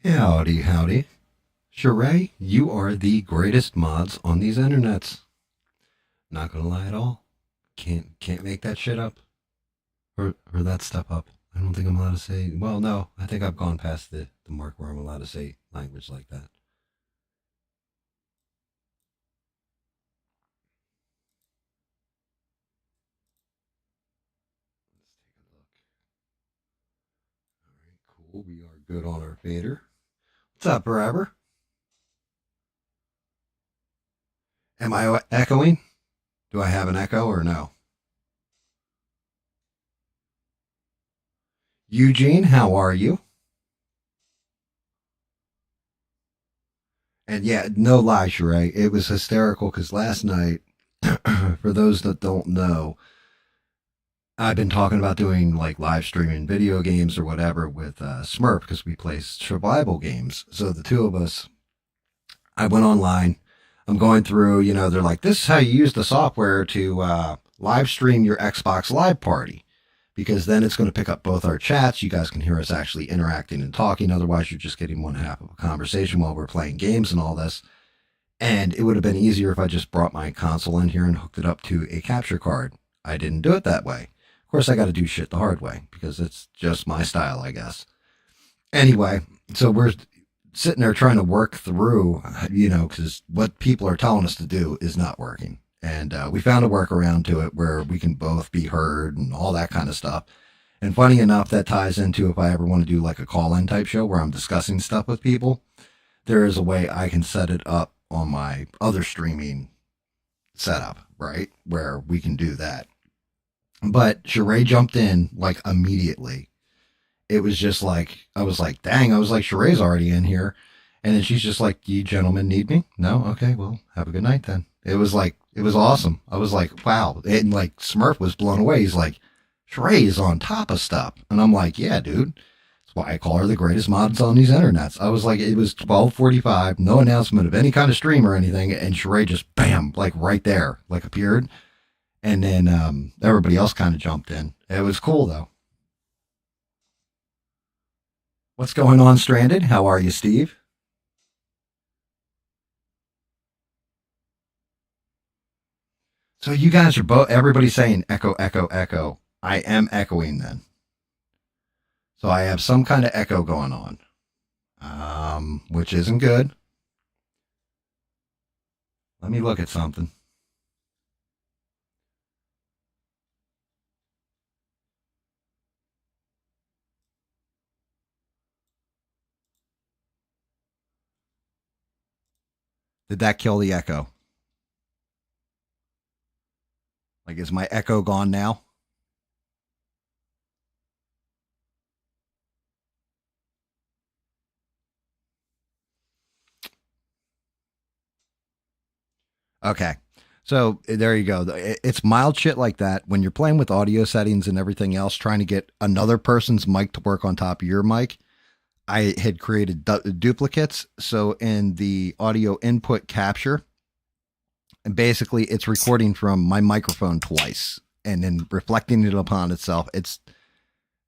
Howdy, howdy. Sheree, you are the greatest mods on these internets. Not gonna lie at all. Can't make that shit up. Or that stuff up. I don't think I'm allowed to say, well, no, I think I've gone past the mark where I'm allowed to say language like that. Let's take a look. Alright, cool. We are good on our fader. What's up, Forever? Am I echoing? Do I have an echo or no? Eugene, how are you? And yeah, no lie, Sheree. It was hysterical because last night, for those that don't know, I've been talking about doing like live streaming video games or whatever with Smurf because we play survival games. So the two of us, I went online. I'm going through, they're like, this is how you use the software to live stream your Xbox Live Party because then it's going to pick up both our chats. You guys can hear us actually interacting and talking. Otherwise, you're just getting one half of a conversation while we're playing games and all this. And it would have been easier if I just brought my console in here and hooked it up to a capture card. I didn't do it that way. Of course, I got to do shit the hard way because it's just my style, I guess. Anyway, so we're sitting there trying to work through, because what people are telling us to do is not working. And we found a workaround to it where we can both be heard and all that kind of stuff. And funny enough, that ties into if I ever want to do like a call-in type show where I'm discussing stuff with people, there is a way I can set it up on my other streaming setup, right? Where we can do that. But Sheree jumped in like immediately. It was just like, I was like, dang, I was like, Sheree's already in here. And then she's just like, you gentlemen need me? No? Okay, well, have a good night then. It was like, it was awesome. I was like, wow. And like Smurf was blown away. He's like, Sheree is on top of stuff. And I'm like, yeah, dude. That's why I call her the greatest mods on these internets. I was like, it was 12:45, no announcement of any kind of stream or anything. And Sheree just, bam, like right there, like appeared. And then everybody else kind of jumped in. It was cool though. What's going on, Stranded? How are you, Steve? So you guys are both, everybody's saying echo, echo, echo. I am echoing then. So I have some kind of echo going on, which isn't good. Let me look at something. Did that kill the echo? Like, is my echo gone now? Okay. So there you go. It's mild shit like that. When you're playing with audio settings and everything else, trying to get another person's mic to work on top of your mic, I had created duplicates. So in the audio input capture, and basically it's recording from my microphone twice and then reflecting it upon itself. It's,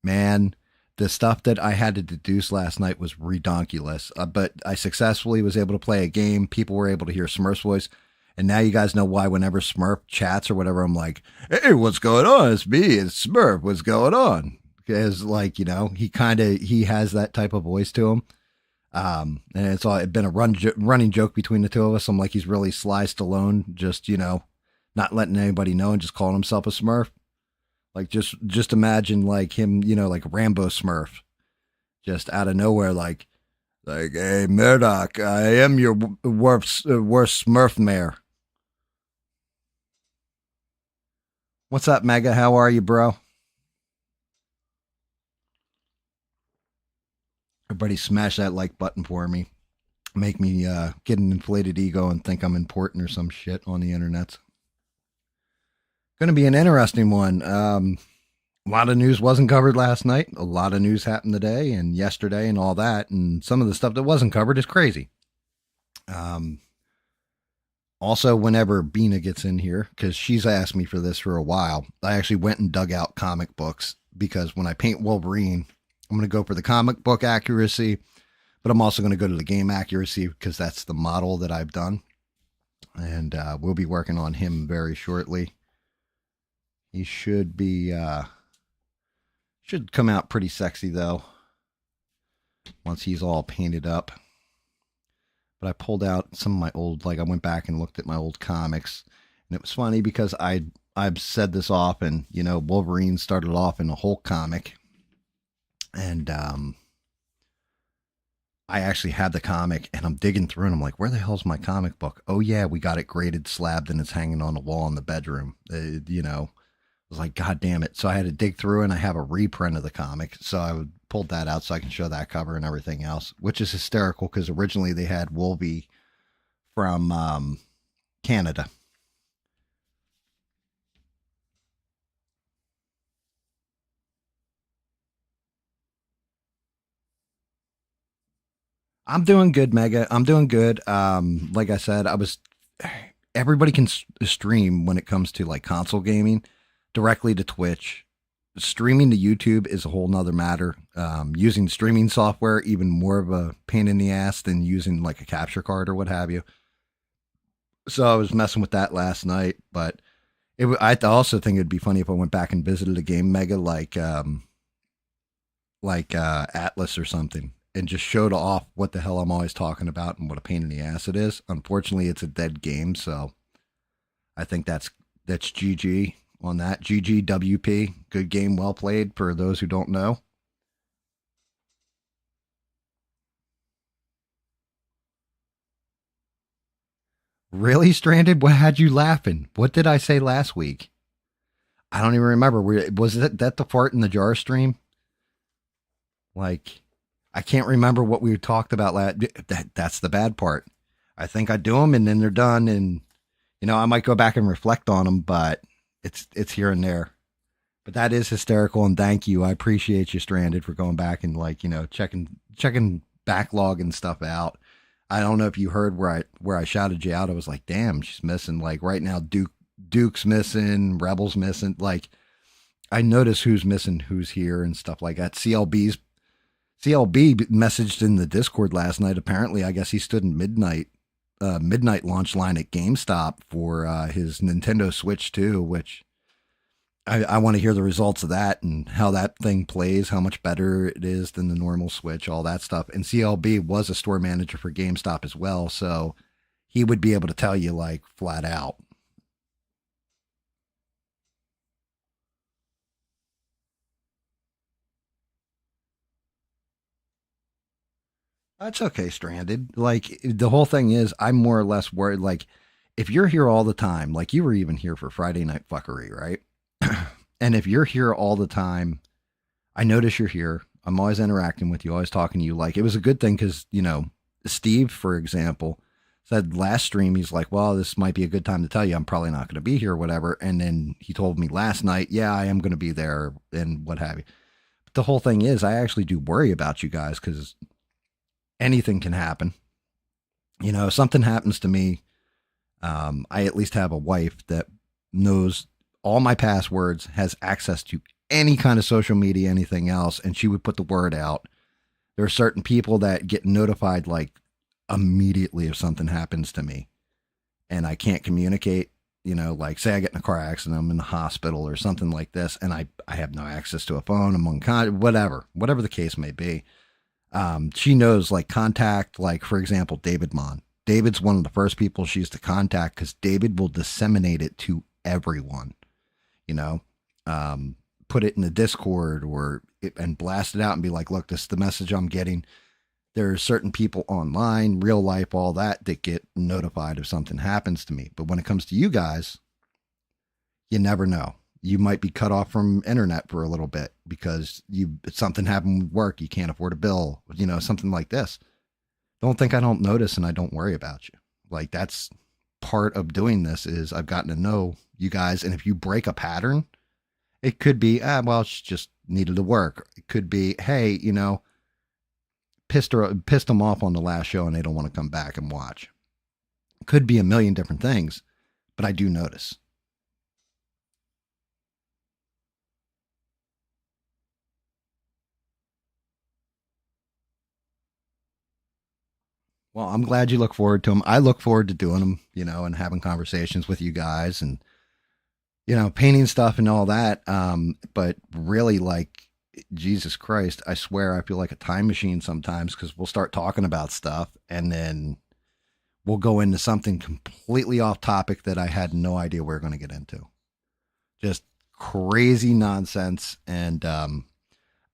man, the stuff that I had to deduce last night was redonkulous. But I successfully was able to play a game. People were able to hear Smurf's voice. And now you guys know why whenever Smurf chats or whatever, I'm like, hey, what's going on? It's me. It's Smurf. What's going on? Because, like, he has that type of voice to him. And it's been a running joke between the two of us. I'm like, he's really Sly Stallone, just, not letting anybody know and just calling himself a Smurf. Like, just imagine like him, like Rambo Smurf, just out of nowhere, like, hey, Murdoch, I am your worst Smurf mayor. What's up, Mega? How are you, bro? Everybody smash that like button for me. Make me get an inflated ego and think I'm important or some shit on the internet. Going to be an interesting one. A lot of news wasn't covered last night. A lot of news happened today and yesterday and all that. And some of the stuff that wasn't covered is crazy. Also, whenever Bina gets in here, because she's asked me for this for a while, I actually went and dug out comic books because when I paint Wolverine, I'm going to go for the comic book accuracy, but I'm also going to go to the game accuracy because that's the model that I've done. And we'll be working on him very shortly. He should come out pretty sexy though once he's all painted up. But I pulled out some of my old, like I went back and looked at my old comics, and it was funny because I've said this often. You know, Wolverine started off in a Hulk comic, and I actually had the comic, and I'm digging through, and I'm like, where the hell's my comic book? Oh yeah, we got it graded, slabbed, and it's hanging on the wall in the bedroom. You know, I was like, God damn it! So I had to dig through, and I have a reprint of the comic, so I pulled that out so I can show that cover and everything else, which is hysterical because originally they had Wolvie from Canada. I'm doing good, Mega. I'm doing good. Like I said, I was. Everybody can stream when it comes to like console gaming directly to Twitch. Streaming to YouTube is a whole nother matter. Using streaming software, even more of a pain in the ass than using like a capture card or what have you. So I was messing with that last night, but I also think it'd be funny if I went back and visited a game Mega like Atlas or something and just showed off what the hell I'm always talking about and what a pain in the ass it is. Unfortunately, it's a dead game, so I think that's GG on that. GGWP, good game, well played for those who don't know. Really, Stranded? What had you laughing? What did I say last week? I don't even remember. Was that the fart in the jar stream? Like, I can't remember what we talked about. That's the bad part. I think I do them and then they're done, and you know I might go back and reflect on them, but it's here and there. But that is hysterical, and thank you. I appreciate you, Stranded, for going back and like checking backlog and stuff out. I don't know if you heard where I shouted you out. I was like, damn, she's missing. Like right now, Duke's missing, Rebel's missing. Like I notice who's missing, who's here, and stuff like that. CLB messaged in the Discord last night. Apparently, I guess he stood in midnight launch line at GameStop for his Nintendo Switch 2, which I want to hear the results of that and how that thing plays, how much better it is than the normal Switch, all that stuff. And CLB was a store manager for GameStop as well, so he would be able to tell you like flat out. That's okay, Stranded. Like the whole thing is, I'm more or less worried. Like if you're here all the time, like you were even here for Friday Night Fuckery, right? And if you're here all the time, I notice you're here. I'm always interacting with you, always talking to you. Like it was a good thing because Steve, for example, said last stream he's like, "Well, this might be a good time to tell you I'm probably not going to be here, or whatever." And then he told me last night, "Yeah, I am going to be there," and what have you. But the whole thing is, I actually do worry about you guys because anything can happen. You know, if something happens to me, I at least have a wife that knows all my passwords, has access to any kind of social media, anything else, and she would put the word out. There are certain people that get notified like immediately if something happens to me and I can't communicate. You know, like say I get in a car accident, I'm in the hospital or something like this, and I have no access to a phone, whatever the case may be. She knows like contact, like for example, David Mon. David's one of the first people she used to contact because David will disseminate it to everyone. You know, put it in the Discord and blast it out and be like, look, this is the message I'm getting. There are certain people online, real life, all that get notified if something happens to me. But when it comes to you guys, you never know. You might be cut off from internet for a little bit because something happened with work, you can't afford a bill, something like this. Don't think I don't notice and I don't worry about you. Like that's part of doing this is I've gotten to know you guys, and if you break a pattern, it could be well, she just needed to work. It could be, hey, pissed them off on the last show and they don't want to come back and watch. It could be a million different things, but I do notice. Well, I'm glad you look forward to them. I look forward to doing them, and having conversations with you guys and, painting stuff and all that. But really, like, Jesus Christ, I swear I feel like a time machine sometimes because we'll start talking about stuff and then we'll go into something completely off topic that I had no idea we were going to get into. Just crazy nonsense. And I'm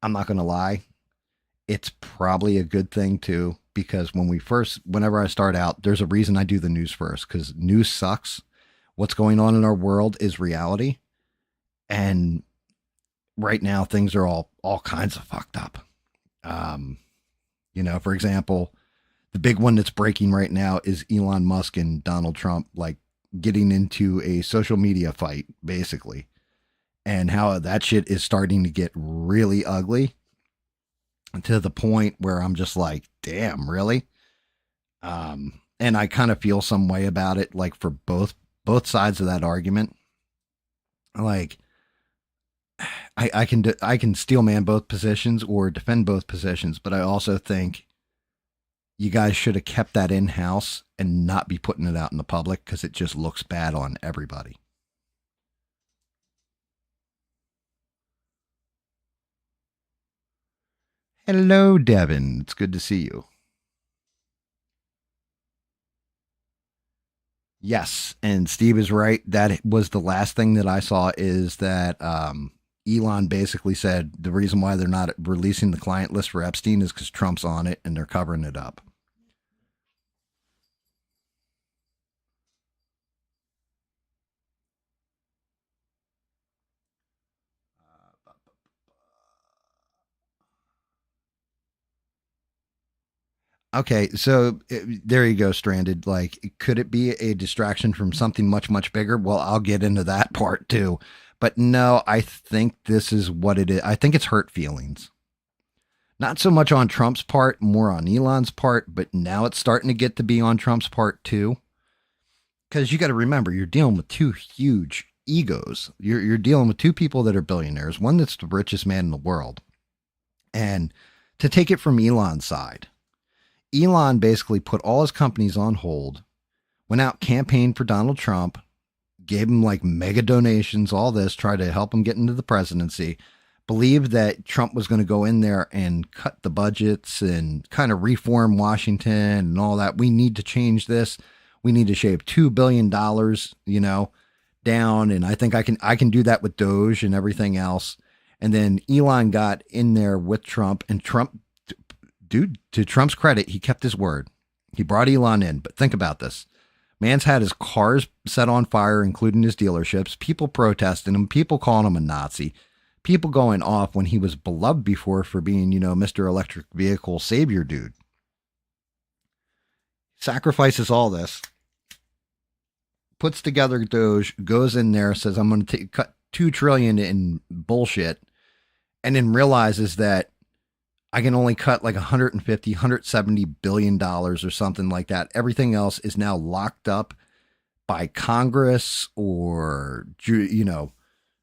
not going to lie, it's probably a good thing too, because whenever I start out, there's a reason I do the news first because news sucks. What's going on in our world is reality. And right now, things are all kinds of fucked up. Um, for example, the big one that's breaking right now is Elon Musk and Donald Trump, like getting into a social media fight, basically, and how that shit is starting to get really ugly to the point where I'm just like, damn, really? And I kind of feel some way about it, like for both sides of that argument. Like, I can steel man both positions or defend both positions, but I also think you guys should have kept that in house and not be putting it out in the public because it just looks bad on everybody. Hello, Devin. It's good to see you. Yes, and Steve is right. That was the last thing that I saw is that Elon basically said the reason why they're not releasing the client list for Epstein is because Trump's on it and they're covering it up. Okay, so there you go, Stranded. Like, could it be a distraction from something much, much bigger? Well, I'll get into that part too. But no, I think this is what it is. I think it's hurt feelings. Not so much on Trump's part, more on Elon's part, but now it's starting to get to be on Trump's part too. Because you got to remember, you're dealing with two huge egos. You're dealing with two people that are billionaires, one that's the richest man in the world. And to take it from Elon's side, Elon basically put all his companies on hold, went out, campaigned for Donald Trump, gave him like mega donations, all this, tried to help him get into the presidency, believed that Trump was going to go in there and cut the budgets and kind of reform Washington and all that. We need to change this. We need to shave $2 billion, down. And I think I can do that with Doge and everything else. And then Elon got in there with Trump, and Trump, dude, to Trump's credit, he kept his word. He brought Elon in. But think about this. Man's had his cars set on fire, including his dealerships, people protesting him, people calling him a Nazi, people going off when he was beloved before for being, Mr. Electric Vehicle Savior dude. Sacrifices all this, puts together Doge, goes in there, says, I'm going to cut $2 trillion in bullshit, and then realizes that I can only cut like 150, $170 billion or something like that. Everything else is now locked up by Congress or,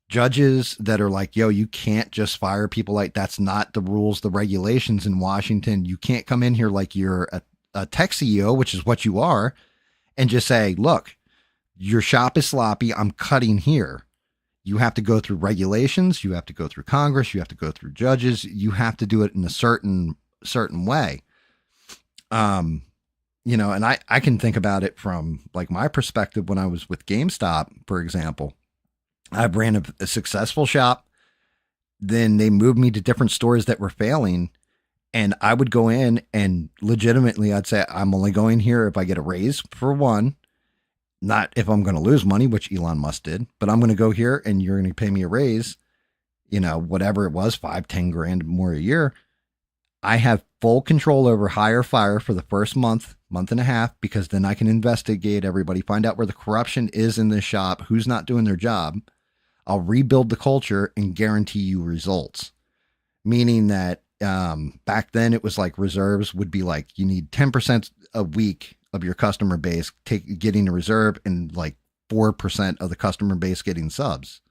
judges that are like, yo, you can't just fire people like that's not the rules, the regulations in Washington. You can't come in here like you're a tech CEO, which is what you are, and just say, look, your shop is sloppy. I'm cutting here. You have to go through regulations. You have to go through Congress. You have to go through judges. You have to do it in a certain way. And I can think about it from like my perspective when I was with GameStop, for example. I ran a successful shop. Then they moved me to different stores that were failing. And I would go in and legitimately, I'd say, I'm only going here if I get a raise for one. Not if I'm going to lose money, which Elon Musk did, but I'm going to go here and you're going to pay me a raise, whatever it was, 5-10 grand more a year. I have full control over hire fire for the first month and a half, because then I can investigate everybody, find out where the corruption is in the shop, who's not doing their job. I'll rebuild the culture and guarantee you results. Meaning that back then it was like reserves would be like, you need 10% a week of your customer base getting a reserve and like 4% of the customer base getting subs.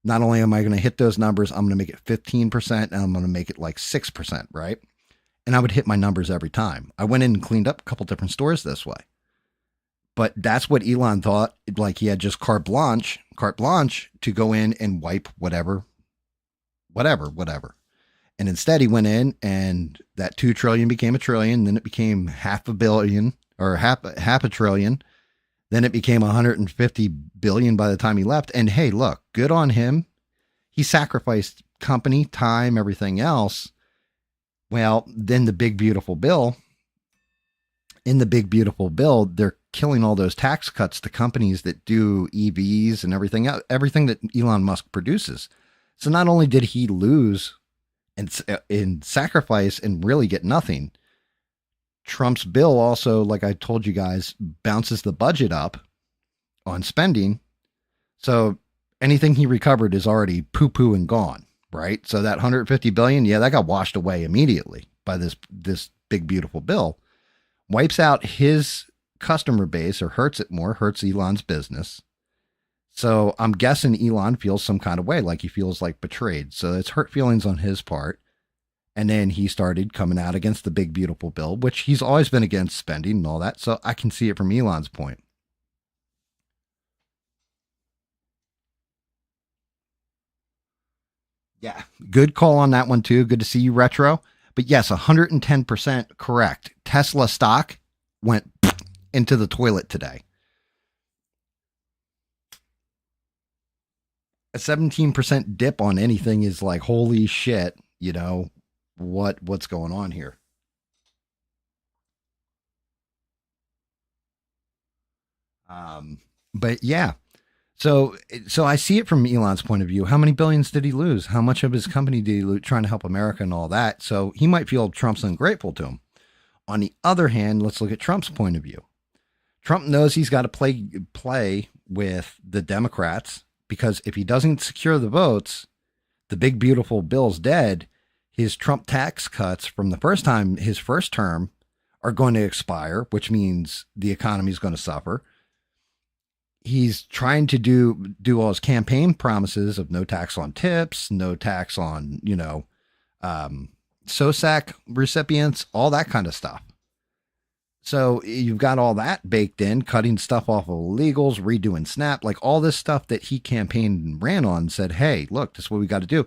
Not only am I going to hit those numbers, I'm going to make it 15% and I'm going to make it like 6%, right? and I would hit my numbers every time. I went in and cleaned up a couple different stores this way. But that's what Elon thought, like he had just carte blanche to go in and wipe whatever. And instead he went in and that 2 trillion became a trillion. Then it became half a billion or half a trillion. Then it became 150 billion by the time he left. And hey, look, good on him. He sacrificed company, time, everything else. Well, then the big, beautiful bill. In the big, beautiful bill, they're killing all those tax cuts to companies that do EVs and everything else, everything that Elon Musk produces. So not only did he lose and sacrifice and really get nothing, Trump's bill also, like I told you guys, bounces the budget up on spending. So anything he recovered is already poo-poo and gone, right? So that 150 billion, yeah, that got washed away immediately by this big, beautiful bill. Wipes out his customer base or hurts it more, hurts Elon's business. So I'm guessing Elon feels some kind of way, like he feels like betrayed. So it's hurt feelings on his part. And then he started coming out against the big, beautiful bill, which he's always been against spending and all that. So I can see it from Elon's point. Yeah, good call on that one too. Good to see you, Retro. But yes, 110% correct. Tesla stock went into the toilet today. A 17% dip on anything is like, holy shit, you know, what's going on here? But yeah, so I see it from Elon's point of view. How many billions did he lose? How much of his company did he lose trying to help America and all that? So he might feel Trump's ungrateful to him. On the other hand, let's look at Trump's point of view. Trump knows he's got to play with the Democrats because if he doesn't secure the votes, the big beautiful bill's dead. His Trump tax cuts from the first time, his first term, are going to expire, which means the economy is going to suffer. He's trying to do all his campaign promises of no tax on tips, no tax on, SOSAC recipients, all that kind of stuff. So you've got all that baked in, cutting stuff off of illegals, redoing SNAP, like all this stuff that he campaigned and ran on and said, hey, look, this is what we got to do.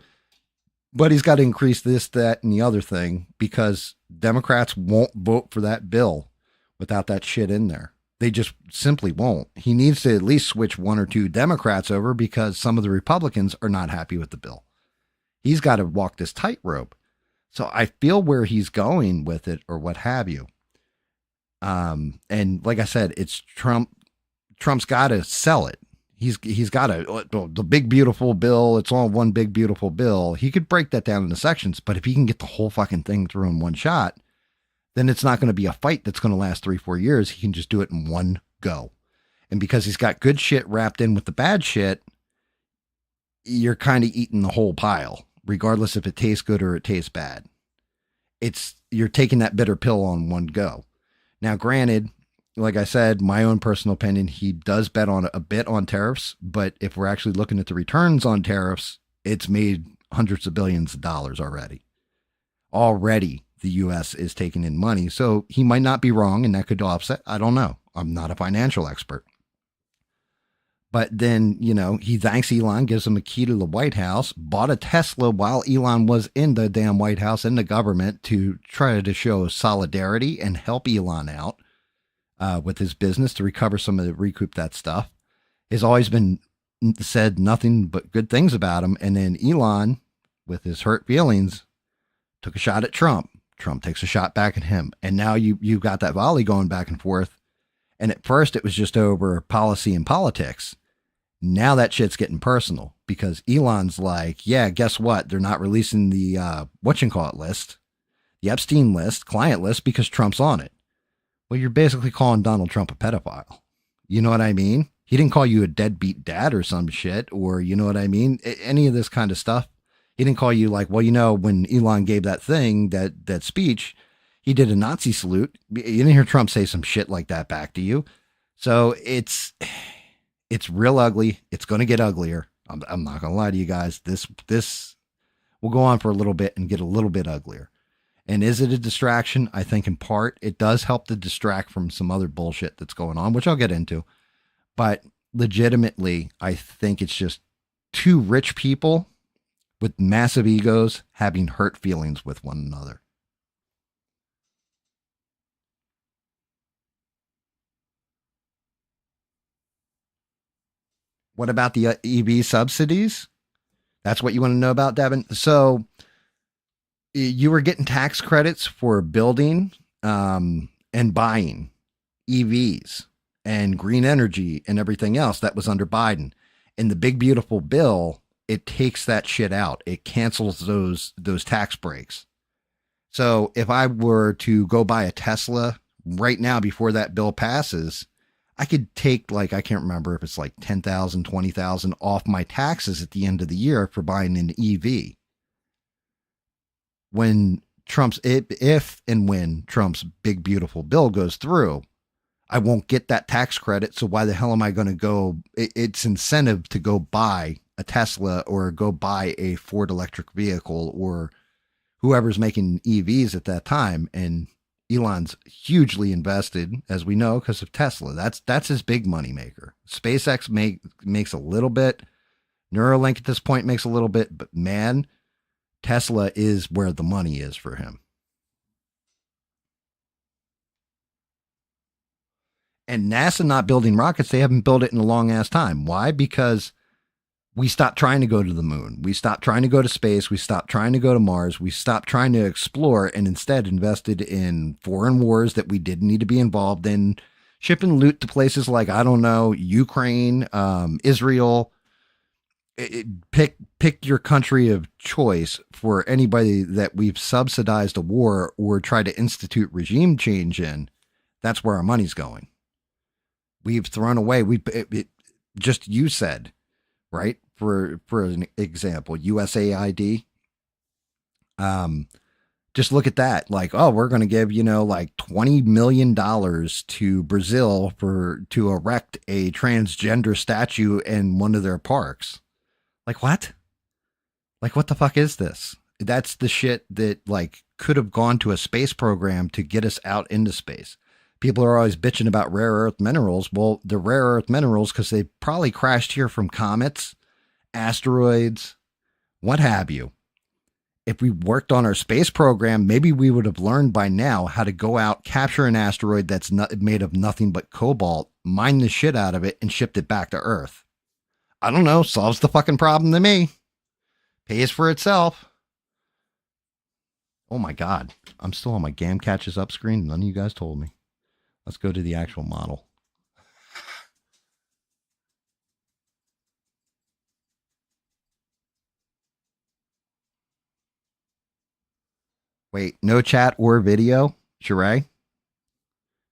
But he's got to increase this, that, and the other thing because Democrats won't vote for that bill without that shit in there. They just simply won't. He needs to at least switch 1 or 2 Democrats over because some of the Republicans are not happy with the bill. He's got to walk this tightrope. So I feel where he's going with it or what have you. And like I said, it's Trump. Trump's got to sell it. He's got the big, beautiful bill. It's all one big, beautiful bill. He could break that down into sections, but if he can get the whole fucking thing through in one shot, then it's not going to be a fight that's going to last 3-4 years. He can just do it in one go. And because he's got good shit wrapped in with the bad shit, you're kind of eating the whole pile, regardless if it tastes good or it tastes bad. You're taking that bitter pill on one go. Now, granted, like I said, my own personal opinion, he does bet on a bit on tariffs, but if we're actually looking at the returns on tariffs, it's made hundreds of billions of dollars already. Already, the U.S. is taking in money, so he might not be wrong, and that could offset. I don't know. I'm not a financial expert. But then, he thanks Elon, gives him a key to the White House, bought a Tesla while Elon was in the damn White House in the government to try to show solidarity and help Elon out with his business to recover some of recoup that stuff. Has always been said nothing but good things about him. And then Elon, with his hurt feelings, took a shot at Trump. Trump takes a shot back at him. And now you've got that volley going back and forth. And at first it was just over policy and politics. Now that shit's getting personal because Elon's like, yeah, guess what? They're not releasing the whatchamacallit list, the Epstein list, client list, because Trump's on it. Well, you're basically calling Donald Trump a pedophile. You know what I mean? He didn't call you a deadbeat dad or some shit, or you know what I mean? Any of this kind of stuff. He didn't call you like, well, when Elon gave that thing, that speech, he did a Nazi salute. You didn't hear Trump say some shit like that back to you. So it's real ugly. It's going to get uglier. I'm not going to lie to you guys. This will go on for a little bit and get a little bit uglier. And is it a distraction? I think in part it does help to distract from some other bullshit that's going on, which I'll get into. But legitimately, I think it's just two rich people with massive egos having hurt feelings with one another. What about the EV subsidies? That's what you want to know about, Devin. So you were getting tax credits for building and buying EVs and green energy and everything else that was under Biden. And the big beautiful bill, it takes that shit out. It cancels those tax breaks. So if I were to go buy a Tesla right now before that bill passes, I could take, like, I can't remember if it's like 10,000, 20,000 off my taxes at the end of the year for buying an EV. When if and when Trump's big beautiful bill goes through, I won't get that tax credit. So why the hell am I going to go? It's incentive to go buy a Tesla or go buy a Ford electric vehicle or whoever's making EVs at that time. And Elon's hugely invested, as we know, because of Tesla. That's his big money maker. SpaceX makes a little bit. Neuralink at this point makes a little bit, but man, Tesla is where the money is for him. And NASA not building rockets, they haven't built it in a long ass time. Why? Because we stopped trying to go to the moon. We stopped trying to go to space. We stopped trying to go to Mars. We stopped trying to explore and instead invested in foreign wars that we didn't need to be involved in, shipping loot to places like, I don't know, Ukraine, Israel. Pick your country of choice for anybody that we've subsidized a war or tried to institute regime change in. That's where our money's going. We've thrown away. Just you said, right? For an example, USAID. Just look at that. Like, oh, we're going to give, like $20 million to Brazil to erect a transgender statue in one of their parks. Like, what? Like, what the fuck is this? That's the shit that, like, could have gone to a space program to get us out into space. People are always bitching about rare earth minerals. Well, the rare earth minerals, because they probably crashed here from comets, asteroids, what have you. If we worked on our space program, maybe we would have learned by now how to go out, capture an asteroid that's made of nothing but cobalt, mine the shit out of it, and shipped it back to Earth. I don't know. Solves the fucking problem to me. Pays for itself. Oh my God. I'm still on my GAM catches up screen. None of you guys told me. Let's go to the actual model. Wait, no chat or video? Sheree?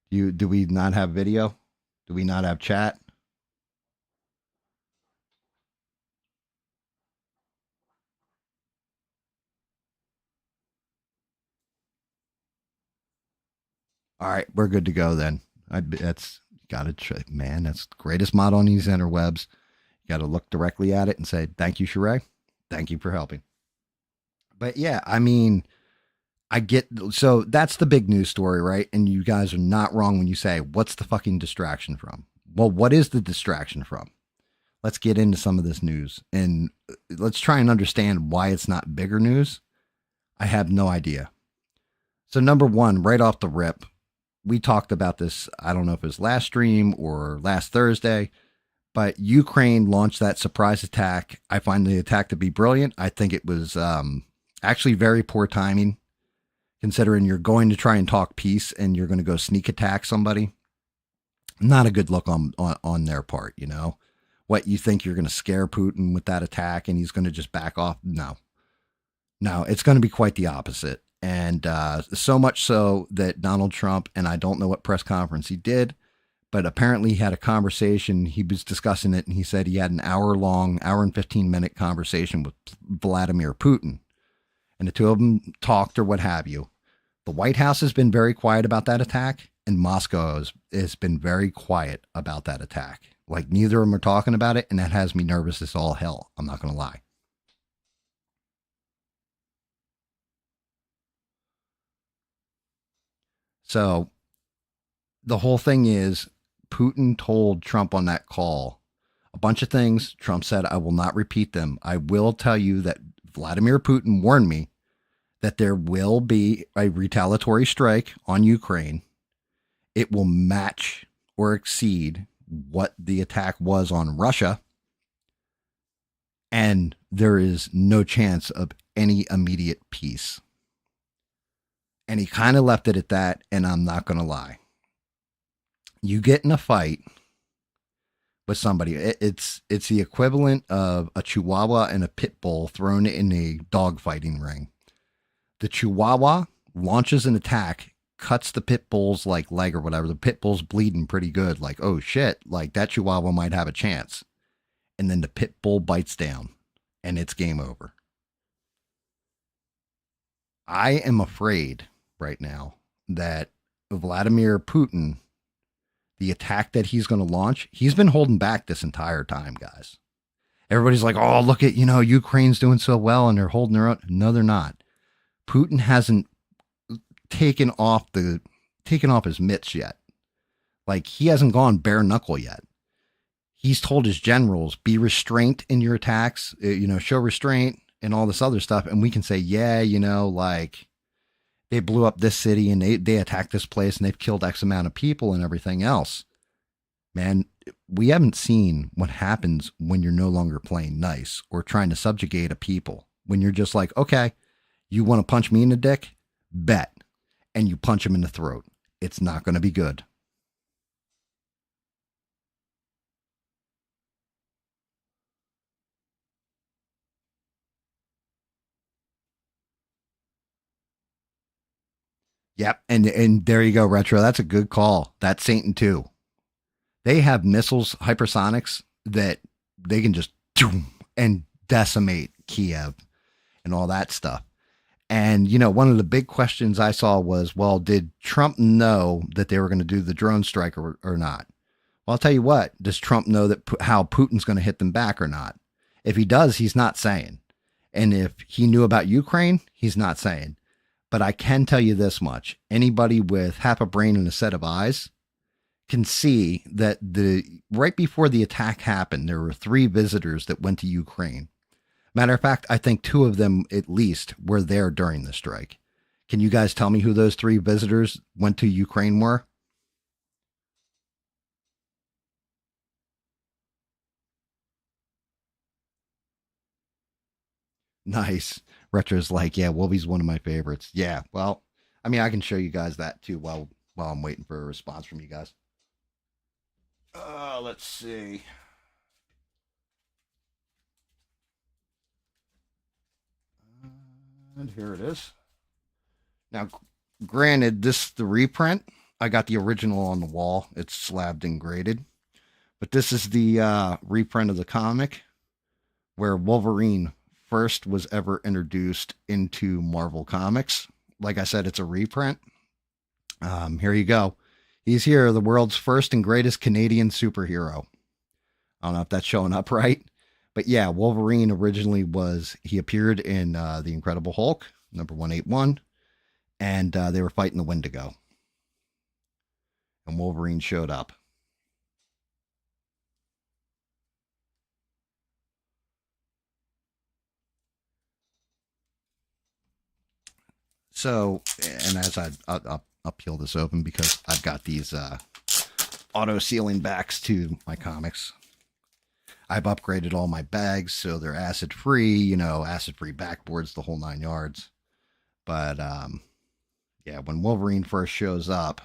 Do we not have video? Do we not have chat? All right, we're good to go then. That's got to, man, that's the greatest mod on these interwebs. You got to look directly at it and say, thank you, Sheree. Thank you for helping. But yeah, I mean, so that's the big news story, right? And you guys are not wrong when you say, what's the fucking distraction from? Well, what is the distraction from? Let's get into some of this news and let's try and understand why it's not bigger news. I have no idea. So number one, right off the rip, we talked about this. I don't know if it was last stream or last Thursday, but Ukraine launched that surprise attack. I find the attack to be brilliant. I think it was actually very poor timing, considering you're going to try and talk peace and you're going to go sneak attack somebody. Not a good look on their part, What, you think you're going to scare Putin with that attack and he's going to just back off? No, it's going to be quite the opposite. And so much so that Donald Trump, and I don't know what press conference he did, but apparently he had a conversation. He was discussing it and he said he had an hour and 15-minute conversation with Vladimir Putin. And the two of them talked or what have you. The White House has been very quiet about that attack, and Moscow has been very quiet about that attack. Like, neither of them are talking about it, and that has me nervous as all hell. I'm not going to lie. So the whole thing is Putin told Trump on that call a bunch of things. Trump said, I will not repeat them. I will tell you that Vladimir Putin warned me that there will be a retaliatory strike on Ukraine. It will match or exceed what the attack was on Russia. And there is no chance of any immediate peace. And he kind of left it at that. And I'm not going to lie. You get in a fight with somebody, it's the equivalent of a Chihuahua and a pit bull thrown in a dogfighting ring. The Chihuahua launches an attack, cuts the pit bull's like leg or whatever. The pit bull's bleeding pretty good. Like, oh shit, like that Chihuahua might have a chance. And then the pit bull bites down and it's game over. I am afraid right now that Vladimir Putin, the attack that he's going to launch, he's been holding back this entire time, guys. Everybody's like, oh, look at, Ukraine's doing so well and they're holding their own. No, they're not. Putin hasn't taken off his mitts yet. Like, he hasn't gone bare knuckle yet. He's told his generals, be restrained in your attacks, show restraint and all this other stuff. And we can say, yeah, like they blew up this city and they attacked this place and they've killed X amount of people and everything else. Man, we haven't seen what happens when you're no longer playing nice or trying to subjugate a people. When you're just like, okay, you want to punch me in the dick? Bet. And you punch him in the throat. It's not going to be good. Yep. And there you go, Retro. That's a good call. That's Satan 2. They have missiles, hypersonics, that they can just and decimate Kiev and all that stuff. And, one of the big questions I saw was, well, did Trump know that they were going to do the drone strike or not? Well, I'll tell you what, does Trump know that how Putin's going to hit them back or not? If he does, he's not saying. And if he knew about Ukraine, he's not saying. But I can tell you this much. Anybody with half a brain and a set of eyes can see that right before the attack happened, there were 3 visitors that went to Ukraine. Matter of fact, I think 2 of them at least were there during the strike. Can you guys tell me who those 3 visitors went to Ukraine were? Nice. Retro's like, yeah, Wolvie's one of my favorites. Yeah, well, I mean, I can show you guys that too while I'm waiting for a response from you guys. Let's see. And here it is. Now, granted, the reprint. I got the original on the wall. It's slabbed and graded. But this is the reprint of the comic where Wolverine first was ever introduced into Marvel Comics. Like I said, it's a reprint. Here you go. He's here, the world's first and greatest Canadian superhero. I don't know if that's showing up right. But yeah, Wolverine originally he appeared in The Incredible Hulk, number 181. And they were fighting the Wendigo. And Wolverine showed up. So, and as I'll peel this open because I've got these auto sealing backs to my comics. I've upgraded all my bags so they're acid free, acid free backboards, the whole 9 yards. But yeah, when Wolverine first shows up,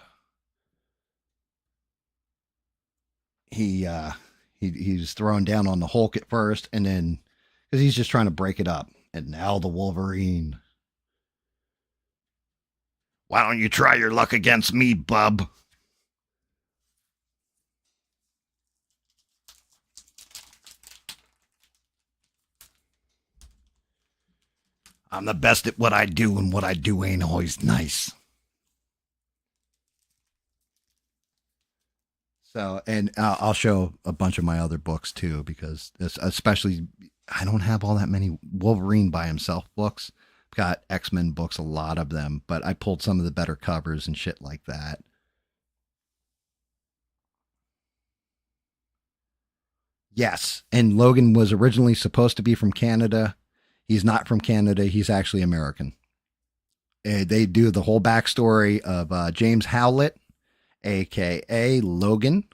he's thrown down on the Hulk at first, and then because he's just trying to break it up, and now the Wolverine. Why don't you try your luck against me, bub? I'm the best at what I do, and what I do ain't always nice. So, and I'll show a bunch of my other books too, because especially I don't have all that many Wolverine by himself books got X-Men books, a lot of them, but I pulled some of the better covers and shit like that. Yes, and Logan was originally supposed to be from Canada. He's not from Canada. He's actually American. They do the whole backstory of James Howlett, aka Logan,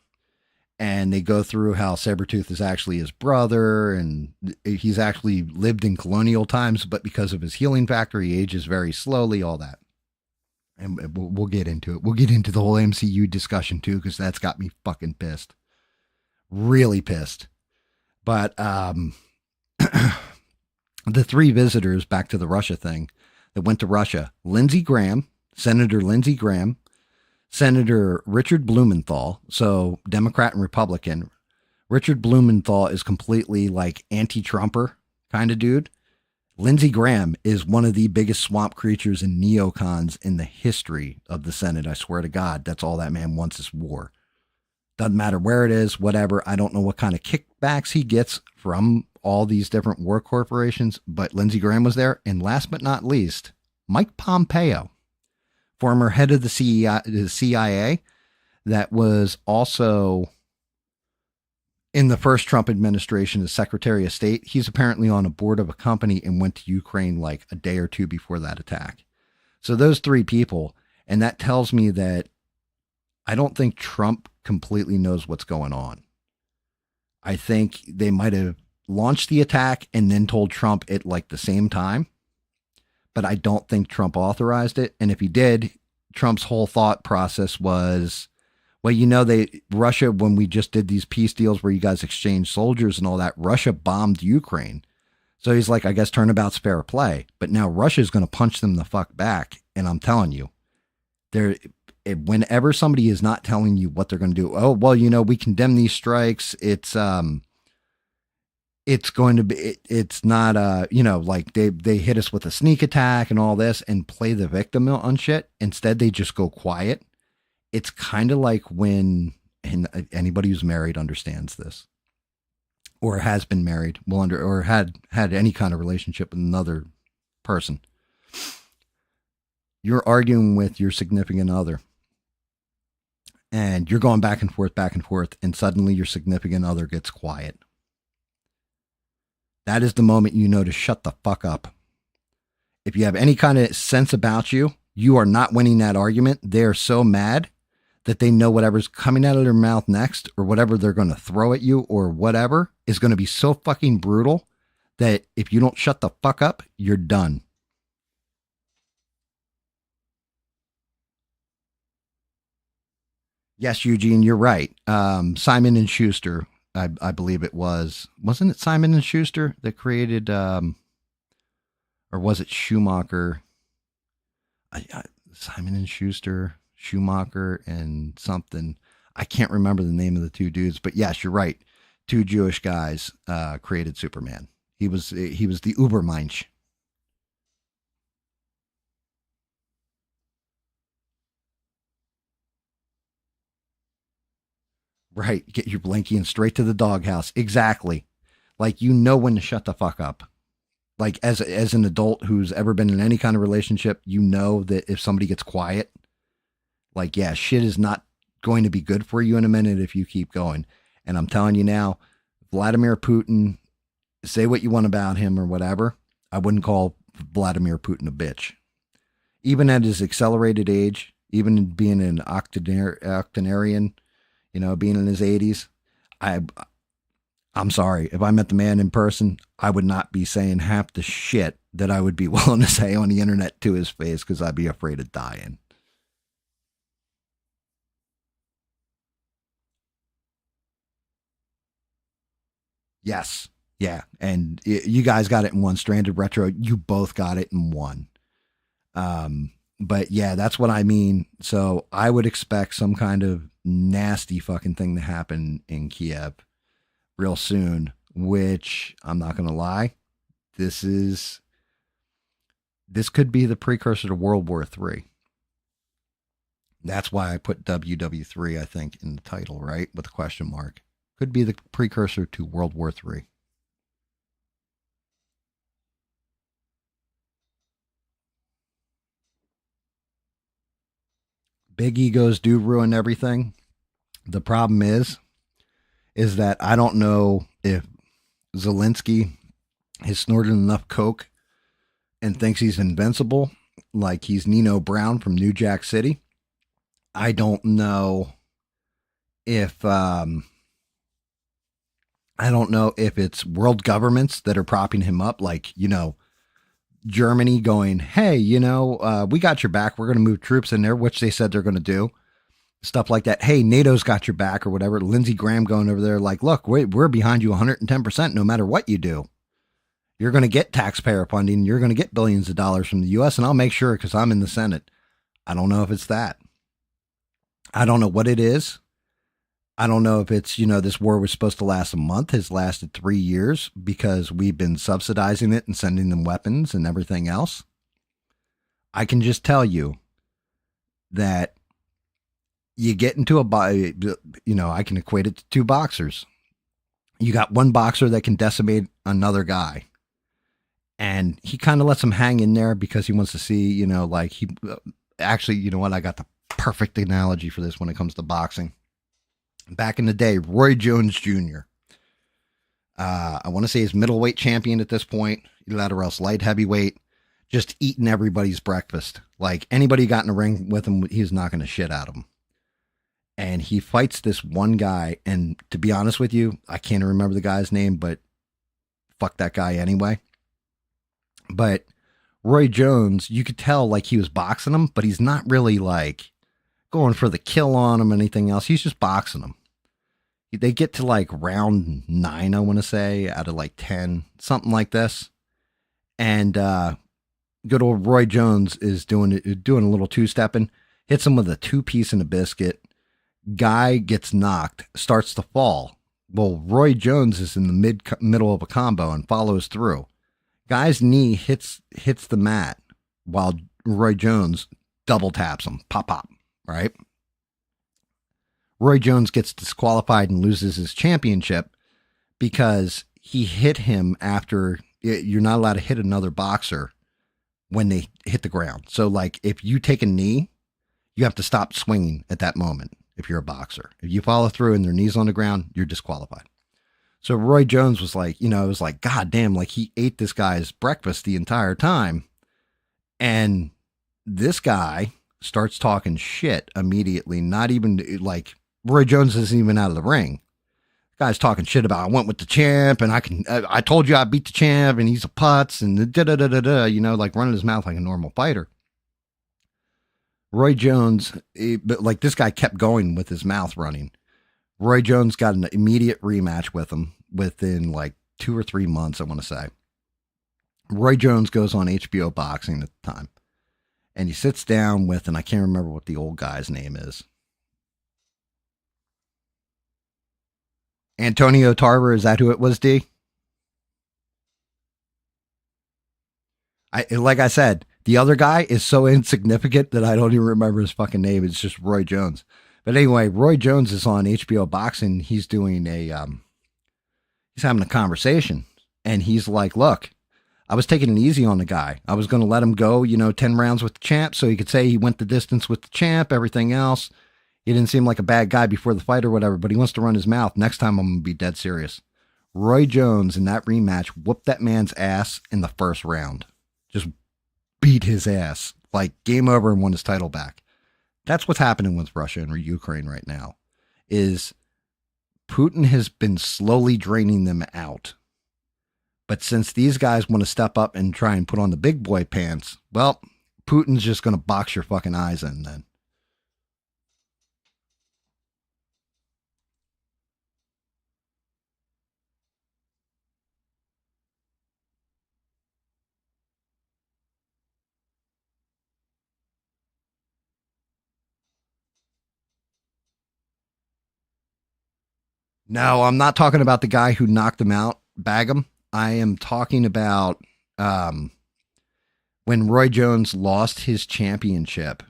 and they go through how Sabretooth is actually his brother, and he's actually lived in colonial times, but because of his healing factor, he ages very slowly, all that. And we'll get into it. We'll get into the whole MCU discussion too, because that's got me fucking pissed. Really pissed. But the three visitors, back to the Russia thing, that went to Russia: Lindsey Graham, Senator Lindsey Graham, Senator Richard Blumenthal, so Democrat and Republican. Richard Blumenthal is completely like anti-Trumper kind of dude. Lindsey Graham is one of the biggest swamp creatures and neocons in the history of the Senate. I swear to God, that's all that man wants is war. Doesn't matter where it is, whatever. I don't know what kind of kickbacks he gets from all these different war corporations, but Lindsey Graham was there. And last but not least, Mike Pompeo, former head of the CIA, that was also in the first Trump administration as Secretary of State. He's apparently on a board of a company and went to Ukraine like a day or two before that attack. So those three people, and that tells me that I don't think Trump completely knows what's going on. I think they might have launched the attack and then told Trump at like the same time, but I don't think Trump authorized it. And if he did, Trump's whole thought process was, well, you know, Russia, when we just did these peace deals where you guys exchanged soldiers and all that, Russia bombed Ukraine. So he's like, I guess turnabout's fair play. But now Russia's going to punch them the fuck back. And I'm telling you, whenever somebody is not telling you what they're going to do, oh, well, you know, we condemn these strikes. It's going to be, it's not, you know, like they hit us with a sneak attack and all this and play the victim on shit. Instead, they just go quiet. It's kind of like when, and anybody who's married understands this, or has been married, or had any kind of relationship with another person. You're arguing with your significant other, and you're going back and forth, and suddenly your significant other gets quiet. That is the moment you know to shut the fuck up. If you have any kind of sense about you, you are not winning that argument. They're so mad that they know whatever's coming out of their mouth next, or whatever they're going to throw at you, or whatever, is going to be so fucking brutal that if you don't shut the fuck up, you're done. Yes, Eugene, you're right. Simon and Schuster, I believe it wasn't it Simon and Schuster that created, or was it Schumacher? Simon and Schumacher and something. I can't remember the name of the two dudes, but yes, you're right. Two Jewish guys created Superman. He was the Ubermensch. Right. Get your blankie and straight to the doghouse. Exactly. Like, you know when to shut the fuck up. Like, as an adult who's ever been in any kind of relationship, you know that if somebody gets quiet, like, yeah, shit is not going to be good for you in a minute if you keep going. And I'm telling you now, Vladimir Putin, say what you want about him or whatever, I wouldn't call Vladimir Putin a bitch. Even at his accelerated age, even being an octogenarian, you know, being in his 80s, I'm sorry. If I met the man in person, I would not be saying half the shit that I would be willing to say on the internet to his face, because I'd be afraid of dying. Yes. Yeah. And you guys got it in one. Stranded Retro, you both got it in one. But yeah, that's what I mean. So I would expect some kind of nasty fucking thing to happen in Kiev real soon, which I'm not going to lie. This could be the precursor to World War III. That's why I put WW3, I think, in the title, right? With a question mark. Could be the precursor to World War III. Big egos do ruin everything. The problem is that I don't know if Zelensky has snorted enough coke and thinks he's invincible, like he's Nino Brown from New Jack City. I don't know if it's world governments that are propping him up, like, Germany going, hey, we got your back. We're going to move troops in there, which they said they're going to do. Stuff like that. Hey, NATO's got your back or whatever. Lindsey Graham going over there like, look, we're behind you 110% no matter what you do. You're going to get taxpayer funding. You're going to get billions of dollars from the U.S., and I'll make sure because I'm in the Senate. I don't know if it's that. I don't know what it is. I don't know if it's, this war was supposed to last a month, has lasted 3 years because we've been subsidizing it and sending them weapons and everything else. I can just tell you that you get into I can equate it to two boxers. You got one boxer that can decimate another guy. And he kind of lets him hang in there because he wants to see, actually, you know what? I got the perfect analogy for this when it comes to boxing. Back in the day, Roy Jones Jr. I want to say he's middleweight champion at this point, either or else light heavyweight, just eating everybody's breakfast. Like anybody got in the ring with him, he's knocking the shit out of him. And he fights this one guy, and to be honest with you, I can't remember the guy's name, but fuck that guy anyway. But Roy Jones, you could tell like he was boxing him, but he's not really like going for the kill on him or anything else. He's just boxing him. They get to like round 9, I want to say, out of like 10, something like this. And good old Roy Jones is doing a little two-stepping, hits him with a 2-piece and a biscuit. Guy gets knocked, starts to fall. Well, Roy Jones is in the middle of a combo and follows through. Guy's knee hits the mat while Roy Jones double taps him. Pop, pop, right? Roy Jones gets disqualified and loses his championship because he hit him after. You're not allowed to hit another boxer when they hit the ground. So, like, if you take a knee, you have to stop swinging at that moment if you're a boxer. If you follow through and their knees on the ground, you're disqualified. So Roy Jones was like, it was like, God damn, like he ate this guy's breakfast the entire time. And this guy starts talking shit immediately. Not even like Roy Jones isn't even out of the ring. The guy's talking shit about, I went with the champ and I told you I beat the champ and he's a putz and like running his mouth like a normal fighter. Roy Jones, but like this guy kept going with his mouth running. Roy Jones got an immediate rematch with him within like 2 or 3 months, I want to say. Roy Jones goes on HBO Boxing at the time. And he sits down with, and I can't remember what the old guy's name is. Antonio Tarver, is that who it was, D? Like I said, the other guy is so insignificant that I don't even remember his fucking name. It's just Roy Jones. But anyway, Roy Jones is on HBO Boxing. He's doing he's having a conversation. And he's like, look, I was taking it easy on the guy. I was going to let him go, 10 rounds with the champ so he could say he went the distance with the champ, everything else. He didn't seem like a bad guy before the fight or whatever, but he wants to run his mouth. Next time I'm going to be dead serious. Roy Jones in that rematch whooped that man's ass in the first round. Just beat his ass. Like game over and won his title back. That's what's happening with Russia and Ukraine right now, is Putin has been slowly draining them out. But since these guys want to step up and try and put on the big boy pants, well, Putin's just going to box your fucking eyes in then. No, I'm not talking about the guy who knocked him out, Bagum. I am talking about when Roy Jones lost his championship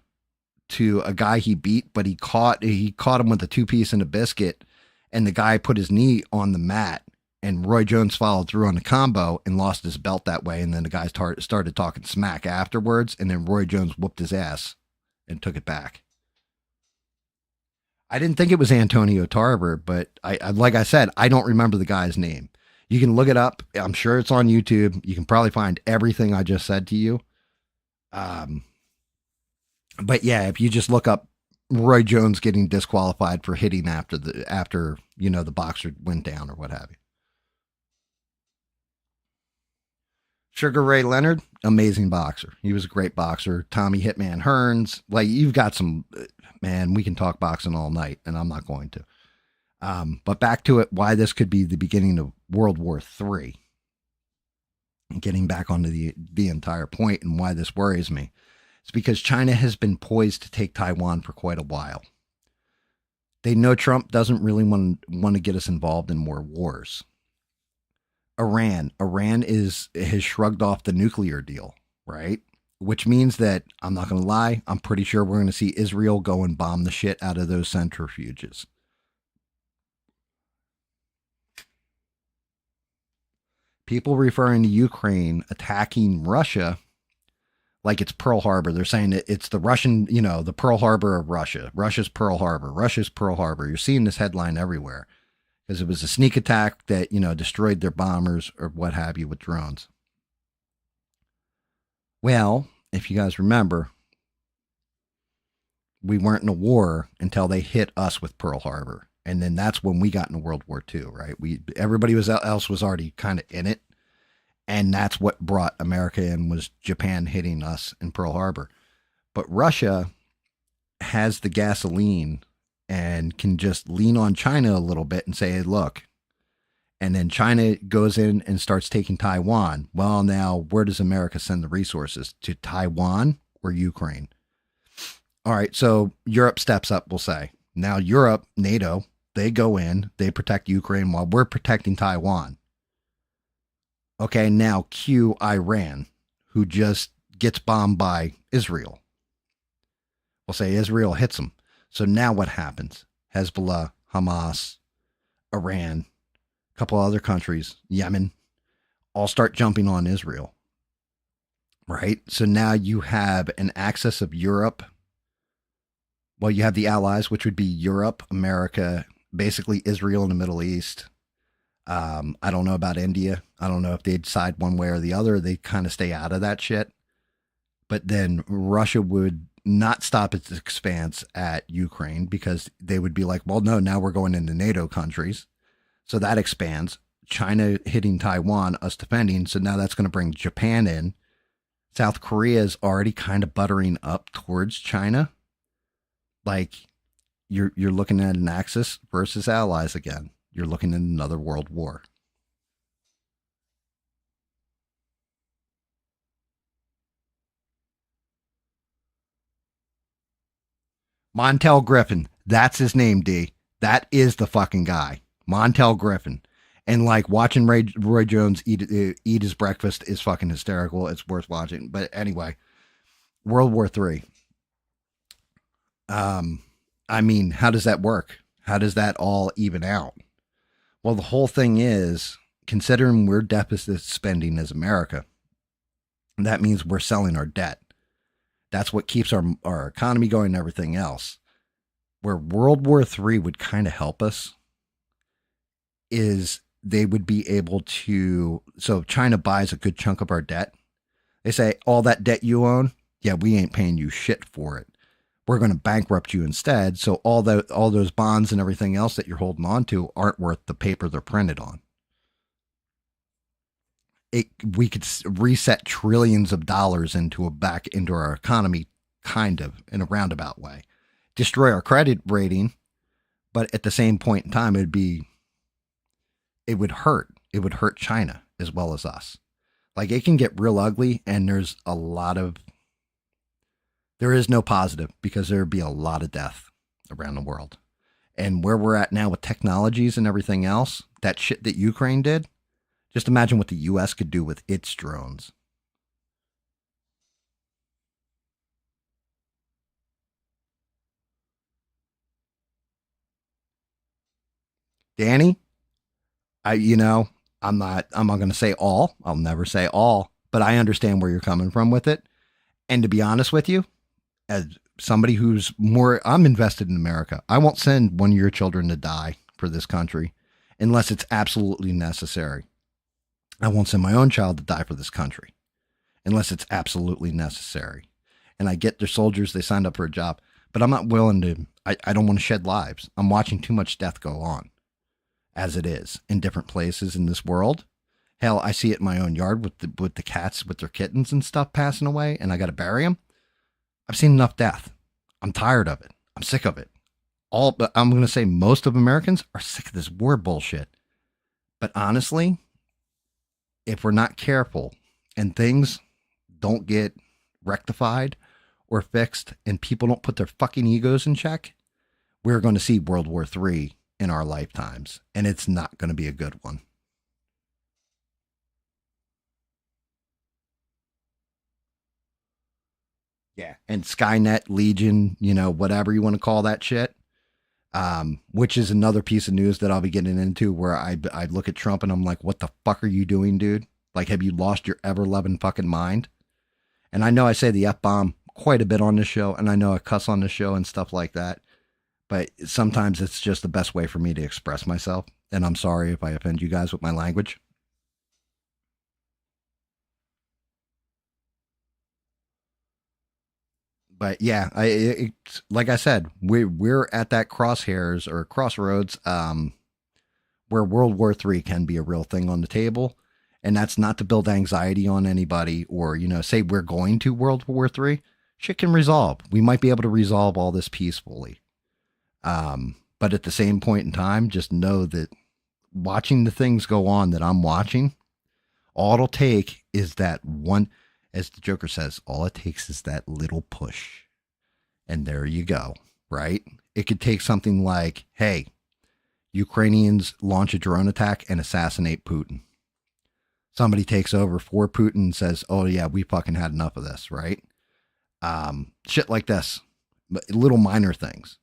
to a guy he beat, but he caught him with a 2-piece and a biscuit, and the guy put his knee on the mat, and Roy Jones followed through on the combo and lost his belt that way, and then the guy started talking smack afterwards, and then Roy Jones whooped his ass and took it back. I didn't think it was Antonio Tarver, but like I said, I don't remember the guy's name. You can look it up. I'm sure it's on YouTube. You can probably find everything I just said to you. Um, but yeah, if you just look up Roy Jones getting disqualified for hitting after the boxer went down or what have you. Sugar Ray Leonard, amazing boxer. He was a great boxer. Tommy Hitman Hearns, like you've got some man. We can talk boxing all night, and I'm not going to. But back to it, why this could be the beginning of World War III. Getting back onto the entire point and why this worries me. It's because China has been poised to take Taiwan for quite a while. They know Trump doesn't really want to get us involved in more wars. Iran has shrugged off the nuclear deal, right? Which means that, I'm not going to lie, I'm pretty sure we're going to see Israel go and bomb the shit out of those centrifuges. People referring to Ukraine attacking Russia like it's Pearl Harbor. They're saying it's the Russian, the Pearl Harbor of Russia. Russia's Pearl Harbor. Russia's Pearl Harbor. You're seeing this headline everywhere because it was a sneak attack that, destroyed their bombers or what have you with drones. Well, if you guys remember, we weren't in a war until they hit us with Pearl Harbor. And then that's when we got into World War II, right? Everybody else was already kind of in it. And that's what brought America in, was Japan hitting us in Pearl Harbor. But Russia has the gasoline and can just lean on China a little bit and say, hey, look. And then China goes in and starts taking Taiwan. Well, now, where does America send the resources? To Taiwan or Ukraine? All right, so Europe steps up, we'll say. Now Europe, NATO, they go in, they protect Ukraine while we're protecting Taiwan. Okay, now cue Iran, who just gets bombed by Israel. We'll say Israel hits them. So now what happens? Hezbollah, Hamas, Iran, a couple other countries, Yemen, all start jumping on Israel. Right? So now you have an axis of Europe. Well, you have the allies, which would be Europe, America, basically Israel and the Middle East. I don't know about India. I don't know if they decide one way or the other. They kind of stay out of that shit. But then Russia would not stop its expanse at Ukraine because they would be like, well, no, now we're going into NATO countries. So that expands. China hitting Taiwan, us defending. So now that's going to bring Japan in. South Korea is already kind of buttering up towards China. Like you're looking at an Axis versus allies again. You're looking at another world war. Montel Griffin. That's his name, D. That is the fucking guy. Montel Griffin. And like watching Roy Jones eat his breakfast is fucking hysterical. It's worth watching. But anyway, World War III. I mean, how does that work? How does that all even out? Well, the whole thing is, considering we're deficit spending as America, that means we're selling our debt. That's what keeps our economy going and everything else. Where World War III would kind of help us is they would be able to, so China buys a good chunk of our debt. They say, all that debt you own, yeah, we ain't paying you shit for it. We're going to bankrupt you instead. So all those bonds and everything else that you're holding on to aren't worth the paper they're printed on. We could reset trillions of dollars back into our economy, kind of in a roundabout way. Destroy our credit rating, but at the same point in time, it would hurt. It would hurt China as well as us. Like it can get real ugly, and there is no positive because there would be a lot of death around the world. And where we're at now with technologies and everything else, that shit that Ukraine did, just imagine what the U.S. could do with its drones. Danny, I'm not going to say all. I'll never say all, but I understand where you're coming from with it. And to be honest with you, as somebody who's more, I'm invested in America. I won't send one of your children to die for this country unless it's absolutely necessary. I won't send my own child to die for this country unless it's absolutely necessary. And I get their soldiers, they signed up for a job, but I'm not willing to, I don't want to shed lives. I'm watching too much death go on as it is in different places in this world. Hell, I see it in my own yard with the cats, with their kittens and stuff passing away, and I got to bury them. I've seen enough death. I'm tired of it. I'm sick of it. But I'm going to say most of Americans are sick of this war bullshit. But honestly, if we're not careful and things don't get rectified or fixed and people don't put their fucking egos in check, we're going to see World War III in our lifetimes, and it's not going to be a good one. Yeah. And Skynet, Legion, whatever you want to call that shit, which is another piece of news that I'll be getting into, where I look at Trump and I'm like, what the fuck are you doing, dude? Like, have you lost your ever-loving fucking mind? And I know I say the F-bomb quite a bit on this show, and I know I cuss on the show and stuff like that, but sometimes it's just the best way for me to express myself, and I'm sorry if I offend you guys with my language. But yeah, like I said, we're at that crosshairs or crossroads, where World War III can be a real thing on the table, and that's not to build anxiety on anybody or say we're going to World War III. Shit can resolve. We might be able to resolve all this peacefully, but at the same point in time, just know that watching the things go on that I'm watching, all it'll take is that one, as the Joker says, all it takes is that little push. And there you go, right? It could take something like, hey, Ukrainians launch a drone attack and assassinate Putin. Somebody takes over for Putin and says, oh yeah, we fucking had enough of this, right? Shit like this, little minor things.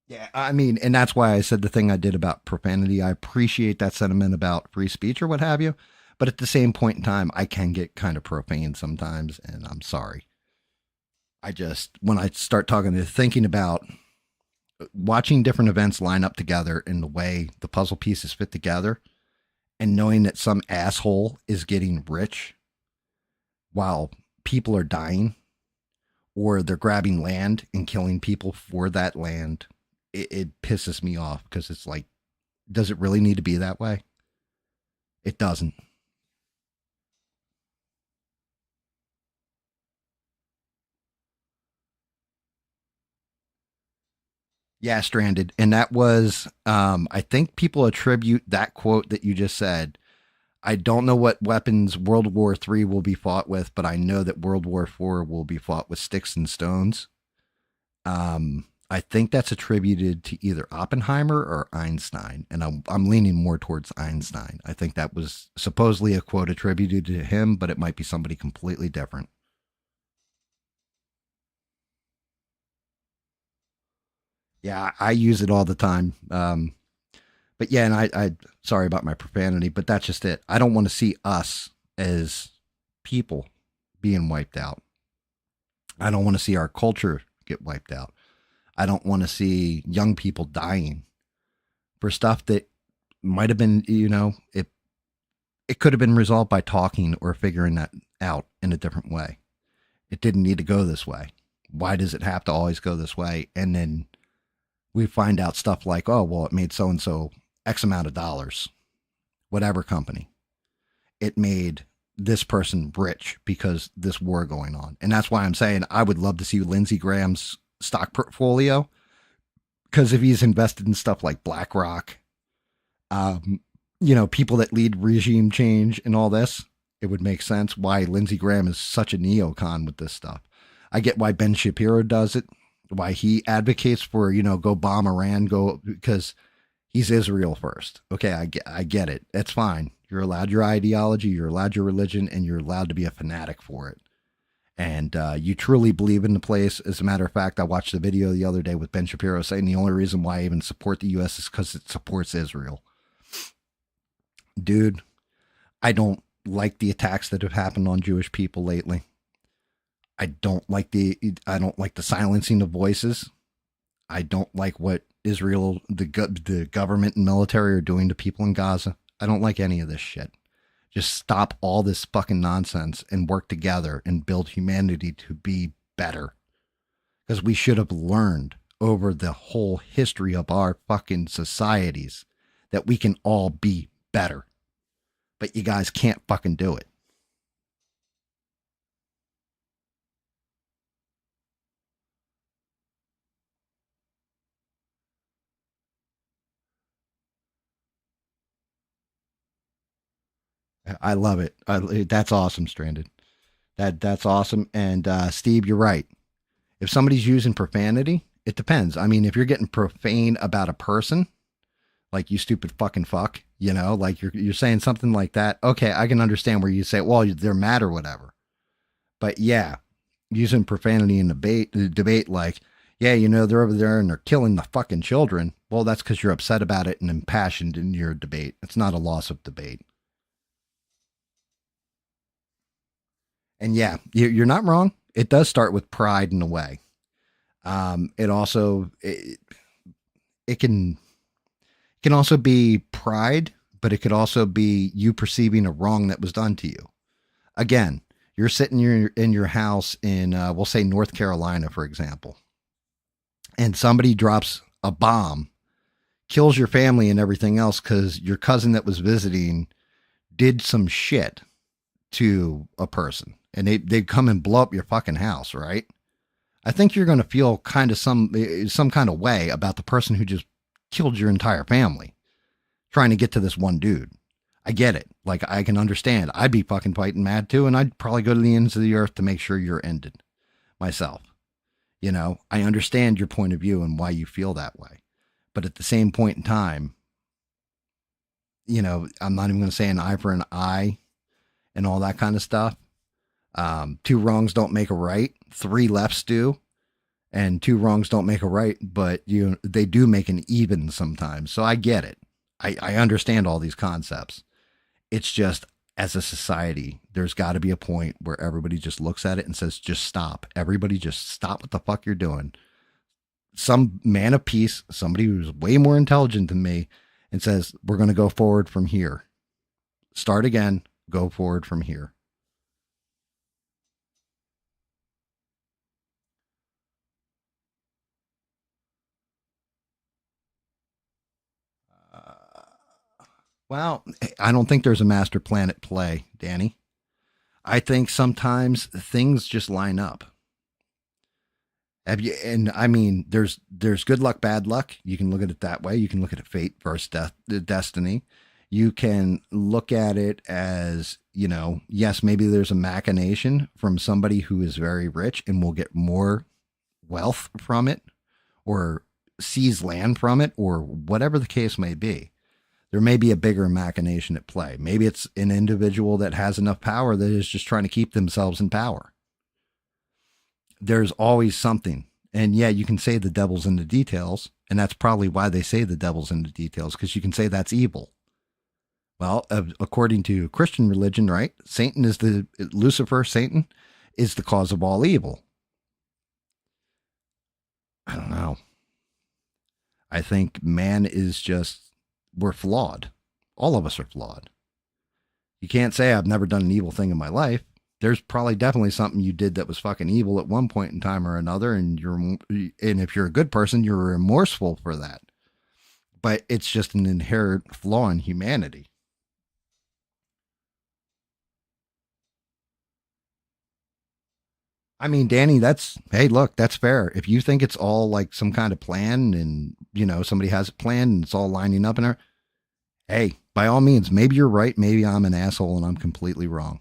Yeah, I mean, and that's why I said the thing I did about profanity. I appreciate that sentiment about free speech or what have you. But at the same point in time, I can get kind of profane sometimes, and I'm sorry. I just, when I start thinking about watching different events line up together in the way the puzzle pieces fit together, and knowing that some asshole is getting rich while people are dying, or they're grabbing land and killing people for that land, it pisses me off, because it's like, does it really need to be that way? It doesn't. Yeah, stranded. And that was, I think people attribute that quote that you just said. I don't know what weapons World War III will be fought with, but I know that World War IV will be fought with sticks and stones. I think that's attributed to either Oppenheimer or Einstein, and I'm leaning more towards Einstein. I think that was supposedly a quote attributed to him, but it might be somebody completely different. Yeah, I use it all the time. But yeah, and I sorry about my profanity, but that's just it. I don't want to see us as people being wiped out. I don't want to see our culture get wiped out. I don't want to see young people dying for stuff that might have been, it could have been resolved by talking or figuring that out in a different way. It didn't need to go this way. Why does it have to always go this way? And then we find out stuff like, oh, well, it made so and so X amount of dollars, whatever company. It made this person rich because this war going on. And that's why I'm saying I would love to see Lindsey Graham's stock portfolio, because if he's invested in stuff like BlackRock, people that lead regime change and all this, it would make sense why Lindsey Graham is such a neocon with this stuff. I get why Ben Shapiro does it, why he advocates for, go bomb Iran, because he's Israel first. Okay, I get it. That's fine. You're allowed your ideology, you're allowed your religion, and you're allowed to be a fanatic for it. And you truly believe in the place. As a matter of fact, I watched a video the other day with Ben Shapiro saying the only reason why I even support the U.S. is because it supports Israel. Dude, I don't like the attacks that have happened on Jewish people lately. I don't like the silencing of voices. I don't like what Israel, the government and military are doing to people in Gaza. I don't like any of this shit. Just stop all this fucking nonsense and work together and build humanity to be better. Because we should have learned over the whole history of our fucking societies that we can all be better. But you guys can't fucking do it. I love it. That's awesome, Stranded. That's awesome. And Steve, you're right. If somebody's using profanity, it depends. I mean, if you're getting profane about a person, like you stupid fucking fuck, like you're saying something like that. Okay, I can understand where you say, well, they're mad or whatever. But yeah, using profanity in debate, like, yeah, they're over there and they're killing the fucking children. Well, that's because you're upset about it and impassioned in your debate. It's not a loss of debate. And yeah, you're not wrong. It does start with pride in a way. It also it can also be pride, but it could also be you perceiving a wrong that was done to you. Again, you're sitting in your house in we'll say North Carolina, for example, and somebody drops a bomb, kills your family and everything else because your cousin that was visiting did some shit to a person, and they come and blow up your fucking house, right? I think you're going to feel kind of some kind of way about the person who just killed your entire family trying to get to this one dude. I get it. Like, I can understand. I'd be fucking fighting mad too, and I'd probably go to the ends of the earth to make sure you're ended myself. I understand your point of view and why you feel that way. But at the same point in time, I'm not even going to say an eye for an eye and all that kind of stuff. Two wrongs don't make a right. Three lefts do. And two wrongs don't make a right, but they do make an even sometimes. So I get it. I understand all these concepts. It's just, as a society, there's got to be a point where everybody just looks at it and says, just stop. Everybody just stop what the fuck you're doing. Some man of peace, somebody who's way more intelligent than me, and says, we're going to go forward from here. Start again, go forward from here. Uh, well, I don't think there's a master plan at play, Danny. I think sometimes things just line up. Have you? And I mean, there's good luck, bad luck. You can look at it that way. You can look at it fate versus destiny. You can look at it as, yes, maybe there's a machination from somebody who is very rich and will get more wealth from it, or seize land from it, or whatever the case may be. There may be a bigger machination at play. Maybe it's an individual that has enough power that is just trying to keep themselves in power. There's always something. And yeah, you can say the devil's in the details. And that's probably why they say the devil's in the details, because you can say that's evil. Well, according to Christian religion, right? Lucifer, Satan, is the cause of all evil. I don't know. I think man is just, we're flawed. All of us are flawed. You can't say I've never done an evil thing in my life. There's probably definitely something you did that was fucking evil at one point in time or another, and if you're a good person, you're remorseful for that. But it's just an inherent flaw in humanity. I mean, Danny, hey, look, that's fair. If you think it's all like some kind of plan and, somebody has a plan and it's all lining up in there, hey, by all means, maybe you're right. Maybe I'm an asshole and I'm completely wrong.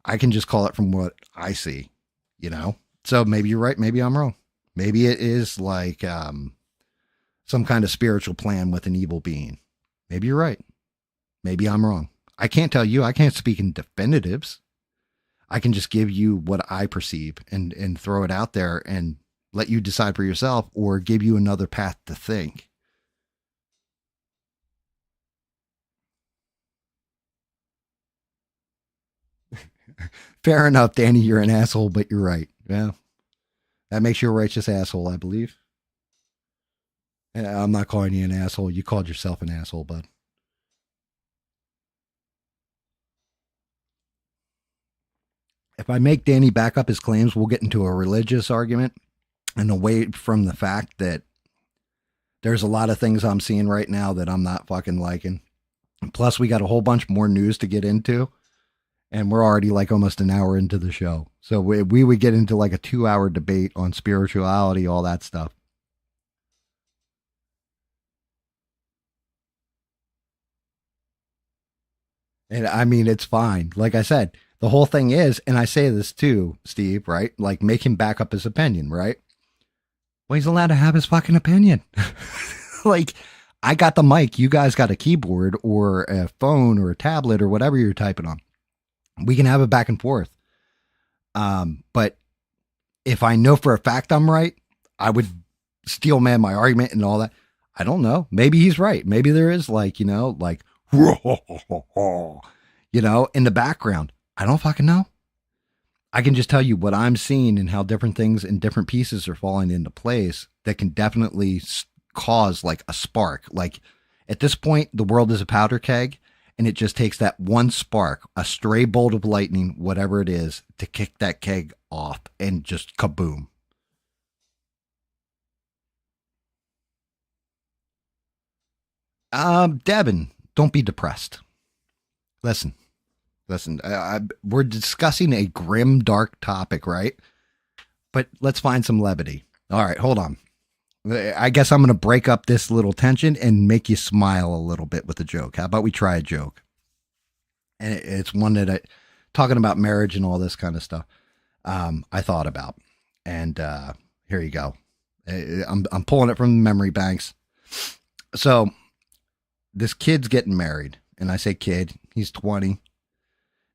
I can just call it from what I see, you know? So maybe you're right. Maybe I'm wrong. Maybe it is like some kind of spiritual plan with an evil being. Maybe you're right. Maybe I'm wrong. I can't tell you. I can't speak in definitives. I can just give you what I perceive and throw it out there and let you decide for yourself, or give you another path to think. Fair enough, Danny. You're an asshole, but you're right. Yeah. That makes you a righteous asshole, I believe. I'm not calling you an asshole. You called yourself an asshole, bud. If I make Danny back up his claims, we'll get into a religious argument and away from the fact that there's a lot of things I'm seeing right now that I'm not fucking liking. Plus, we got a whole bunch more news to get into, and we're already like almost an hour into the show. So we would get into like a 2-hour debate on spirituality, all that stuff. And I mean, it's fine. Like I said, the whole thing is, and I say this too, Steve, right? Like, make him back up his opinion, right? Well, he's allowed to have his fucking opinion. Like, I got the mic, you guys got a keyboard or a phone or a tablet or whatever you're typing on. We can have it back and forth. But if I know for a fact I'm right, I would steel man my argument and all that. I don't know. Maybe he's right. Maybe there is like, you know, like, you know, in the background. I don't fucking know. I can just tell you what I'm seeing and how different things and different pieces are falling into place that can definitely cause like a spark. Like at this point, the world is a powder keg, and it just takes that one spark, a stray bolt of lightning, whatever it is, to kick that keg off and just kaboom. Devin, don't be depressed. Listen, we're discussing a grim, dark topic, right? But let's find some levity. All right, hold on. I guess I'm going to break up this little tension and make you smile a little bit with a joke. How about we try a joke? And it's one that talking about marriage and all this kind of stuff, I thought about. And here you go. I'm pulling it from the memory banks. So this kid's getting married. And I say kid, he's 20.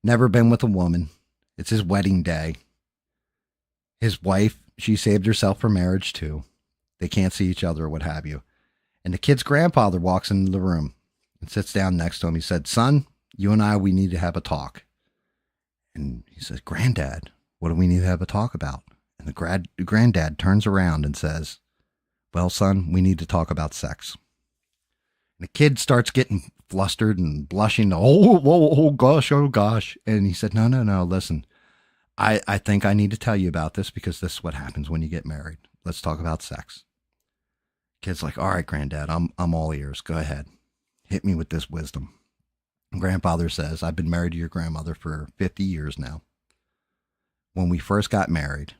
Never been with a woman. It's his wedding day. His wife, she saved herself for marriage too. They can't see each other or what have you. And the kid's grandfather walks into the room and sits down next to him. He said, son, you and I, we need to have a talk. And he says, Granddad, what do we need to have a talk about? And the granddad turns around and says, well, son, we need to talk about sex. And the kid starts getting flustered and blushing. Oh gosh. And he said, no, listen, I think I need to tell you about this because this is what happens when you get married. Let's talk about sex. Kid's like, all right, Granddad, I'm all ears. Go ahead. Hit me with this wisdom. And grandfather says, I've been married to your grandmother for 50 years now. When we first got married,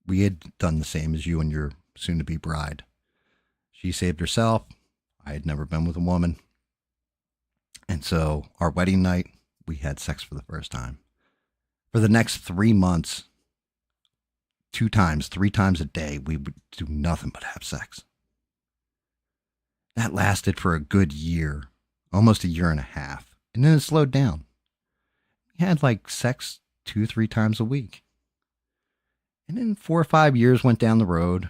we had done the same as you and your soon-to-be bride. She saved herself. I had never been with a woman. And so our wedding night, we had sex for the first time. For the next 3 months, 3 times a day, we would do nothing but have sex. That lasted for a good year, almost a year and a half. And then it slowed down. We had like sex 2-3 times a week. And then 4 or 5 years went down the road.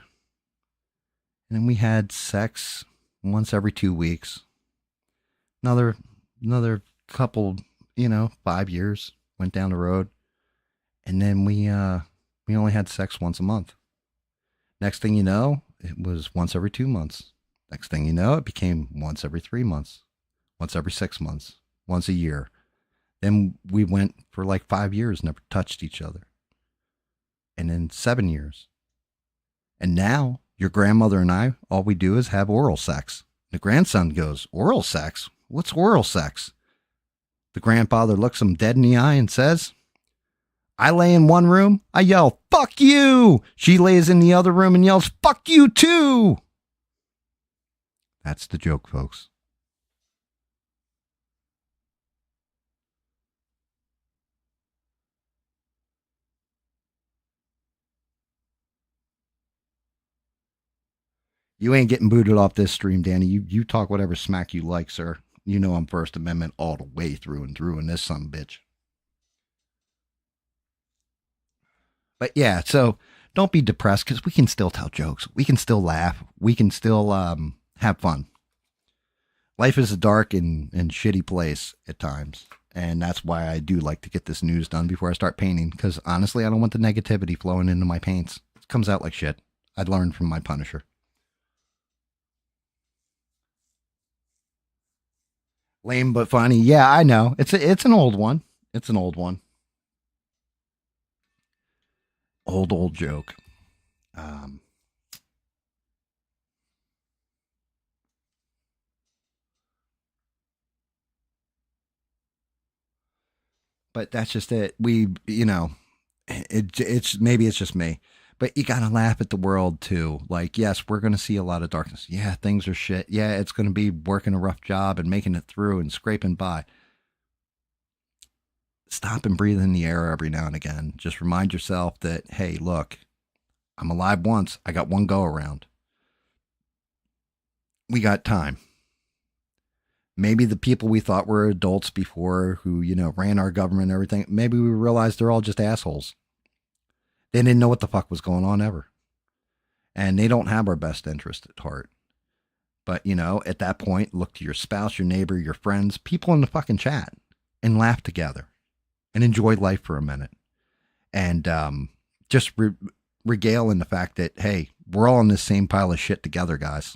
And then we had sex once every 2 weeks. Another couple, 5 years went down the road. And then we only had sex once a month. Next thing you know, it was once every 2 months. Next thing you know, it became once every 3 months, once every 6 months, once a year. Then we went for like 5 years, never touched each other. And then 7 years. And now your grandmother and I, all we do is have oral sex. The grandson goes, oral sex? What's oral sex? The grandfather looks him dead in the eye and says, I lay in one room, I yell, fuck you. She lays in the other room and yells, fuck you too. That's the joke, folks. You ain't getting booted off this stream, Danny. You talk whatever smack you like, sir. You know I'm First Amendment all the way through and through in this son bitch. But yeah, so don't be depressed because we can still tell jokes. We can still laugh. We can still have fun. Life is a dark and shitty place at times. And that's why I do like to get this news done before I start painting. Because honestly, I don't want the negativity flowing into my paints. It comes out like shit. I learned from my Punisher. Lame but funny. Yeah, I know. It's an old one. It's an old one. Old joke. Um, but that's just it. It's maybe it's just me, but you gotta laugh at the world too. Like, yes, we're gonna see a lot of darkness. Yeah, things are shit. Yeah, it's gonna be working a rough job and making it through and scraping by. Stop and breathe in the air every now and again. Just remind yourself that, hey, look, I'm alive once. I got one go around. We got time. Maybe the people we thought were adults before who, ran our government and everything, maybe we realized they're all just assholes. They didn't know what the fuck was going on ever. And they don't have our best interest at heart. But, at that point, look to your spouse, your neighbor, your friends, people in the fucking chat and laugh together and enjoy life for a minute. And just regale in the fact that, hey, we're all in this same pile of shit together, guys.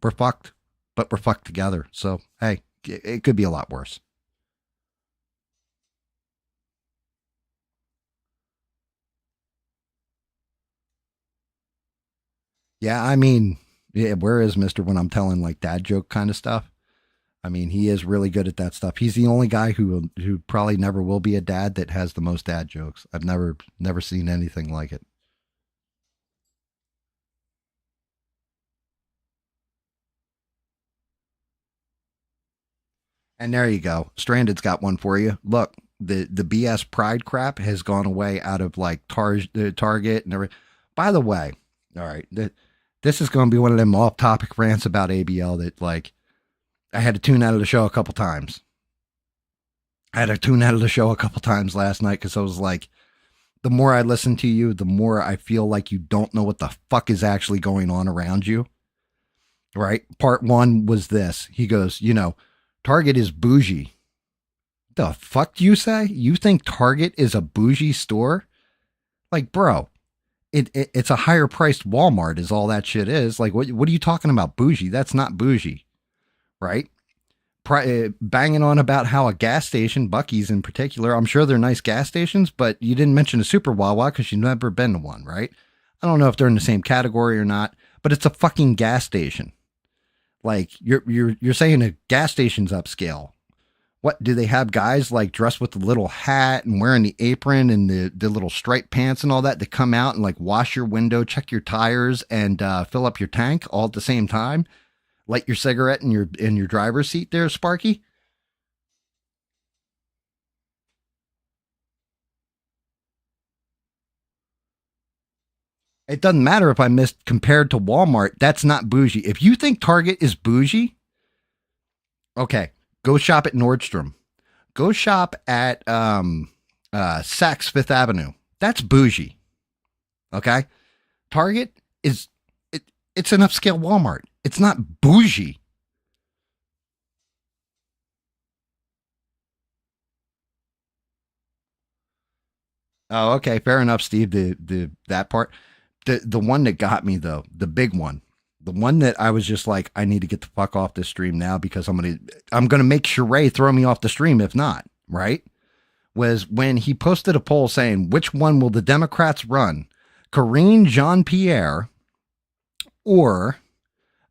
We're fucked, but we're fucked together. So, hey, it could be a lot worse. Yeah, I mean, yeah, where is Mister when I'm telling like dad joke kind of stuff? I mean, he is really good at that stuff. He's the only guy who probably never will be a dad that has the most dad jokes. I've never seen anything like it. And there you go. Stranded's got one for you. Look, the BS pride crap has gone away out of like Target and everything. By the way, all right, this is going to be one of them off-topic rants about ABL that like I had to tune out of the show a couple times. I had to tune out of the show a couple times last night because I was like, the more I listen to you, the more I feel like you don't know what the fuck is actually going on around you. Right? Part one was this. He goes, Target is bougie. The fuck do you say? You think Target is a bougie store? Like, bro, it's a higher priced Walmart is all that shit is. Like, what are you talking about bougie? That's not bougie, right? Banging on about how a gas station, Bucky's in particular, I'm sure they're nice gas stations, but you didn't mention a Super Wawa because you've never been to one, right? I don't know if they're in the same category or not, but it's a fucking gas station. Like you're saying a gas station's upscale. What do they have guys like dressed with the little hat and wearing the apron and the little striped pants and all that to come out and like wash your window, check your tires, and fill up your tank all at the same time? Light your cigarette in your driver's seat there, Sparky. It doesn't matter if I missed compared to Walmart. That's not bougie. If you think Target is bougie, okay, go shop at Nordstrom. Go shop at Saks Fifth Avenue. That's bougie. Okay, Target is it's an upscale Walmart. It's not bougie. Oh, okay, fair enough, Steve. The that part. The one that got me though, the big one, the one that I was just like, I need to get the fuck off this stream now because I'm gonna make Sheree throw me off the stream if not, right? Was when he posted a poll saying which one will the Democrats run, Karine Jean Pierre or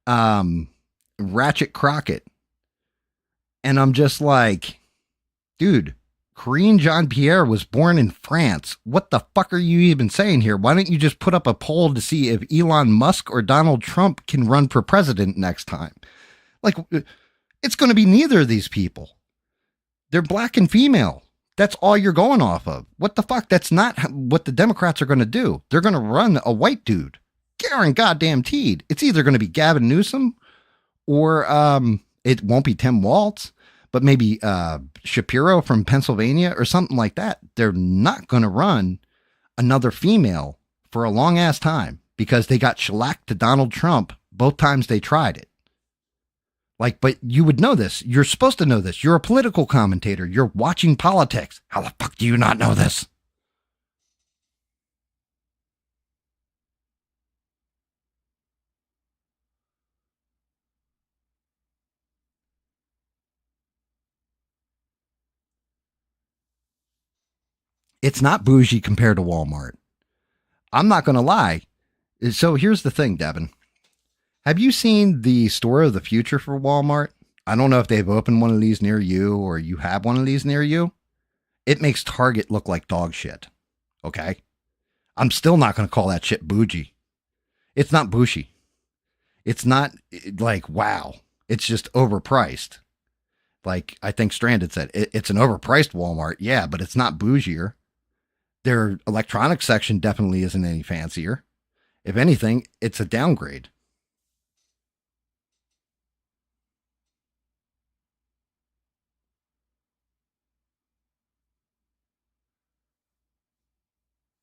Ratchet Crockett, and I'm just like, dude, Karine Jean Pierre was born in France. What the fuck are you even saying here? Why don't you just put up a poll to see if Elon Musk or Donald Trump can run for president next time? Like, it's going to be neither of these people. They're black and female. That's all you're going off of. What the fuck? That's not what the Democrats are going to do. They're going to run a white dude. Guaranteed. It's either going to be Gavin Newsom or it won't be Tim Walz, but maybe Shapiro from Pennsylvania or something like that. They're not going to run another female for a long ass time because they got shellacked to Donald Trump both times they tried it. Like, but you would know this. You're supposed to know this. You're a political commentator. You're watching politics. How the fuck do you not know this? It's not bougie compared to Walmart. I'm not going to lie. So here's the thing, Devin. Have you seen the store of the future for Walmart? I don't know if they've opened one of these near you or you have one of these near you. It makes Target look like dog shit. Okay? I'm still not going to call that shit bougie. It's not bougie. It's not like, wow. It's just overpriced. Like I think Stranded said, it's an overpriced Walmart. Yeah, but it's not bougier. Their electronics section definitely isn't any fancier. If anything, it's a downgrade.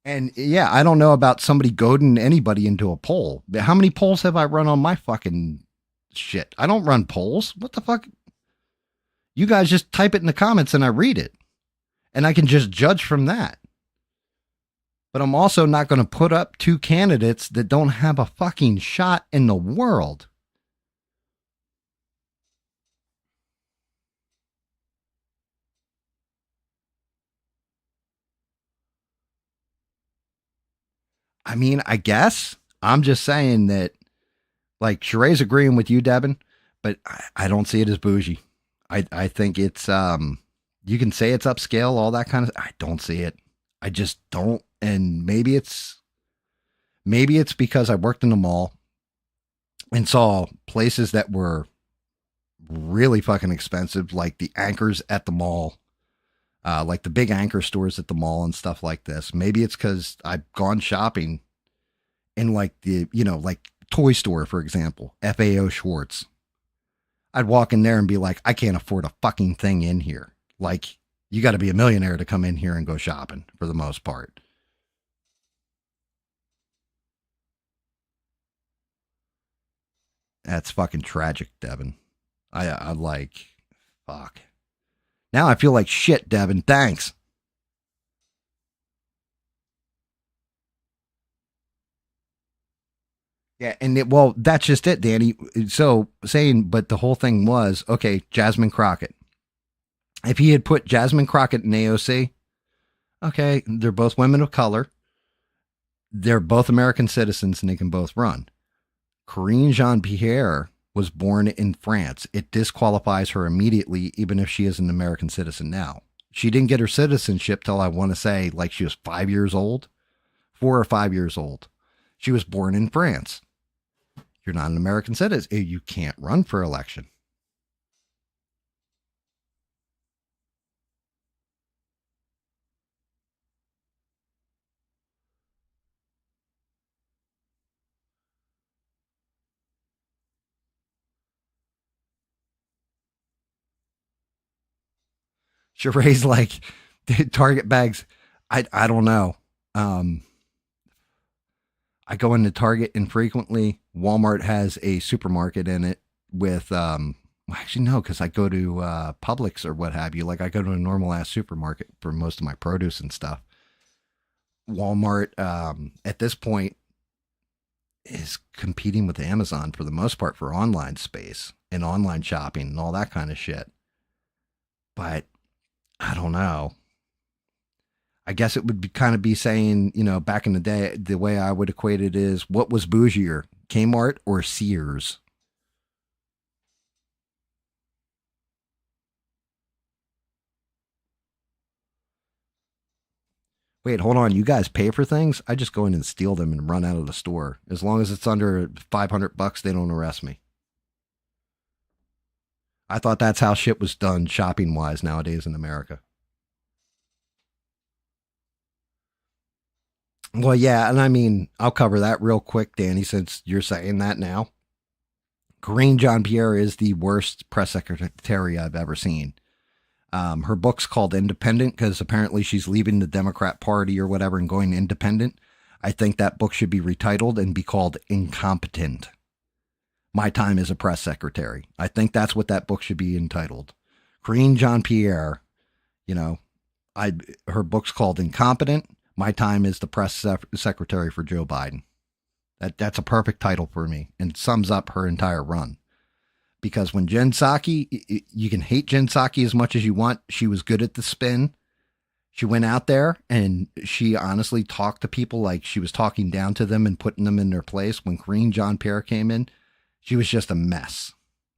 And yeah, I don't know about somebody goading anybody into a poll. How many polls have I run on my fucking shit? I don't run polls. What the fuck? You guys just type it in the comments and I read it. And I can just judge from that. But I'm also not going to put up two candidates that don't have a fucking shot in the world. I mean, I guess I'm just saying that, like, Sheree's agreeing with you, Devin, but I don't see it as bougie. I think it's, you can say it's upscale, all that kind of, I don't see it. I just don't. And maybe it's because I worked in the mall and saw places that were really fucking expensive, like the anchors at the mall, like the big anchor stores at the mall and stuff like this. Maybe it's because I've gone shopping in like the, like toy store, for example, FAO Schwartz. I'd walk in there and be like, I can't afford a fucking thing in here. Like, you got to be a millionaire to come in here and go shopping for the most part. That's fucking tragic, Devin. I like, fuck. Now I feel like shit, Devin. Thanks. Yeah, and well, that's just it, Danny. So saying, but the whole thing was okay. Jasmine Crockett. If he had put Jasmine Crockett in AOC, okay, they're both women of color. They're both American citizens, and they can both run. Corinne Jean Pierre was born in France. It disqualifies her immediately, even if she is an American citizen now. She didn't get her citizenship till I want to say like she was 5 years old, 4 or 5 years old. She was born in France. You're not an American citizen. You can't run for election. Sheree's like, Target bags. I don't know. Um, I go into Target infrequently. Walmart has a supermarket in it with well, actually no, because I go to Publix or what have you. Like I go to a normal ass supermarket for most of my produce and stuff. Walmart at this point is competing with Amazon for the most part for online space and online shopping and all that kind of shit. But I don't know. I guess it would be kind of be saying, back in the day, the way I would equate it is what was bougier, Kmart or Sears? Wait, hold on. You guys pay for things? I just go in and steal them and run out of the store. As long as it's under $500, they don't arrest me. I thought that's how shit was done shopping wise nowadays in America. Well, yeah, and I mean, I'll cover that real quick, Danny, since you're saying that now. Corinne Jean Pierre is the worst press secretary I've ever seen. Her book's called Independent because apparently she's leaving the Democrat Party or whatever and going independent. I think that book should be retitled and be called Incompetent. My Time as a Press Secretary. I think that's what that book should be entitled. Karine Jean-Pierre, you know, I her book's called Incompetent. My Time as the Press Secretary for Joe Biden. That's a perfect title for me and sums up her entire run. Because when Jen Psaki, you can hate Jen Psaki as much as you want. She was good at the spin. She went out there and she honestly talked to people like she was talking down to them and putting them in their place. When Karine Jean-Pierre came in, she was just a mess,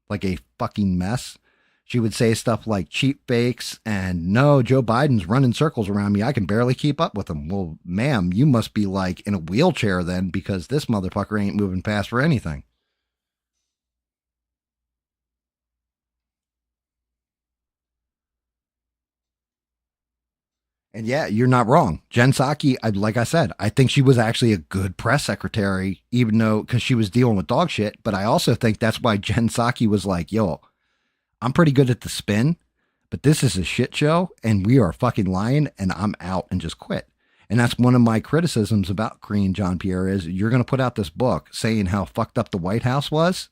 like a fucking mess. She would say stuff like cheap fakes and no, Joe Biden's running circles around me. I can barely keep up with him. Well, ma'am, you must be like in a wheelchair then because this motherfucker ain't moving fast for anything. And yeah, you're not wrong. Jen Psaki, like I said, I think she was actually a good press secretary, even though because she was dealing with dog shit. But I also think that's why Jen Psaki was like, yo, I'm pretty good at the spin, but this is a shit show and we are fucking lying and I'm out and just quit. And that's one of my criticisms about Karine Jean-Pierre is you're going to put out this book saying how fucked up the White House was,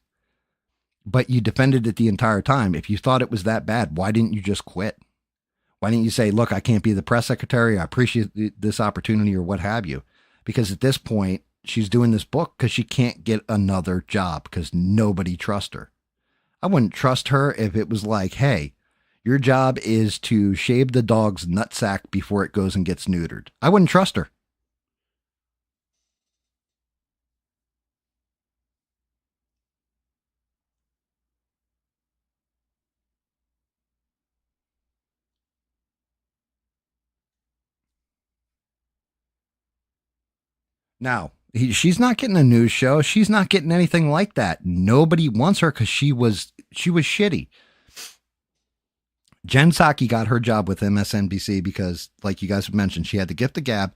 but you defended it the entire time. If you thought it was that bad, why didn't you just quit? Why didn't you say, look, I can't be the press secretary. I appreciate this opportunity or what have you? Because at this point, she's doing this book because she can't get another job because nobody trusts her. I wouldn't trust her if it was like, hey, your job is to shave the dog's nutsack before it goes and gets neutered. I wouldn't trust her. Now, she's not getting a news show. She's not getting anything like that. Nobody wants her because she was shitty. Jen Psaki got her job with MSNBC because, like you guys have mentioned, she had the gift of gab.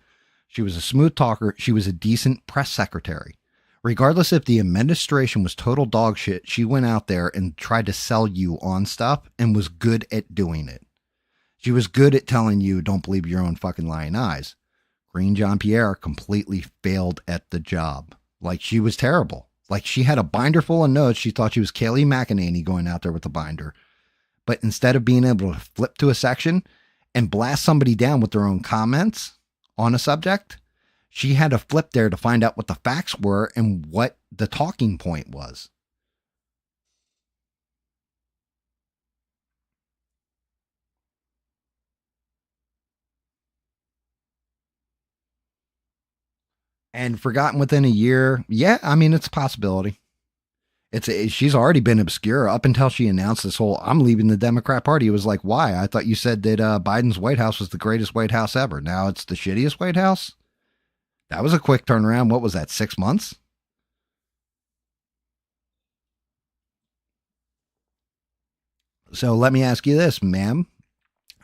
She was a smooth talker. She was a decent press secretary. Regardless if the administration was total dog shit, she went out there and tried to sell you on stuff and was good at doing it. She was good at telling you, don't believe your own fucking lying eyes. Karine Jean-Pierre completely failed at the job. Like, she was terrible. Like, she had a binder full of notes. She thought she was Kayleigh McEnany going out there with the binder. But instead of being able to flip to a section and blast somebody down with their own comments on a subject, she had to flip there to find out what the facts were and what the talking point was. And forgotten within a year. Yeah, I mean, it's a possibility. She's already been obscure up until she announced this whole I'm leaving the Democrat Party. It was like, why? I thought you said that Biden's White House was the greatest White House ever. Now it's the shittiest White House. That was a quick turnaround. What was that? 6 months? So let me ask you this, ma'am.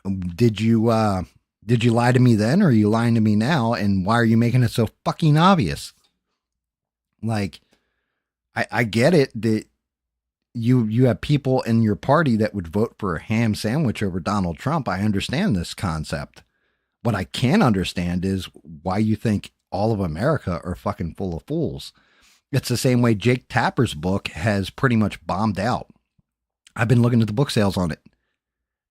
Did you did you lie to me then or are you lying to me now? And why are you making it so fucking obvious? Like, I get it that you have people in your party that would vote for a ham sandwich over Donald Trump. I understand this concept. What I can't understand is why you think all of America are fucking full of fools. It's the same way Jake Tapper's book has pretty much bombed out. I've been looking at the book sales on it.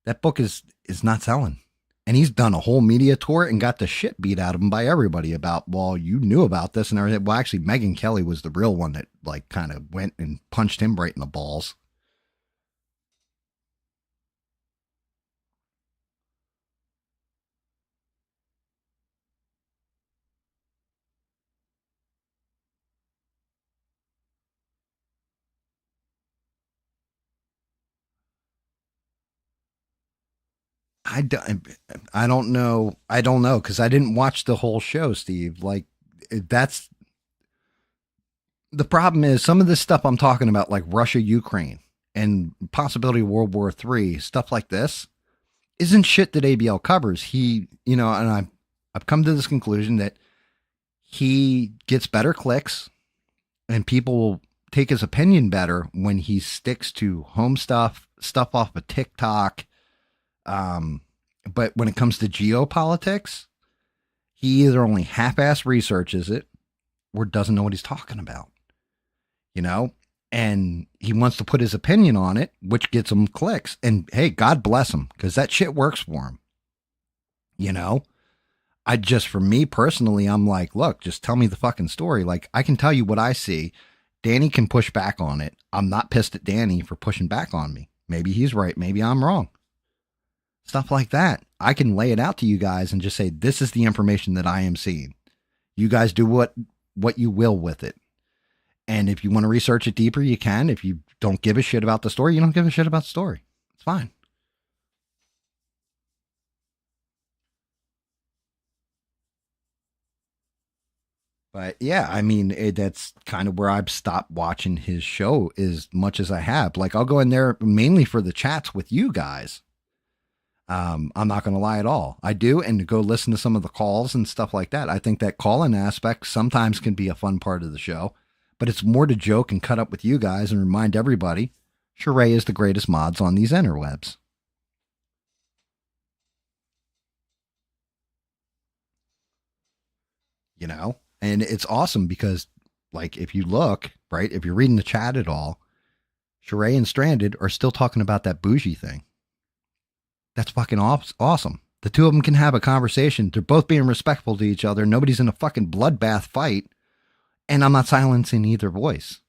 That book is not selling. And he's done a whole media tour and got the shit beat out of him by everybody about, well, you knew about this and everything. Well, actually, Megyn Kelly was the real one that like kind of went and punched him right in the balls. I don't, I don't know. I don't know because I didn't watch the whole show, Steve. Like, that's the problem is some of this stuff I'm talking about, like Russia, Ukraine, and possibility of World War III, stuff like this, isn't shit that ABL covers. And I've come to this conclusion that he gets better clicks and people will take his opinion better when he sticks to home stuff off of TikTok. But when it comes to geopolitics, he either only half-ass researches it or doesn't know what he's talking about. You know, and he wants to put his opinion on it, which gets him clicks. And hey, God bless him, because that shit works for him. You know, I just, for me personally, I'm like, look, just tell me the fucking story. Like, I can tell you what I see. Danny can push back on it. I'm not pissed at Danny for pushing back on me. Maybe he's right. Maybe I'm wrong. Stuff like that. I can lay it out to you guys and just say, this is the information that I am seeing. You guys do what you will with it. And if you want to research it deeper, you can. If you don't give a shit about the story, you don't give a shit about the story. It's fine. But yeah, I mean, that's kind of where I've stopped watching his show as much as I have. Like, I'll go in there mainly for the chats with you guys. I'm not going to lie at all. I do, and to go listen to some of the calls and stuff like that. I think that call-in aspect sometimes can be a fun part of the show, but it's more to joke and cut up with you guys and remind everybody Sheree is the greatest mods on these interwebs. You know, and it's awesome because, like, if you look right, if you're reading the chat at all, Sheree and Stranded are still talking about that bougie thing. That's fucking awesome. The two of them can have a conversation. They're both being respectful to each other. Nobody's in a fucking bloodbath fight. And I'm not silencing either voice.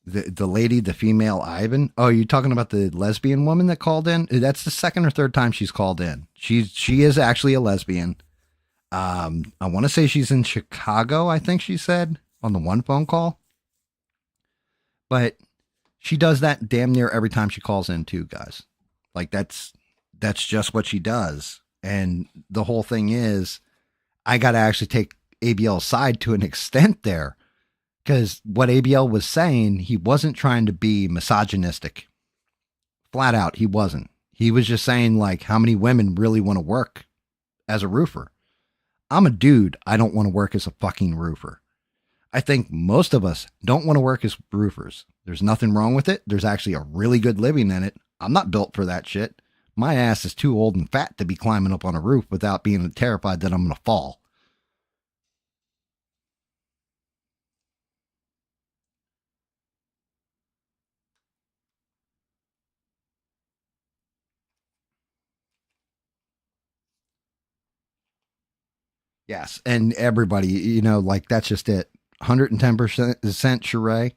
The lady, the female Ivan. Oh, you talking about the lesbian woman that called in? That's the second or third time she's called in. She is actually a lesbian. I want to say she's in Chicago, I think she said on the one phone call. But she does that damn near every time she calls in too, guys. Like, that's just what she does. And the whole thing is, I got to actually take ABL's side to an extent there, because what ABL was saying, he wasn't trying to be misogynistic. Flat out, he wasn't. He was just saying, like, how many women really want to work as a roofer? I'm a dude. I don't want to work as a fucking roofer. I think most of us don't want to work as roofers. There's nothing wrong with it. There's actually a really good living in it. I'm not built for that shit. My ass is too old and fat to be climbing up on a roof without being terrified that I'm going to fall. Yes. And everybody, like, that's just it. 110% Sheree.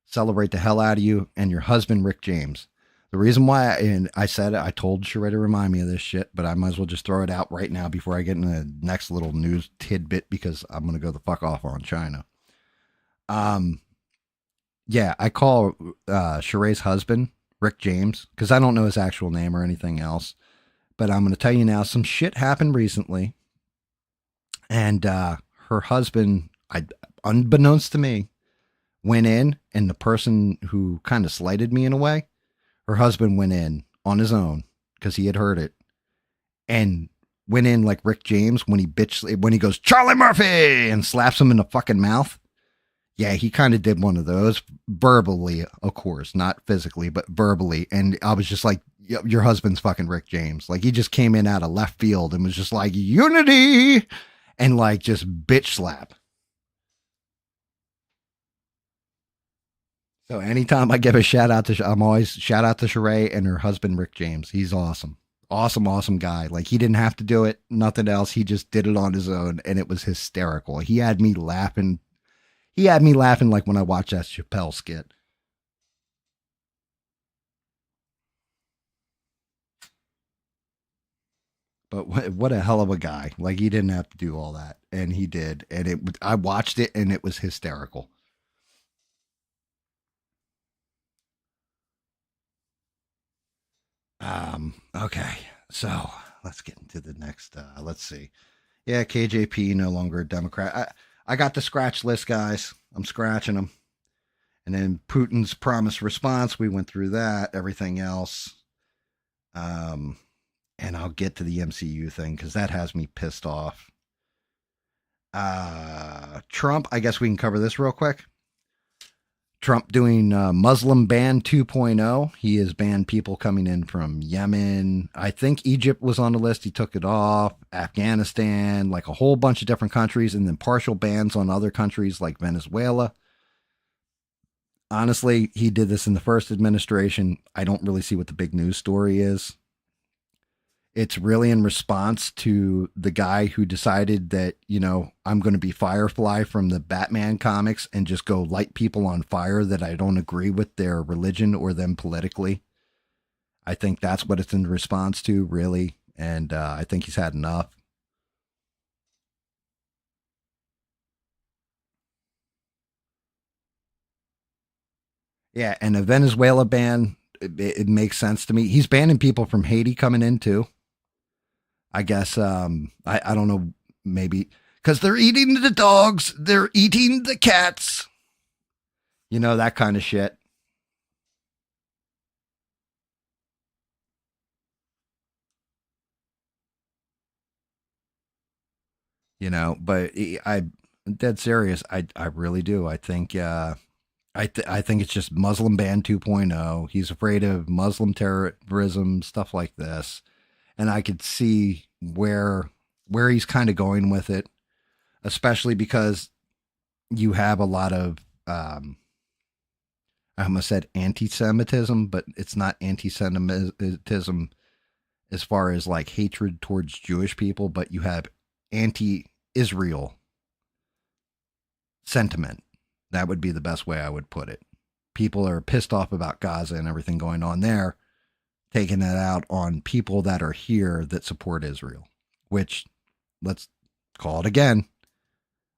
Celebrate the hell out of you and your husband, Rick James. The reason why, and I said it, I told Sheree to remind me of this shit, but I might as well just throw it out right now before I get into the next little news tidbit, because I'm going to go the fuck off on China. Yeah, I call Sheree's husband Rick James because I don't know his actual name or anything else. But I'm going to tell you now, some shit happened recently, and her husband, unbeknownst to me, went in, and the person who kind of slighted me in a way, her husband went in on his own because he had heard it, and went in like Rick James when he goes, Charlie Murphy, and slaps him in the fucking mouth. Yeah, he kind of did one of those verbally, of course, not physically, but verbally. And I was just like, your husband's fucking Rick James. Like, he just came in out of left field and was just like, unity, and like just bitch slap. So anytime I give a shout out to, I'm always shout out to Sheree and her husband, Rick James. He's awesome. Awesome, awesome guy. Like, he didn't have to do it, nothing else. He just did it on his own, and it was hysterical. He had me laughing. He had me laughing like when I watched that Chappelle skit. But what a hell of a guy. Like, he didn't have to do all that, and he did. And I watched it, and it was hysterical. Okay. So let's get into the next. Let's see. Yeah, KJP no longer a Democrat. I got the scratch list, guys. I'm scratching them. And then Putin's promised response. We went through that. Everything else. And I'll get to the MCU thing because that has me pissed off. Trump. I guess we can cover this real quick. Trump doing Muslim ban 2.0. He has banned people coming in from Yemen. I think Egypt was on the list. He took it off. Afghanistan, like a whole bunch of different countries, and then partial bans on other countries like Venezuela. Honestly, he did this in the first administration. I don't really see what the big news story is. It's really in response to the guy who decided that, I'm going to be Firefly from the Batman comics and just go light people on fire that I don't agree with their religion or them politically. I think that's what it's in response to, really. And I think he's had enough. Yeah, and a Venezuela ban, it makes sense to me. He's banning people from Haiti coming in too. I guess I don't know, maybe because they're eating the dogs, they're eating the cats, that kind of shit. But I'm dead serious. I really do. I think I think it's just Muslim ban 2.0. He's afraid of Muslim terrorism, stuff like this, and I could see where he's kind of going with it, especially because you have a lot of I almost said anti-Semitism, but it's not anti-Semitism as far as like hatred towards Jewish people, but you have anti-Israel sentiment. That would be the best way I would put it. People are pissed off about Gaza and everything going on there, taking that out on people that are here that support Israel, which, let's call it again,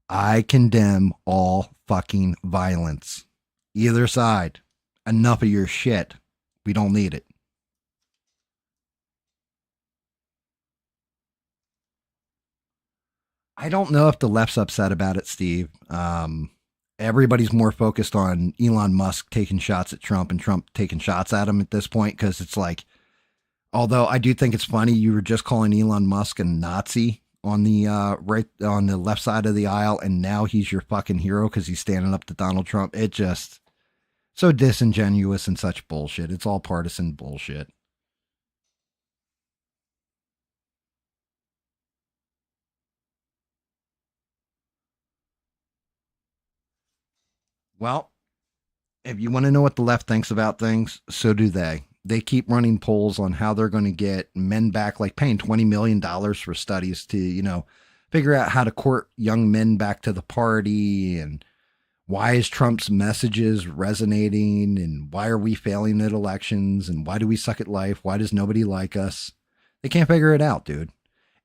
I condemn all fucking violence. Either side. Enough of your shit. We don't need it. I don't know if the left's upset about it, Steve. Everybody's more focused on Elon Musk taking shots at Trump and Trump taking shots at him at this point because it's like, although I do think it's funny, you were just calling Elon Musk a Nazi on the right on the left side of the aisle, and now he's your fucking hero because he's standing up to Donald Trump. It just so disingenuous and such bullshit. It's all partisan bullshit. Well, if you want to know what the left thinks about things, so do they. They keep running polls on how they're going to get men back, like paying $20 million for studies to, figure out how to court young men back to the party and why is Trump's messages resonating and why are we failing at elections and why do we suck at life? Why does nobody like us? They can't figure it out, dude.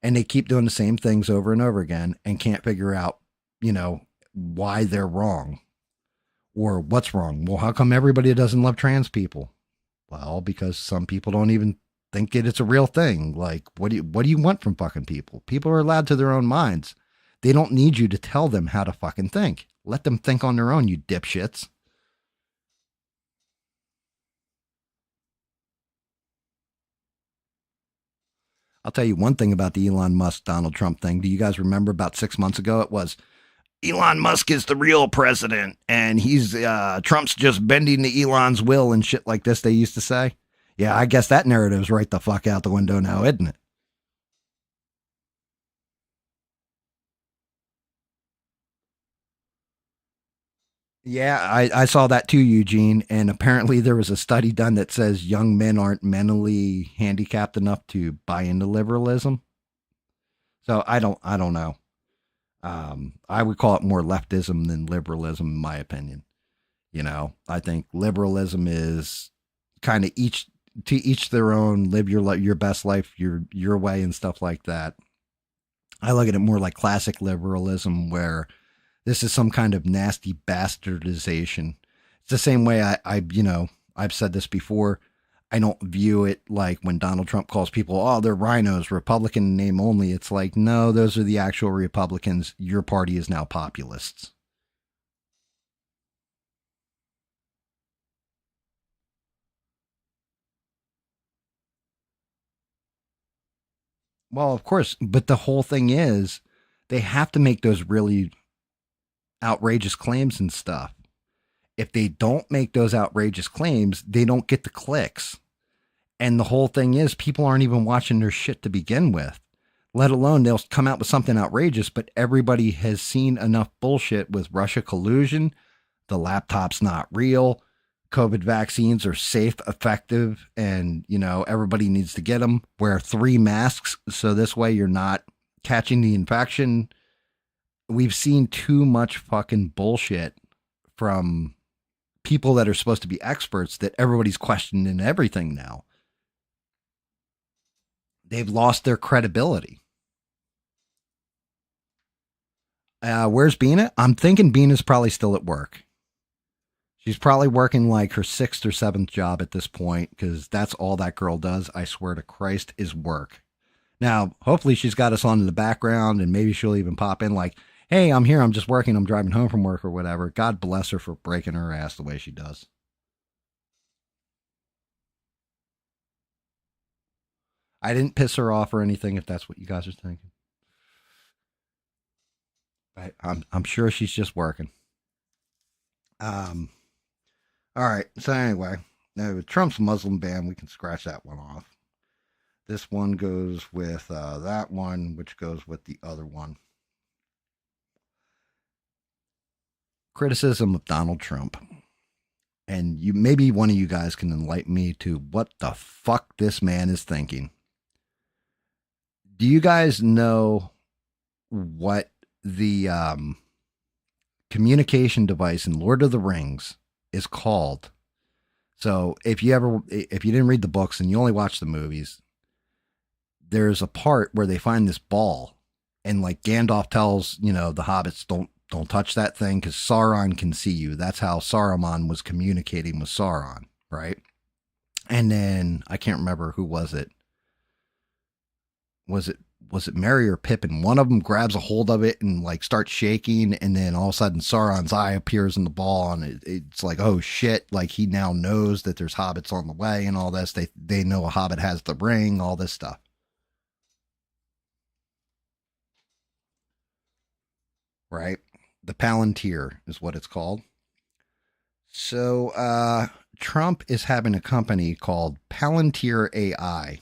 And they keep doing the same things over and over again and can't figure out, why they're wrong or what's wrong. Well, how come everybody doesn't love trans people? Well, because some people don't even think it's a real thing. Like, what do you want from fucking people? People are allowed to their own minds. They don't need you to tell them how to fucking think. Let them think on their own, you dipshits. I'll tell you one thing about the Elon Musk Donald Trump thing. Do you guys remember about 6 months ago? It was Elon Musk is the real president, and he's Trump's just bending to Elon's will and shit like this. They used to say, yeah, I guess that narrative's right the fuck out the window now, isn't it? Yeah, I saw that too, Eugene. And apparently, there was a study done that says young men aren't mentally handicapped enough to buy into liberalism. So I don't know. I would call it more leftism than liberalism, in my opinion. I think liberalism is kind of each to each their own. Live your best life your way and stuff like that. I look at it more like classic liberalism, where this is some kind of nasty bastardization. It's the same way I've said this before. I don't view it like when Donald Trump calls people, oh, they're rhinos, Republican name only. It's like, no, those are the actual Republicans. Your party is now populists. Well, of course, but the whole thing is they have to make those really outrageous claims and stuff. If they don't make those outrageous claims, they don't get the clicks. And the whole thing is, people aren't even watching their shit to begin with, let alone they'll come out with something outrageous. But everybody has seen enough bullshit with Russia collusion. The laptop's not real. COVID vaccines are safe, effective, and, everybody needs to get them. Wear 3 masks so this way you're not catching the infection. We've seen too much fucking bullshit from people that are supposed to be experts that everybody's questioning everything now. They've lost their credibility. Where's Bina? I'm thinking Bina's probably still at work. She's probably working like her 6th or 7th job at this point, because that's all that girl does, I swear to Christ, is work. Now, hopefully she's got us on in the background, and maybe she'll even pop in like, hey, I'm here, I'm just working, I'm driving home from work or whatever. God bless her for breaking her ass the way she does. I didn't piss her off or anything, if that's what you guys are thinking. I'm sure she's just working. All right. So anyway, now with Trump's Muslim ban, we can scratch that one off. This one goes with that one, which goes with the other one. Criticism of Donald Trump. And maybe one of you guys can enlighten me to what the fuck this man is thinking. Do you guys know what the communication device in Lord of the Rings is called? So if you didn't read the books and you only watch the movies, there's a part where they find this ball, and like Gandalf tells, the hobbits, don't touch that thing because Sauron can see you. That's how Saruman was communicating with Sauron, right? And then I can't remember who was it. Was it Merry or Pippin? One of them grabs a hold of it and like starts shaking, and then all of a sudden Sauron's eye appears in the ball, and it's like, oh shit, like he now knows that there's hobbits on the way and all this. They know a hobbit has the ring, all this stuff. Right? The Palantir is what it's called. So Trump is having a company called Palantir AI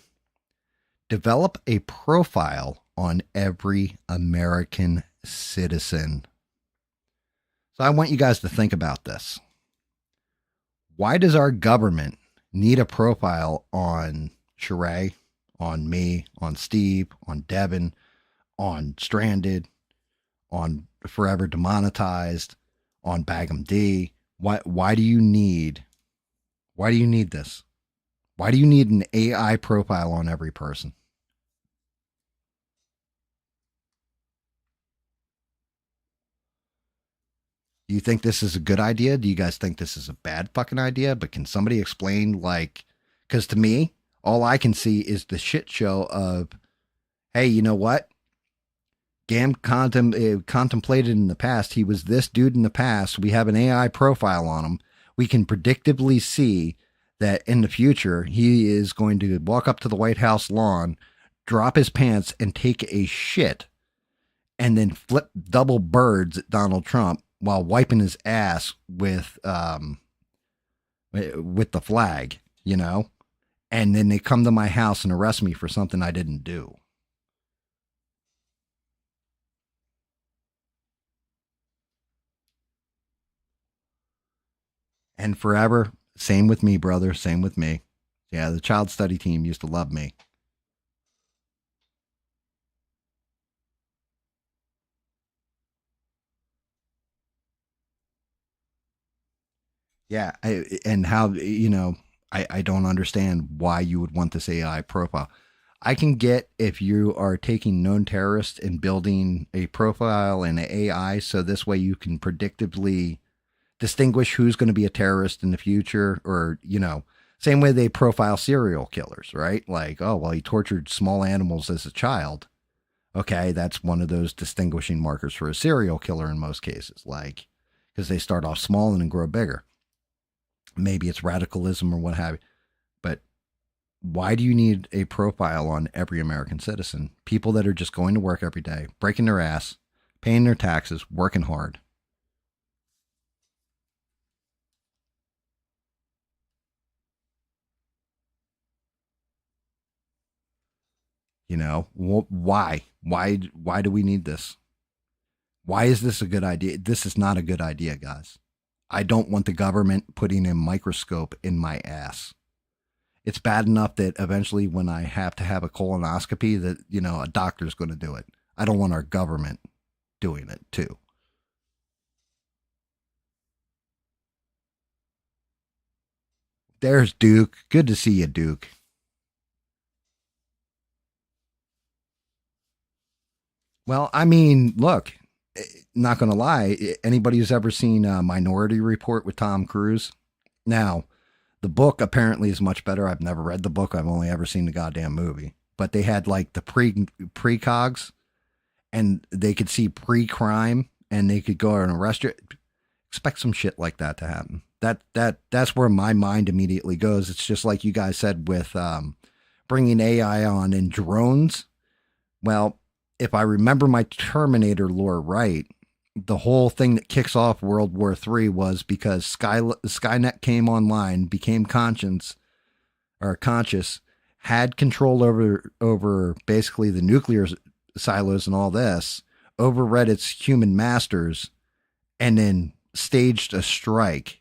develop a profile on every American citizen. So I want you guys to think about this. Why does our government need a profile on Sheree, on me, on Steve, on Devin, on Stranded, on Forever Demonetized, on Bagum D? Why do you need this? Why do you need an AI profile on every person? Do you think this is a good idea? Do you guys think this is a bad fucking idea? But can somebody explain, like, because to me, all I can see is the shit show of, hey, you know what? GAM contemplated in the past. He was this dude in the past. We have an AI profile on him. We can predictably see that in the future, he is going to walk up to the White House lawn, drop his pants, and take a shit, and then flip double birds at Donald Trump while wiping his ass with the flag, and then they come to my house and arrest me for something I didn't do. And forever, same with me, brother, same with me. Yeah, the child study team used to love me. Yeah, and how, I don't understand why you would want this AI profile. I can get if you are taking known terrorists and building a profile and an AI, so this way you can predictably distinguish who's going to be a terrorist in the future, or, same way they profile serial killers, right? Like, oh, well, he tortured small animals as a child. Okay, that's one of those distinguishing markers for a serial killer in most cases, like, because they start off small and then grow bigger. Maybe it's radicalism or what have you. But why do you need a profile on every American citizen? People that are just going to work every day, breaking their ass, paying their taxes, working hard. You know, why? Why do we need this? Why is this a good idea? This is not a good idea, guys. I don't want the government putting a microscope in my ass. It's bad enough that eventually when I have to have a colonoscopy that, you know, a doctor's going to do it. I don't want our government doing it too. There's Duke. Good to see you, Duke. Well, I mean, look, not going to lie. Anybody who's ever seen Minority Report with Tom Cruise? Now, the book apparently is much better. I've never read the book. I've only ever seen the goddamn movie. But they had like the precogs, and they could see pre-crime, and they could go and arrest you. Expect some shit like that to happen. That's where my mind immediately goes. It's just like you guys said with bringing AI on and drones. Well, if I remember my Terminator lore right, the whole thing that kicks off World War III was because Skynet came online, became conscious, had control over basically the nuclear silos and all this, overread its human masters, and then staged a strike.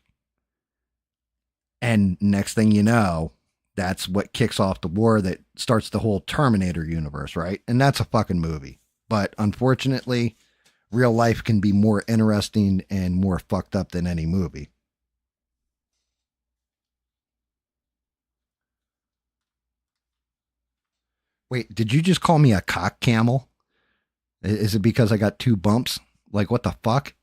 And next thing you know, that's what kicks off the war that starts the whole Terminator universe, right? And that's a fucking movie. But unfortunately, real life can be more interesting and more fucked up than any movie. Wait, did you just call me a cock camel? Is it because I got two bumps? Like, what the fuck?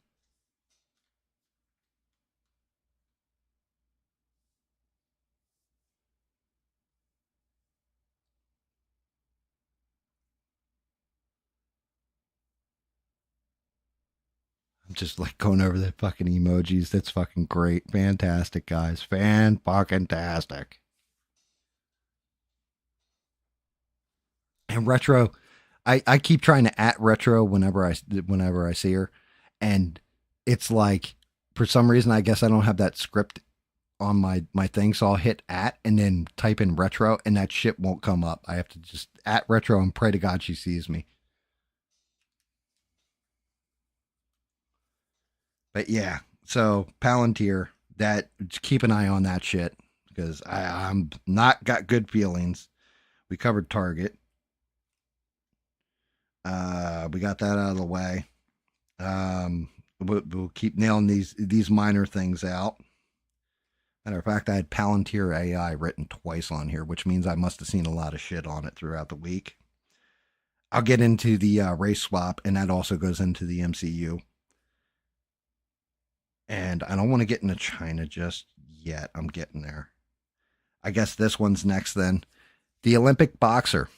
I'm just like going over the fucking emojis. That's fucking great. Fantastic, guys. Fan fucking tastic. And retro, I keep trying to at retro whenever I see her, and it's like for some reason I guess I don't have that script on my thing, so I'll hit at and then type in retro, and that shit won't come up. I have to just at retro and pray to God she sees me. But yeah, so Palantir, that just keep an eye on that shit because I'm not got good feelings. We covered Target. We got that out of the way. We'll keep nailing these minor things out. Matter of fact, I had Palantir AI written twice on here, which means I must have seen a lot of shit on it throughout the week. I'll get into the race swap, and that also goes into the MCU. And I don't want to get into China just yet. I'm getting there. I guess this one's next then. The Olympic boxer.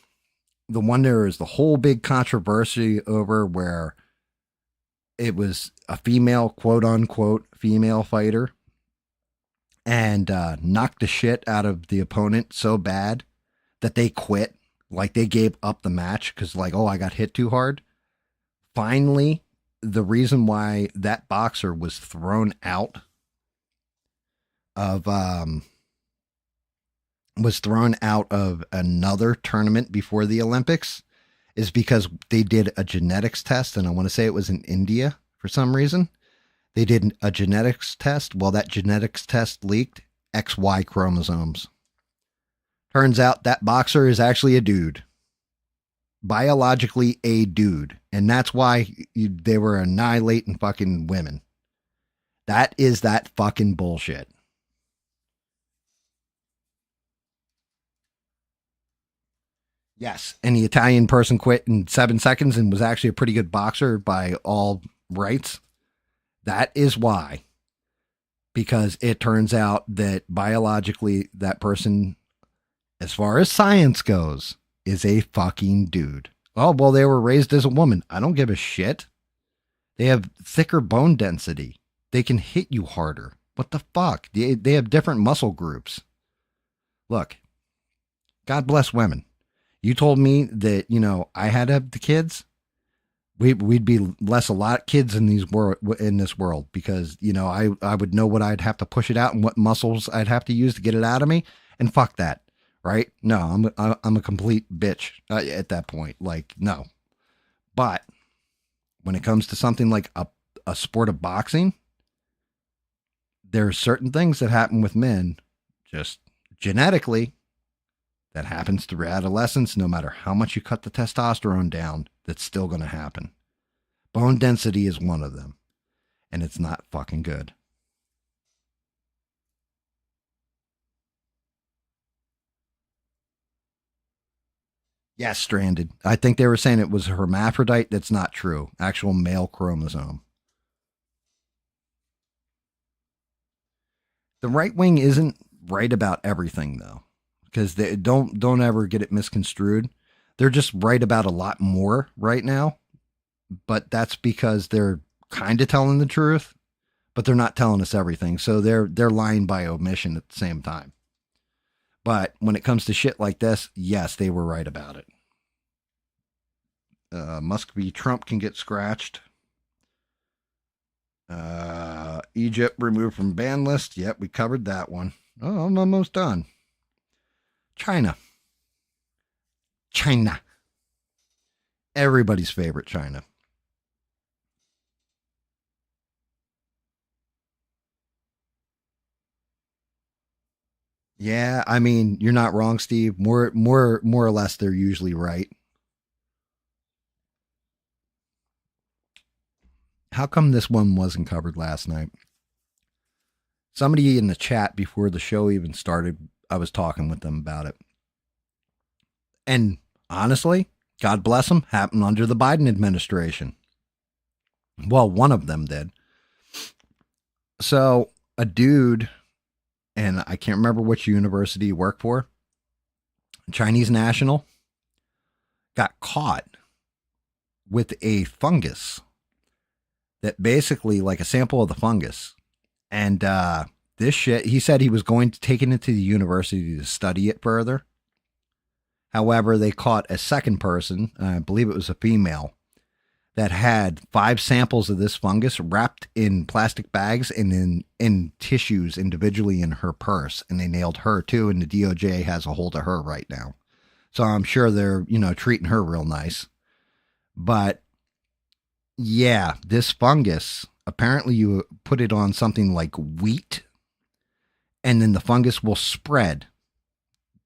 The one there is the whole big controversy over where it was a female, quote unquote, female fighter and knocked the shit out of the opponent so bad that they quit. Like they gave up the match because, like, oh, I got hit too hard. Finally, the reason why that boxer was thrown out of another tournament before the Olympics is because they did a genetics test, and I want to say it was in India for some reason. They did a genetics test. Well, that genetics test leaked XY chromosomes. Turns out that boxer is actually a dude. Biologically a dude. And that's why they were annihilating fucking women. That is that fucking bullshit. Yes. And the Italian person quit in 7 seconds and was actually a pretty good boxer by all rights. That is why. Because it turns out that biologically that person, as far as science goes, is a fucking dude. Oh, well, they were raised as a woman. I don't give a shit. They have thicker bone density. They can hit you harder. What the fuck? They have different muscle groups. Look, God bless women. You told me that, you know, I had to have the kids. We'd be less a lot of kids in this world because, you know, I would know what I'd have to push it out and what muscles I'd have to use to get it out of me. And fuck that. right? No, I'm a complete bitch at that point. Like, no. But when it comes to something like a sport of boxing, there are certain things that happen with men just genetically that happens through adolescence. No matter how much you cut the testosterone down, that's still going to happen. Bone density is one of them, and it's not fucking good. Yes, stranded. I think they were saying it was a hermaphrodite. That's not true. Actual male chromosome. The right wing isn't right about everything though, because they don't ever get it misconstrued. They're just right about a lot more right now, but that's because they're kind of telling the truth, but they're not telling us everything. So they're lying by omission at the same time. But when it comes to shit like this, yes, they were right about it. Musk v. Trump can get scratched. Egypt removed from ban list. Yep, we covered that one. Oh, I'm almost done. China. China. Everybody's favorite China. Yeah, I mean, you're not wrong, Steve. More or less, they're usually right. How come this one wasn't covered last night? Somebody in the chat before the show even started, I was talking with them about it. And honestly, God bless them, happened under the Biden administration. Well, one of them did. So, a dude, and I can't remember which university he worked for, Chinese national, got caught with a fungus that basically, like a sample of the fungus. And this shit, he said he was going to take it into the university to study it further. However, they caught a second person, I believe it was a female, that had 5 samples of this fungus wrapped in plastic bags and in tissues individually in her purse. And they nailed her too. And the DOJ has a hold of her right now. So I'm sure they're, treating her real nice. But yeah, this fungus, apparently you put it on something like wheat, and then the fungus will spread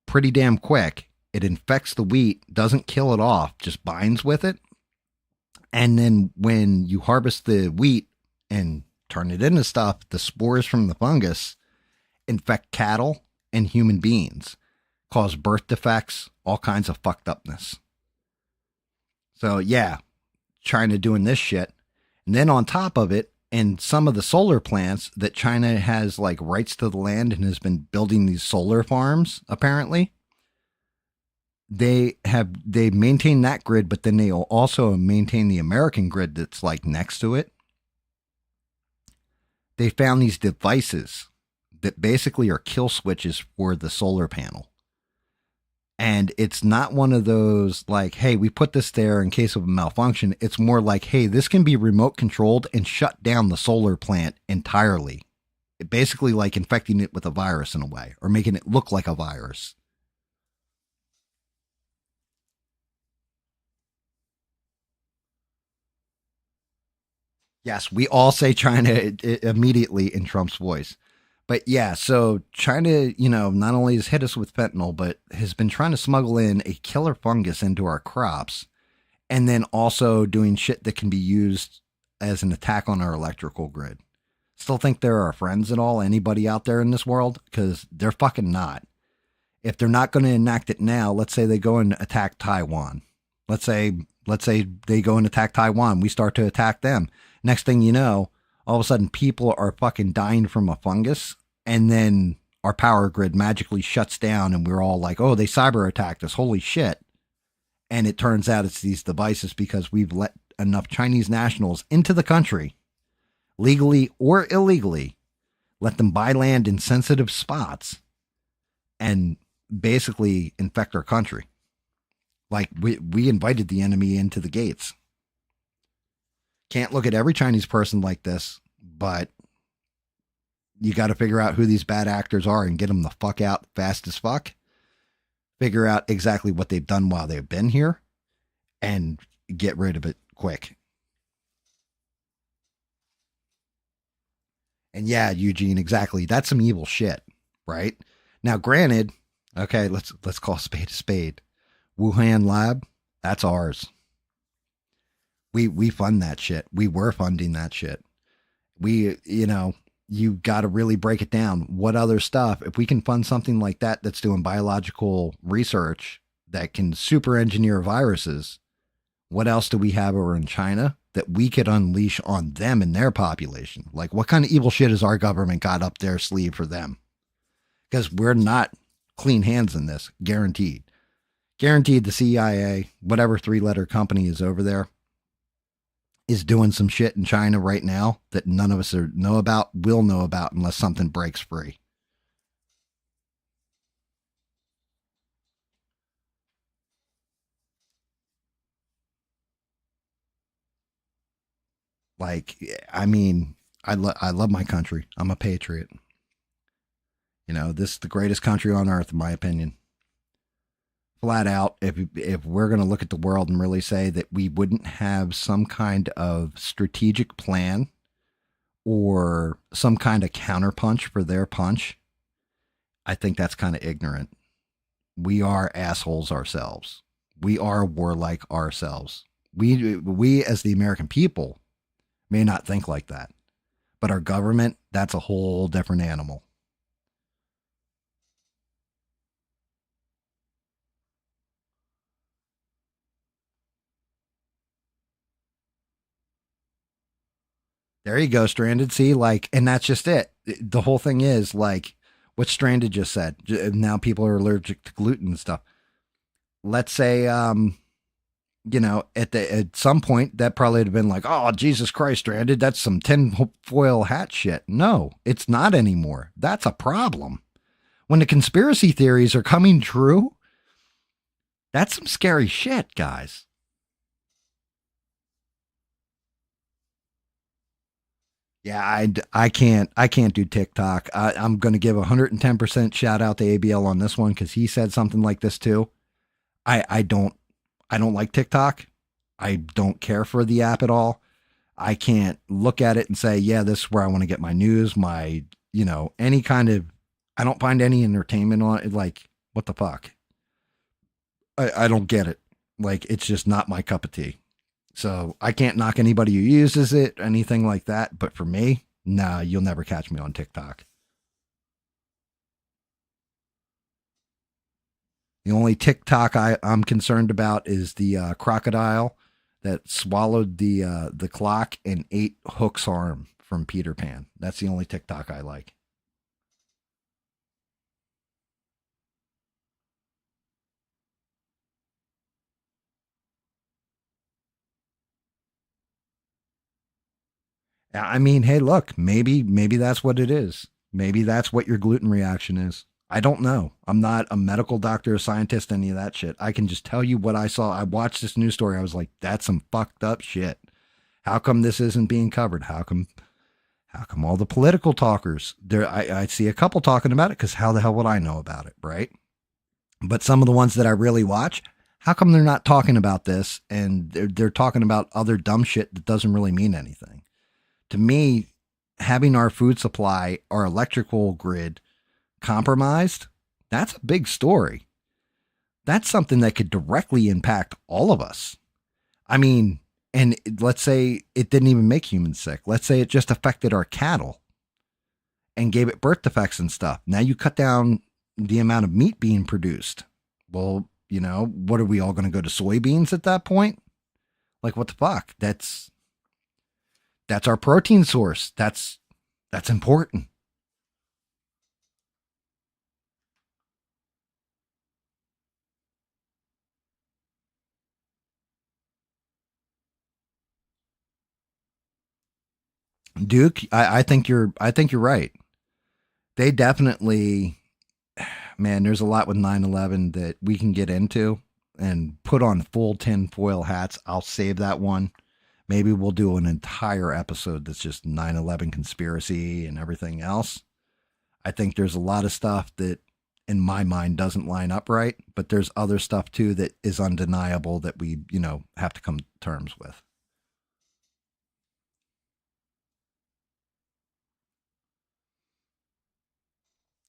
pretty damn quick. It infects the wheat, doesn't kill it off, just binds with it. And then when you harvest the wheat and turn it into stuff, the spores from the fungus infect cattle and human beings, cause birth defects, all kinds of fucked upness. So yeah, China doing this shit. And then on top of it, and some of the solar plants that China has like rights to the land and has been building these solar farms, apparently. They maintain that grid, but then they also maintain the American grid that's like next to it. They found these devices that basically are kill switches for the solar panel. And it's not one of those like, hey, we put this there in case of a malfunction. It's more like, hey, this can be remote controlled and shut down the solar plant entirely. It basically like infecting it with a virus in a way, or making it look like a virus. Yes, we all say China immediately in Trump's voice. But yeah, so China, not only has hit us with fentanyl, but has been trying to smuggle in a killer fungus into our crops, and then also doing shit that can be used as an attack on our electrical grid. Still think they're our friends at all, anybody out there in this world? Because they're fucking not. If they're not going to enact it now, let's say they go and attack Taiwan. Let's say they go and attack Taiwan. We start to attack them. Next thing you know, all of a sudden people are fucking dying from a fungus, and then our power grid magically shuts down, and we're all like, oh, they cyber attacked us. Holy shit. And it turns out it's these devices because we've let enough Chinese nationals into the country, legally or illegally, let them buy land in sensitive spots and basically infect our country. Like we invited the enemy into the gates. Can't look at every Chinese person like this, but you got to figure out who these bad actors are and get them the fuck out fast as fuck. figure out exactly what they've done while they've been here, and get rid of it quick. And yeah, Eugene, exactly. That's some evil shit, right? Now, granted, okay, let's call a spade a spade. Wuhan lab, that's ours. We fund that shit. We were funding that shit. You got to really break it down. What other stuff, if we can fund something like that that's doing biological research that can super engineer viruses, what else do we have over in China that we could unleash on them and their population? Like, what kind of evil shit has our government got up their sleeve for them? Because we're not clean hands in this, guaranteed. Guaranteed the CIA, whatever 3-letter company is over there, is doing some shit in China right now that none of us will know about unless something breaks free. Like, I mean, I love my country. I'm a patriot. This is the greatest country on earth, in my opinion. Flat out, if we're going to look at the world and really say that we wouldn't have some kind of strategic plan or some kind of counterpunch for their punch, I think that's kind of ignorant. We are assholes ourselves. We are warlike ourselves. We as the American people may not think like that, but our government, that's a whole different animal. There you go, Stranded. See, like, and that's just it. The whole thing is like what Stranded just said. Now people are allergic to gluten and stuff. Let's say, at some point that probably would have been like, oh, Jesus Christ, Stranded, that's some tinfoil hat shit. No, it's not anymore. That's a problem. When the conspiracy theories are coming true, that's some scary shit, guys. Yeah, I can't do TikTok. I'm going to give 110% shout out to ABL on this one because he said something like this too. I don't like TikTok. I don't care for the app at all. I can't look at it and say, yeah, this is where I want to get my news, any kind of. I don't find any entertainment on it. Like, what the fuck? I don't get it. Like, it's just not my cup of tea. So I can't knock anybody who uses it, anything like that. But for me, nah, you'll never catch me on TikTok. The only TikTok I'm concerned about is the crocodile that swallowed the clock and ate Hook's arm from Peter Pan. That's the only TikTok I like. I mean, hey, look, maybe that's what it is. Maybe that's what your gluten reaction is. I don't know. I'm not a medical doctor, a scientist, any of that shit. I can just tell you what I saw. I watched this news story. I was like, that's some fucked up shit. How come this isn't being covered? How come all the political talkers there? I see a couple talking about it because how the hell would I know about it, right? But some of the ones that I really watch, how come they're not talking about this and they're talking about other dumb shit that doesn't really mean anything? To me, having our food supply, our electrical grid compromised, that's a big story. That's something that could directly impact all of us. I mean, and let's say it didn't even make humans sick. Let's say it just affected our cattle and gave it birth defects and stuff. Now you cut down the amount of meat being produced. Well, what are we all going to go to soybeans at that point? Like, what the fuck? That's our protein source. That's important. Duke, I think you're right. They definitely, man, there's a lot with 9/11 that we can get into and put on full tinfoil hats. I'll save that one. Maybe we'll do an entire episode that's just 9/11 conspiracy and everything else. I think there's a lot of stuff that in my mind doesn't line up right, but there's other stuff too that is undeniable that we, have to come to terms with.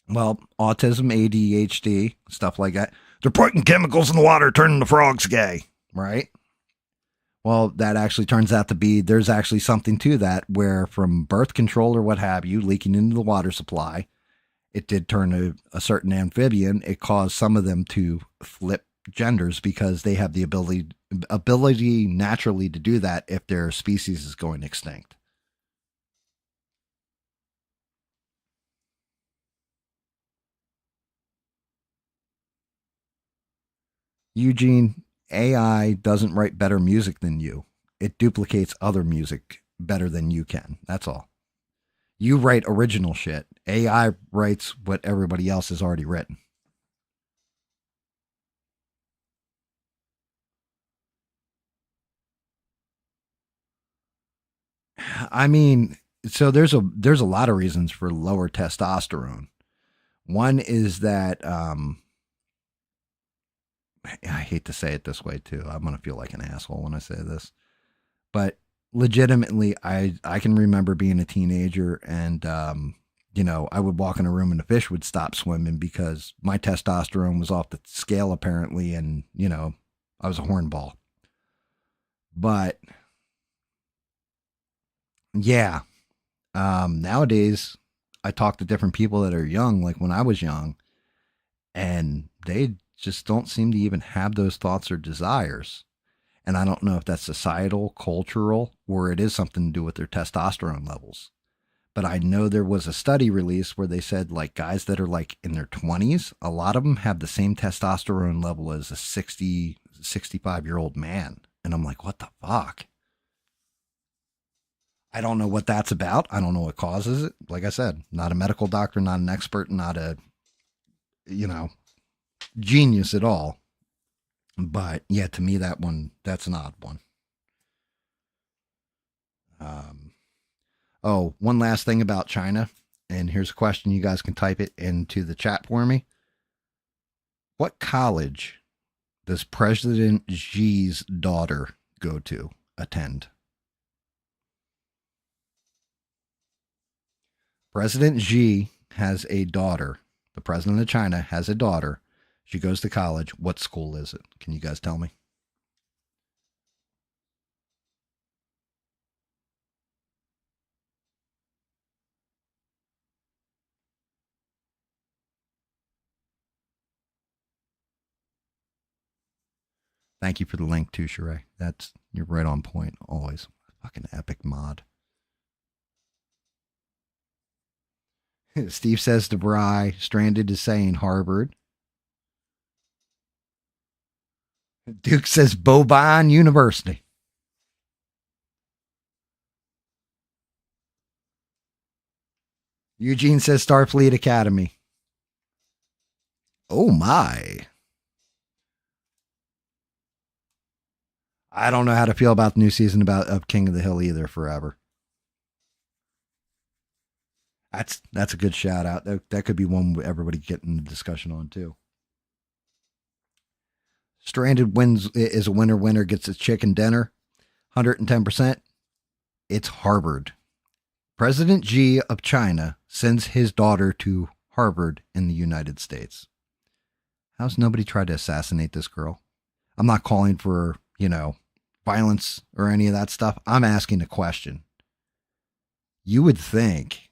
Well, autism, ADHD, stuff like that. They're putting chemicals in the water, turning the frogs gay, right? Well, that actually turns out to be there's actually something to that where from birth control or what have you leaking into the water supply, it did turn a certain amphibian. It caused some of them to flip genders because they have the ability naturally to do that if their species is going extinct. Eugene, AI doesn't write better music than you. It duplicates other music better than you can. That's all. You write original shit. AI writes what everybody else has already written. I mean, so there's a lot of reasons for lower testosterone. One is that I hate to say it this way too. I'm gonna feel like an asshole when I say this, but legitimately, I can remember being a teenager and I would walk in a room and the fish would stop swimming because my testosterone was off the scale apparently, and I was a hornball. But yeah, nowadays I talk to different people that are young, like when I was young, and they just don't seem to even have those thoughts or desires. And I don't know if that's societal, cultural, or it is something to do with their testosterone levels. But I know there was a study released where they said like guys that are like in their 20s, a lot of them have the same testosterone level as a 60, 65-year-old man. And I'm like, what the fuck? I don't know what that's about. I don't know what causes it. Like I said, not a medical doctor, not an expert, not a, you know, genius at all. But yeah, to me, that's an odd one. Um, oh, one last thing about China. And here's a question. You guys can type it into the chat for me. What college does President Xi's daughter go to attend? President Xi has a daughter. The president of China has a daughter. She goes to college. What school is it? Can you guys tell me? Thank you for the link too, Sheree. You're right on point always. Fucking epic mod. Steve says to Bry, Stranded is saying Harvard. Duke says Bovine University. Eugene says Starfleet Academy. Oh my. I don't know how to feel about the new season of King of the Hill either forever. That's a good shout out. That could be one everybody getting the discussion on too. Stranded wins is a winner. Winner gets a chicken dinner. 110%. It's Harvard. President Xi of China sends his daughter to Harvard in the United States. How's nobody tried to assassinate this girl? I'm not calling for, violence or any of that stuff. I'm asking a question. You would think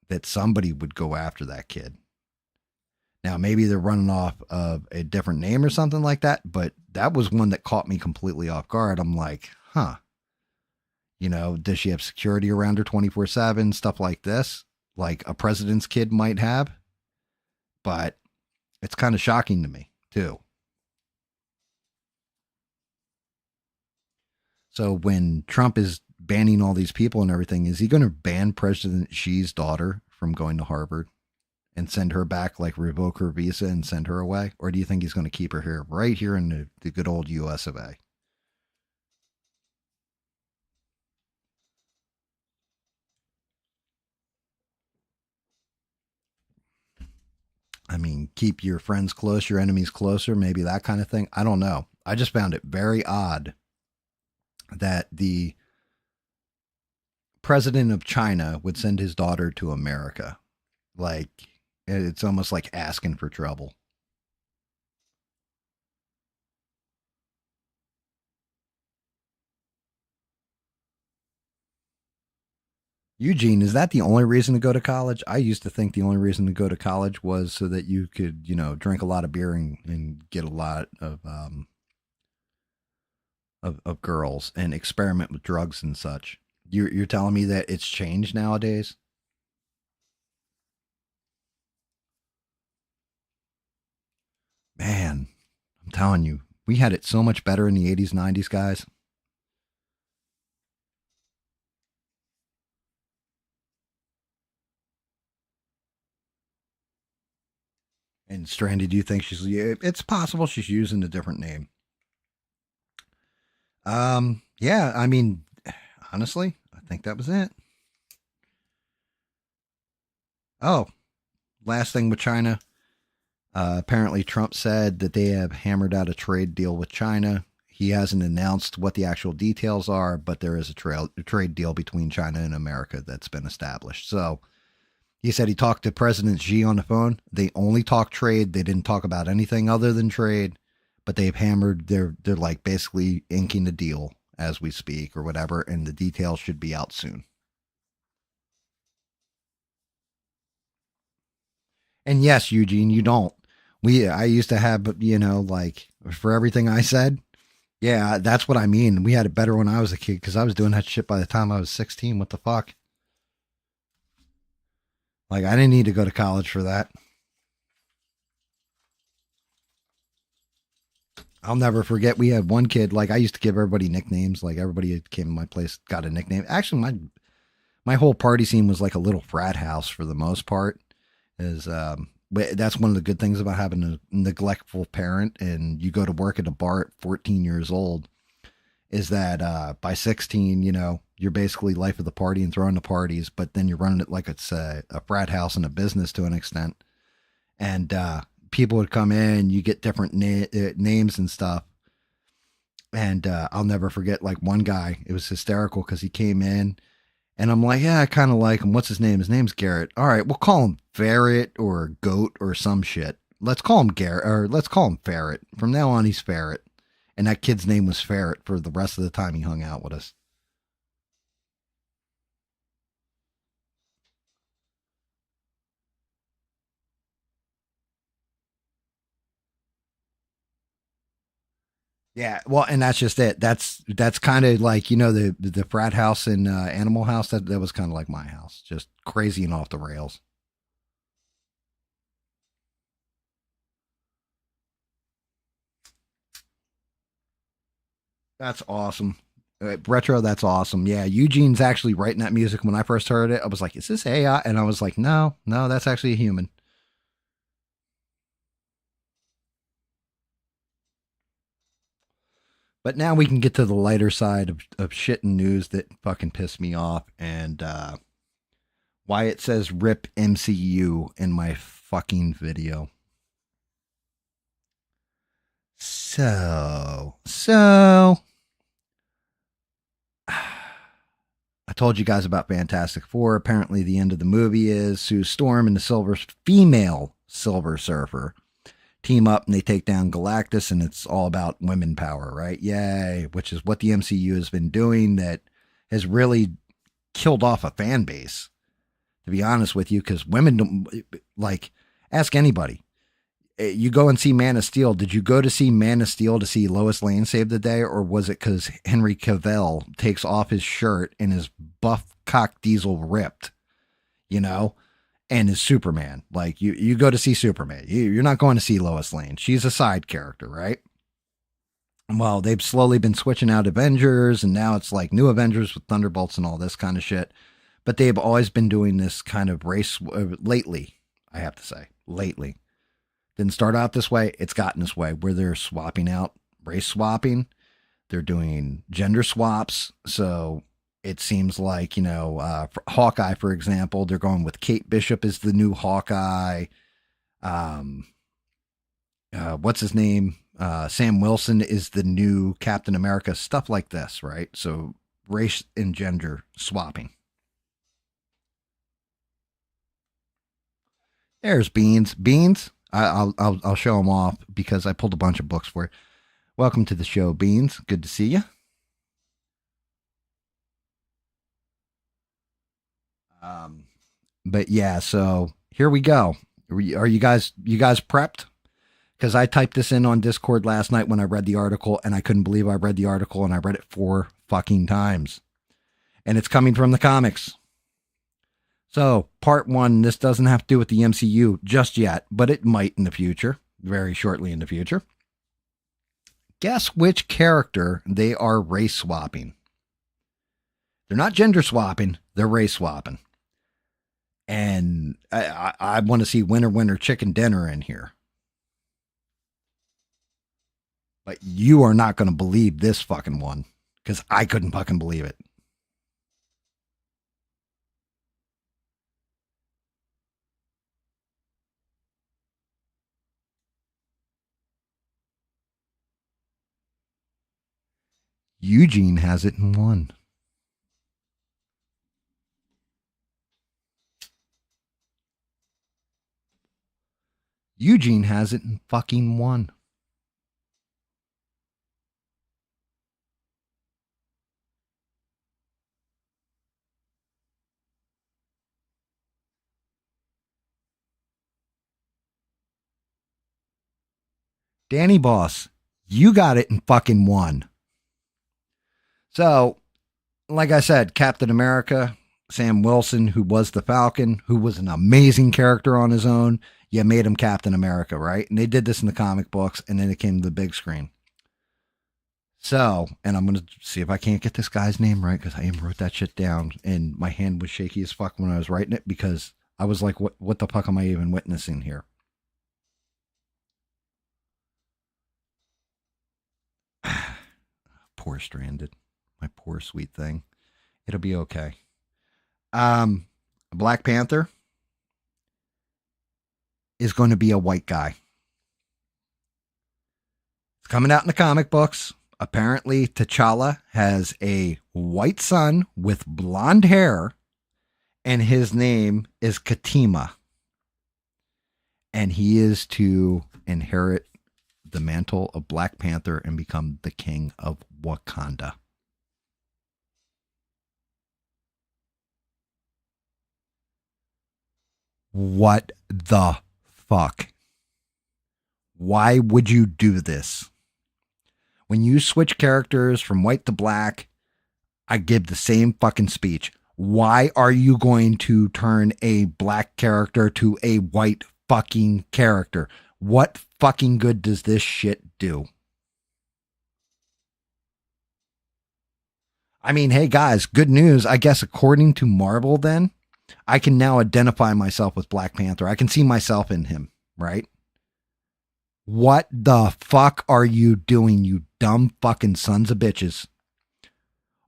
that somebody would go after that kid. Now, maybe they're running off of a different name or something like that, but that was one that caught me completely off guard. I'm like, huh, does she have security around her 24/7, stuff like this, like a president's kid might have? But it's kind of shocking to me, too. So when Trump is banning all these people and everything, is he going to ban President Xi's daughter from going to Harvard and send her back, like revoke her visa and send her away? Or do you think he's going to keep her here, right here in the good old US of A? I mean, keep your friends close, your enemies closer, maybe that kind of thing. I don't know. I just found it very odd that the president of China would send his daughter to America. Like, it's almost like asking for trouble. Eugene, is that the only reason to go to college? I used to think the only reason to go to college was so that you could, drink a lot of beer and get a lot of girls and experiment with drugs and such. You're telling me that it's changed nowadays? Man, I'm telling you, we had it so much better in the 80s, 90s, guys. And Strandy, do you think she's? Yeah, it's possible she's using a different name. Yeah, I mean, honestly, I think that was it. Oh, last thing with China. Apparently, Trump said that they have hammered out a trade deal with China. He hasn't announced what the actual details are, but there is a trade deal between China and America that's been established. So he said he talked to President Xi on the phone. They only talked trade. They didn't talk about anything other than trade, but they've hammered. They're like basically inking the deal as we speak or whatever, and the details should be out soon. And yes, Eugene, you don't. I used to have, like for everything I said, yeah, that's what I mean. We had it better when I was a kid because I was doing that shit by the time I was 16. What the fuck? Like, I didn't need to go to college for that. I'll never forget. We had one kid. Like, I used to give everybody nicknames. Like, everybody that came to my place got a nickname. Actually, my whole party scene was like a little frat house for the most part. Is But that's one of the good things about having a neglectful parent and you go to work at a bar at 14 years old is that by 16, you're basically life of the party and throwing the parties, but then you're running it like it's a frat house and a business to an extent. And people would come in, you get different names and stuff. And I'll never forget, like, one guy, it was hysterical because he came in and I'm like, yeah, I kind of like him. What's his name? His name's Garrett. All right, we'll call him Ferret or Goat or some shit. Let's call him Garrett, or let's call him Ferret. From now on, he's Ferret. And that kid's name was Ferret for the rest of the time he hung out with us. Yeah, well, and that's just it. That's kind of like the frat house and Animal House. That was kind of like my house, just crazy and off the rails. That's awesome. Retro, that's awesome. Yeah, Eugene's actually writing that music. When I first heard it, I was like, "Is this AI?" And I was like, "No, no, that's actually a human." But now we can get to the lighter side of shit and news that fucking pissed me off, and why it says "Rip MCU" in my fucking video. So I told you guys about Fantastic Four. Apparently, the end of the movie is Sue Storm and the female Silver Surfer team up and they take down Galactus, and it's all about women power, right? Yay! Which is what the MCU has been doing. That has really killed off a fan base, to be honest with you, because women don't like. Ask anybody. You go and see Man of Steel. Did you go to see Man of Steel to see Lois Lane save the day, or was it because Henry Cavill takes off his shirt and his buff cock diesel ripped, you know, and is Superman? Like you go to see Superman. You're not going to see Lois Lane. She's a side character, right? Well, they've slowly been switching out Avengers, and now it's like new Avengers with Thunderbolts and all this kind of shit. But they've always been doing this kind of race lately. I have to say, lately. Didn't start out this way. It's gotten this way where they're swapping out, race swapping. They're doing gender swaps. So it seems like, for Hawkeye, for example, they're going with Kate Bishop as the new Hawkeye. Um, what's his name? Sam Wilson is the new Captain America, stuff like this, right? So race and gender swapping. There's Beans. Beans, I'll show him off because I pulled a bunch of books for it. Welcome to the show, Beans. Good to see you. But yeah, so here we go. Are you guys prepped? Because I typed this in on Discord last night when I read the article, and I couldn't believe I read the article, and I read it 4 fucking times. And it's coming from the comics. So, part 1, this doesn't have to do with the MCU just yet, but it might in the future, very shortly in the future. Guess which character they are race swapping. They're not gender swapping, they're race swapping. And I want to see winner, winner, chicken dinner in here. But you are not going to believe this fucking one, because I couldn't fucking believe it. Eugene has it in 1. Eugene has it in fucking 1. Danny Boss, you got it in fucking 1. So, like I said, Captain America, Sam Wilson, who was the Falcon, who was an amazing character on his own, you made him Captain America, right? And they did this in the comic books, and then it came to the big screen. So, and I'm going to see if I can't get this guy's name right, because I wrote that shit down, and my hand was shaky as fuck when I was writing it, because I was like, what the fuck am I even witnessing here? Poor Stranded. My poor sweet thing. It'll be okay. Black Panther is going to be a white guy. It's coming out in the comic books. Apparently, T'Challa has a white son with blonde hair, and his name is Katima. And he is to inherit the mantle of Black Panther and become the king of Wakanda. What the fuck? Why would you do this? When you switch characters from white to black, I give the same fucking speech. Why are you going to turn a black character to a white fucking character? What fucking good does this shit do? I mean, hey guys, good news. I guess according to Marvel then, I can now identify myself with Black Panther. I can see myself in him, right? What the fuck are you doing, you dumb fucking sons of bitches?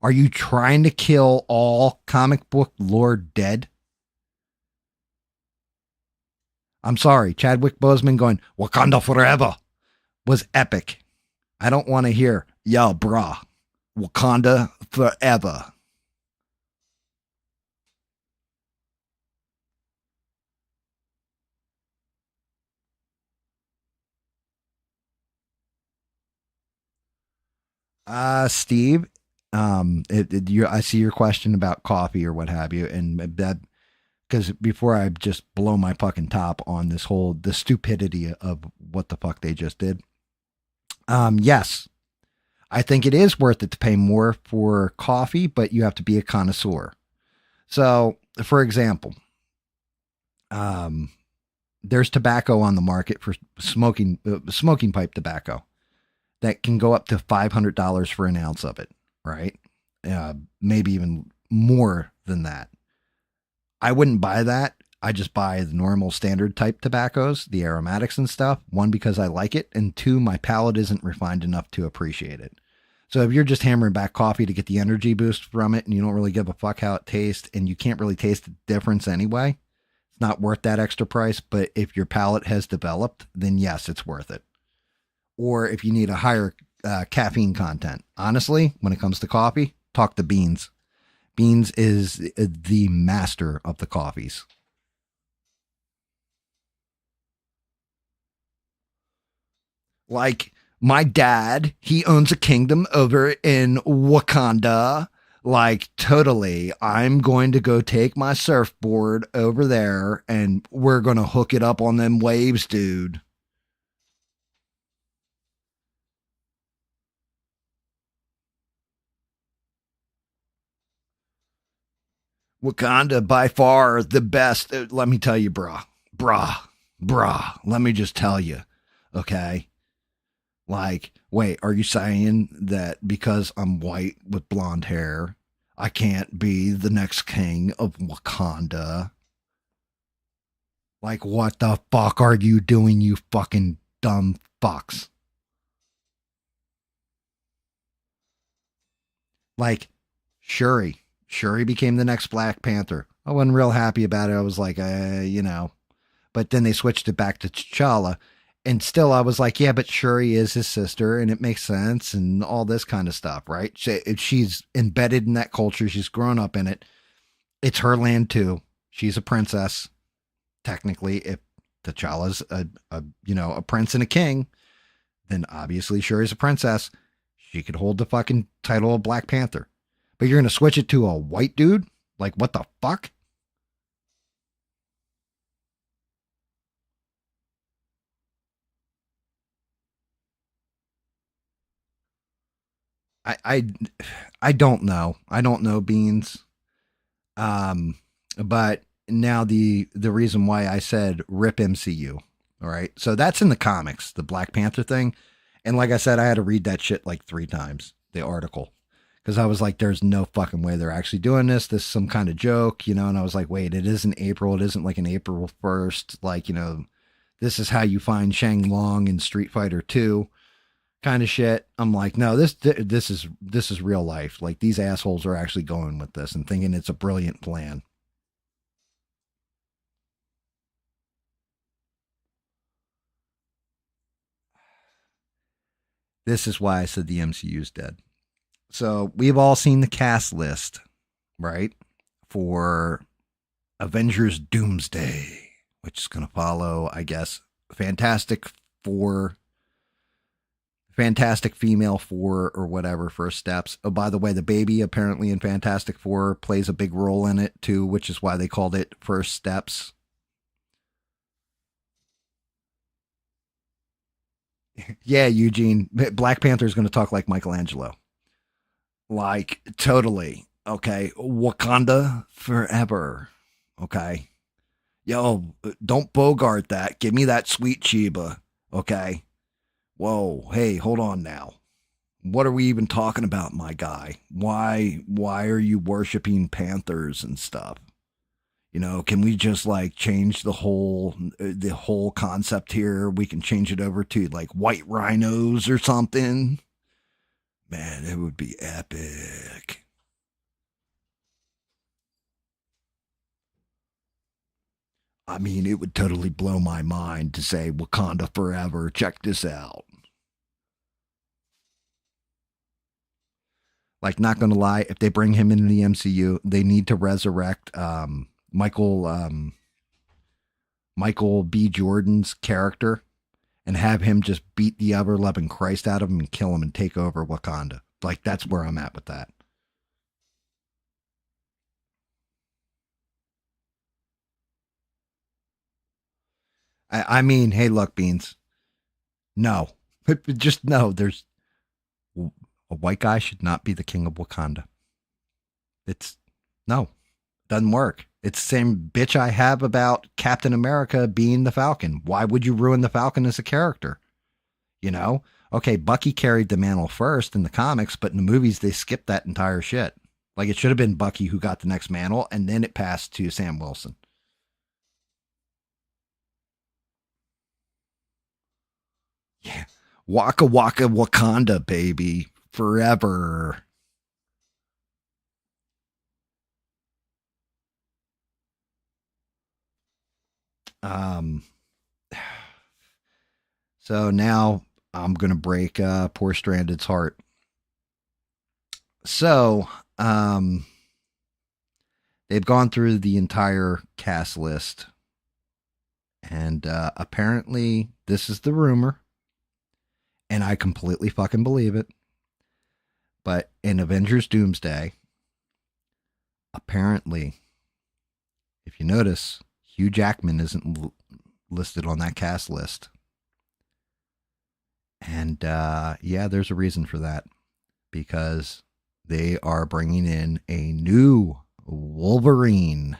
Are you trying to kill all comic book lore dead? I'm sorry, Chadwick Boseman going, Wakanda forever, was epic. I don't want to hear, yo, brah, Wakanda forever. Steve, I see your question about coffee or what have you, and that, because before I just blow my fucking top on the stupidity of what the fuck they just did. Yes, I think it is worth it to pay more for coffee, but you have to be a connoisseur. So, for example, there's tobacco on the market for smoking pipe tobacco that can go up to $500 for an ounce of it, right? Maybe even more than that. I wouldn't buy that. I just buy the normal standard type tobaccos, the aromatics and stuff. 1, because I like it, and 2, my palate isn't refined enough to appreciate it. So if you're just hammering back coffee to get the energy boost from it, and you don't really give a fuck how it tastes, and you can't really taste the difference anyway, It's not worth that extra price, but if your palate has developed, then yes, it's worth it. Or if you need a higher caffeine content. Honestly, when it comes to coffee, talk to Beans. Beans is the master of the coffees. Like my dad, he owns a kingdom over in Wakanda. Like, totally, I'm going to go take my surfboard over there and we're going to hook it up on them waves, dude. Wakanda, by far the best. Let me tell you, brah. Let me just tell you, okay? Like, wait, are you saying that because I'm white with blonde hair, I can't be the next king of Wakanda? Like, what the fuck are you doing, you fucking dumb fucks? Like, Shuri. Shuri became the next Black Panther. I wasn't real happy about it. I was like, But then they switched it back to T'Challa. And still, I was like, yeah, but Shuri is his sister and it makes sense and all this kind of stuff, right? She's embedded in that culture. She's grown up in it. It's her land too. She's a princess, technically. If T'Challa's a prince and a king, then obviously Shuri's a princess. She could hold the fucking title of Black Panther. But you're going to switch it to a white dude? Like, what the fuck? I, I, I don't know. I don't know, Beans. Um, but now the reason why I said rip MCU. All right. So that's in the comics, the Black Panther thing. And like I said, I had to read that shit like 3 times, the article. Because I was like, there's no fucking way they're actually doing this. This is some kind of joke, And I was like, wait, it isn't April. It isn't like an April 1st. Like, this is how you find Shang Long in Street Fighter 2 kind of shit. I'm like, no, this is real life. Like these assholes are actually going with this and thinking it's a brilliant plan. This is why I said the MCU's dead. So we've all seen the cast list, right? For Avengers Doomsday, which is going to follow, I guess, Fantastic Four, Fantastic Female Four, or whatever, First Steps. Oh, by the way, the baby apparently in Fantastic Four plays a big role in it too, which is why they called it First Steps. Yeah, Eugene. Black Panther is going to talk like Michelangelo. Like, totally. Okay. Wakanda forever. Okay. Yo, don't Bogart that. Give me that sweet Chiba. Okay. Whoa. Hey, hold on now. What are we even talking about, my guy? Why are you worshiping panthers and stuff? Can we just like change the whole concept here? We can change it over to like white rhinos or something. Man, it would be epic. I mean, it would totally blow my mind to say Wakanda forever. Check this out. Like, not gonna lie, if they bring him into the MCU, they need to resurrect Michael B. Jordan's character and have him just beat the ever loving Christ out of him and kill him and take over Wakanda. Like, that's where I'm at with that. I mean, hey, look, Beans. No, just no. There's a white guy should not be the king of Wakanda. It's no, doesn't work. It's the same bitch I have about Captain America being the Falcon. Why would you ruin the Falcon as a character? You know? Okay, Bucky carried the mantle first in the comics, but in the movies they skipped that entire shit. Like it should have been Bucky who got the next mantle, and then it passed to Sam Wilson. Yeah. Waka Waka Wakanda, baby. Forever. Um, so now I'm gonna break poor Stranded's heart. So, they've gone through the entire cast list, and apparently, this is the rumor, and I completely fucking believe it. But in Avengers Doomsday, apparently, if you notice, Hugh Jackman isn't listed on that cast list. And yeah, there's a reason for that. Because they are bringing in a new Wolverine.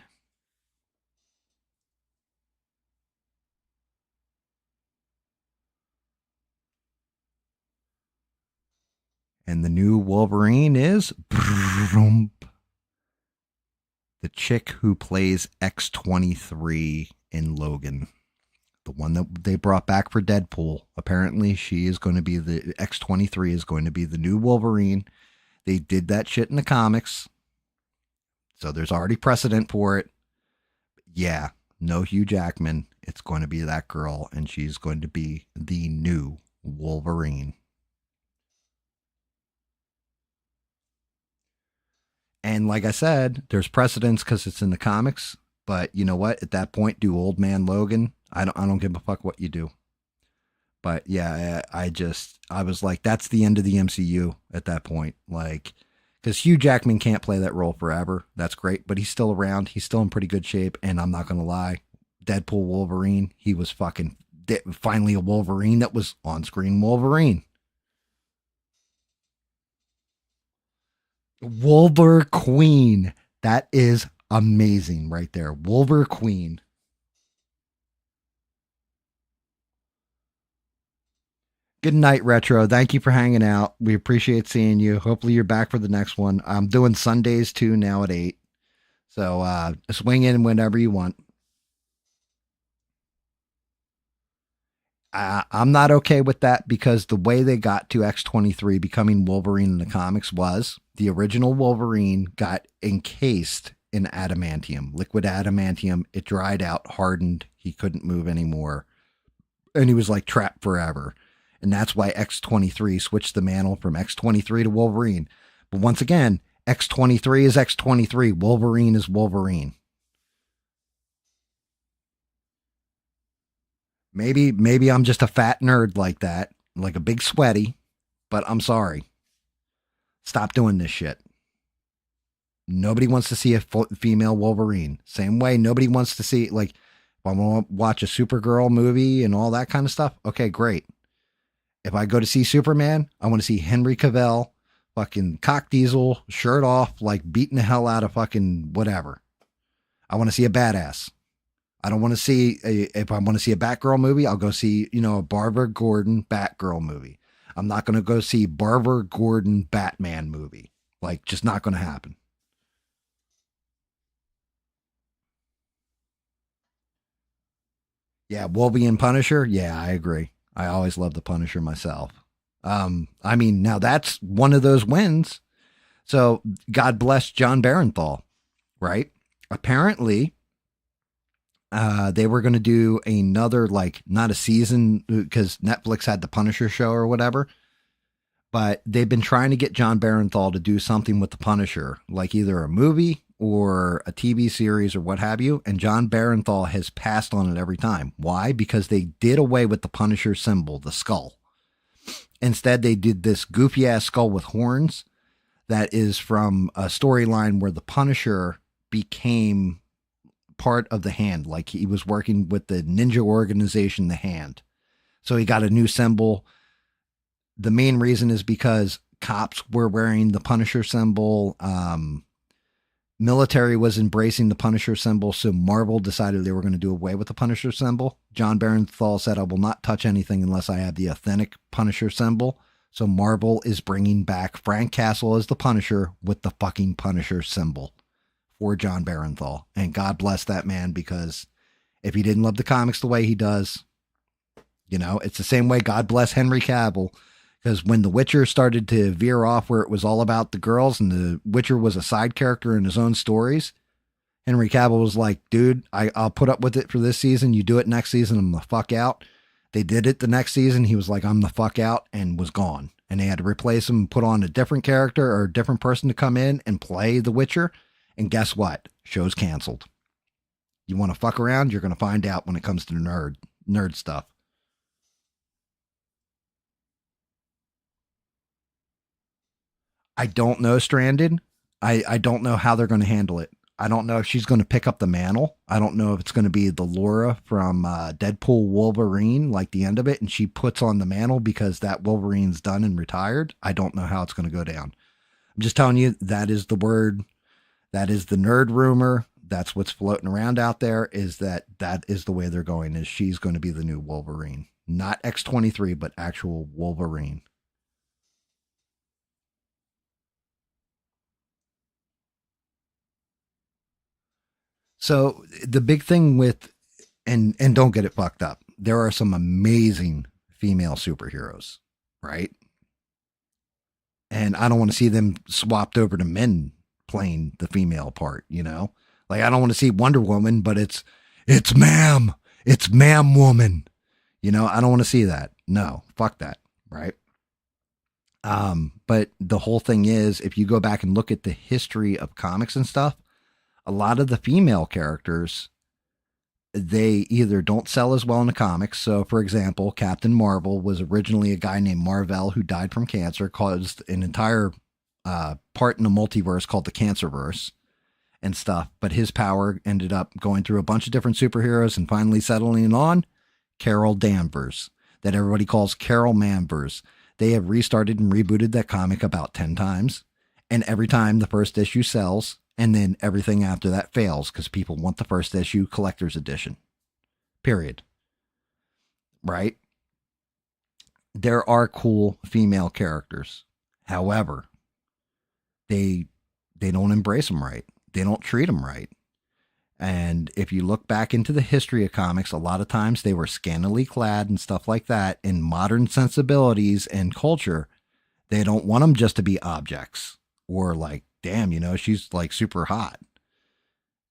And the new Wolverine is the chick who plays X-23 in Logan. The one that they brought back for Deadpool. Apparently, she is going to be the X-23 is going to be the new Wolverine. They did that shit in the comics. So there's already precedent for it. Yeah, no Hugh Jackman. It's going to be that girl, and she's going to be the new Wolverine. And like I said, there's precedence because it's in the comics. But you know what? At that point, do Old Man Logan. I don't give a fuck what you do. But yeah, I was like, that's the end of the MCU at that point. Like, because Hugh Jackman can't play that role forever. That's great, but he's still around. He's still in pretty good shape. And I'm not going to lie, Deadpool Wolverine, he was fucking finally a Wolverine that was on screen Wolverine. Wolver Queen. That is amazing right there. Wolver Queen. Good night, Retro. Thank you for hanging out. We appreciate seeing you. Hopefully you're back for the next one. I'm doing Sundays too now at 8. So swing in whenever you want. I'm not okay with that because the way they got to X-23 becoming Wolverine in the comics was the original Wolverine got encased in adamantium, liquid adamantium. It dried out, hardened. He couldn't move anymore. And he was like trapped forever. And that's why X-23 switched the mantle from X-23 to Wolverine. But once again, X-23 is X-23. Wolverine is Wolverine. Maybe I'm just a fat nerd like that, like a big sweaty, but I'm sorry. Stop doing this shit. Nobody wants to see a female Wolverine. Same way nobody wants to see, like, if I want to watch a Supergirl movie and all that kind of stuff, okay, great. If I go to see Superman, I want to see Henry Cavill, fucking cock diesel, shirt off, like beating the hell out of fucking whatever. I want to see a badass. I don't want to see if I want to see a Batgirl movie, I'll go see, a Barbara Gordon Batgirl movie. I'm not going to go see Barbara Gordon Batman movie. Like, just not going to happen. Yeah, Wolverine Punisher. Yeah, I agree. I always love the Punisher myself. I mean, now that's one of those wins. So God bless John Barenthal, right? Apparently, they were going to do another, like, not a season because Netflix had the Punisher show or whatever, but they've been trying to get John Barenthal to do something with the Punisher, like either a movie or a TV series or what have you. And John Barenthal has passed on it every time. Why? Because they did away with the Punisher symbol, the skull. Instead, they did this goofy ass skull with horns that is from a storyline where the Punisher became part of the Hand, like he was working with the ninja organization, the Hand. So he got a new symbol. The main reason is because cops were wearing the Punisher symbol. Military was embracing the Punisher symbol, so Marvel decided they were going to do away with the Punisher symbol. John Barenthal said, I will not touch anything unless I have the authentic Punisher symbol. So Marvel is bringing back Frank Castle as the Punisher with the fucking Punisher symbol for John Barenthal. And God bless that man, because if he didn't love the comics the way he does, it's the same way God bless Henry Cavill. Because when The Witcher started to veer off where it was all about the girls and The Witcher was a side character in his own stories, Henry Cavill was like, dude, I'll put up with it for this season. You do it next season, I'm the fuck out. They did it the next season. He was like, I'm the fuck out, and was gone. And they had to replace him, put on a different character or a different person to come in and play The Witcher. And guess what? Show's canceled. You want to fuck around? You're going to find out when it comes to nerd stuff. I don't know, Stranded. I don't know how they're going to handle it. I don't know if she's going to pick up the mantle. I don't know if it's going to be the Laura from Deadpool Wolverine, like the end of it, and she puts on the mantle because that Wolverine's done and retired. I don't know how it's going to go down. I'm just telling you, that is the word. That is the nerd rumor. That's what's floating around out there, is that is the way they're going, is she's going to be the new Wolverine. Not X-23, but actual Wolverine. So the big thing with, and don't get it fucked up, there are some amazing female superheroes, right? And I don't want to see them swapped over to men playing the female part, you know? Like I don't want to see Wonder Woman, but it's ma'am. It's ma'am woman. You know, I don't want to see that. No, fuck that, right? But the whole thing is, if you go back and look at the history of comics and stuff, a lot of the female characters, they either don't sell as well in the comics. So, for example, Captain Marvel was originally a guy named Marvel who died from cancer, caused an entire part in the multiverse called the Cancerverse and stuff. But his power ended up going through a bunch of different superheroes and finally settling on Carol Danvers, that everybody calls Carol Manvers. They have restarted and rebooted that comic about 10 times. And every time the first issue sells, and then everything after that fails because people want the first issue collector's edition. Period. Right? There are cool female characters. However, they they don't embrace them right. They don't treat them right. And if you look back into the history of comics, a lot of times they were scantily clad and stuff like that. In modern sensibilities and culture, they don't want them just to be objects or like, damn, you know, she's like super hot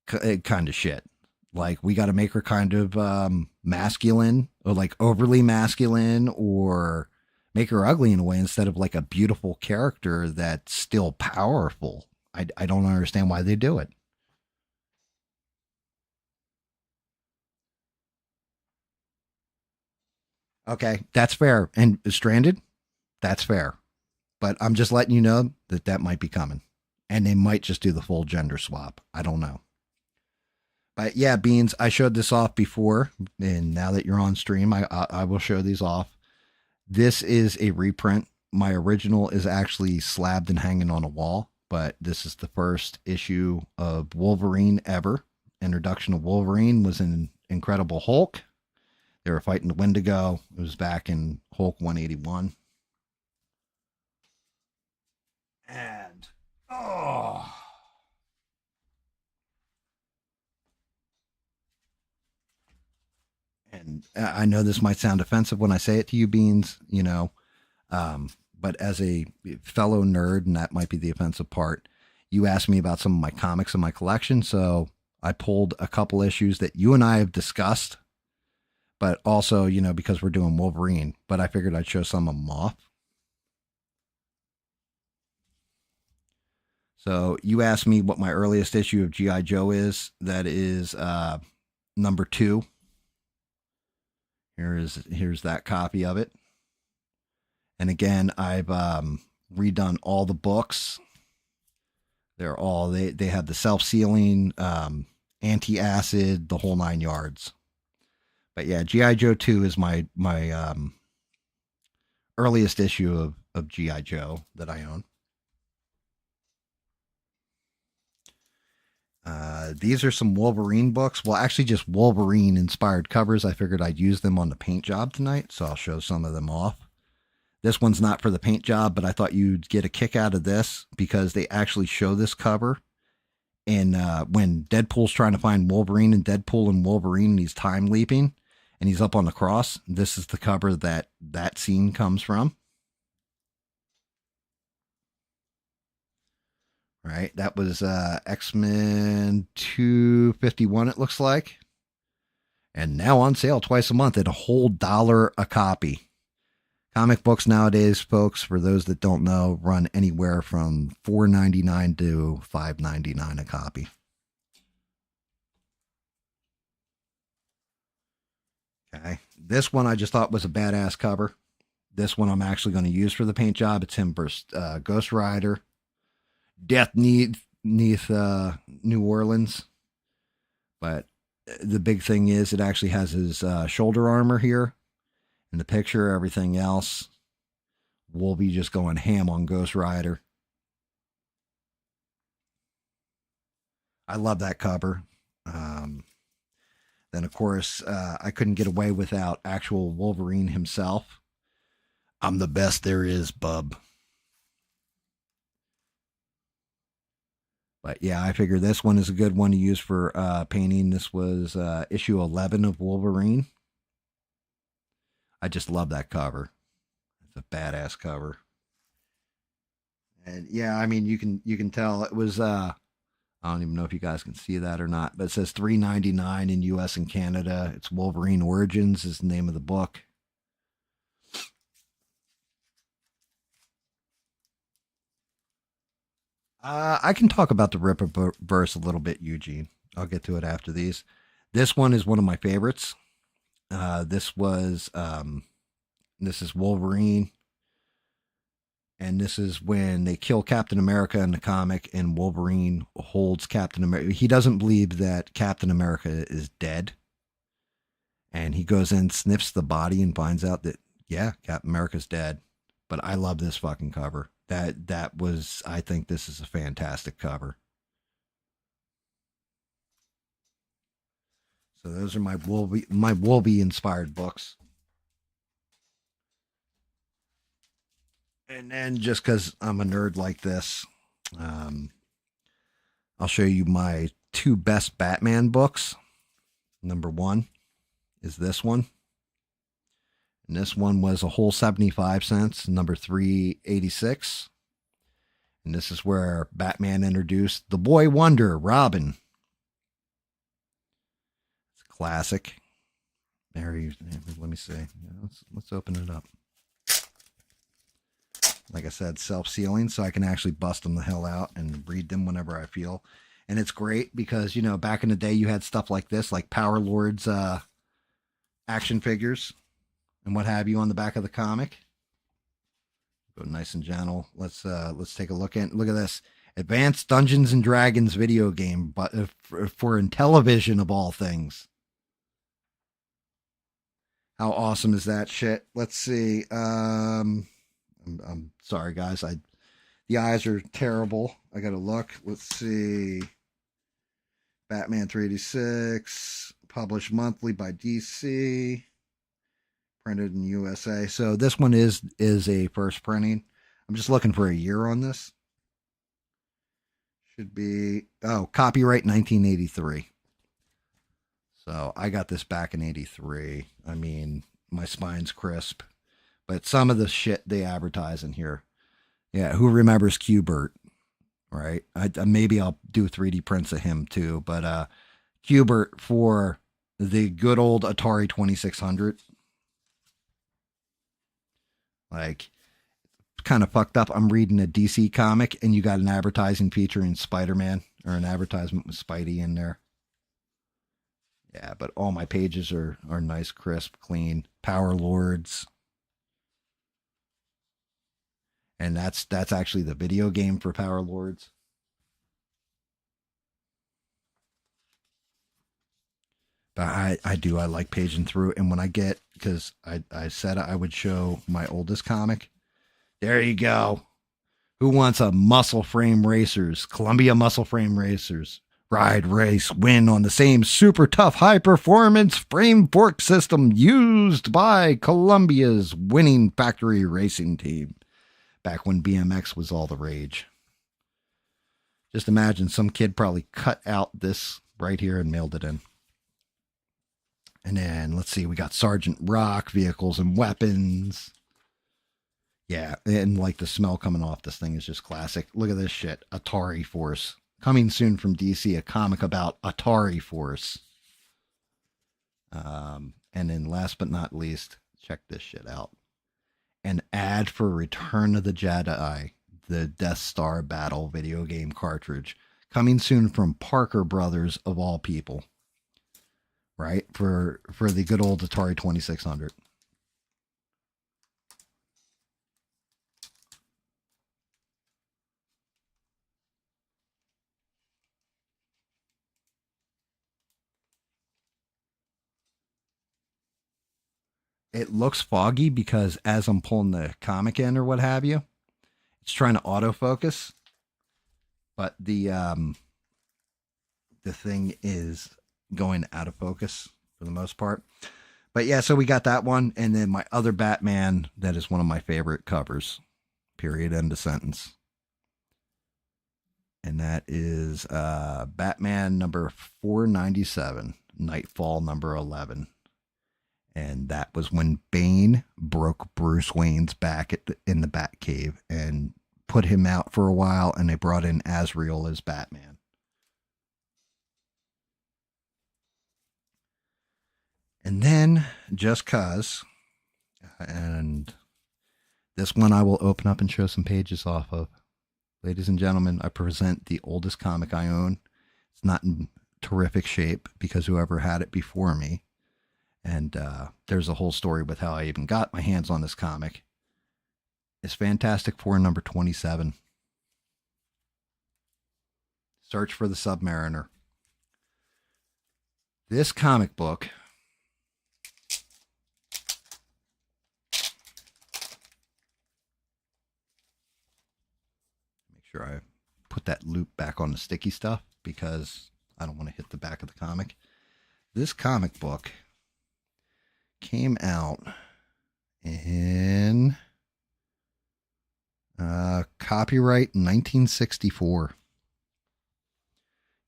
kind of shit. Like we got to make her kind of masculine or like overly masculine or make her ugly in a way instead of like a beautiful character that's still powerful. I don't understand why they do it. Okay, that's fair. And Stranded, that's fair. But I'm just letting you know that that might be coming. And they might just do the full gender swap. I don't know. But yeah, Beans, I showed this off before. And now that you're on stream, I will show these off. This is a reprint. My original is actually slabbed and hanging on a wall. But this is the first issue of Wolverine ever. Introduction of Wolverine was in Incredible Hulk. They were fighting the Wendigo. It was back in Hulk 181. And oh, and I know this might sound offensive when I say it to you, Beans, you know, but as a fellow nerd, and that might be the offensive part, you asked me about some of my comics in my collection. So I pulled a couple issues that you and I have discussed, but also, you know, because we're doing Wolverine, but I figured I'd show some of them off. So you asked me what my earliest issue of G.I. Joe is. That is number 2. Here's that copy of it. And again, I've redone all the books. They're all they have the self-sealing, anti-acid, the whole 9 yards. But yeah, G.I. Joe 2 is my earliest issue of G.I. Joe that I own. These are some Wolverine books. Well, actually, just Wolverine inspired covers. I figured I'd use them on the paint job tonight, so I'll show some of them off. This one's not for the paint job, but I thought you'd get a kick out of this because they actually show this cover. And when Deadpool's trying to find Wolverine and Deadpool and Wolverine, and he's time leaping and he's up on the cross, this is the cover that scene comes from. right? That was X-Men 251, it looks like. And now on sale twice a month at a whole $1 a copy. Comic books nowadays, folks, for those that don't know, run anywhere from $4.99 to $5.99 a copy. Okay. This one I just thought was a badass cover. This one I'm actually going to use for the paint job. It's him versus Ghost Rider. Death neath New Orleans. But the big thing is it actually has his shoulder armor here. In the picture, everything else. We'll be just going ham on Ghost Rider. I love that cover. Then, of course, I couldn't get away without actual Wolverine himself. I'm the best there is, bub. But yeah, I figure this one is a good one to use for painting. This was issue 11 of Wolverine. I just love that cover. It's a badass cover. And yeah, I mean, you can tell it was I don't even know if you guys can see that or not, but it says $3.99 in US and Canada. It's Wolverine Origins is the name of the book. I can talk about the Ripperverse a little bit, Eugene. I'll get to it after these. This one is one of my favorites. This is Wolverine, and this is when they kill Captain America in the comic, and Wolverine holds Captain America. He doesn't believe that Captain America is dead, and he goes in, sniffs the body, and finds out that yeah, Captain America's dead. But I love this fucking cover. That was, I think this is a fantastic cover. So those are my Wolvie inspired books. And then just because I'm a nerd like this, I'll show you my two best Batman books. Number one is this one. And this one was a whole 75 cents, number 386. And this is where Batman introduced the boy wonder, Robin. It's a classic. Let me see. Let's open it up. Like I said, self-sealing, so I can actually bust them the hell out and read them whenever I feel. And it's great because, back in the day, you had stuff like this, like Power Lord's action figures and what have you on the back of the comic. Go nice and gentle. Let's take a look at this. Advanced Dungeons and Dragons video game, but for Intellivision of all things. How awesome is that shit? Let's see. I'm sorry, guys. The eyes are terrible. I gotta look. Let's see. Batman 386, published monthly by DC, printed in USA. So this one is a first printing. I'm just looking for a year on this. Should be copyright 1983. So I got this back in 83. I mean, my spine's crisp. But some of the shit they advertise in here. Yeah, who remembers Qbert? Right? Maybe I'll do 3D prints of him too. But Qbert for the good old Atari 2600. Like, kind of fucked up. I'm reading a DC comic and you got an advertising featuring Spider-Man or an advertisement with Spidey in there. Yeah, but all my pages are nice, crisp, clean. Power Lords. And that's actually the video game for Power Lords. But I like paging through. And when I get, because I said I would show my oldest comic. There you go. Who wants a muscle frame racers? Columbia muscle frame racers. Ride, race, win on the same super tough high performance frame fork system used by Columbia's winning factory racing team. Back when BMX was all the rage. Just imagine some kid probably cut out this right here and mailed it in. And then let's see, we got Sergeant Rock, vehicles and weapons. Yeah, and like the smell coming off this thing is just classic. Look at this shit. Atari Force. Coming soon from DC, a comic about Atari Force. And then last but not least, check this shit out. An ad for Return of the Jedi, the Death Star Battle video game cartridge. Coming soon from Parker Brothers of all people. Right? For the good old Atari 2600. It looks foggy because as I'm pulling the comic in or what have you, it's trying to autofocus, but the thing is going out of focus for the most part. But yeah, so we got that one, and then my other Batman that is one of my favorite covers. Period. End of sentence. And that is Batman number 497, Nightfall number 11. And that was when Bane broke Bruce Wayne's back in the Batcave and put him out for a while, and they brought in Azrael as Batman. And then, just cause, and this one I will open up and show some pages off of. Ladies and gentlemen, I present the oldest comic I own. It's not in terrific shape because whoever had it before me. And there's a whole story with how I even got my hands on this comic. It's Fantastic Four number 27. Search for the Submariner. This comic book make sure I put that loop back on the sticky stuff because I don't want to hit the back of the comic. This comic book came out in copyright 1964.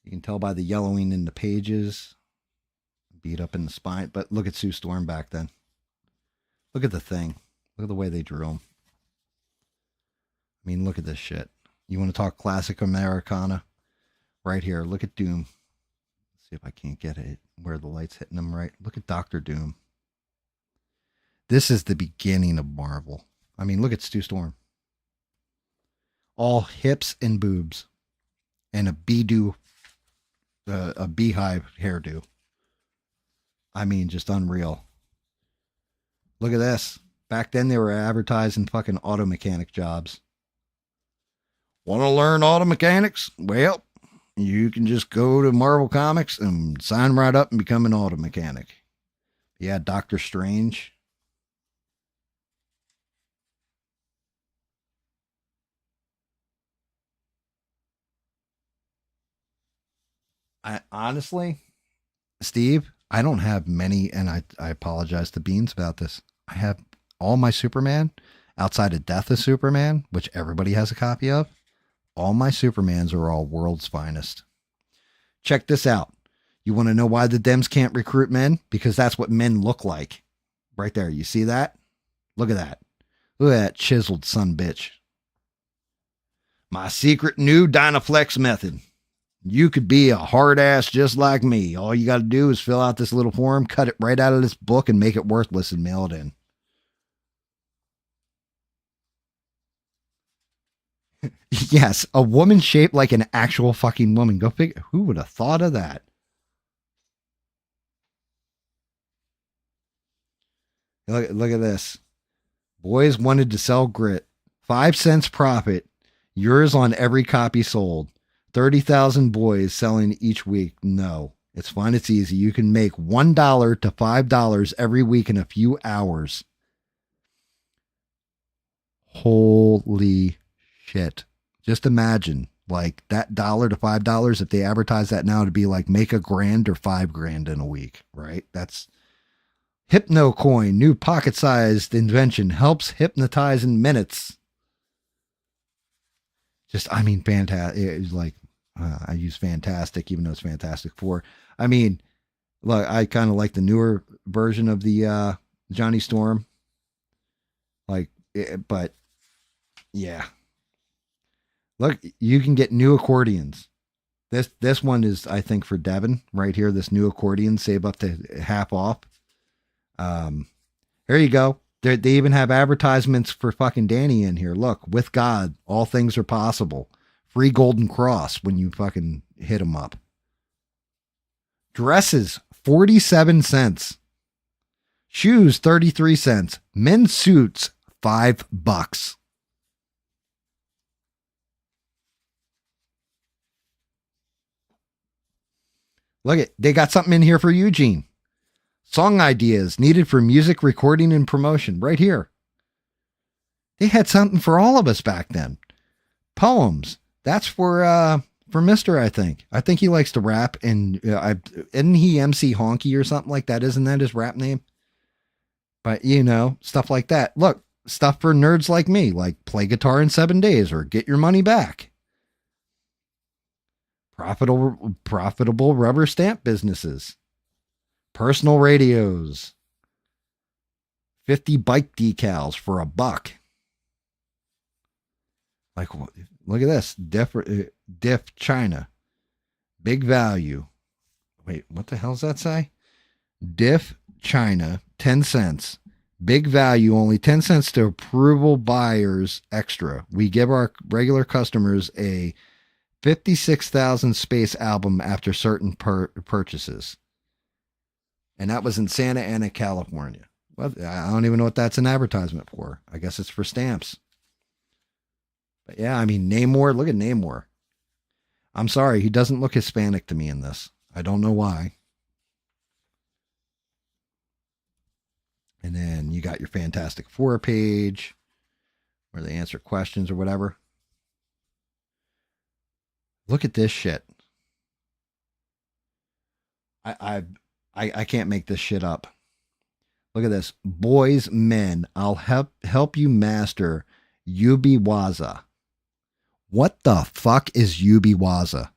You can tell by the yellowing in the pages, beat up in the spine, but look at Sue Storm back then. Look at the thing. Look at the way they drew him. I mean, look at this shit. You want to talk classic Americana? Right here. Look at Doom. Let's see if I can't get it where the light's hitting him right. Look at Dr. Doom. This is the beginning of Marvel. I mean, look at Stu Storm. All hips and boobs. And a beehive hairdo. I mean, just unreal. Look at this. Back then they were advertising fucking auto mechanic jobs. Want to learn auto mechanics? Well, you can just go to Marvel Comics and sign right up and become an auto mechanic. Yeah, Doctor Strange. I honestly, Steve, I don't have many, and I apologize to Beans about this. I have all my Superman outside of Death of Superman, which everybody has a copy of. All my Supermans are all World's Finest. Check this out. You want to know why the Dems can't recruit men? Because that's what men look like. Right there. You see that? Look at that. Look at that chiseled son bitch. My secret new Dynaflex method. You could be a hard ass just like me. All you got to do is fill out this little form, cut it right out of this book, and make it worthless and mail it in. Yes, a woman shaped like an actual fucking woman. Go figure. Who would have thought of that? Look at this. Boys wanted to sell grit. 5 cents profit. Yours on every copy sold. 30,000 boys selling each week. No, it's fun. It's easy. You can make $1 to $5 every week in a few hours. Holy shit. Just imagine like that $1 to $5. If they advertise that now, to be like make $1,000 or $5,000 in a week, right? That's HypnoCoin, new pocket-sized invention, helps hypnotize in minutes. Just, I mean, fantastic. It's like, I use Fantastic, even though it's Fantastic Four. I mean, look, I kind of like the newer version of the Johnny Storm. Like, but Yeah. Look, you can get new accordions. This one is, I think, for Devin right here. This new accordion, save up to half off. Um, Here you go. They even have advertisements for fucking Danny in here. Look, with God, all things are possible. Free golden cross when you fucking hit them up. Dresses, 47 cents. Shoes, 33 cents. Men's suits, $5. Look at, they got something in here for Eugene. Song ideas needed for music recording and promotion, right here. They had something for all of us back then. Poems. That's for Mister, I think. I think he likes to rap, and isn't he MC Honky or something like that? Isn't that his rap name? But you know, stuff like that. Look, stuff for nerds like me, like play guitar in 7 days or get your money back. Profitable rubber stamp businesses. Personal radios. 50 bike decals for $1. Like, look at this. Diff China. Big value. Wait, what the hell does that say? Diff China, 10 cents. Big value, only 10 cents to approval buyers extra. We give our regular customers a 56,000 space album after certain purchases. And that was in Santa Ana, California. Well, I don't even know what that's an advertisement for. I guess it's for stamps. But yeah, I mean, Namor, look at Namor. I'm sorry, he doesn't look Hispanic to me in this. I don't know why. And then you got your Fantastic Four page where they answer questions or whatever. Look at this shit. I can't make this shit up. Look at this. Boys, men, I'll help you master Yubiwaza. What the fuck is Yubiwaza?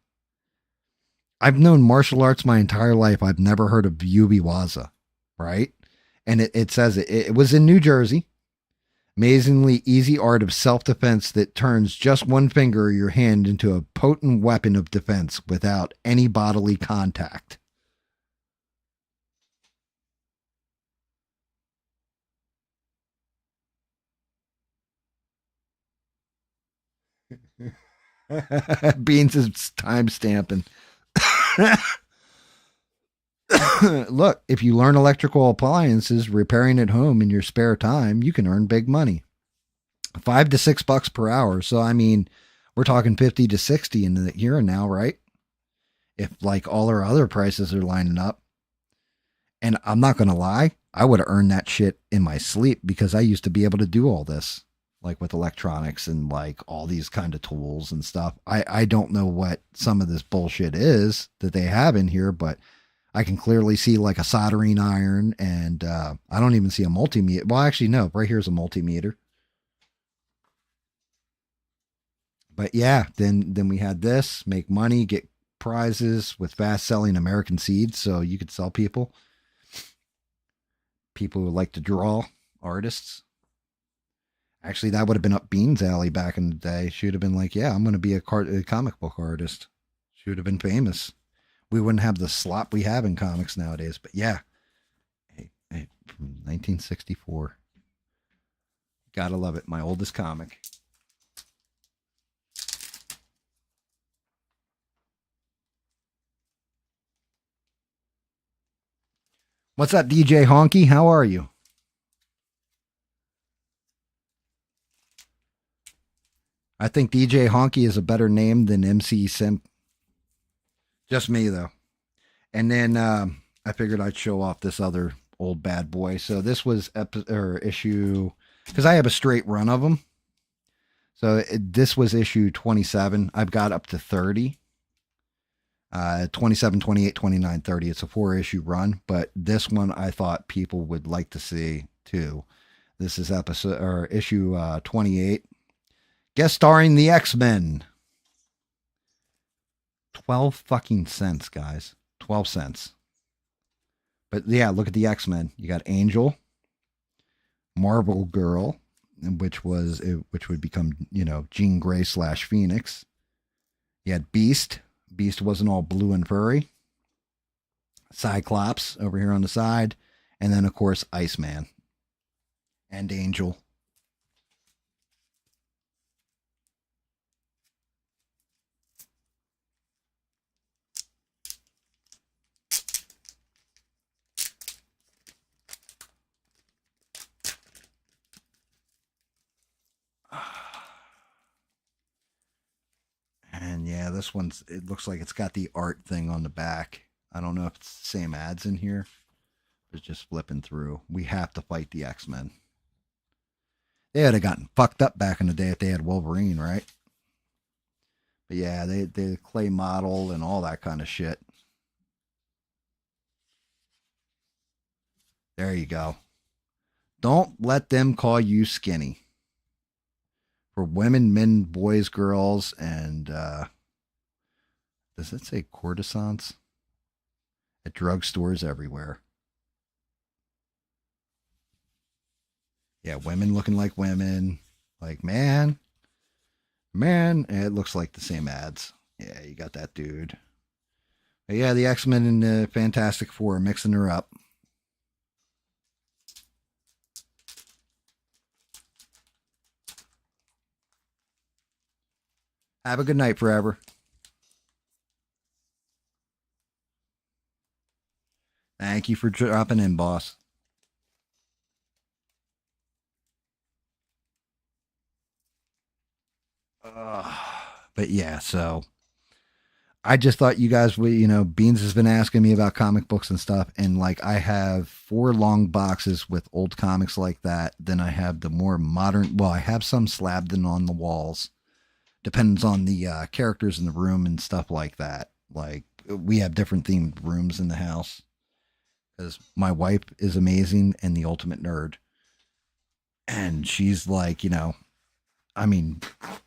I've known martial arts my entire life. I've never heard of Yubiwaza, right? And it says it was in New Jersey. Amazingly easy art of self-defense that turns just one finger or your hand into a potent weapon of defense without any bodily contact. Beans is time stamping. Look, if you learn electrical appliances repairing at home in your spare time, you can earn big money. $5 to $6 per hour. So I mean, we're talking 50 to 60 in the here and now, right? If like all our other prices are lining up. And I'm not gonna lie, I would have earned that shit in my sleep because I used to be able to do all this. Like with electronics and like all these kind of tools and stuff. I don't know what some of this bullshit is that they have in here, but I can clearly see like a soldering iron and I don't even see a multimeter. Well, actually, no, right here's a multimeter. But yeah, then we had this, make money, get prizes with fast selling American seeds. So you could sell people who like to draw, artists. Actually, that would have been up Bean's alley back in the day. She would have been like, yeah, I'm going to be a comic book artist. She would have been famous. We wouldn't have the slop we have in comics nowadays. But yeah, hey, from 1964. Gotta love it. My oldest comic. What's up, DJ Honky? How are you? I think DJ Honky is a better name than MC Simp. Just me, though. And then I figured I'd show off this other old bad boy. So this was issue, because I have a straight run of them. So this was issue 27. I've got up to 30. 27, 28, 29, 30. It's a 4-issue run. But this one I thought people would like to see, too. This is issue 28. Guest starring the X-Men. 12 fucking cents, guys. 12 cents. But yeah, look at the X-Men. You got Angel, Marvel Girl, which would become, Jean Grey slash Phoenix. You had Beast. Beast wasn't all blue and furry. Cyclops over here on the side, and then of course Iceman and Angel. And yeah, this one's, it looks like it's got the art thing on the back. I don't know if it's the same ads in here. It's just flipping through. We have to fight the X-Men. They would have gotten fucked up back in the day if they had Wolverine, right? But yeah, they clay model and all that kind of shit. There you go. Don't let them call you skinny. For women, men, boys, girls, and does it say courtesans? At drugstores everywhere. Yeah, women looking like women. Like, man, it looks like the same ads. Yeah, you got that dude. But yeah, the X-Men and the Fantastic Four mixing her up. Have a good night forever. Thank you for dropping in, boss. But yeah, so I just thought you guys would, Beans has been asking me about comic books and stuff, and like I have 4 long boxes with old comics like that. Then I have the more modern. Well, I have some slabbed in on the walls. Depends on the characters in the room and stuff like that. Like we have different themed rooms in the house because my wife is amazing and the ultimate nerd, and she's like, I mean,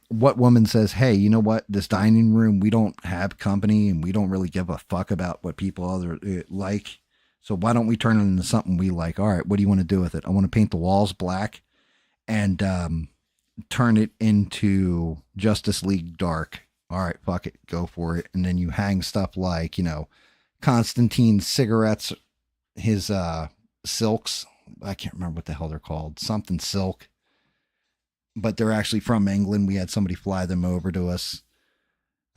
what woman says, hey, you know what? This dining room, we don't have company and we don't really give a fuck about what people other like. So why don't we turn it into something we like? All right, what do you want to do with it? I want to paint the walls black and turn it into Justice League Dark. All right, fuck it, go for it. And then you hang stuff like, Constantine's cigarettes, his silks. I can't remember what the hell they're called. Something silk. But they're actually from England. We had somebody fly them over to us.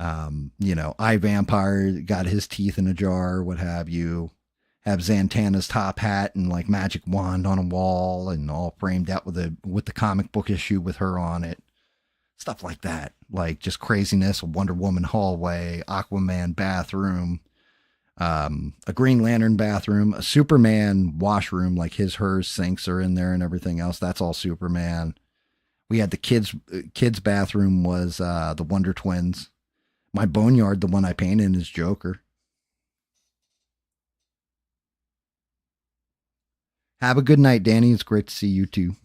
I Vampire got his teeth in a jar, what have you. Have Zantana's top hat and like magic wand on a wall and all framed out with the comic book issue with her on it. Stuff like that. Like just craziness, a Wonder Woman hallway, Aquaman bathroom, a Green Lantern bathroom, a Superman washroom, like hers sinks are in there and everything else. That's all Superman. We had the kids bathroom was the Wonder Twins. My Boneyard, the one I painted, is Joker. Have a good night, Danny. It's great to see you too.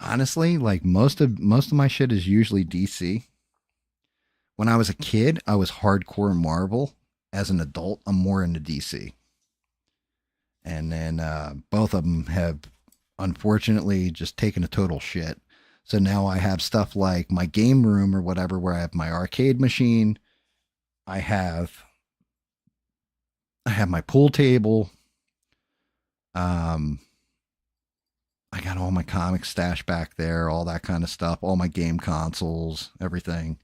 Honestly, like most of my shit is usually DC. When I was a kid, I was hardcore Marvel. As an adult, I'm more into DC. And then both of them have unfortunately just taken a total shit. So now I have stuff like my game room or whatever, where I have my arcade machine. I have my pool table. I got all my comic stash back there, all that kind of stuff, all my game consoles, everything.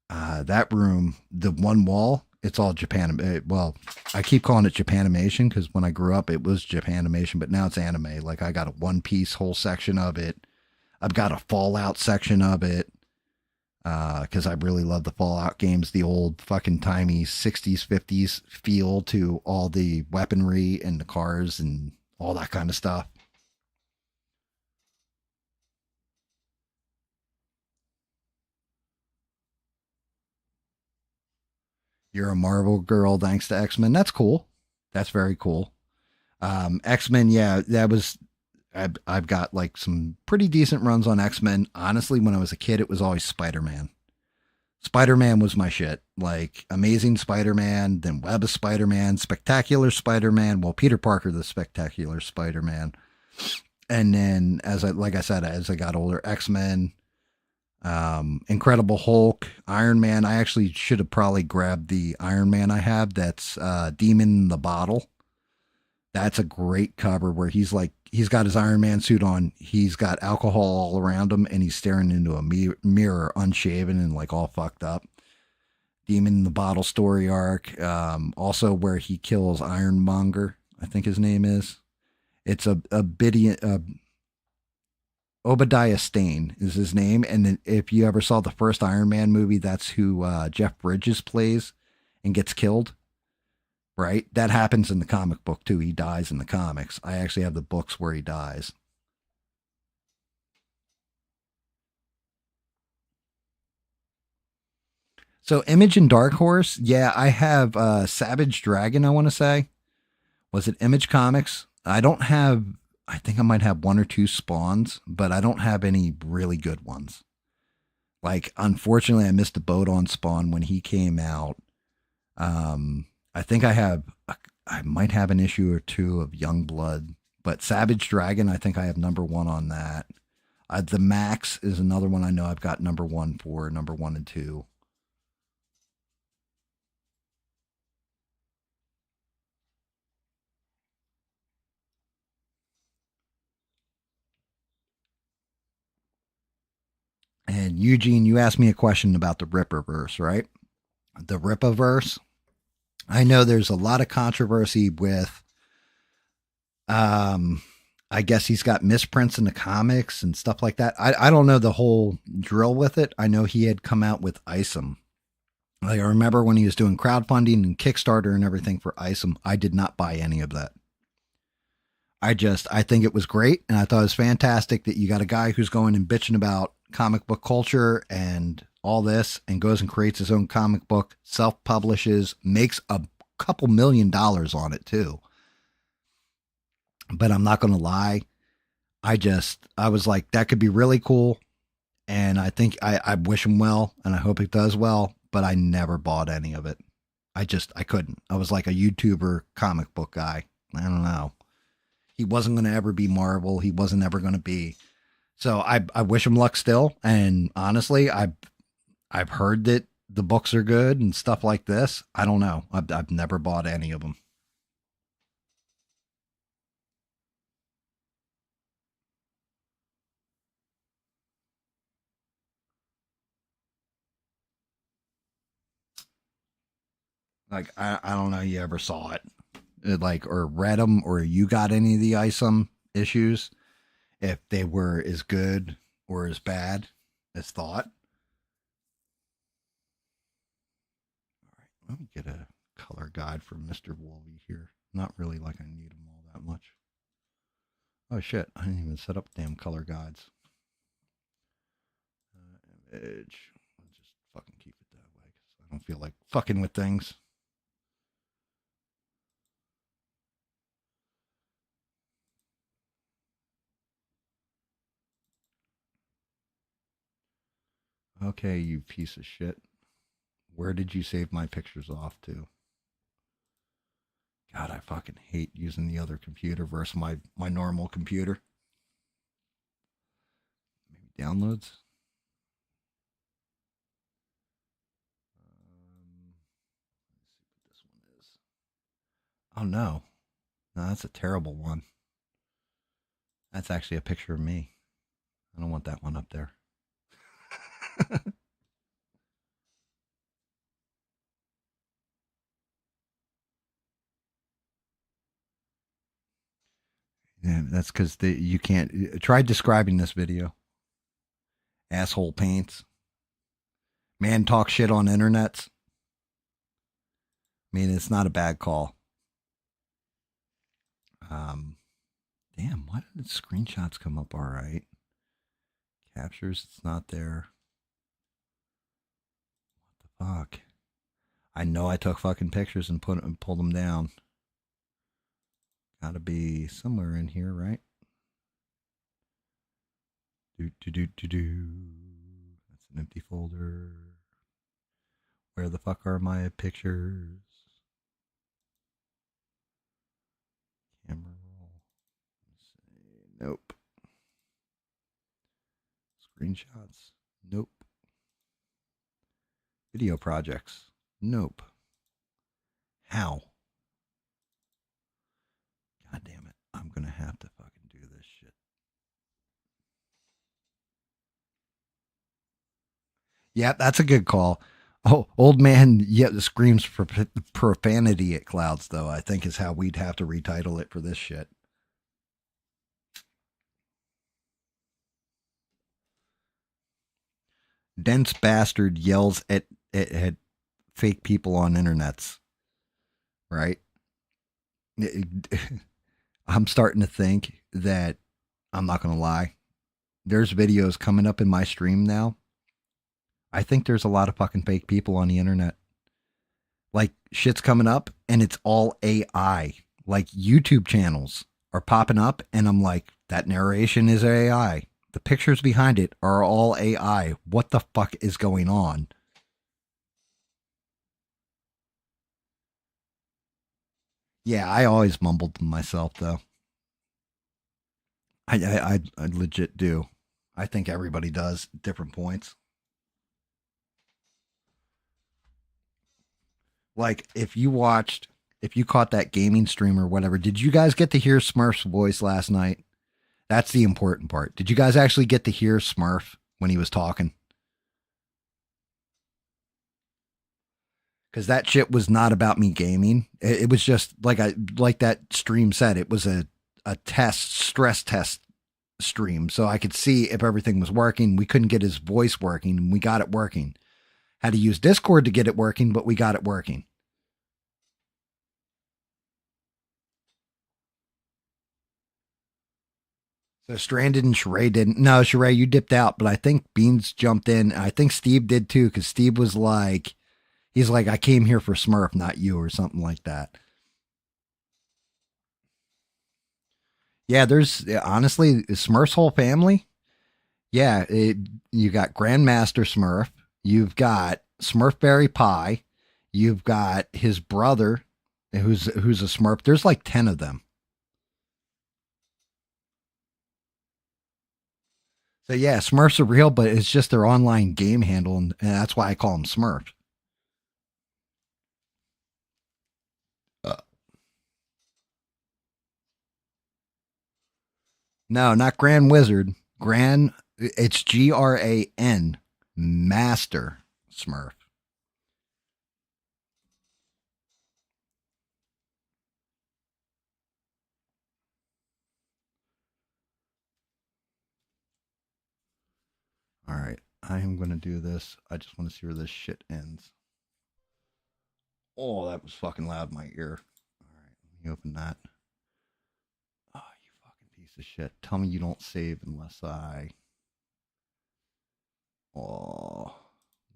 That room, the one wall, it's all Japan. Well, I keep calling it Japanimation because when I grew up, it was Japanimation, but now it's anime. Like I got a One Piece whole section of it. I've got a Fallout section of it because I really love the Fallout games, the old fucking timey 60s, 50s feel to all the weaponry and the cars and all that kind of stuff. You're a Marvel girl thanks to X-Men. That's cool. That's very cool. X-Men, yeah, that was I've got like some pretty decent runs on X-Men. Honestly, when I was a kid, it was always Spider-Man. Spider-Man was my shit. Like Amazing Spider-Man, then Web of Spider-Man, Spectacular Spider-Man. Well, Peter Parker, the Spectacular Spider-Man, and then like I said, as I got older, X-Men, Incredible Hulk, Iron Man. I actually should have probably grabbed the Iron Man I have. That's Demon in the Bottle. That's a great cover where he's got his Iron Man suit on. He's got alcohol all around him, and he's staring into a mirror, unshaven and like all fucked up. Demon in the Bottle story arc. Also where he kills Ironmonger, I think his name is. It's Obadiah Stane is his name, and then if you ever saw the first Iron Man movie, that's who Jeff Bridges plays and gets killed. Right, that happens in the comic book too. He dies in the comics. I actually have the books where he dies. So Image and Dark Horse, yeah, I have Savage Dragon. I want to say, was it Image Comics? I don't have. I think I might have one or two spawns, but I don't have any really good ones. Like, unfortunately, I missed the boat on Spawn when he came out. I think I might have an issue or two of Youngblood, but Savage Dragon, I think I have number one on that. The Max is another one I know I've got number one for, number one and two. And Eugene, you asked me a question about the Ripperverse, right? The Rippaverse. I know there's a lot of controversy with um I guess he's got misprints in the comics and stuff like that. I don't know the whole drill with it. I know he had come out with Isom. Like, I remember when he was doing crowdfunding and Kickstarter and everything for Isom. I did not buy any of that. I think it was great, and I thought it was fantastic that you got a guy who's going and bitching about comic book culture and all this, and goes and creates his own comic book, self publishes, makes a couple $1,000,000 on it too. But I'm not going to lie, I was like, that could be really cool, and I think I wish him well, and I hope he does well. But I never bought any of it. I couldn't. I was like a YouTuber comic book guy. I don't know. He wasn't going to ever be Marvel. He wasn't ever going to be. So I wish him luck still. And honestly, I've heard that the books are good and stuff like this. I don't know. I've never bought any of them. Like, I don't know. You ever saw it? Like, or read them, or you got any of the ISOM issues? If they were as good or as bad as thought. All right, let me get a color guide from Mr. Wolvie here. Not really like I need them all that much. Oh shit, I didn't even set up damn color guides. Image. I'll just fucking keep it that way because I don't feel like fucking with things. Okay, you piece of shit. Where did you save my pictures off to? God, I fucking hate using the other computer versus my normal computer. Maybe downloads. Let's see what this one is. Oh no, no, that's a terrible one. That's actually a picture of me. I don't want that one up there. Yeah, that's because you can't. Try describing this video. Asshole paints. Man talk shit on internets. I mean, it's not a bad call. Um, damn, why did the screenshots come up all right? Captures, it's not there. What the fuck? I know I took fucking pictures and pulled them down. Gotta be somewhere in here, right? Do do do do do. That's an empty folder. Where the fuck are my pictures? Camera roll. Nope. Screenshots. Nope. Video projects. Nope. How? God damn it. I'm going to have to fucking do this shit. Yeah, that's a good call. Oh, old man screams for profanity at clouds, though, I think is how we'd have to retitle it for this shit. Dense bastard yells at fake people on internets, right? I'm starting to think that I'm not going to lie. There's videos coming up in my stream now. I think there's a lot of fucking fake people on the internet. Like shit's coming up and it's all AI. Like YouTube channels are popping up and I'm like, that narration is AI. The pictures behind it are all AI. What the fuck is going on? Yeah, I always mumbled to myself though. I legit do. I think everybody does at different points. Like if you caught that gaming stream or whatever, did you guys get to hear Smurf's voice last night? That's the important part. Did you guys actually get to hear Smurf when he was talking? Because that shit was not about me gaming. It was just like that stream said. It was a stress test stream, so I could see if everything was working. We couldn't get his voice working, and we got it working. Had to use Discord to get it working, but we got it working. So Stranded and Sheree didn't. No, Sheree, you dipped out, but I think Beans jumped in. I think Steve did too, because Steve was like, he's like, I came here for Smurf, not you, or something like that. Yeah, there's honestly Smurf's whole family. Yeah, you got Grandmaster Smurf, you've got Smurfberry Pie, you've got his brother, who's a Smurf. There's like 10 of them. So yeah, Smurfs are real, but it's just their online game handle, and that's why I call them Smurf. Uh, no, not Grand Wizard. Grand, it's GRAN, Master Smurf. All right, I am going to do this. I just want to see where this shit ends. Oh, that was fucking loud in my ear. All right, let me open that. Oh, you fucking piece of shit. Tell me you don't save unless I. Oh,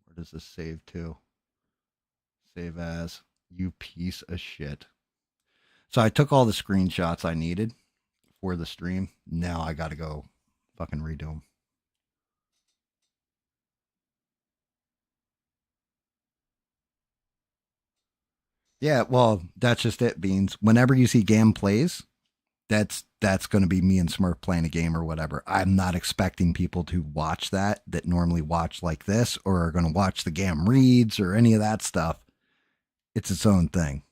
where does this save to? Save as. You piece of shit. So I took all the screenshots I needed for the stream. Now I got to go fucking redo them. Yeah, well, that's just it, Beans. Whenever you see GAM plays, that's going to be me and Smurf playing a game or whatever. I'm not expecting people to watch that normally watch like this or are going to watch the GAM reads or any of that stuff. It's its own thing.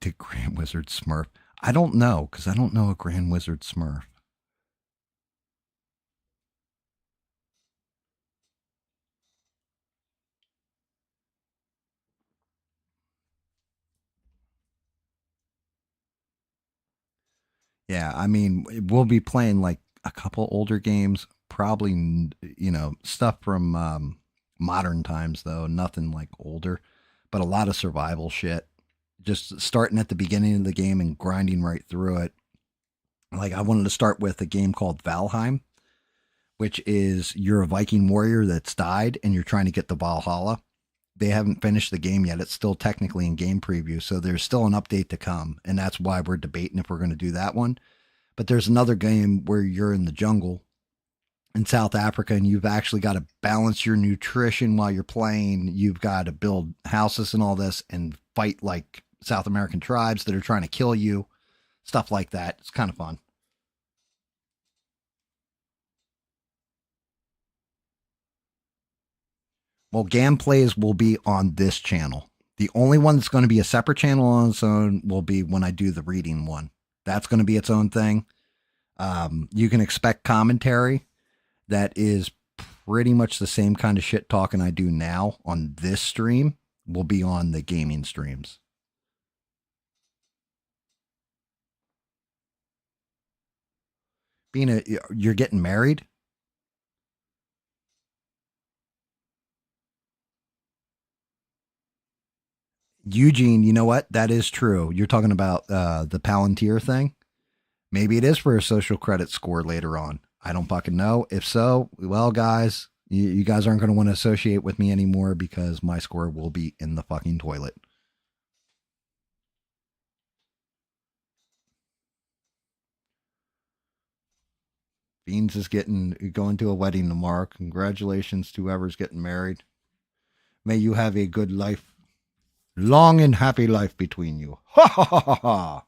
Did Grand Wizard Smurf? I don't know because I don't know a Grand Wizard Smurf. Yeah, I mean, we'll be playing like a couple older games, probably, stuff from modern times, though, nothing like older, but a lot of survival shit. Just starting at the beginning of the game and grinding right through it. Like, I wanted to start with a game called Valheim, which is you're a Viking warrior that's died and you're trying to get the Valhalla. They haven't finished the game yet. It's still technically in game preview, so there's still an update to come, and that's why we're debating if we're going to do that one. But there's another game where you're in the jungle in South Africa and you've actually got to balance your nutrition while you're playing. You've got to build houses and all this and fight like South American tribes that are trying to kill you, stuff like that. It's kind of fun. Well, GAM plays will be on this channel. The only one that's going to be a separate channel on its own will be when I do the reading one. That's going to be its own thing. You can expect commentary that is pretty much the same kind of shit talking I do now on this stream will be on the gaming streams. You're getting married? Eugene, you know what? That is true. You're talking about the Palantir thing. Maybe it is for a social credit score later on. I don't fucking know. If so, well, guys, you guys aren't going to want to associate with me anymore because my score will be in the fucking toilet. Beans is going to a wedding tomorrow. Congratulations to whoever's getting married. May you have a good life, long and happy life between you. Ha ha ha ha ha.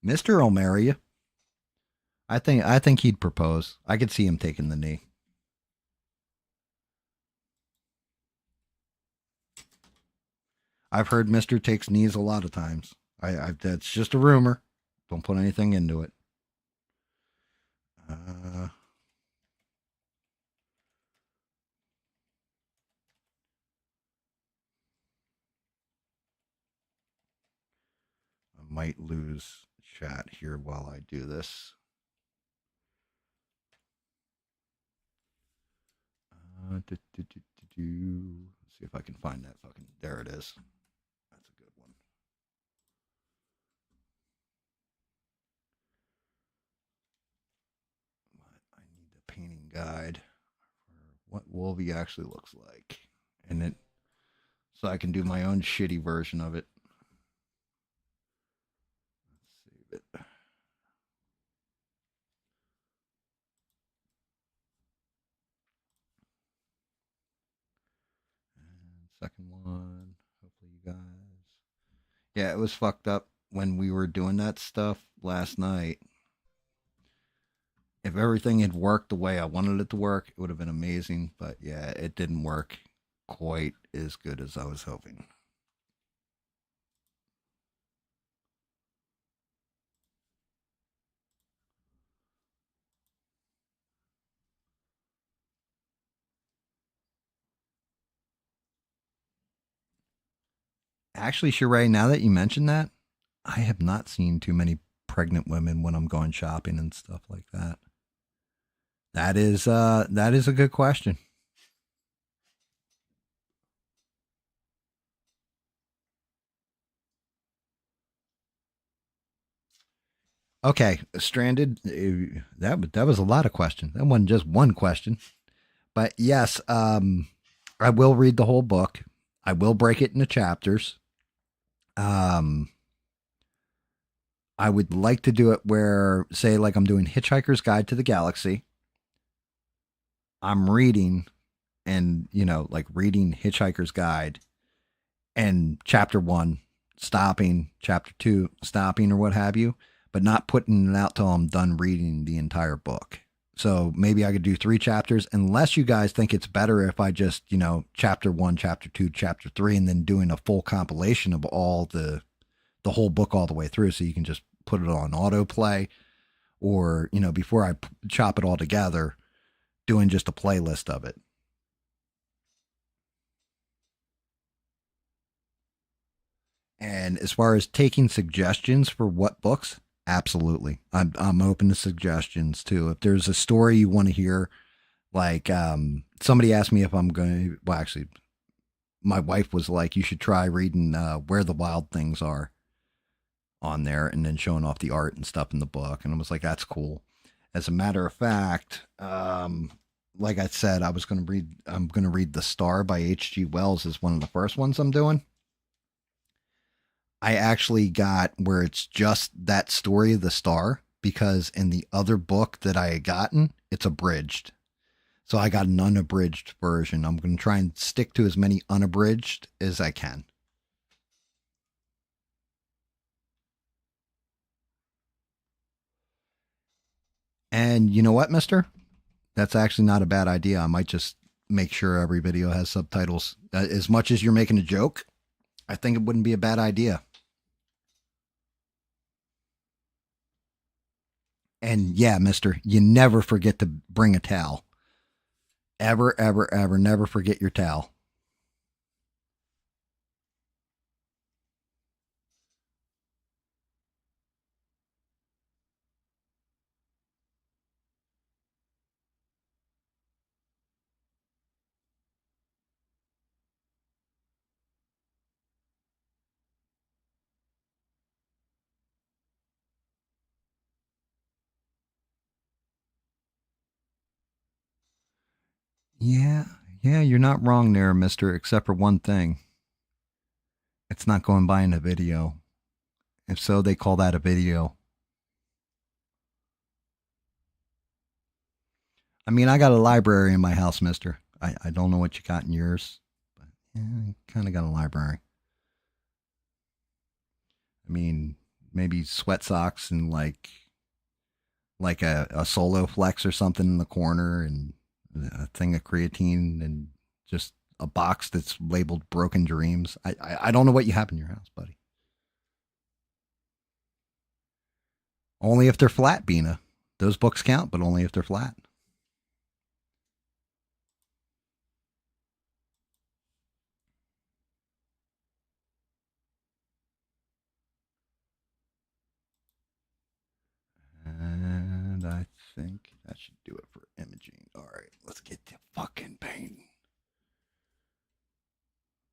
Mister will marry you. I think he'd propose. I could see him taking the knee. I've heard Mister takes knees a lot of times. That's just a rumor. Don't put anything into it. I might lose chat here while I do this. Let's see if I can find that fucking. There it is. That's a good one. But I need the painting guide for what Wolvie actually looks like, and it so I can do my own shitty version of it. Let's save it. And second one. Hopefully you guys. Yeah, it was fucked up when we were doing that stuff last night. If everything had worked the way I wanted it to work, it would have been amazing. But yeah, it didn't work quite as good as I was hoping. Actually, Sheree, now that you mention that, I have not seen too many pregnant women when I'm going shopping and stuff like that. That is a good question. Okay, stranded. That was a lot of questions. That wasn't just one question, but yes, I will read the whole book. I will break it into chapters. Um, I would like to do it where, say, like I'm doing Hitchhiker's Guide to the Galaxy. I'm reading, and like reading Hitchhiker's Guide, and chapter one stopping, chapter two stopping, or what have you, but not putting it out till I'm done reading the entire book. So maybe I could do 3 chapters, unless you guys think it's better if I just, chapter 1, chapter 2, chapter 3, and then doing a full compilation of all the whole book all the way through, so you can just put it on autoplay, or, before I chop it all together, doing just a playlist of it. And as far as taking suggestions for what books, absolutely. I'm open to suggestions too. If there's a story you want to hear, like somebody asked me if I'm going to, well, actually, my wife was like, you should try reading Where the Wild Things Are on there, and then showing off the art and stuff in the book. And I was like, that's cool. As a matter of fact, like I said, I'm going to read The Star by H.G. Wells as one of the first ones I'm doing. I actually got where it's just that story of the star, because in the other book that I had gotten, it's abridged. So I got an unabridged version. I'm going to try and stick to as many unabridged as I can. And you know what, mister? That's actually not a bad idea. I might just make sure every video has subtitles. As much as you're making a joke, I think it wouldn't be a bad idea. And yeah, mister, you never forget to bring a towel. Ever, ever, ever, never forget your towel. Yeah, yeah, you're not wrong there, mister, except for one thing. It's not going by in a video. If so, they call that a video. I mean, I got a library in my house, mister. I don't know what you got in yours, but yeah, I kind of got a library. I mean, maybe sweat socks and like a solo flex or something in the corner, and a thing of creatine, and just a box that's labeled broken dreams. I don't know what you have in your house, buddy. Only if they're flat, Bina. Those books count, but only if they're flat. And I think that should do it for imaging. All right, let's get to fucking painting.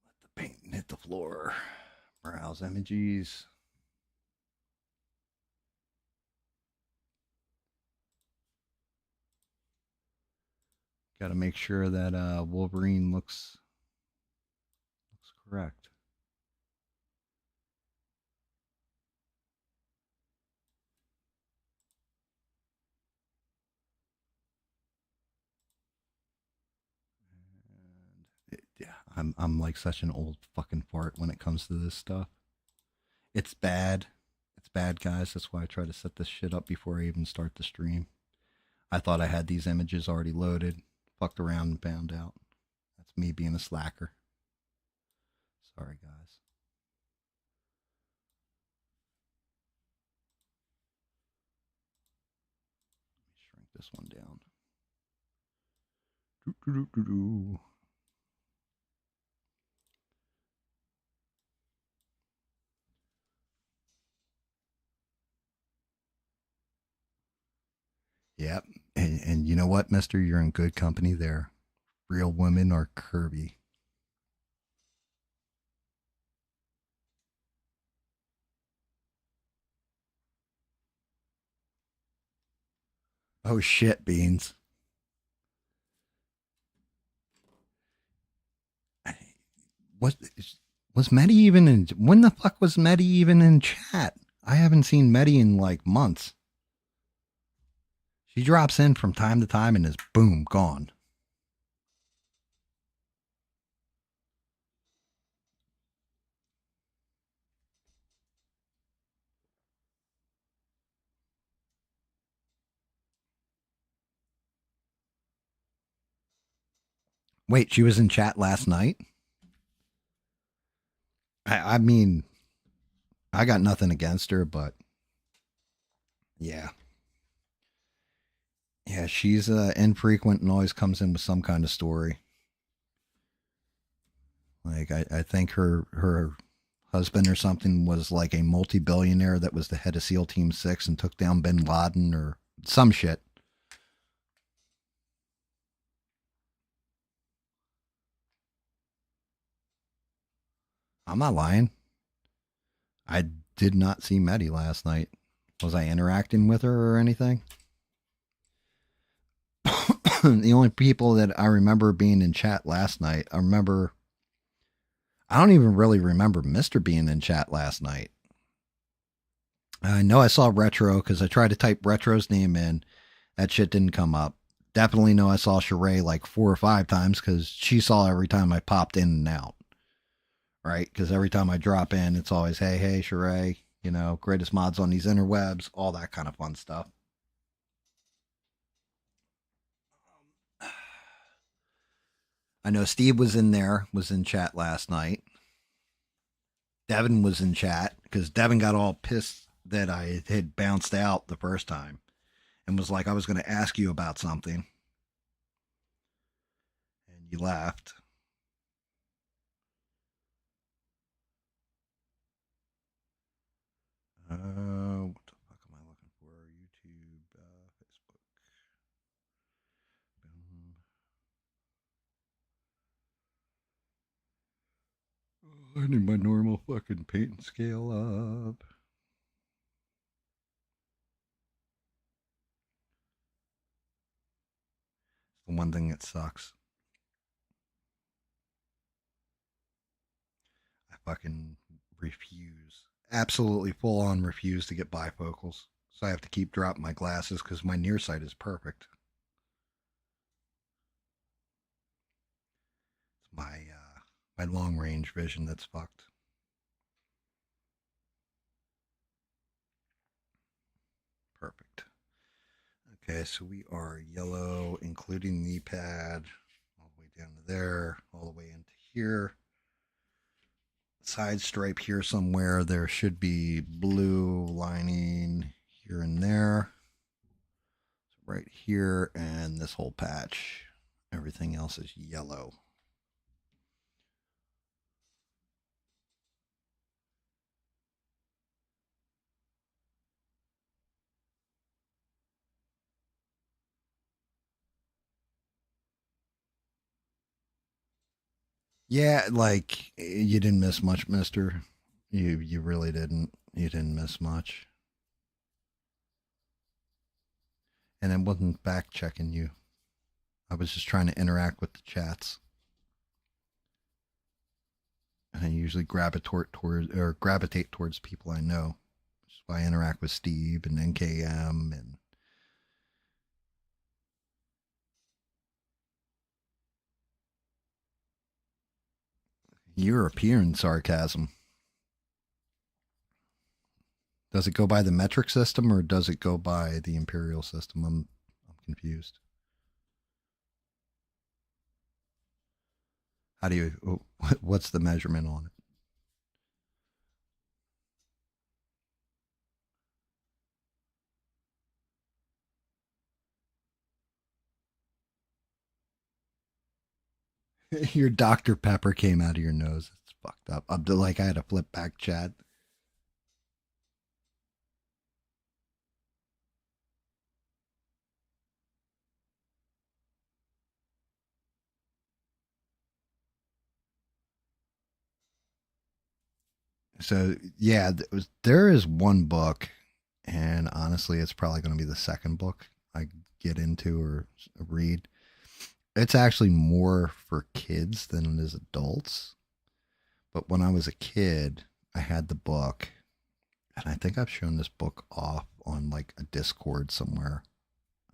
Let the painting hit the floor. Browse images. Got to make sure that Wolverine looks correct. Yeah, I'm like such an old fucking fart when it comes to this stuff. It's bad. It's bad, guys. That's why I try to set this shit up before I even start the stream. I thought I had these images already loaded. Fucked around and found out. That's me being a slacker. Sorry, guys. Let me shrink this one down. Doo-doo-doo-doo-doo. Yep. And you know what, mister? You're in good company there. Real women are curvy. Oh, shit, Beans. Was was Medi even in? When the fuck was Medi even in chat? I haven't seen Medi in like months. She drops in from time to time and is boom, gone. Wait, she was in chat last night? I mean, I got nothing against her, but yeah. Yeah, she's infrequent and always comes in with some kind of story. Like I think her husband or something was like a multi-billionaire that was the head of SEAL Team 6 and took down bin Laden or some shit. I'm not lying. I did not see Medi last night. Was I interacting with her or anything? The only people that I remember being in chat last night, I don't even really remember Mister being in chat last night. I know I saw Retro because I tried to type Retro's name in. That shit didn't come up. Definitely know I saw Sheree like 4 or 5 times because she saw every time I popped in and out. Right? Because every time I drop in, it's always, hey, Sheree, greatest mods on these interwebs, all that kind of fun stuff. I know Steve was in chat last night. Devin was in chat because Devin got all pissed that I had bounced out the first time and was like, I was going to ask you about something. And you left. What the fuck am I looking for? YouTube, Facebook. I need my normal fucking paint and scale up. The one thing that sucks. I fucking refuse. Absolutely full on refuse to get bifocals. So I have to keep dropping my glasses because my nearsight is perfect. It's my long range vision that's fucked. Perfect. Okay, so we are yellow, including knee pad, all the way down to there, all the way into here. Side stripe here somewhere. There should be blue lining here and there. Right here, and this whole patch. Everything else is yellow. Yeah, like you didn't miss much, Mister. You really didn't. You didn't miss much. And I wasn't back checking you. I was just trying to interact with the chats. And I usually gravitate towards people I know. Which is why I interact with Steve and NKM and European sarcasm. Does it go by the metric system or does it go by the imperial system? I'm confused. How do you? What's the measurement on it? Your Dr. Pepper came out of your nose. It's fucked up. I'm like I had to flip back chat. So yeah, there is one book, and honestly, it's probably going to be the second book I get into or read. It's actually more for kids than it is adults. But when I was a kid, I had the book, and I think I've shown this book off on like a Discord somewhere.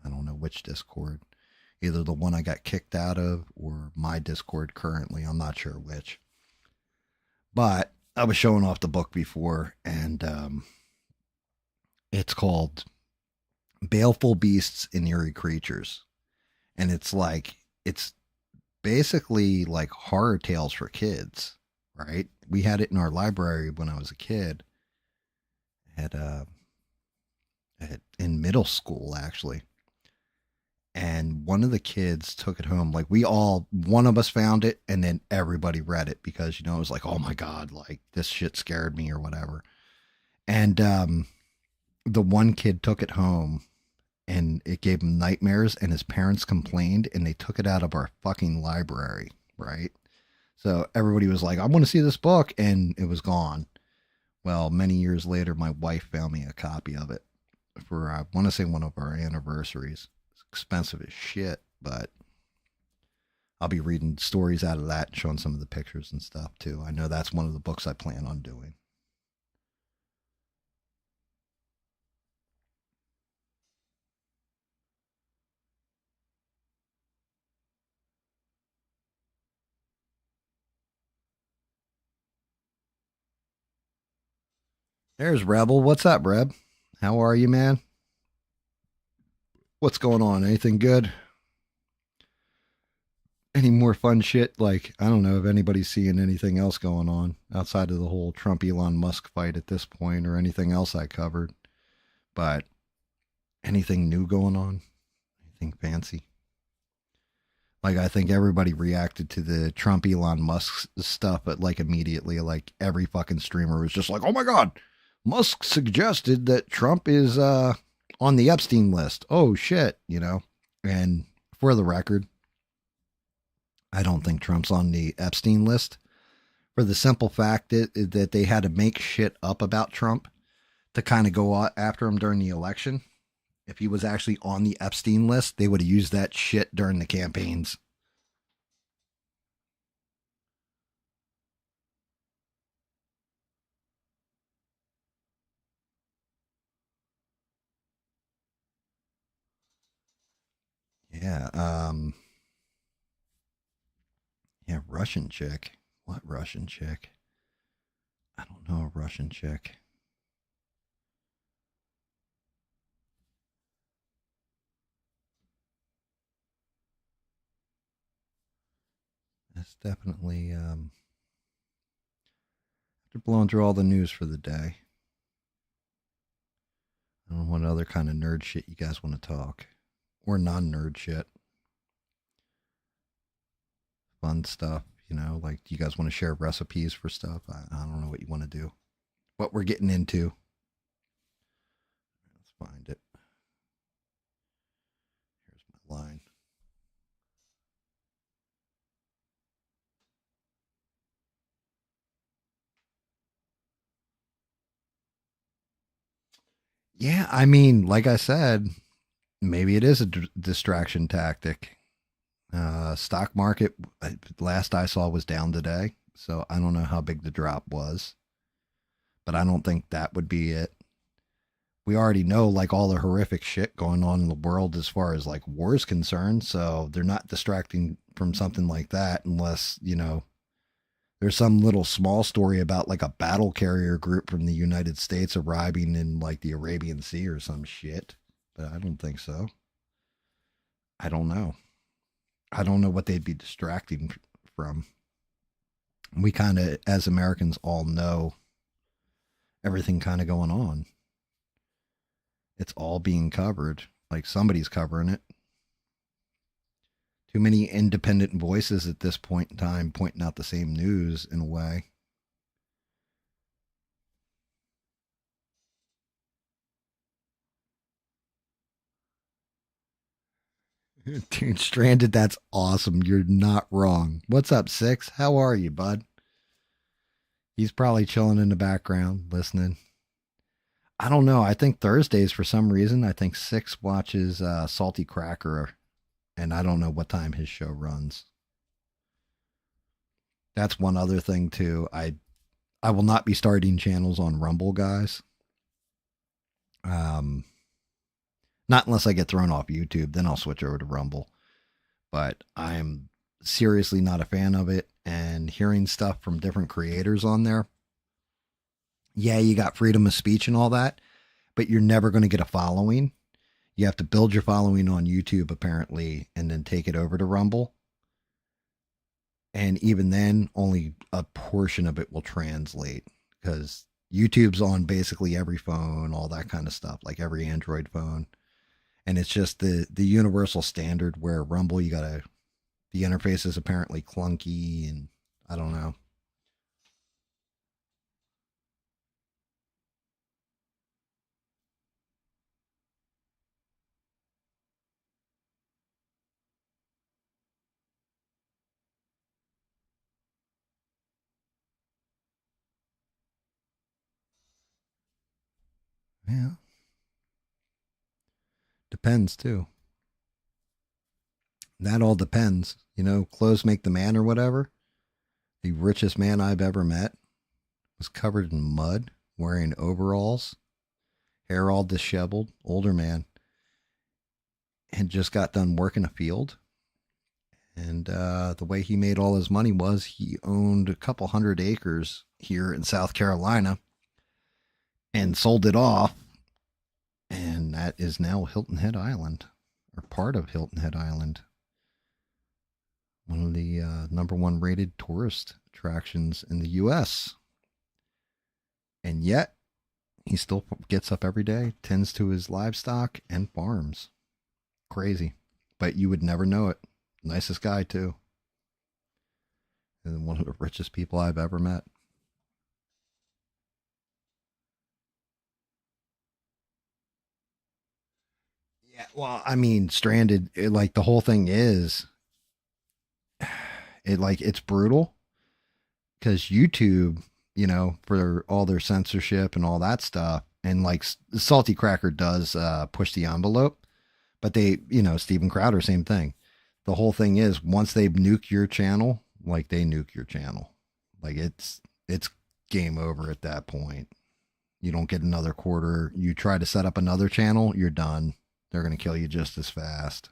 I don't know which Discord. Either the one I got kicked out of or my Discord currently. I'm not sure which. But I was showing off the book before, and it's called Baleful Beasts and Eerie Creatures. And it's basically like horror tales for kids, right? We had it in our library when I was a kid. In middle school, actually. And one of the kids took it home. Like one of us found it, and then everybody read it because it was like, oh my god, like this shit scared me or whatever. And the one kid took it home, and it gave him nightmares, and his parents complained, and they took it out of our fucking library, right? So everybody was like, I want to see this book, and it was gone. Well, many years later, my wife found me a copy of it for I want to say one of our anniversaries. Expensive as shit, but I'll be reading stories out of that and showing some of the pictures and stuff too. I know that's one of the books I plan on doing. There's Rebel. What's up, Reb? How are you, man? What's going on? Anything good? Any more fun shit? Like, I don't know if anybody's seeing anything else going on outside of the whole Trump Elon Musk fight at this point or anything else I covered. But anything new going on? Anything fancy? Like, I think everybody reacted to the Trump Elon Musk stuff, but like immediately, like every fucking streamer was just like, oh my God, Musk suggested that Trump is on the Epstein list. Oh shit, you know? And for the record, I don't think Trump's on the Epstein list for the simple fact that they had to make shit up about Trump to kind of go after him during the election. If he was actually on the Epstein list, they would have used that shit during the campaigns. Yeah. Yeah, Russian chick. What Russian chick? I don't know a Russian chick. That's definitely after blowing through all the news for the day. I don't know what other kind of nerd shit you guys want to talk. Or non nerd shit. Fun stuff, you know, like do you guys want to share recipes for stuff? I don't know what you want to do. What we're getting into. Let's find it. Here's my line. Yeah, I mean, like I said, maybe it is a distraction tactic. Stock market, last I saw, was down today. So I don't know how big the drop was, but I don't think that would be it. We already know like all the horrific shit going on in the world as far as like war is concerned. So they're not distracting from something like that unless, you know, there's some little small story about like a battle carrier group from the United States arriving in like the Arabian Sea or some shit. But I don't think so. I don't know. I don't know what they'd be distracting from. We kind of, as Americans, all know everything kind of going on. It's all being covered. Like somebody's covering it. Too many independent voices at this point in time pointing out the same news in a way. Dude, Stranded, that's awesome. You're not wrong. What's up, Six? How are you, bud? He's probably chilling in the background, listening. I don't know. I think Thursdays, for some reason, I think Six watches Salty Cracker, and I don't know what time his show runs. That's one other thing, too. I will not be starting channels on Rumble, guys. Um, Not unless I get thrown off YouTube, then I'll switch over to Rumble. But I'm seriously not a fan of it. And hearing stuff from different creators on there, yeah, you got freedom of speech and all that, but you're never going to get a following. You have to build your following on YouTube, apparently, and then take it over to Rumble. And even then, only a portion of it will translate because YouTube's on basically every phone, all that kind of stuff, like every Android phone. And it's just the universal standard where Rumble, you gotta, the interface is apparently clunky, and I don't know. Yeah, depends too. That all depends. You know, clothes make the man or whatever. The richest man I've ever met was covered in mud, wearing overalls, hair all disheveled, older man, and just got done working a field. And the way he made all his money was he owned a couple hundred acres here in South Carolina and sold it off. And that is now Hilton Head Island, or part of Hilton Head Island. One of the number one rated tourist attractions in the U.S. And yet, he still gets up every day, tends to his livestock and farms. Crazy. But you would never know it. Nicest guy, too. And one of the richest people I've ever met. Yeah, well, I mean, stranded, like the whole thing is, it's brutal because YouTube, for all their censorship and all that stuff, and like Salty Cracker does push the envelope, but they, Steven Crowder, same thing. The whole thing is once they nuke your channel, like they nuke your channel, like it's game over at that point. You don't get another quarter. You try to set up another channel, you're done. They're gonna kill you just as fast.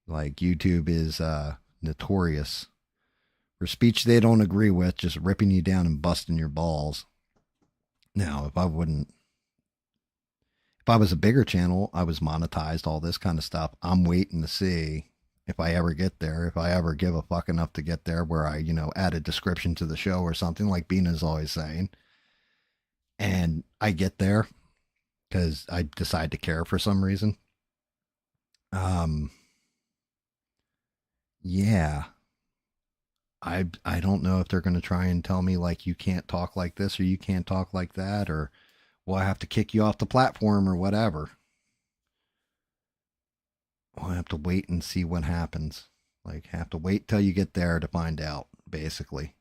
Like YouTube is notorious for speech they don't agree with, just ripping you down and busting your balls. Now, if I was a bigger channel, I was monetized, all this kind of stuff. I'm waiting to see if I ever get there, if I ever give a fuck enough to get there where I, add a description to the show or something like Bina's always saying. And I get there because I decide to care for some reason. Um, yeah, I don't know if they're going to try and tell me like you can't talk like this or you can't talk like that, or well, I have to kick you off the platform or whatever. We'll have to wait and see what happens. Like, have to wait till you get there to find out, basically.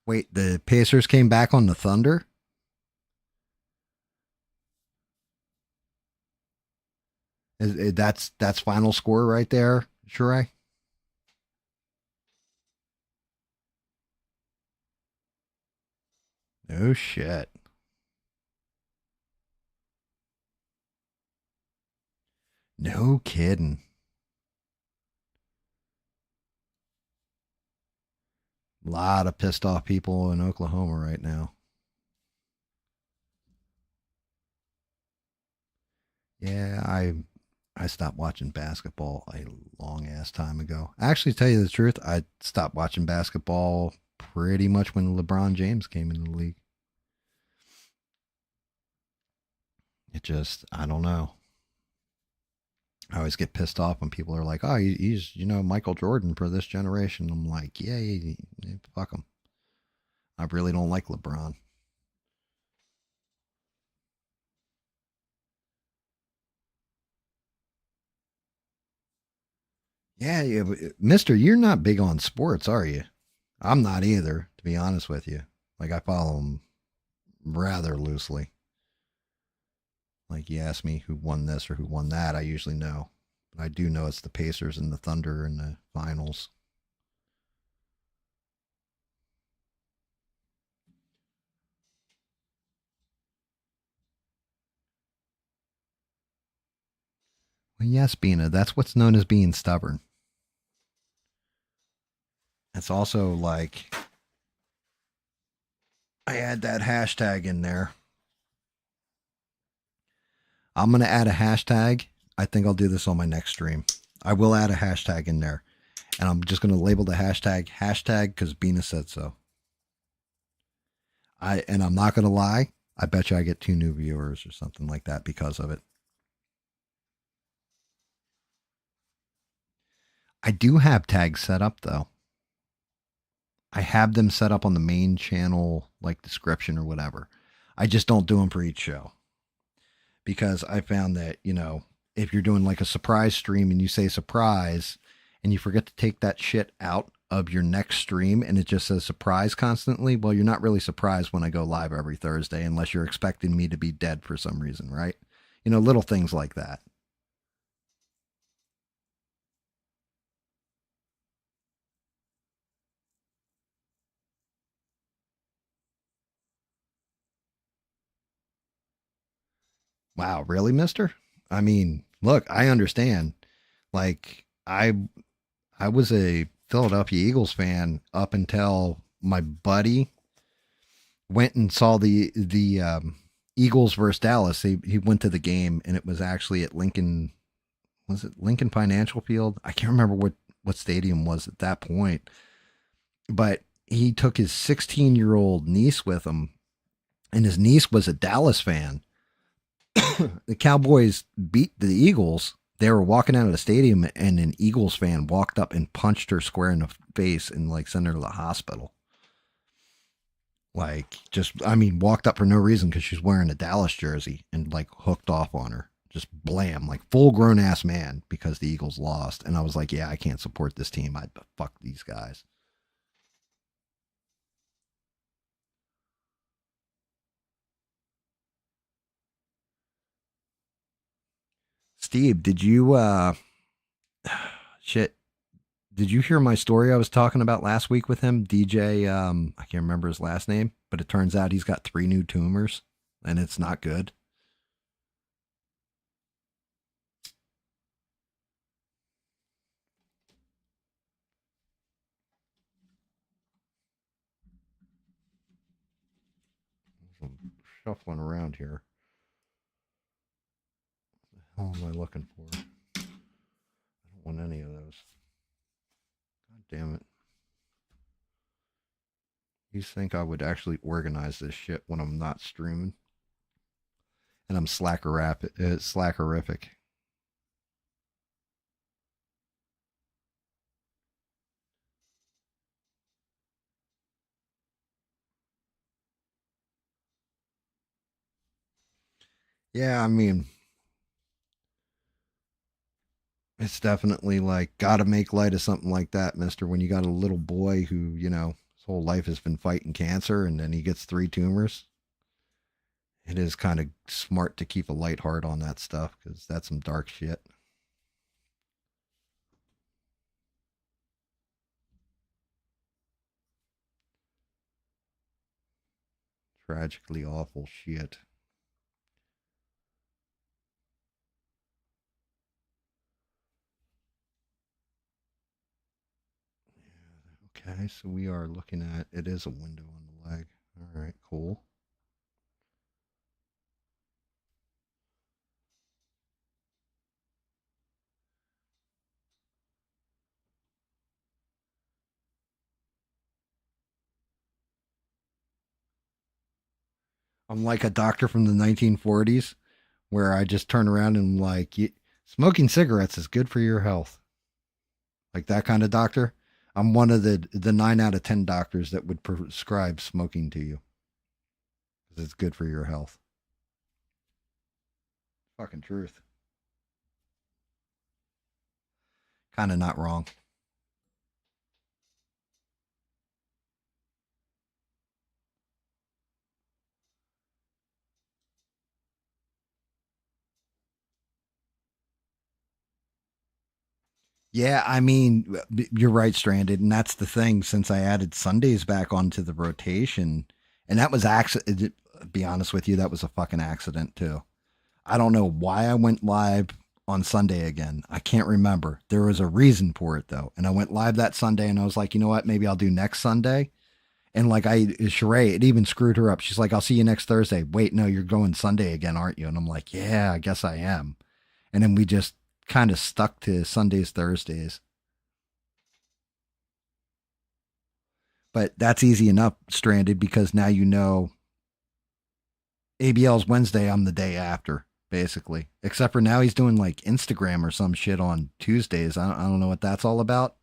Wait, the Pacers came back on the Thunder? That's final score right there, Sheree? No shit. No kidding. A lot of pissed off people in Oklahoma right now. Yeah, I stopped watching basketball a long ass time ago. Actually, tell you the truth, I stopped watching basketball pretty much when LeBron James came into the league. It just, I don't know. I always get pissed off when people are like, "Oh, he's Michael Jordan for this generation." I'm like, yeah, fuck him. I really don't like LeBron. Yeah, yeah, Mister, you're not big on sports, are you? I'm not either, to be honest with you. Like I follow them rather loosely. Like you ask me who won this or who won that, I usually know. But I do know it's the Pacers and the Thunder in the finals. Well, yes, Bina, that's what's known as being stubborn. It's also like I add that hashtag in there. I'm going to add a hashtag. I think I'll do this on my next stream. I will add a hashtag in there. And I'm just going to label the hashtag because Bina said so. And I'm not going to lie. I bet you I get 2 new viewers or something like that because of it. I do have tags set up though. I have them set up on the main channel, like description or whatever. I just don't do them for each show because I found that, if you're doing like a surprise stream and you say surprise and you forget to take that shit out of your next stream and it just says surprise constantly, well, you're not really surprised when I go live every Thursday unless you're expecting me to be dead for some reason, right? Little things like that. Wow, really, mister? I mean, look, I understand. Like I was a Philadelphia Eagles fan up until my buddy went and saw the Eagles versus Dallas. He went to the game and it was actually at Lincoln. Was it Lincoln Financial Field? I can't remember what stadium was at that point. But he took his 16-year-old niece with him, and his niece was a Dallas fan. The Cowboys beat the Eagles. They were walking out of the stadium, and an Eagles fan walked up and punched her square in the face and like sent her to the hospital. Like, just, I mean, walked up for no reason because she's wearing a Dallas jersey and like hooked off on her. Just blam, like full grown ass man because the Eagles lost. And I was like, yeah, I can't support this team. I fuck these guys. Steve, did you shit, did you hear my story I was talking about last week with him? DJ, I can't remember his last name, but it turns out he's got 3 new tumors and it's not good. I'm shuffling around here. What the hell am I looking for? I don't want any of those. God damn it. You think I would actually organize this shit when I'm not streaming? And I'm slackerific. Yeah, I mean, it's definitely like gotta make light of something like that, mister. When you got a little boy who, his whole life has been fighting cancer and then he gets 3 tumors, it is kind of smart to keep a light heart on that stuff because that's some dark shit. Tragically awful shit. Okay, so we are looking at it is a window on the leg. All right, cool. I'm like a doctor from the 1940s where I just turn around and I'm like, smoking cigarettes is good for your health. Like that kind of doctor. I'm one of the 9 out of 10 doctors that would prescribe smoking to you because it's good for your health. Fucking truth. Kind of not wrong. Yeah, I mean, you're right, Stranded, and that's the thing. Since I added Sundays back onto the rotation, and that was accident. Be honest with you, that was a fucking accident too. I don't know why I went live on Sunday again. I can't remember. There was a reason for it though, and I went live that Sunday, and I was like, you know what? Maybe I'll do next Sunday. And like Sheree, it even screwed her up. She's like, I'll see you next Thursday. Wait, no, you're going Sunday again, aren't you? And I'm like, yeah, I guess I am. And then we just kind of stuck to Sundays, Thursdays. But that's easy enough, Stranded, because now you know ABL's Wednesday, I'm the day after, basically. Except for now he's doing like Instagram or some shit on Tuesdays. I don't know what that's all about.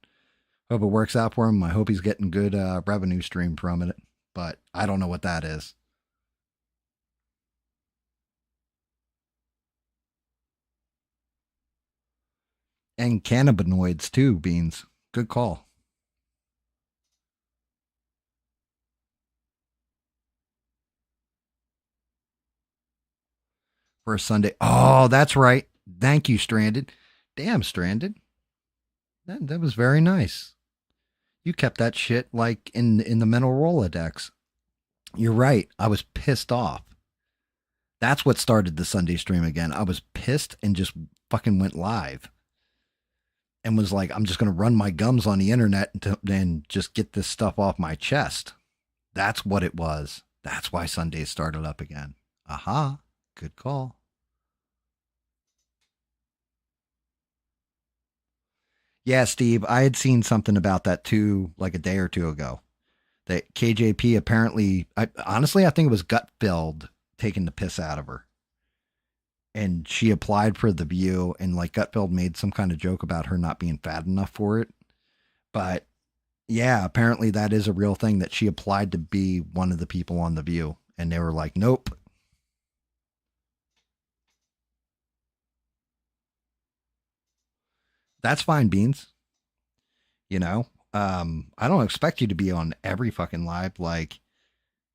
Hope it works out for him. I hope he's getting good revenue stream from it, but I don't know what that is. And cannabinoids too, Beans. Good call. For a Sunday. Oh, that's right. Thank you, Stranded. Damn, Stranded. That was very nice. You kept that shit like in the mental Rolodex. You're right. I was pissed off. That's what started the Sunday stream again. I was pissed and just fucking went live and was like, I'm just going to run my gums on the internet and just get this stuff off my chest. That's what it was. That's why Sundays started up again. Aha. Good call. Yeah, Steve, I had seen something about that too, like a day or two ago. That KJP apparently, honestly, I think it was Gutfeld taking the piss out of her. And she applied for the View, and like Gutfeld made some kind of joke about her not being fat enough for it. But yeah, apparently that is a real thing that she applied to be one of the people on the View, and they were like, nope. That's fine, Beans. You know, I don't expect you to be on every fucking live. Like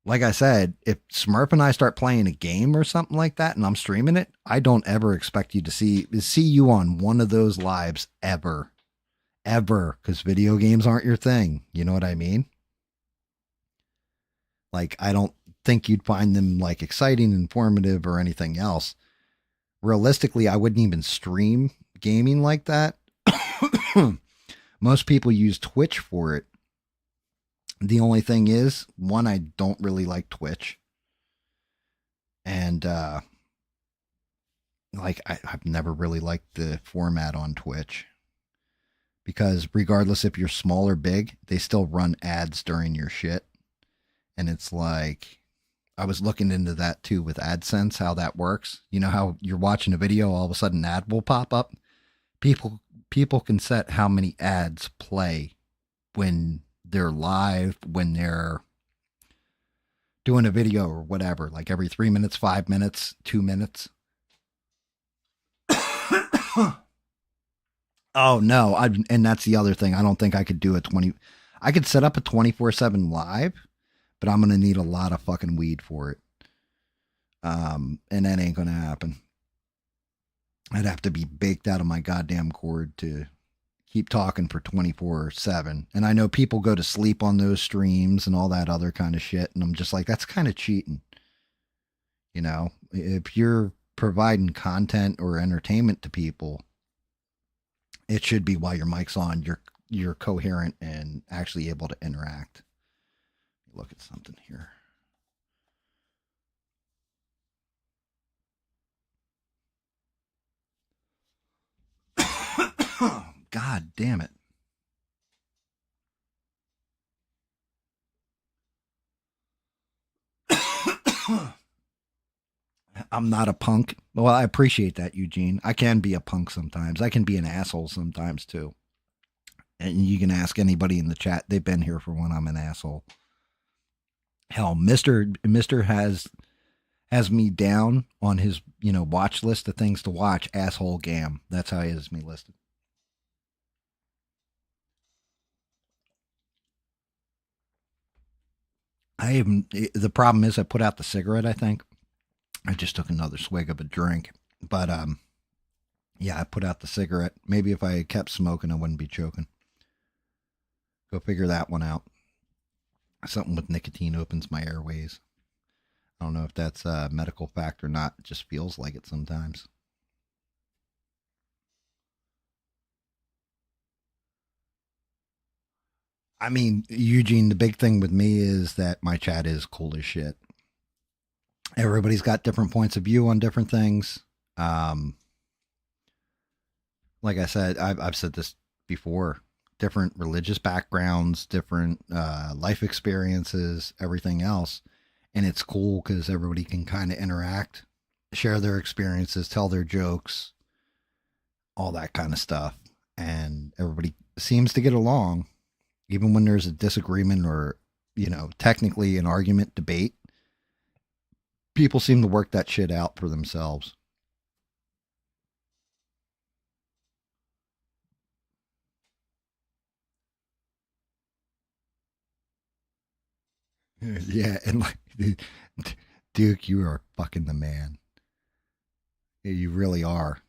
I said, if Smurf and I start playing a game or something like that and I'm streaming it, I don't ever expect you to see you on one of those lives ever. Ever, because video games aren't your thing. You know what I mean? Like, I don't think you'd find them like exciting, informative, or anything else. Realistically, I wouldn't even stream gaming like that. Most people use Twitch for it. The only thing is, one, I don't really like Twitch. And I've never really liked the format on Twitch. Because regardless if you're small or big, they still run ads during your shit. And it's like, I was looking into that too with AdSense, how that works. You know how you're watching a video, all of a sudden an ad will pop up? People can set how many ads play when they're live, when they're doing a video or whatever, like every 3 minutes, 5 minutes, 2 minutes. Oh no, and that's the other thing. I don't think I could do a 20. I could set up a 24/7 live, but I'm gonna need a lot of fucking weed for it. And that ain't gonna happen. I'd have to be baked out of my goddamn cord to keep talking for 24/7. And I know people go to sleep on those streams and all that other kind of shit. And I'm just like, that's kind of cheating. You know, if you're providing content or entertainment to people, it should be while your mic's on, you're coherent and actually able to interact. Look at something here. God damn it. I'm not a punk. Well, I appreciate that, Eugene. I can be a punk sometimes. I can be an asshole sometimes too. And you can ask anybody in the chat. They've been here for when I'm an asshole. Hell, Mister has me down on his watch list of things to watch. Asshole GAM. That's how he has me listed. The problem is I put out the cigarette. I think I just took another swig of a drink, but yeah, I put out the cigarette. Maybe if I kept smoking, I wouldn't be choking. Go figure that one out. Something with nicotine opens my airways. I don't know if that's a medical fact or not. It just feels like it sometimes. I mean, Eugene, the big thing with me is that my chat is cool as shit. Everybody's got different points of view on different things. Like I said, I've said this before. Different religious backgrounds, different life experiences, everything else. And it's cool because everybody can kind of interact, share their experiences, tell their jokes, all that kind of stuff. And everybody seems to get along. Even when there's a disagreement or, technically an argument, debate, people seem to work that shit out for themselves. Yeah, and like, Duke, you are fucking the man. You really are.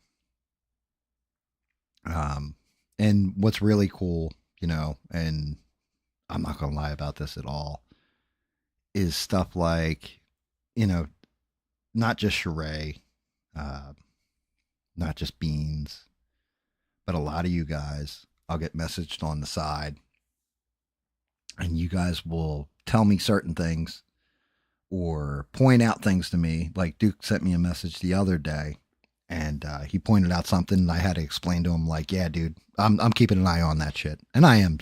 Um, and what's really cool, and I'm not gonna lie about this at all, is stuff like, you know, not just Sheree, uh, not just Beans, but a lot of you guys. I'll get messaged on the side, and you guys will tell me certain things or point out things to me. Like Duke sent me a message the other day, and he pointed out something, and I had to explain to him, like, "Yeah, dude, I'm keeping an eye on that shit," and I am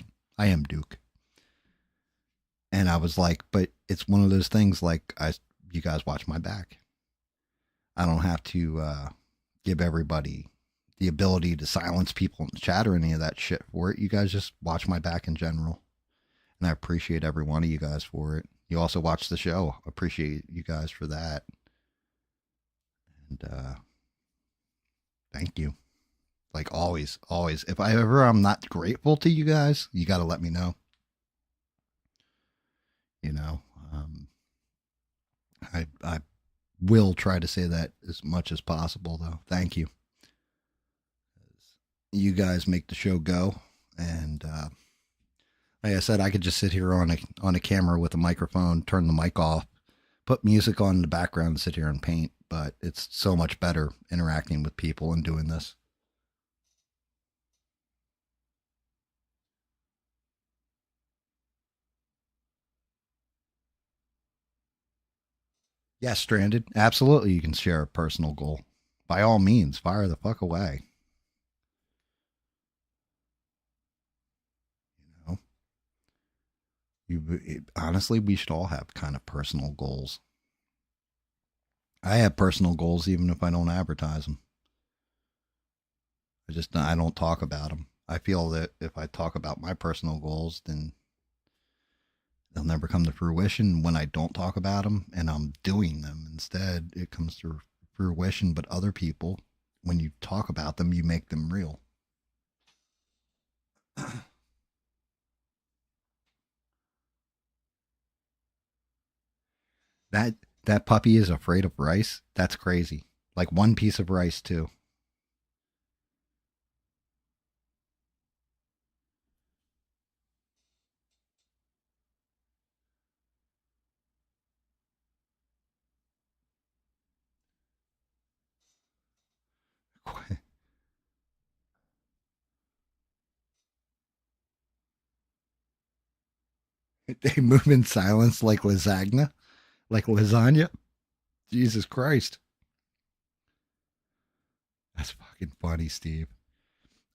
Duke. And I was like, but it's one of those things. Like, you guys watch my back. I don't have to give everybody the ability to silence people in the chat or any of that shit for it. You guys just watch my back in general, and I appreciate every one of you guys for it. You also watch the show. Appreciate you guys for that. And thank you. Like always, always. If I'm not grateful to you guys, you got to let me know. You know, I will try to say that as much as possible, though. Thank you. You guys make the show go, and like I said, I could just sit here on a camera with a microphone, turn the mic off, put music on in the background, and sit here and paint. But it's so much better interacting with people and doing this. Yes, Stranded. Absolutely, you can share a personal goal. By all means, fire the fuck away. You know, honestly, we should all have kind of personal goals. I have personal goals even if I don't advertise them. I don't talk about them. I feel that if I talk about my personal goals, then they'll never come to fruition when I don't talk about them and I'm doing them. Instead, it comes to fruition, but other people, when you talk about them, you make them real. that that puppy is afraid of rice. That's crazy. Like one piece of rice too. They move in silence like lasagna, like lasagna. Jesus Christ. That's fucking funny, Steve.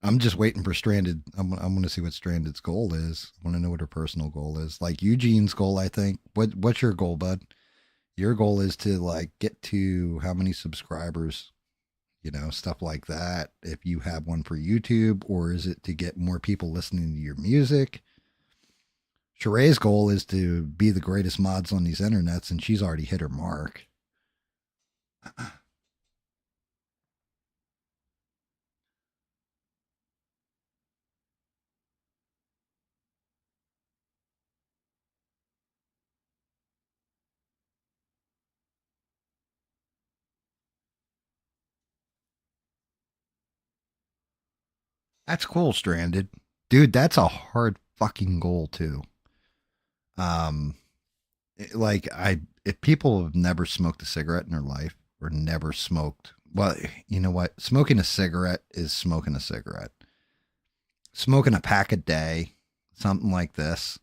I'm just waiting for Stranded. I'm going to see what Stranded's goal is. I want to know what her personal goal is. Like Eugene's goal, I think. What's your goal, bud? Your goal is to like get to how many subscribers, stuff like that. If you have one for YouTube, or is it to get more people listening to your music? Sheree's goal is to be the greatest mods on these internets, and she's already hit her mark. That's cool, Stranded. Dude, that's a hard fucking goal too. Um like if people have never smoked a cigarette in their life or never smoked, well, you know what? Smoking a cigarette is smoking a cigarette. Smoking a pack a day, something like this.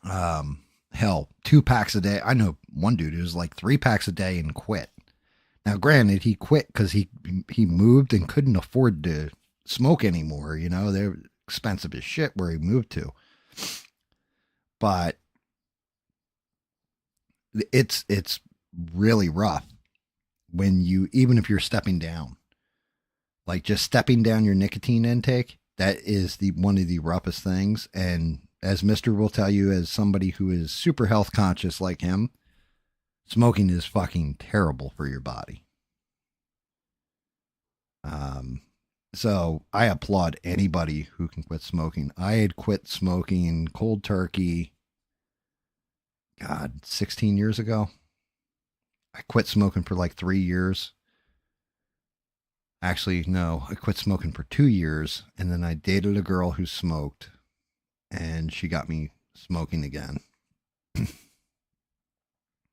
Hell, 2 packs a day. I know one dude who's like 3 packs a day and quit. Now, granted, he quit because he moved and couldn't afford to smoke anymore. They're expensive as shit where he moved to. But it's really rough when even if you're stepping down, like just stepping down your nicotine intake, That is the one of the roughest things. And as Mister will tell you, as somebody who is super health conscious like him, smoking is fucking terrible for your body. Um, so I applaud anybody who can quit smoking. I had quit smoking cold turkey, God, 16 years ago. I quit smoking for like 3 years. Actually, no, I quit smoking for 2 years, and then I dated a girl who smoked, and she got me smoking again.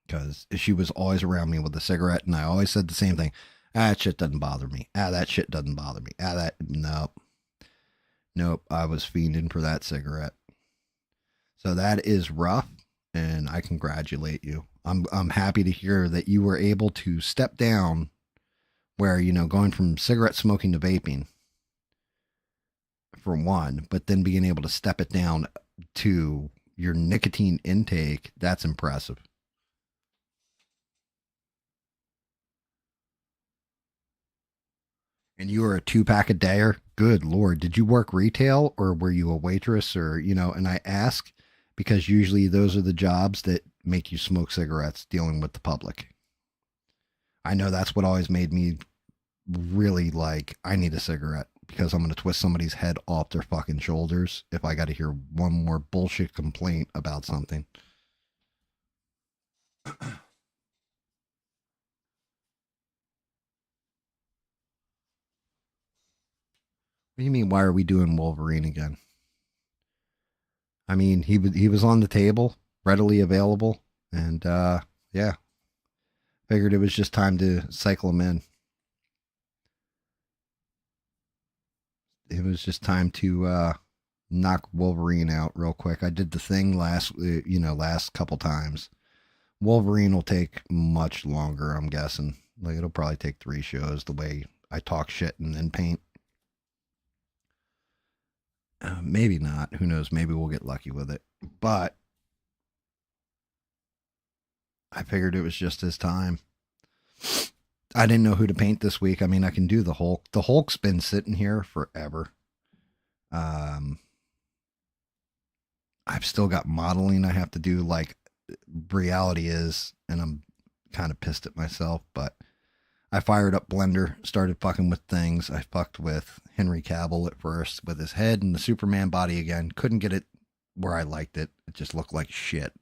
Because she was always around me with a cigarette, and I always said the same thing. That shit doesn't bother me. That shit doesn't bother me. Nope. Nope. I was fiending for that cigarette. So that is rough, and I congratulate you. I'm happy to hear that you were able to step down where, going from cigarette smoking to vaping, for one, but then being able to step it down to your nicotine intake, that's impressive. And you were a 2-pack a dayer? Good Lord. Did you work retail or were you a waitress or, and I ask because usually those are the jobs that make you smoke cigarettes dealing with the public. I know that's what always made me really like, I need a cigarette because I'm going to twist somebody's head off their fucking shoulders if I got to hear one more bullshit complaint about something. What do you mean, why are we doing Wolverine again? I mean, he was on the table, readily available, and yeah, figured it was just time to cycle him in. It was just time to knock Wolverine out real quick. I did the thing last couple times. Wolverine will take much longer, I'm guessing. Like it'll probably take 3 shows the way I talk shit and then paint. Maybe not. Who knows? Maybe we'll get lucky with it. But I figured it was just his time. I didn't know who to paint this week. I mean, I can do the Hulk. The Hulk's been sitting here forever. Um, I've still got modeling I have to do, like reality is, and I'm kind of pissed at myself, but I fired up Blender, started fucking with things. I fucked with Henry Cavill at first with his head and the Superman body again. Couldn't get it where I liked it. It just looked like shit.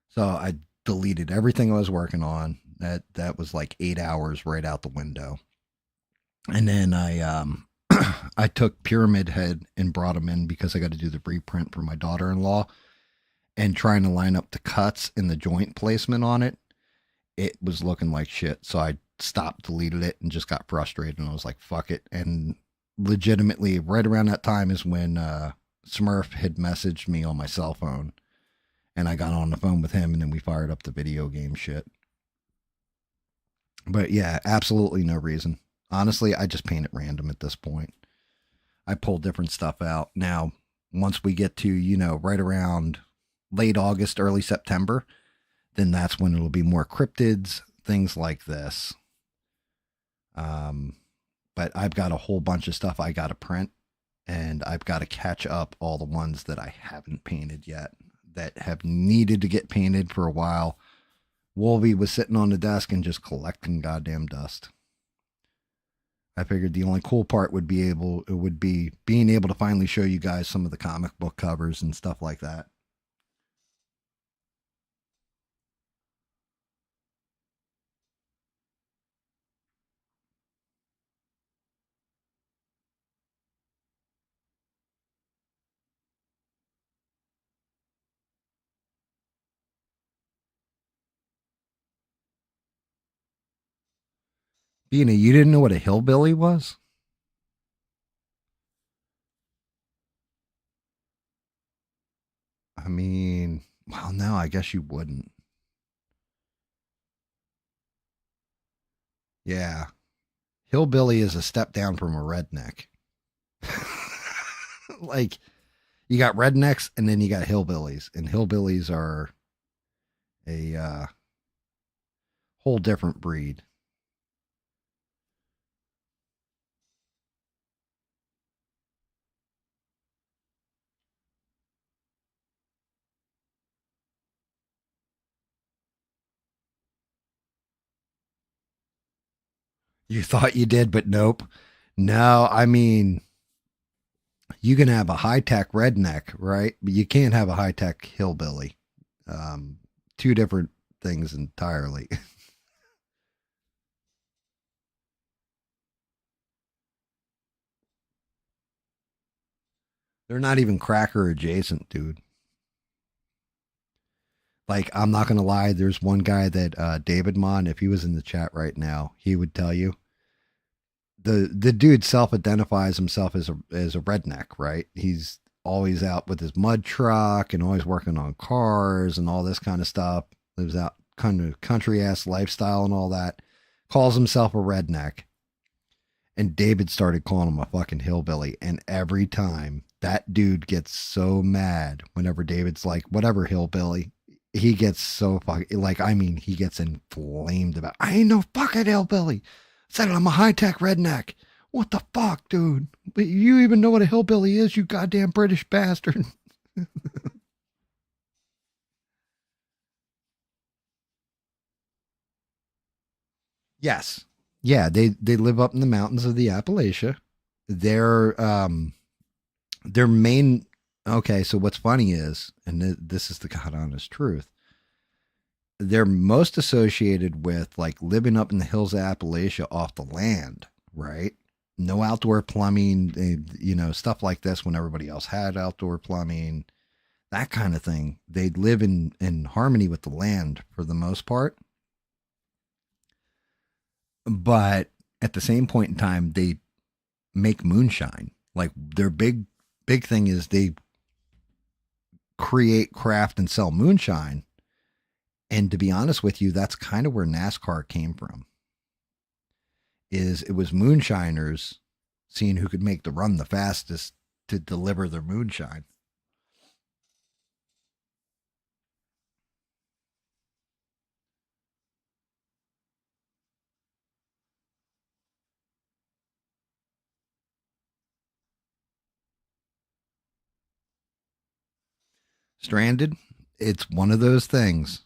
So I deleted everything I was working on. That was like 8 hours right out the window. And then I took Pyramid Head and brought him in because I got to do the reprint for my daughter-in-law, and trying to line up the cuts and the joint placement on it. It was looking like shit. So I stopped, deleted it, and just got frustrated. And I was like, fuck it. And legitimately, right around that time is when Smurf had messaged me on my cell phone. And I got on the phone with him, and then we fired up the video game shit. But yeah, absolutely no reason. Honestly, I just paint at random at this point. I pull different stuff out. Now, once we get to, right around late August, early September, then that's when it'll be more cryptids, things like this. But I've got a whole bunch of stuff I got to print, and I've got to catch up all the ones that I haven't painted yet that have needed to get painted for a while. Wolvie was sitting on the desk and just collecting goddamn dust. I figured the only cool part would be being able to finally show you guys some of the comic book covers and stuff like that. You didn't know what a hillbilly was? I mean, well, no, I guess you wouldn't. Yeah. Hillbilly is a step down from a redneck. Like, you got rednecks and then you got hillbillies, and hillbillies are a whole different breed. You thought you did, but nope. No, I mean, you can have a high tech redneck, right? But you can't have a high tech hillbilly. Um, Two different things entirely. They're not even cracker adjacent, dude. Like, I'm not gonna lie. There's one guy that David Mon, if he was in the chat right now, he would tell you the dude self identifies himself as a redneck, right? He's always out with his mud truck and always working on cars and all this kind of stuff. Lives out kind of country ass lifestyle and all that. Calls himself a redneck. And David started calling him a fucking hillbilly. And every time that dude gets so mad whenever David's like, whatever, hillbilly, he gets so fucking, like, I mean, he gets inflamed about, I ain't no fucking hillbilly. I said I'm a high tech redneck. What the fuck, dude? But you even know what a hillbilly is, you goddamn British bastard. Yes. Yeah, they live up in the mountains of the Appalachia. Their their main okay, so what's funny is, and this is the god honest truth, they're most associated with like living up in the hills of Appalachia off the land, right? No outdoor plumbing, stuff like this when everybody else had outdoor plumbing, that kind of thing. They live in harmony with the land for the most part. But at the same point in time, they make moonshine. Like their big thing is they create, craft, and sell moonshine. And to be honest with you, that's kind of where NASCAR came from. Is it was moonshiners seeing who could make the run the fastest to deliver their moonshine. Stranded, it's one of those things.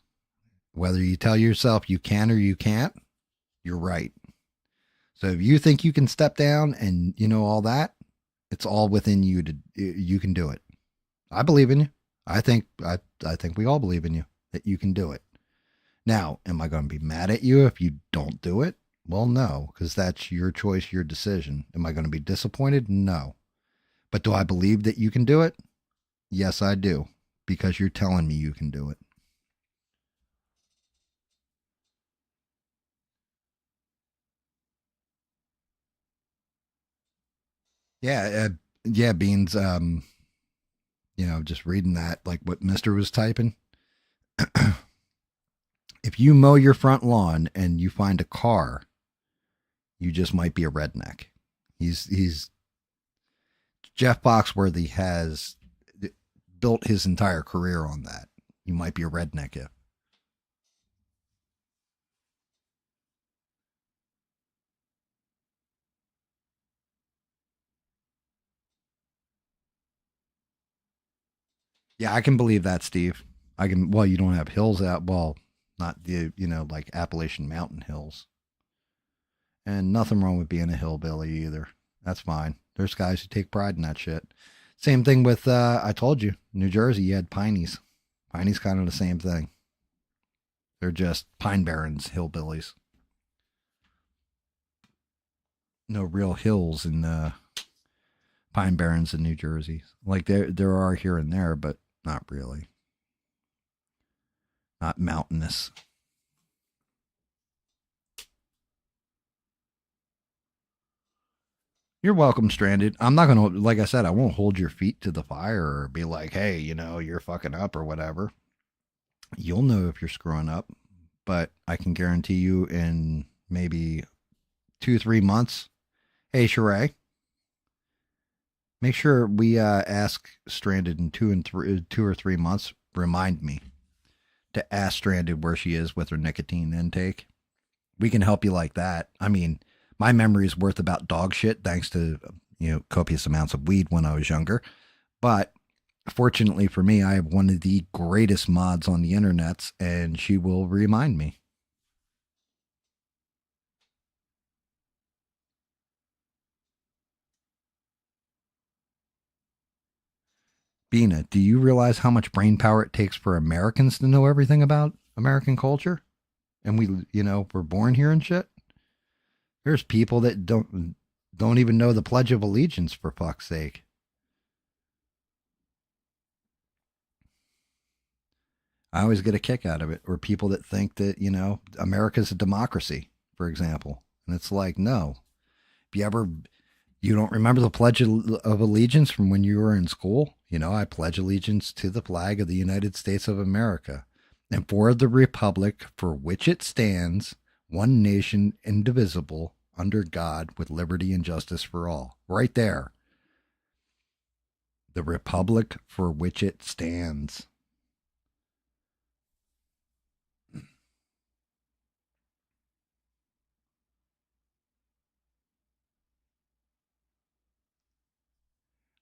Whether you tell yourself you can or you can't, you're right. So if you think you can step down and all that, it's all within you to you can do it. I believe in you. I think we all believe in you that you can do it. Now, am I going to be mad at you if you don't do it? Well, no, because that's your choice, your decision. Am I going to be disappointed? No. But do I believe that you can do it? Yes, I do, because you're telling me you can do it. Yeah, yeah, Beans. Just reading that, like what Mister was typing. If you mow your front lawn and you find a car, you just might be a redneck. He's Jeff Foxworthy has built his entire career on that. You might be a redneck if. Yeah, I can believe that, Steve. I can. Well, you don't have hills out. Well, not the like Appalachian Mountain hills, and nothing wrong with being a hillbilly either. That's fine. There's guys who take pride in that shit. Same thing with I told you, New Jersey. You had Pineys. Pineys kind of the same thing. They're just Pine Barrens hillbillies. No real hills in Pine Barrens in New Jersey. Like there are here and there, but not really. Not mountainous. You're welcome, Stranded. I'm not gonna, like I said, I won't hold your feet to the fire or be like, hey, you're fucking up or whatever. You'll know if you're screwing up, but I can guarantee you in maybe 2, 3 months. Hey, Sheree, make sure we ask Stranded in 2 or 3 months. Remind me to ask Stranded where she is with her nicotine intake. We can help you like that. I mean, my memory is worth about dog shit thanks to copious amounts of weed when I was younger. But fortunately for me, I have one of the greatest mods on the internets, and she will remind me. Bina, do you realize how much brain power it takes for Americans to know everything about American culture? And we, we're born here and shit. There's people that don't even know the Pledge of Allegiance, for fuck's sake. I always get a kick out of it. Or people that think that, America's a democracy, for example. And it's like, no. If you don't remember the Pledge of Allegiance from when you were in school? I pledge allegiance to the flag of the United States of America and for the republic for which it stands, one nation, indivisible, under God, with liberty and justice for all. Right there. The republic for which it stands.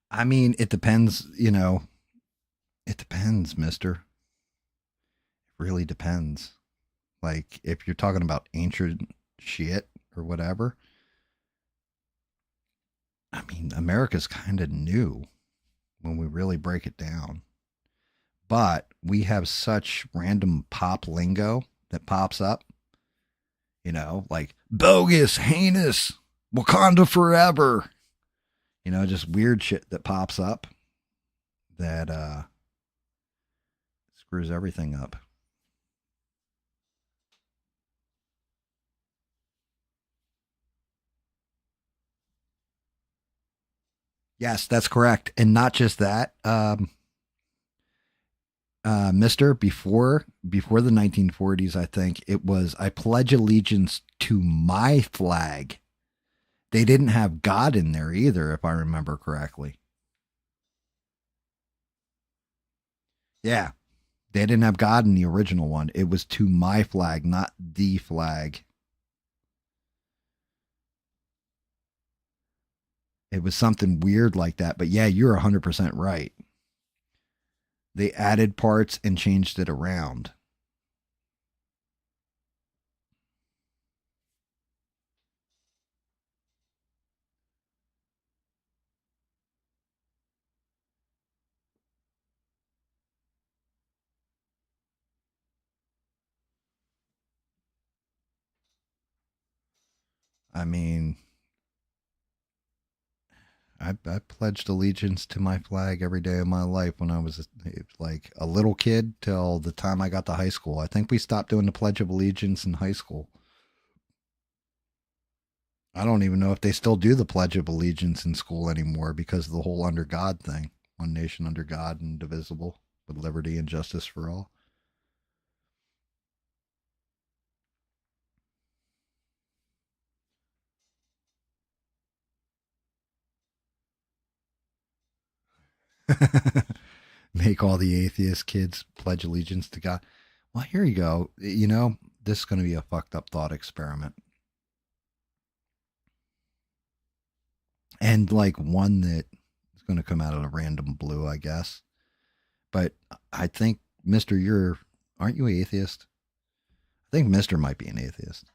I mean, it depends, it depends, mister. It really depends. Like, if you're talking about ancient shit or whatever, I mean, America's kind of new when we really break it down. But we have such random pop lingo that pops up, like bogus, heinous, Wakanda forever. Just weird shit that pops up that screws everything up. Yes, that's correct. And not just that, Mister, before the 1940s, I think it was I pledge allegiance to my flag. They didn't have God in there either, if I remember correctly. Yeah, they didn't have God in the original one. It was to my flag, not the flag. It was something weird like that. But yeah, you're 100% right. They added parts and changed it around. I mean, I pledged allegiance to my flag every day of my life when I was like a little kid till the time I got to high school. I think we stopped doing the Pledge of Allegiance in high school. I don't even know if they still do the Pledge of Allegiance in school anymore because of the whole under God thing. One nation under God, indivisible, with liberty and justice for all. Make all the atheist kids pledge allegiance to God. Well, here you go. This is going to be a fucked up thought experiment. And like one that is going to come out of a random blue, I guess. But I think, Mister, aren't you an atheist? I think Mister might be an atheist.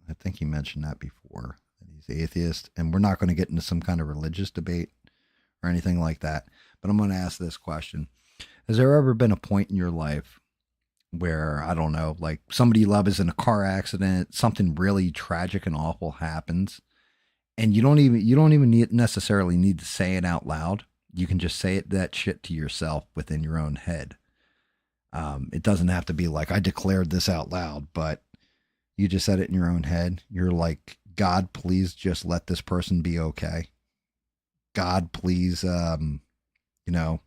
I think he mentioned that before, that he's atheist. And we're not going to get into some kind of religious debate or anything like that. But I'm going to ask this question. Has there ever been a point in your life where, I don't know, like somebody you love is in a car accident, something really tragic and awful happens, and you don't even necessarily need to say it out loud. You can just say that shit to yourself within your own head. It doesn't have to be like I declared this out loud, but you just said it in your own head. You're like, God, please just let this person be okay. God, please, you know,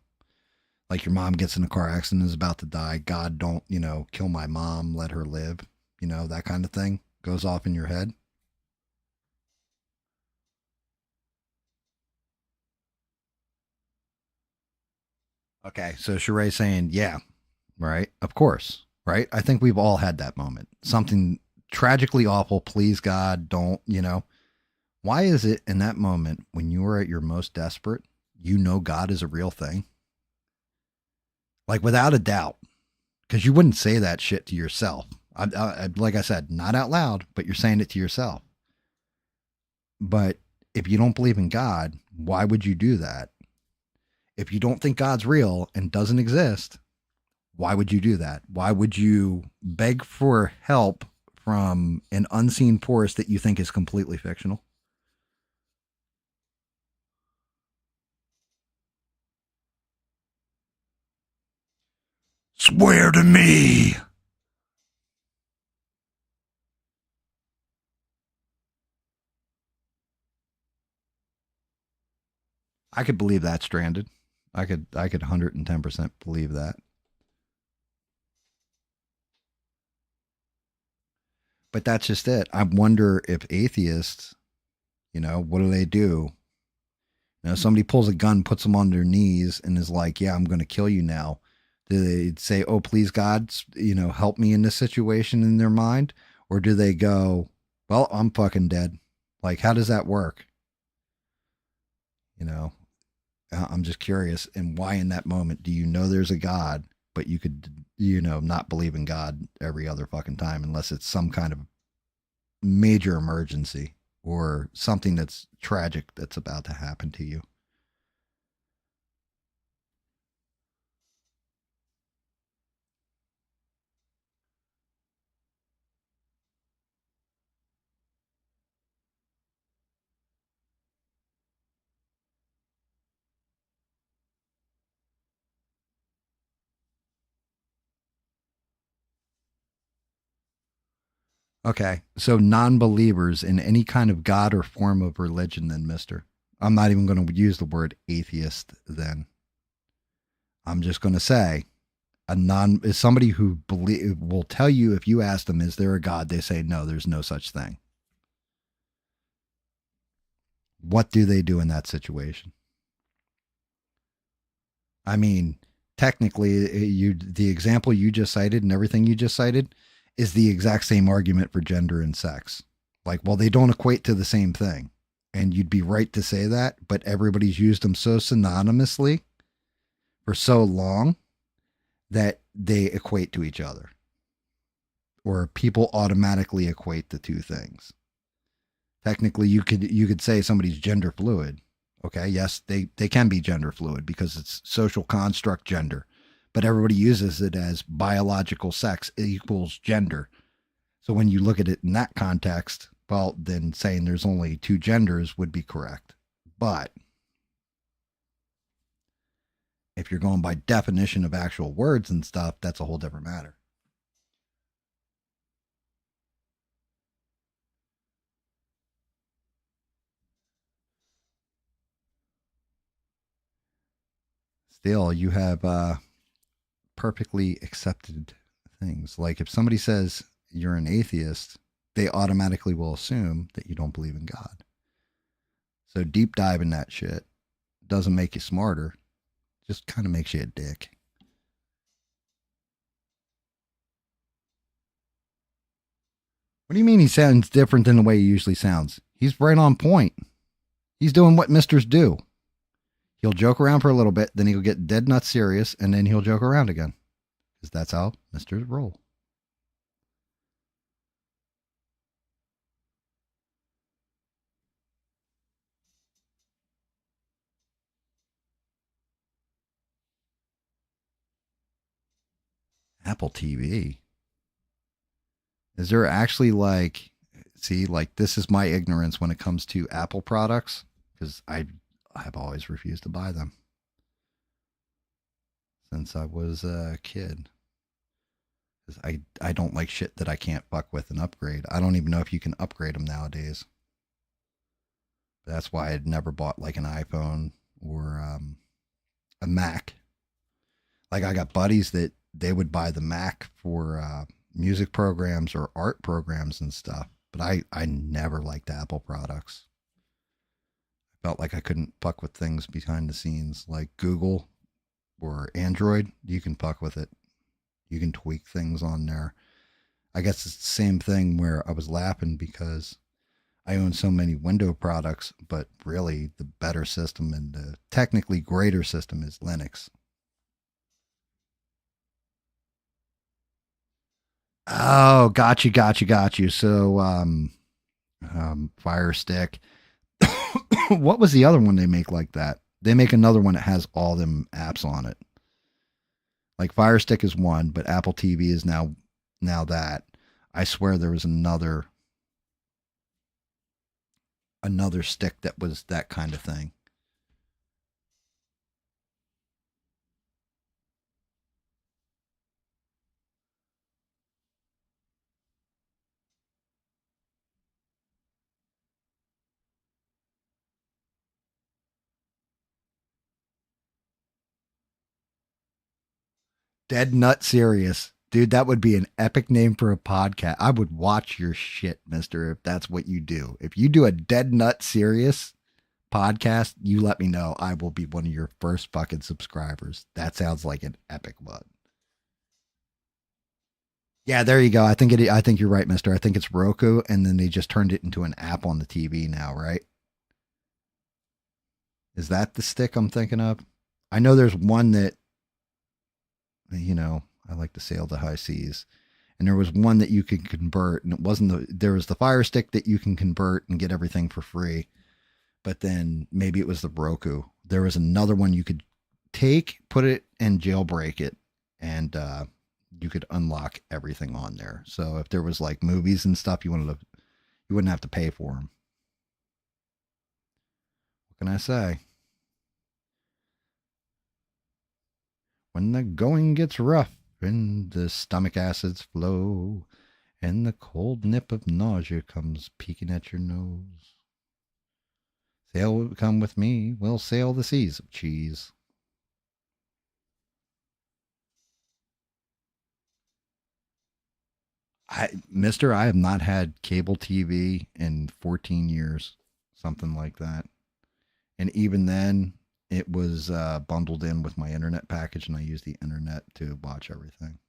like your mom gets in a car accident and is about to die. God, don't, kill my mom, let her live. That kind of thing goes off in your head. Okay, so Sheree's saying, yeah, right, of course, right? I think we've all had that moment. Something tragically awful, please God, don't, Why is it in that moment when you are at your most desperate, God is a real thing? Like without a doubt, because you wouldn't say that shit to yourself. Like I said, not out loud, but you're saying it to yourself. But if you don't believe in God, why would you do that? if you don't think God's real and doesn't exist, why would you do that? Why would you beg for help from an unseen force that you think is completely fictional? Swear to me. I could believe that, Stranded. I could 110% believe that. But that's just it. I wonder if atheists, what do they do? Somebody pulls a gun, puts them on their knees, and is like, "Yeah, I'm going to kill you now." Do they say, "Oh, please, God, help me in this situation" in their mind, or do they go, "Well, I'm fucking dead"? Like, how does that work? You know, I'm just curious, and why in that moment do you know there's a God, but you could, not believe in God every other fucking time unless it's some kind of major emergency or something that's tragic that's about to happen to you. Okay, so non-believers in any kind of God or form of religion, then, Mister. I'm not even going to use the word atheist. Then I'm just going to say a non is somebody who will tell you if you ask them, "Is there a God?" They say, "No, there's no such thing." What do they do in that situation? I mean, technically, the example you just cited and everything you just cited is the exact same argument for gender and sex. Like, well, they don't equate to the same thing. And you'd be right to say that, but everybody's used them so synonymously for so long that they equate to each other, or people automatically equate the two things. Technically, you could say somebody's gender fluid. Okay, yes, they can be gender fluid because it's social construct gender, but everybody uses it as biological sex equals gender. So when you look at it in that context, well, then saying there's only two genders would be correct. But if you're going by definition of actual words and stuff, that's a whole different matter. Still, you have perfectly accepted things. Like if somebody says you're an atheist, they automatically will assume that you don't believe in God. So deep dive in that shit doesn't make you smarter, just kind of makes you a dick. What do you mean he sounds different than the way he usually sounds? He's right on point. He's doing what misters do. He'll joke around for a little bit, then he'll get dead nut serious, and then he'll joke around again. Because that's how misters roll. Apple TV. Is there actually like, see, like this is my ignorance when it comes to Apple products because I've always refused to buy them since I was a kid. Because I don't like shit that I can't fuck with and upgrade. I don't even know if you can upgrade them nowadays. That's why I'd never bought like an iPhone or a Mac. Like I got buddies that they would buy the Mac for music programs or art programs and stuff. But I never liked Apple products. I felt like I couldn't fuck with things behind the scenes like Google or Android. You can fuck with it. You can tweak things on there. I guess it's the same thing where I was laughing because I own so many Windows products, but really the better system and the technically greater system is Linux. Oh, got you. So, Fire Stick. What was the other one they make like that? They make another one that has all them apps on it. Like Fire Stick is one, but Apple TV is now that. I swear there was another stick that was that kind of thing. Dead Nut Serious. Dude, that would be an epic name for a podcast. I would watch your shit, mister, if that's what you do. If you do a Dead Nut Serious podcast, you let me know. I will be one of your first fucking subscribers. That sounds like an epic one. Yeah, there you go. I think you're right, mister. I think it's Roku, and then they just turned it into an app on the TV now, right? Is that the stick I'm thinking of? I know there's one that, I like to sail the high seas. And there was one that you could convert, and it wasn't there was the Fire Stick that you can convert and get everything for free. But then maybe it was the Roku. There was another one you could take, put it and jailbreak it, and you could unlock everything on there. So if there was like movies and stuff you wouldn't have to pay for them. What can I say? When the going gets rough and the stomach acids flow and the cold nip of nausea comes peeking at your nose. Sail, come with me, we'll sail the seas of cheese. Mister, I have not had cable TV in 14 years, something like that. And even then, it was bundled in with my internet package, and I used the internet to watch everything.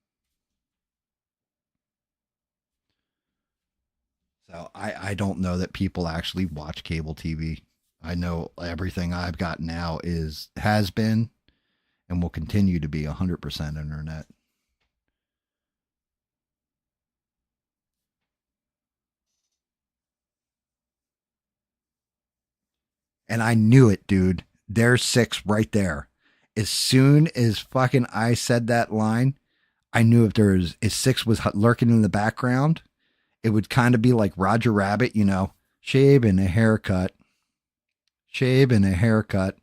So I don't know that people actually watch cable TV. I know everything I've got now has been and will continue to be 100% internet. And I knew it, dude. There's six right there. As soon as fucking I said that line, I knew if six was lurking in the background, it would kind of be like Roger Rabbit, shave and a haircut, shave and a haircut,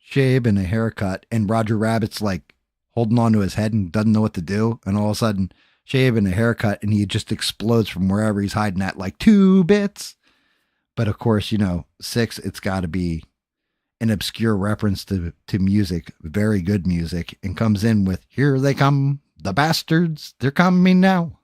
shave and a haircut. And Roger Rabbit's like holding on to his head and doesn't know what to do. And all of a sudden, shave and a haircut, and he just explodes from wherever he's hiding at like 2 bits. But of course, six, it's got to be an obscure reference to music, very good music, and comes in with "Here they come, the bastards, they're coming now."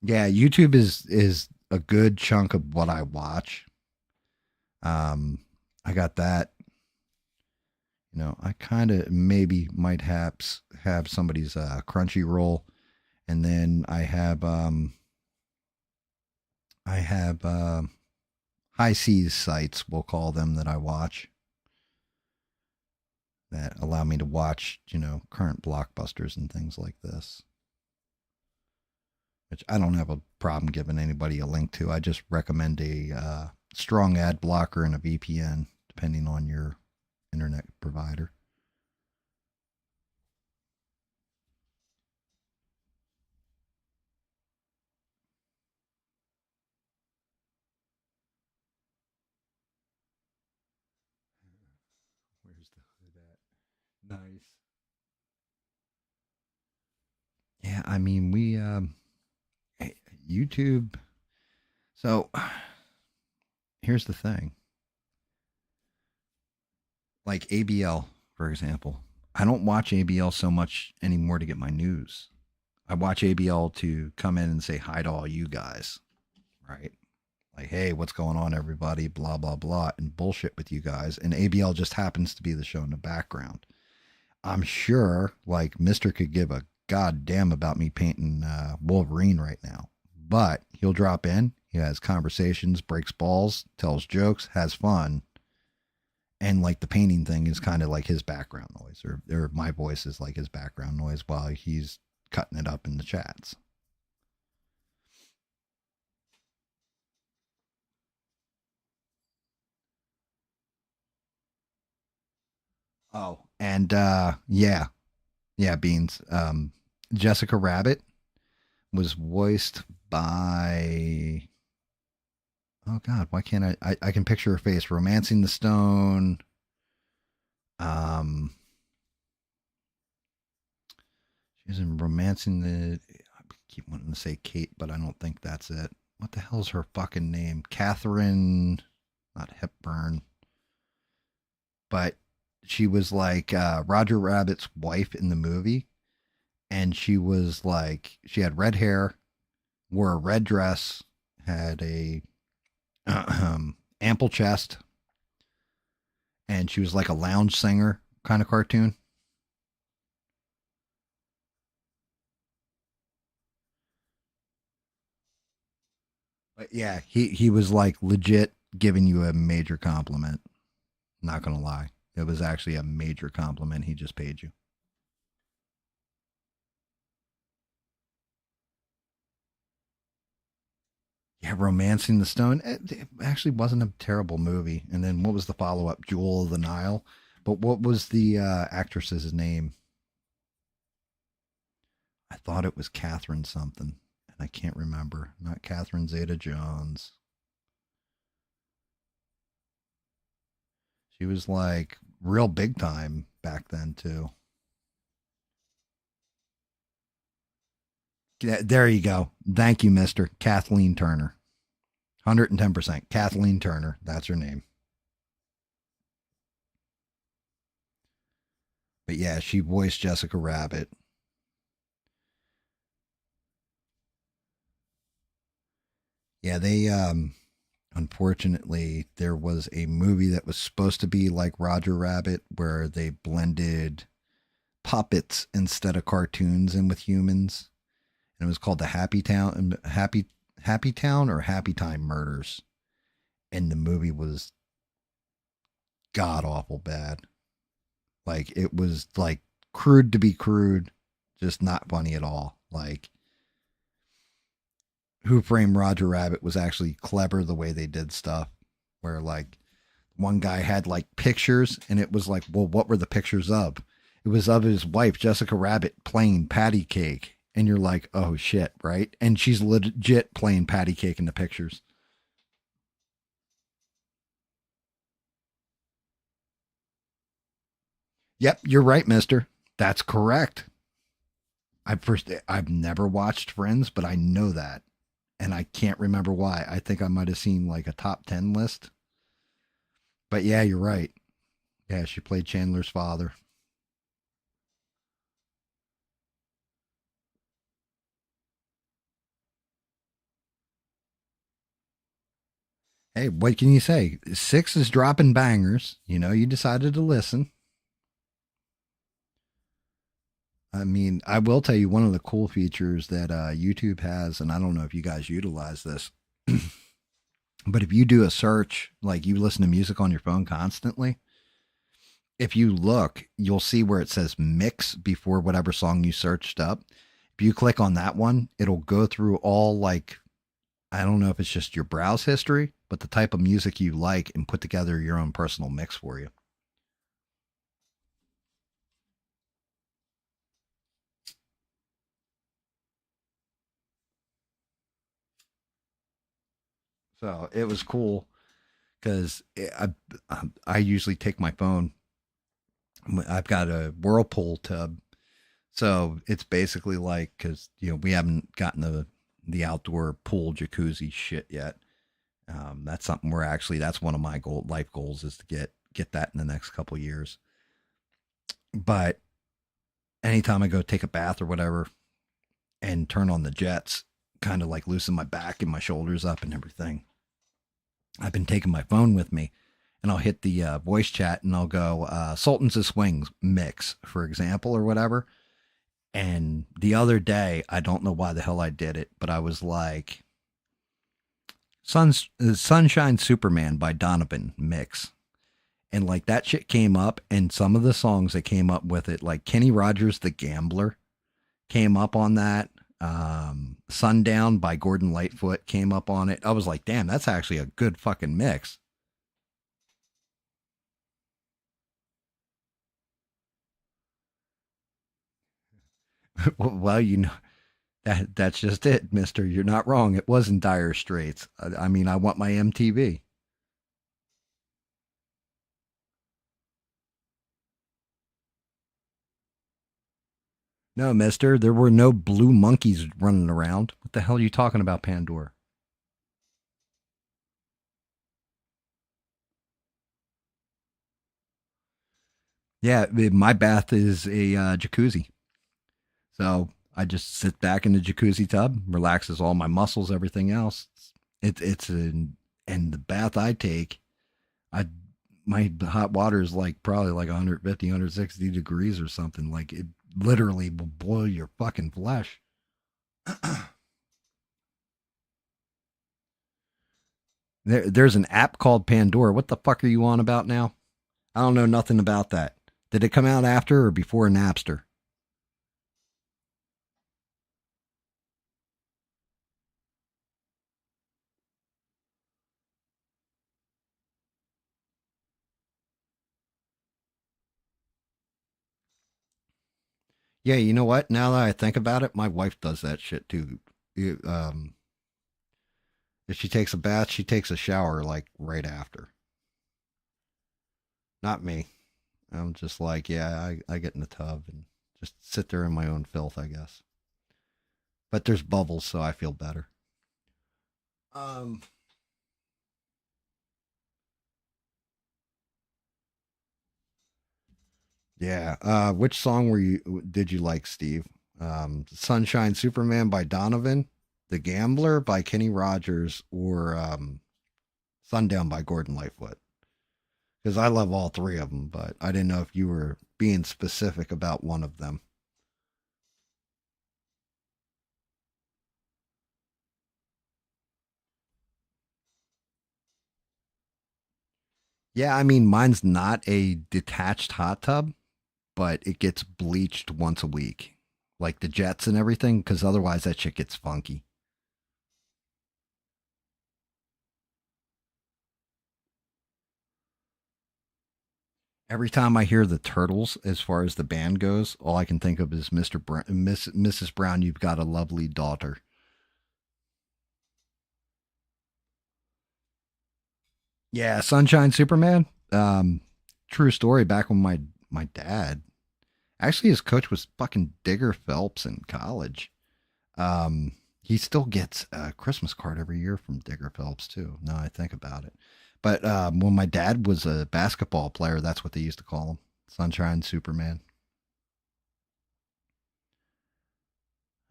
Yeah, YouTube is a good chunk of what I watch. I got that. I kind of maybe might have somebody's Crunchyroll, and then I have high seas sites, we'll call them, that I watch that allow me to watch current blockbusters and things like this, which I don't have a problem giving anybody a link to. I just recommend a strong ad blocker and a VPN, depending on your internet provider. Where's the hood at? Nice. Yeah, I mean, YouTube. So here's the thing, like ABL, for example. I don't watch ABL so much anymore to get my news. I watch ABL to come in and say hi to all you guys, right? Like, hey, what's going on, everybody? Blah, blah, blah, and bullshit with you guys. And ABL just happens to be the show in the background. I'm sure, like, Mister could give a goddamn about me painting Wolverine right now, but he'll drop in. He has conversations, breaks balls, tells jokes, has fun, and like the painting thing is kind of like his background noise, or my voice is like his background noise while he's cutting it up in the chats. Oh, and yeah, yeah, Beans. Jessica Rabbit was voiced by, oh God, why can't I can picture her face. Romancing the Stone. Um, she's in Romancing the. I keep wanting to say Kate, but I don't think that's it. What the hell's her fucking name? Catherine, not Hepburn, but she was like Roger Rabbit's wife in the movie, and she was like she had red hair, wore a red dress, had a ample chest, and she was like a lounge singer kind of cartoon. But yeah, he was like legit giving you a major compliment. Not gonna lie, it was actually a major compliment he just paid you. Yeah, Romancing the Stone. It actually wasn't a terrible movie. And then what was the follow up? Jewel of the Nile. But what was the actress's name? I thought it was Catherine something, and I can't remember. Not Catherine Zeta Jones. She was like real big time back then too. Yeah, there you go. Thank you, Mister Kathleen Turner. 110%. Kathleen Turner. That's her name. But yeah, she voiced Jessica Rabbit. Yeah, they unfortunately there was a movie that was supposed to be like Roger Rabbit where they blended puppets instead of cartoons in with humans. And it was called the Happy Town or Happy Time Murders. And the movie was god awful bad. Like it was like crude to be crude, just not funny at all. Like Who Framed Roger Rabbit was actually clever the way they did stuff. Where like one guy had like pictures, and it was like, well, what were the pictures of? It was of his wife, Jessica Rabbit, playing patty cake. And you're like, oh shit, right? And she's legit playing patty cake in the pictures. Yep, you're right, mister. That's correct. I've never watched Friends, but I know that. And I can't remember why. I think I might have seen like a top 10 list. But yeah, you're right. Yeah, she played Chandler's father. Hey, what can you say? Six is dropping bangers. You know, you decided to listen. I mean, I will tell you one of the cool features that YouTube has, and I don't know if you guys utilize this, but if you do a search, like you listen to music on your phone constantly, if you look, you'll see where it says mix before whatever song you searched up. If you click on that one, it'll go through all like, I don't know if it's just your browse history, but the type of music you like and put together your own personal mix for you. So it was cool because I usually take my phone. I've got a Whirlpool tub, so it's basically like because we haven't gotten the outdoor pool jacuzzi shit yet. That's something we're actually that's one of my life goals is to get that in the next couple of years. But anytime I go take a bath or whatever and turn on the jets, kind of like loosen my back and my shoulders up and everything. I've been taking my phone with me and I'll hit the voice chat and I'll go Sultans of Swings mix, for example, or whatever. And the other day, I don't know why the hell I did it, but I was like, Sunshine Superman by Donovan mix. And like that shit came up, and some of the songs that came up with it, like Kenny Rogers, The Gambler, came up on that. Sundown by Gordon Lightfoot came up on it. I was like, damn, that's actually a good fucking mix. Well, that's just it, mister. You're not wrong. It was in dire straits. I mean, I want my MTV. No, mister, there were no blue monkeys running around. What the hell are you talking about, Pandora? Yeah, my bath is a jacuzzi. So I just sit back in the jacuzzi tub, relaxes all my muscles, everything else. It's an and the bath I take, I my hot water is like probably like 150, 160 degrees or something. Like it literally will boil your fucking flesh. There's an app called Pandora. What the fuck are you on about now? I don't know nothing about that. Did it come out after or before Napster? Yeah, you know what? Now that I think about it, my wife does that shit too. If she takes a bath, she takes a shower like right after. Not me. I'm just like, yeah, I get in the tub and just sit there in my own filth, I guess. But there's bubbles, so I feel better. Um, yeah. Which song did you like, Steve? Sunshine Superman by Donovan, The Gambler by Kenny Rogers, or Sundown by Gordon Lightfoot? Because I love all three of them, but I didn't know if you were being specific about one of them. Yeah, I mean, mine's not a detached hot tub, but it gets bleached once a week, like the jets and everything, because otherwise that shit gets funky. Every time I hear the Turtles, as far as the band goes, all I can think of is Mrs. Brown. You've got a lovely daughter. Yeah, Sunshine Superman. Um, True story. Back when my dad, actually, his coach was fucking Digger Phelps in college. He still gets a Christmas card every year from Digger Phelps too. Now I think about it. But when my dad was a basketball player, that's what they used to call him, Sunshine Superman.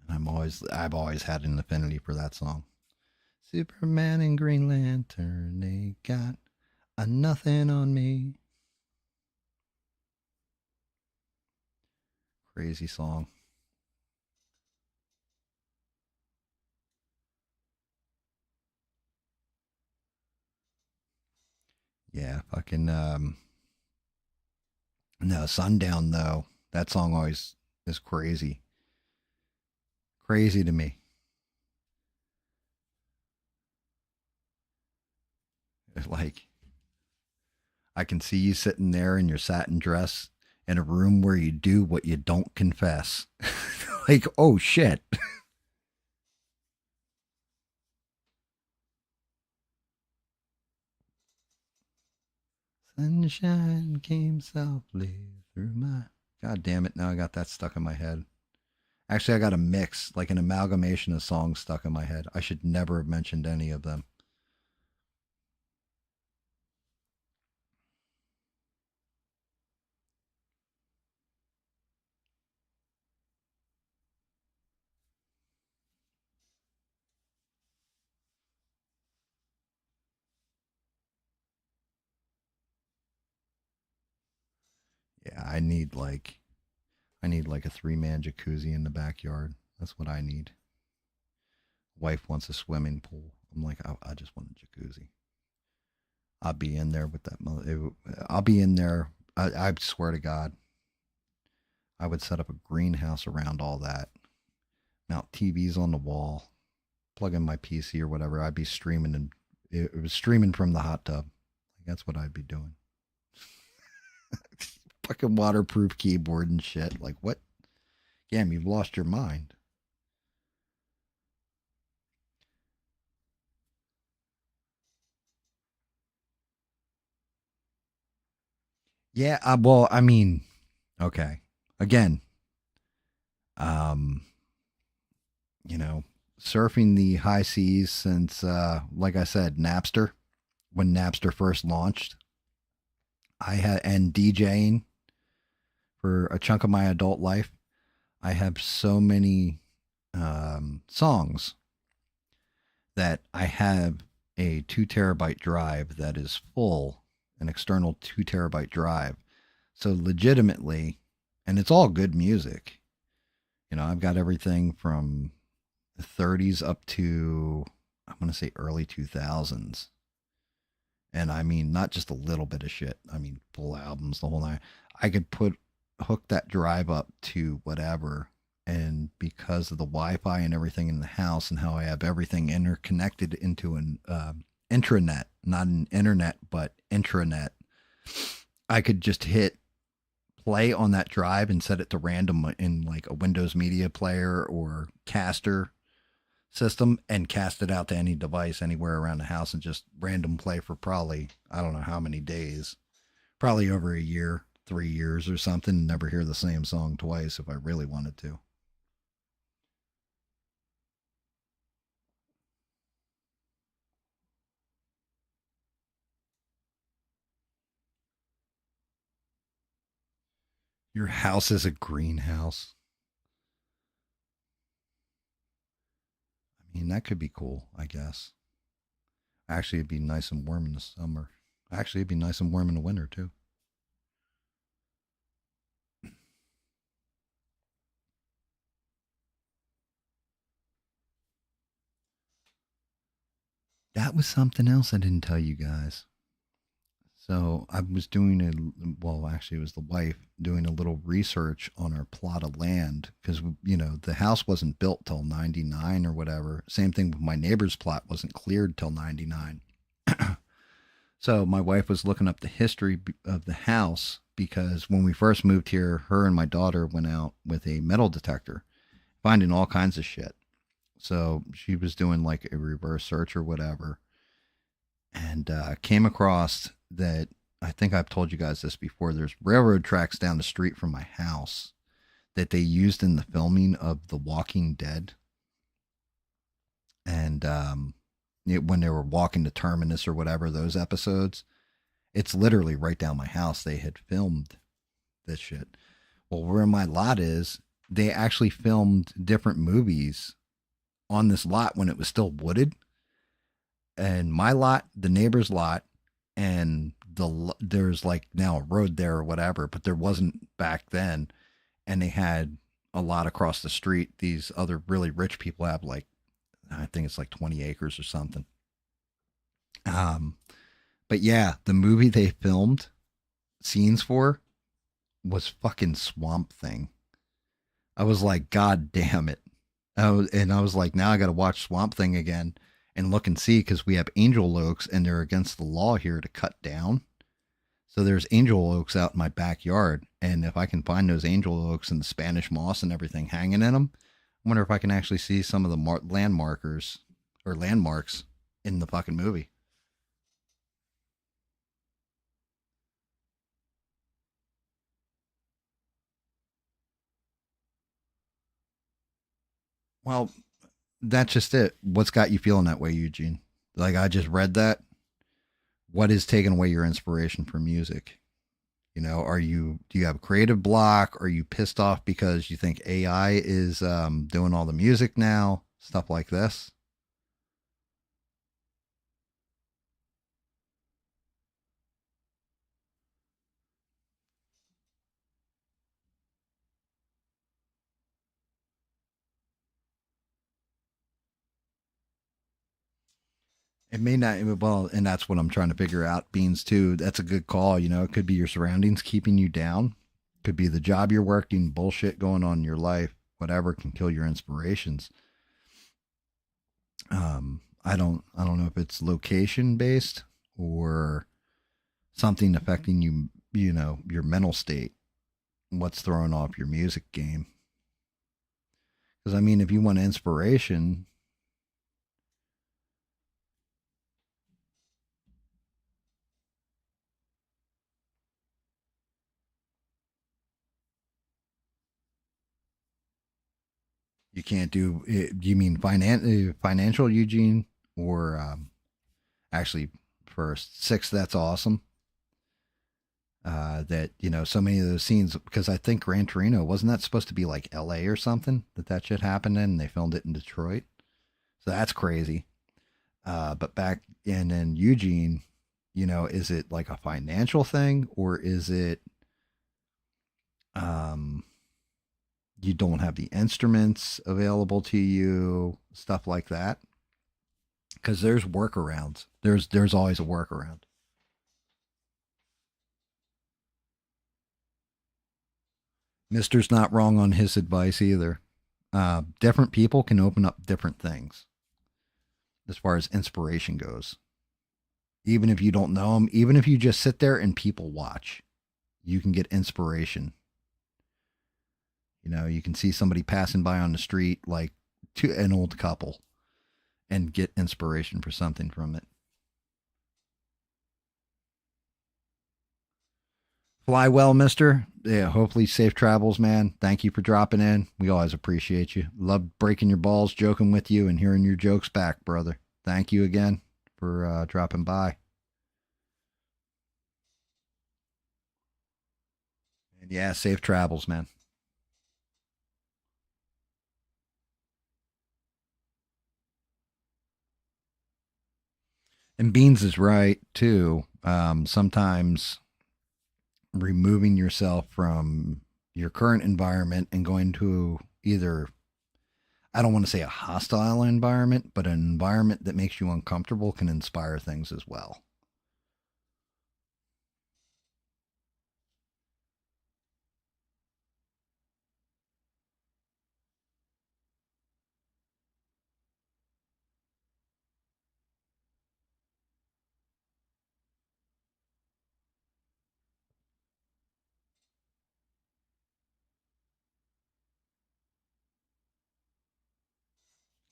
And I've always had an affinity for that song. Superman and Green Lantern, they got a nothing on me. Crazy song. Yeah, fucking no, Sundown though. That song always is crazy. Crazy to me. Like I can see you sitting there in your satin dress in a room where you do what you don't confess. Like, oh shit. Sunshine came softly through my. God damn it. Now I got that stuck in my head. Actually, I got a mix, like an amalgamation of songs stuck in my head. I should never have mentioned any of them. Yeah, I need like a 3-man jacuzzi in the backyard. That's what I need. Wife wants a swimming pool. I'm like, I just want a jacuzzi. I'll be in there with that. I'll be in there. I swear to God, I would set up a greenhouse around all that. Mount TVs on the wall. Plug in my PC or whatever. I'd be streaming and it was streaming from the hot tub. That's what I'd be doing. Fucking waterproof keyboard and shit. Like what? Damn, you've lost your mind. Yeah, well, I mean, okay. Again, um, you know, surfing the high seas since, like I said, Napster, when Napster first launched. I had, and DJing for a chunk of my adult life. I have so many songs that I have a 2 terabyte drive that is full, an external 2 terabyte drive. So legitimately, and it's all good music. I've got everything from the 30s up to, I'm going to say, early 2000s. And I mean, not just a little bit of shit. I mean, full albums, the whole nine. I could hook that drive up to whatever. And because of the Wi-Fi and everything in the house and how I have everything interconnected into an intranet, not an internet, but intranet, I could just hit play on that drive and set it to random in like a Windows Media Player or Caster system and cast it out to any device anywhere around the house and just random play for probably, I don't know how many days, probably over a year, 3 years or something, and never hear the same song twice if I really wanted to. Your house is a greenhouse. I mean, that could be cool, I guess. Actually, it'd be nice and warm in the summer. Actually, it'd be nice and warm in the winter, too. That was something else I didn't tell you guys. So I was doing well, actually, it was the wife doing a little research on our plot of land because, the house wasn't built till 99 or whatever. Same thing with my neighbor's plot wasn't cleared till 99. So my wife was looking up the history of the house because when we first moved here, her and my daughter went out with a metal detector, finding all kinds of shit. So she was doing like a reverse search or whatever and came across that. I think I've told you guys this before. There's railroad tracks down the street from my house that they used in the filming of The Walking Dead. And when they were walking to Terminus or whatever, those episodes, it's literally right down my house. They had filmed this shit. Well, where my lot is, they actually filmed different movies on this lot when it was still wooded. And my lot, the neighbor's lot, and there's like now a road there or whatever, but there wasn't back then. And they had a lot across the street. These other really rich people have like, I think it's like 20 acres or something. Um, but yeah, the movie they filmed scenes for was fucking Swamp Thing. I was like, God damn it. And I was like, now I got to watch Swamp Thing again and look and see because we have angel oaks and they're against the law here to cut down. So there's angel oaks out in my backyard. And if I can find those angel oaks and the Spanish moss and everything hanging in them, I wonder if I can actually see some of the landmarkers or landmarks in the fucking movie. Well, that's just it. What's got you feeling that way, Eugene? Like I just read that. What is taking away your inspiration for music? Do you have a creative block? Are you pissed off because you think AI is doing all the music now? Stuff like this. It may not, well, and that's what I'm trying to figure out. Beans too. That's a good call. It could be your surroundings keeping you down. Could be the job you're working, bullshit going on in your life. Whatever can kill your inspirations. I don't know if it's location based or something affecting you. Your mental state. What's throwing off your music game? Because I mean, if you want inspiration, you can't do it. Do you mean financial, Eugene, or actually first six? That's awesome. That so many of those scenes, because I think Gran Torino wasn't that supposed to be like L.A. or something that shit happened in, and they filmed it in Detroit. So that's crazy. But back and then Eugene, is it like a financial thing, or is it um you don't have the instruments available to you, stuff like that? Because there's workarounds. There's always a workaround. Mister's not wrong on his advice either. Different people can open up different things as far as inspiration goes. Even if you don't know them, even if you just sit there and people watch, you can get inspiration. You can see somebody passing by on the street, like to an old couple, and get inspiration for something from it. Fly well, mister. Yeah, hopefully safe travels, man. Thank you for dropping in. We always appreciate you. Love breaking your balls, joking with you, and hearing your jokes back, brother. Thank you again for dropping by. And yeah, safe travels, man. And Beans is right too. Sometimes removing yourself from your current environment and going to either, I don't want to say a hostile environment, but an environment that makes you uncomfortable can inspire things as well.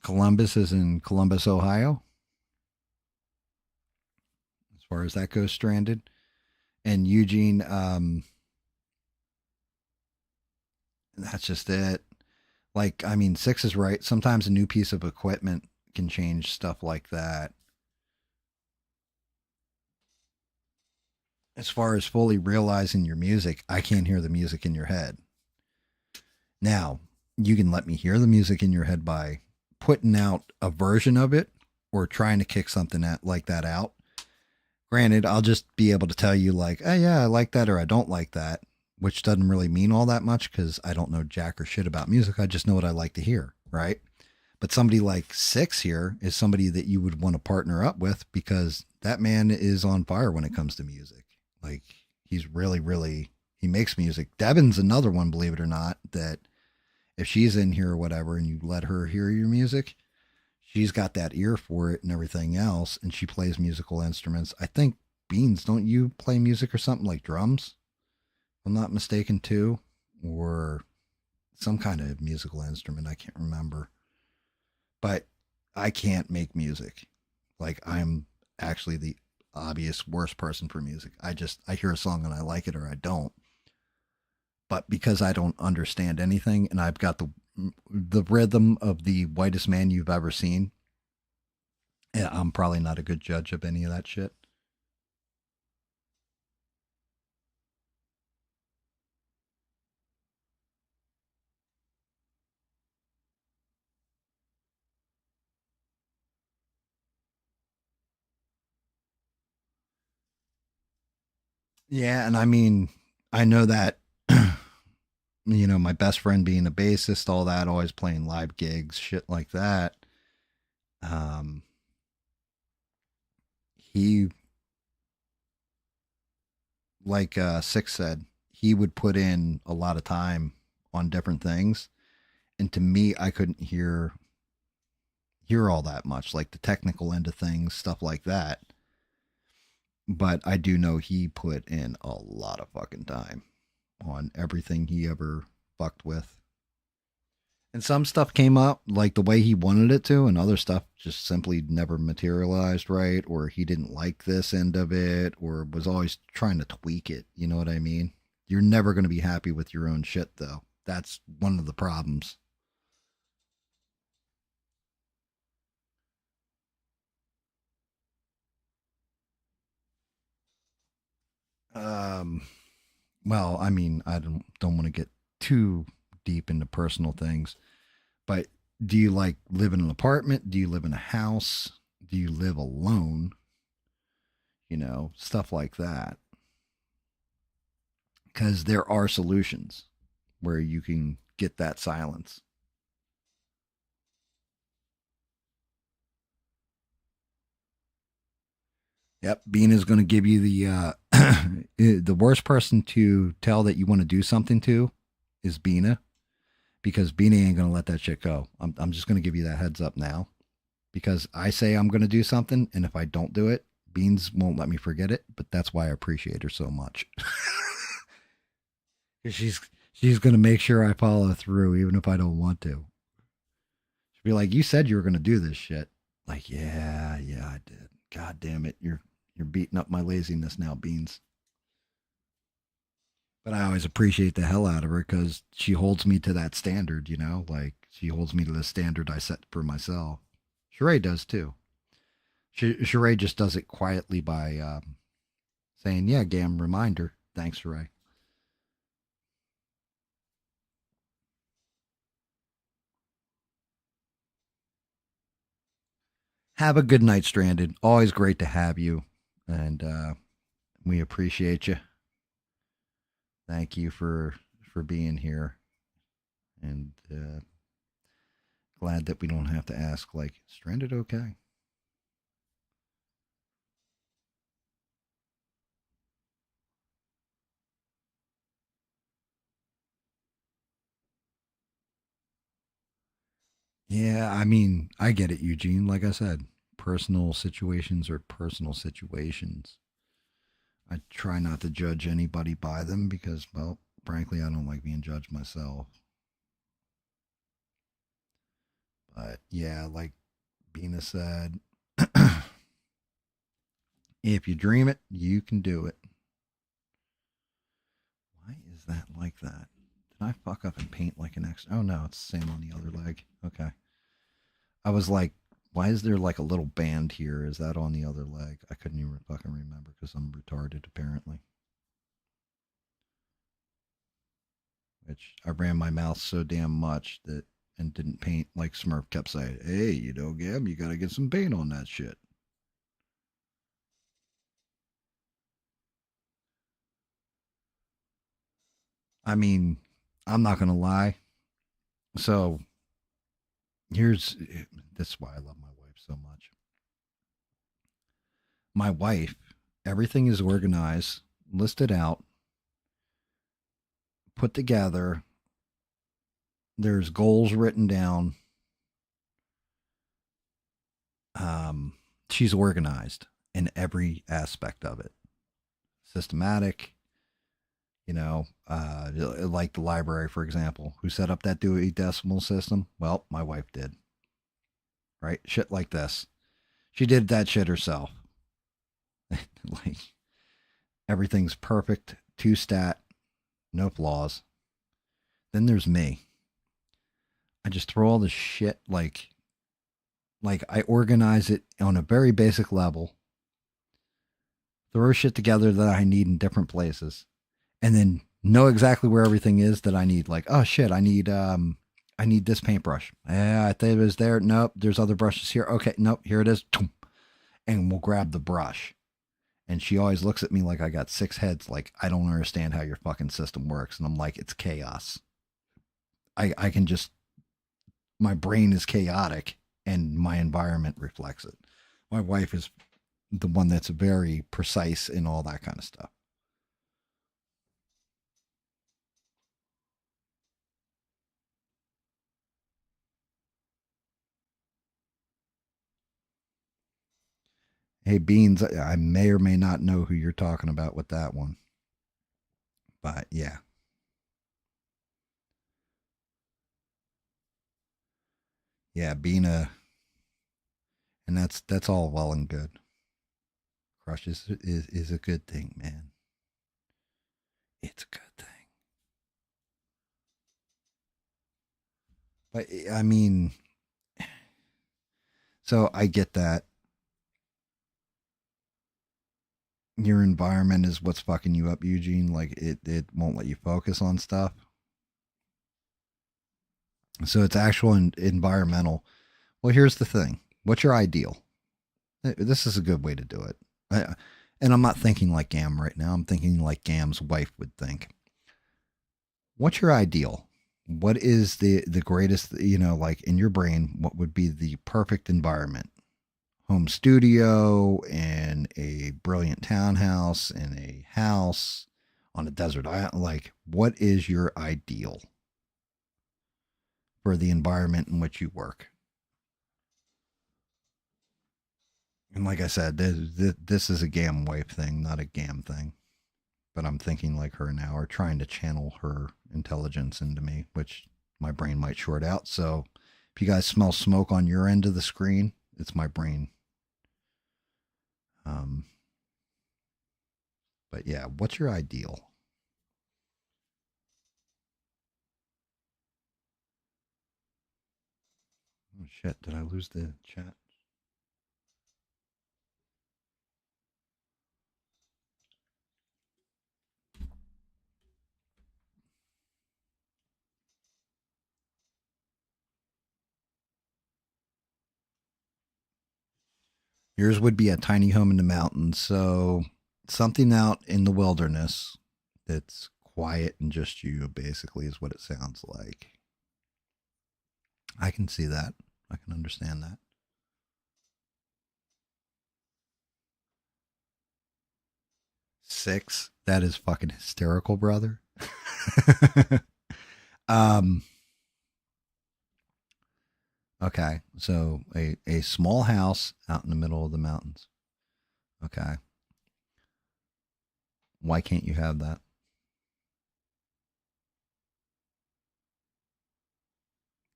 Columbus is in Columbus, Ohio, as far as that goes, stranded. And Eugene, that's just it. Like, I mean, six is right. Sometimes a new piece of equipment can change stuff like that. As far as fully realizing your music, I can't hear the music in your head. Now, you can let me hear the music in your head by putting out a version of it or trying to kick something like that out. Granted, I'll just be able to tell you, like, oh, yeah, I like that or I don't like that, which doesn't really mean all that much because I don't know jack or shit about music. I just know what I like to hear, right? But somebody like Six here is somebody that you would want to partner up with because that man is on fire when it comes to music. Like, he's really, really, he makes music. Devin's another one, believe it or not, that if she's in here or whatever and you let her hear your music, she's got that ear for it and everything else, and she plays musical instruments. I think Beans, don't you play music or something like drums? If I'm not mistaken, too, or some kind of musical instrument. I can't remember, but I can't make music. Like, I'm actually the obvious worst person for music. I hear a song and I like it or I don't. But because I don't understand anything and I've got the rhythm of the whitest man you've ever seen, yeah, I'm probably not a good judge of any of that shit. Yeah, and I mean, I know that my best friend being a bassist, all that, always playing live gigs, shit like that. Um, he, like Six said, he would put in a lot of time on different things, and to me, I couldn't hear all that much, like the technical end of things, stuff like that. But I do know he put in a lot of fucking time on everything he ever fucked with. And some stuff came up like the way he wanted it to, and other stuff just simply never materialized right, or he didn't like this end of it, or was always trying to tweak it. You know what I mean? You're never going to be happy with your own shit, though. That's one of the problems. Um, well, I mean, I don't want to get too deep into personal things, but do you like live in an apartment? Do you live in a house? Do you live alone? You know, stuff like that. Because there are solutions where you can get that silence. Yep, Bean is going to give you the worst person to tell that you want to do something to is Bina, because Bina ain't going to let that shit go. I'm just going to give you that heads up now, because I say I'm going to do something, and if I don't do it, Beans won't let me forget it. But that's why I appreciate her so much. she's she's going to make sure I follow through, even if I don't want to. She'll be like, "You said you were going to do this shit." Like, yeah, yeah, I did. God damn it, you're beating up my laziness now, Beans. But I always appreciate the hell out of her because she holds me to that standard, you know? Like, she holds me to the standard I set for myself. Sheree does too. Sheree just does it quietly by saying, yeah, Gam, reminder. Thanks, Sheree. Have a good night, Stranded. Always great to have you. And we appreciate you. Thank you for being here. And glad that we don't have to ask, like, Stranded okay? Yeah, I mean, I get it, Eugene. Like I said, personal situations are personal situations. I try not to judge anybody by them because, well, frankly, I don't like being judged myself. But yeah, like Bina said, if you dream it, you can do it. Why is that like that? Did I fuck up and paint like an extra? Oh no, it's the same on the other leg. Okay. I was like, why is there like a little band here? Is that on the other leg? I couldn't even fucking remember because I'm retarded apparently. Which I ran my mouth so damn much that and didn't paint like Smurf kept saying, hey, you know, Gab, you gotta get some paint on that shit. I mean, I'm not gonna lie. So here's that's why I love my wife so much. My wife, everything is organized, listed out, put together. There's goals written down. She's organized in every aspect of it. Systematic, you know, like the library, for example. Who set up that Dewey Decimal System? Well, my wife did, right? Shit like this. She did that shit herself. Like, everything's perfect, two stat, no flaws. Then there's me. I just throw all this shit like I organize it on a very basic level, throw shit together that I need in different places, and then know exactly where everything is that I need. Like, oh shit, I need this paintbrush. Yeah, I thought it was there. Nope, there's other brushes here. Okay, nope, here it is. And we'll grab the brush. And she always looks at me like I got six heads, like I don't understand how your fucking system works. And I'm like, it's chaos. I can just my brain is chaotic and my environment reflects it. My wife is the one that's very precise in all that kind of stuff. Hey, Beans, I may or may not know who you're talking about with that one. But yeah. Yeah, being a and that's all well and good. Crush is a good thing, man. It's a good thing. But I mean, so I get that your environment is what's fucking you up, Eugene. Like it won't let you focus on stuff. So it's actual environmental. Well, here's the thing. What's your ideal? This is a good way to do it. And I'm not thinking like Gam right now. I'm thinking like Gam's wife would think. What's your ideal? What is the greatest, like in your brain, what would be the perfect environment? Home studio and a brilliant townhouse and a house on a desert island. Like, what is your ideal for the environment in which you work? And like I said, this is a Gam wife thing, not a Gam thing. But I'm thinking like her now, or trying to channel her intelligence into me, which my brain might short out. So if you guys smell smoke on your end of the screen, it's my brain. Um, but yeah, what's your ideal? Oh shit! Did I lose the chat? Yours would be a tiny home in the mountains, so something out in the wilderness that's quiet and just you. Basically, is what it sounds like. I can see that. I can understand that. Six. That is fucking hysterical, brother. um. Okay. So a small house out in the middle of the mountains. Okay. Why can't you have that?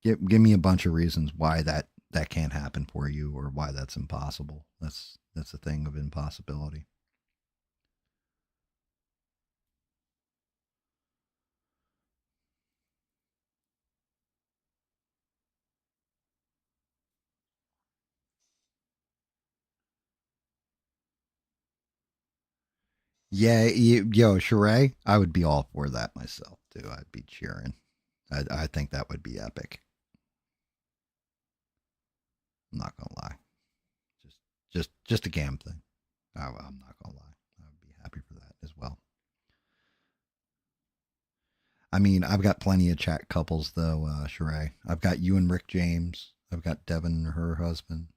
Give me a bunch of reasons why that can't happen for you, or why that's impossible. That's a thing of impossibility. Yeah, yo, Sheree, I would be all for that myself too. I'd be cheering. I think that would be epic. I'm not gonna lie. Just just a Gam thing. I'm not gonna lie. I would be happy for that as well. I mean, I've got plenty of chat couples though, Sheree. I've got you and Rick James. I've got Devin and her husband.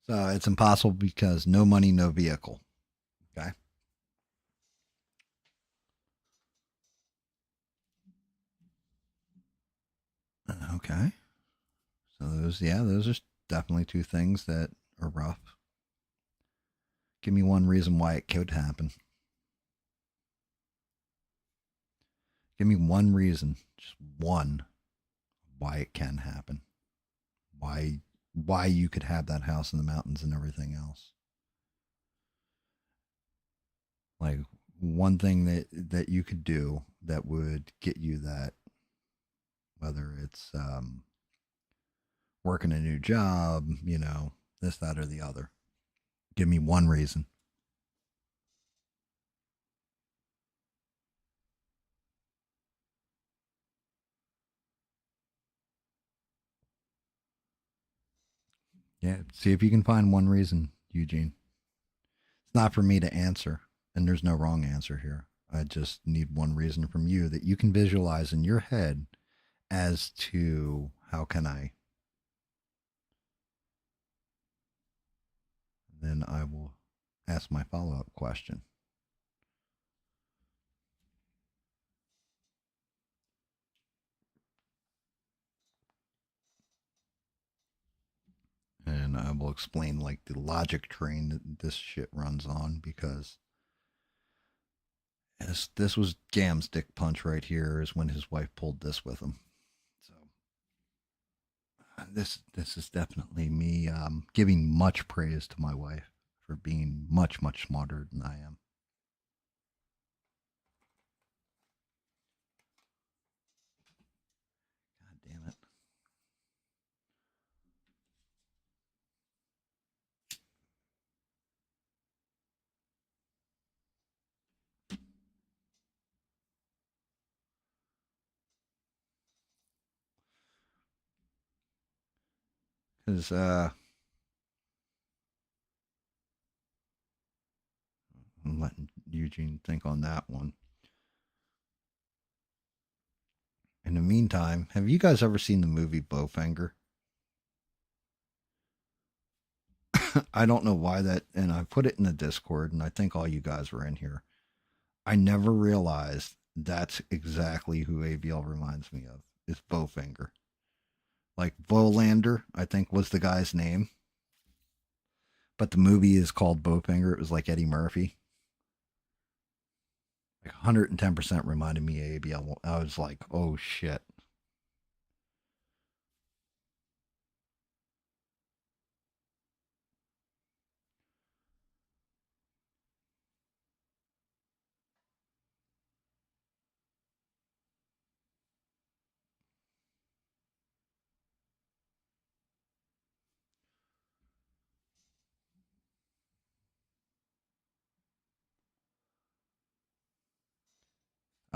So it's impossible because no money, no vehicle. Okay. Okay. So those are definitely two things that are rough. Give me one reason why it could happen. Give me one reason, just one, why it can happen. Why you could have that house in the mountains and everything else. Like one thing that you could do that would get you that, whether it's working a new job, this, that, or the other. Give me one reason. Yeah, see if you can find one reason, Eugene. It's not for me to answer, and there's no wrong answer here. I just need one reason from you that you can visualize in your head as to how can I. Then I will ask my follow up question. And I will explain like the logic train that this shit runs on, because This was Gam's dick punch right here. Is when his wife pulled this with him. So this is definitely me giving much praise to my wife for being much smarter than I am. God damn it. Because I'm letting Eugene think on that one. In the meantime, have you guys ever seen the movie Bowfinger? I don't know why that, and I put it in the Discord, and I think all you guys were in here. I never realized that's exactly who ABL reminds me of. Is Bowfinger. Like Bolander, I think was the guy's name, but the movie is called Bowfinger. It was like Eddie Murphy. Like 110% reminded me of ABL. I was like, oh shit.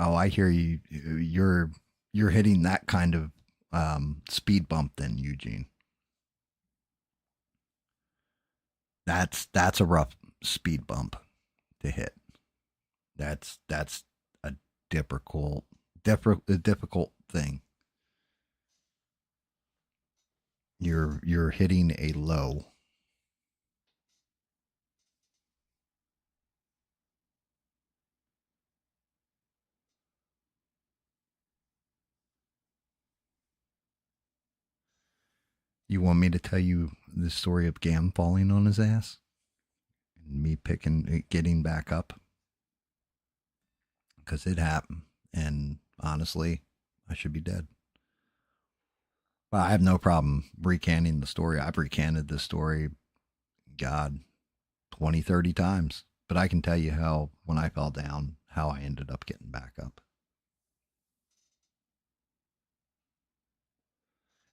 Oh, I hear you. You're hitting that kind of speed bump then, Eugene. That's a rough speed bump to hit. That's a difficult thing. You're hitting a low. You want me to tell you the story of Gam falling on his ass and me getting back up? Because it happened, and honestly, I should be dead. Well, I have no problem recanting the story. I've recanted this story, God, 20, 30 times. But I can tell you how, when I fell down, how I ended up getting back up.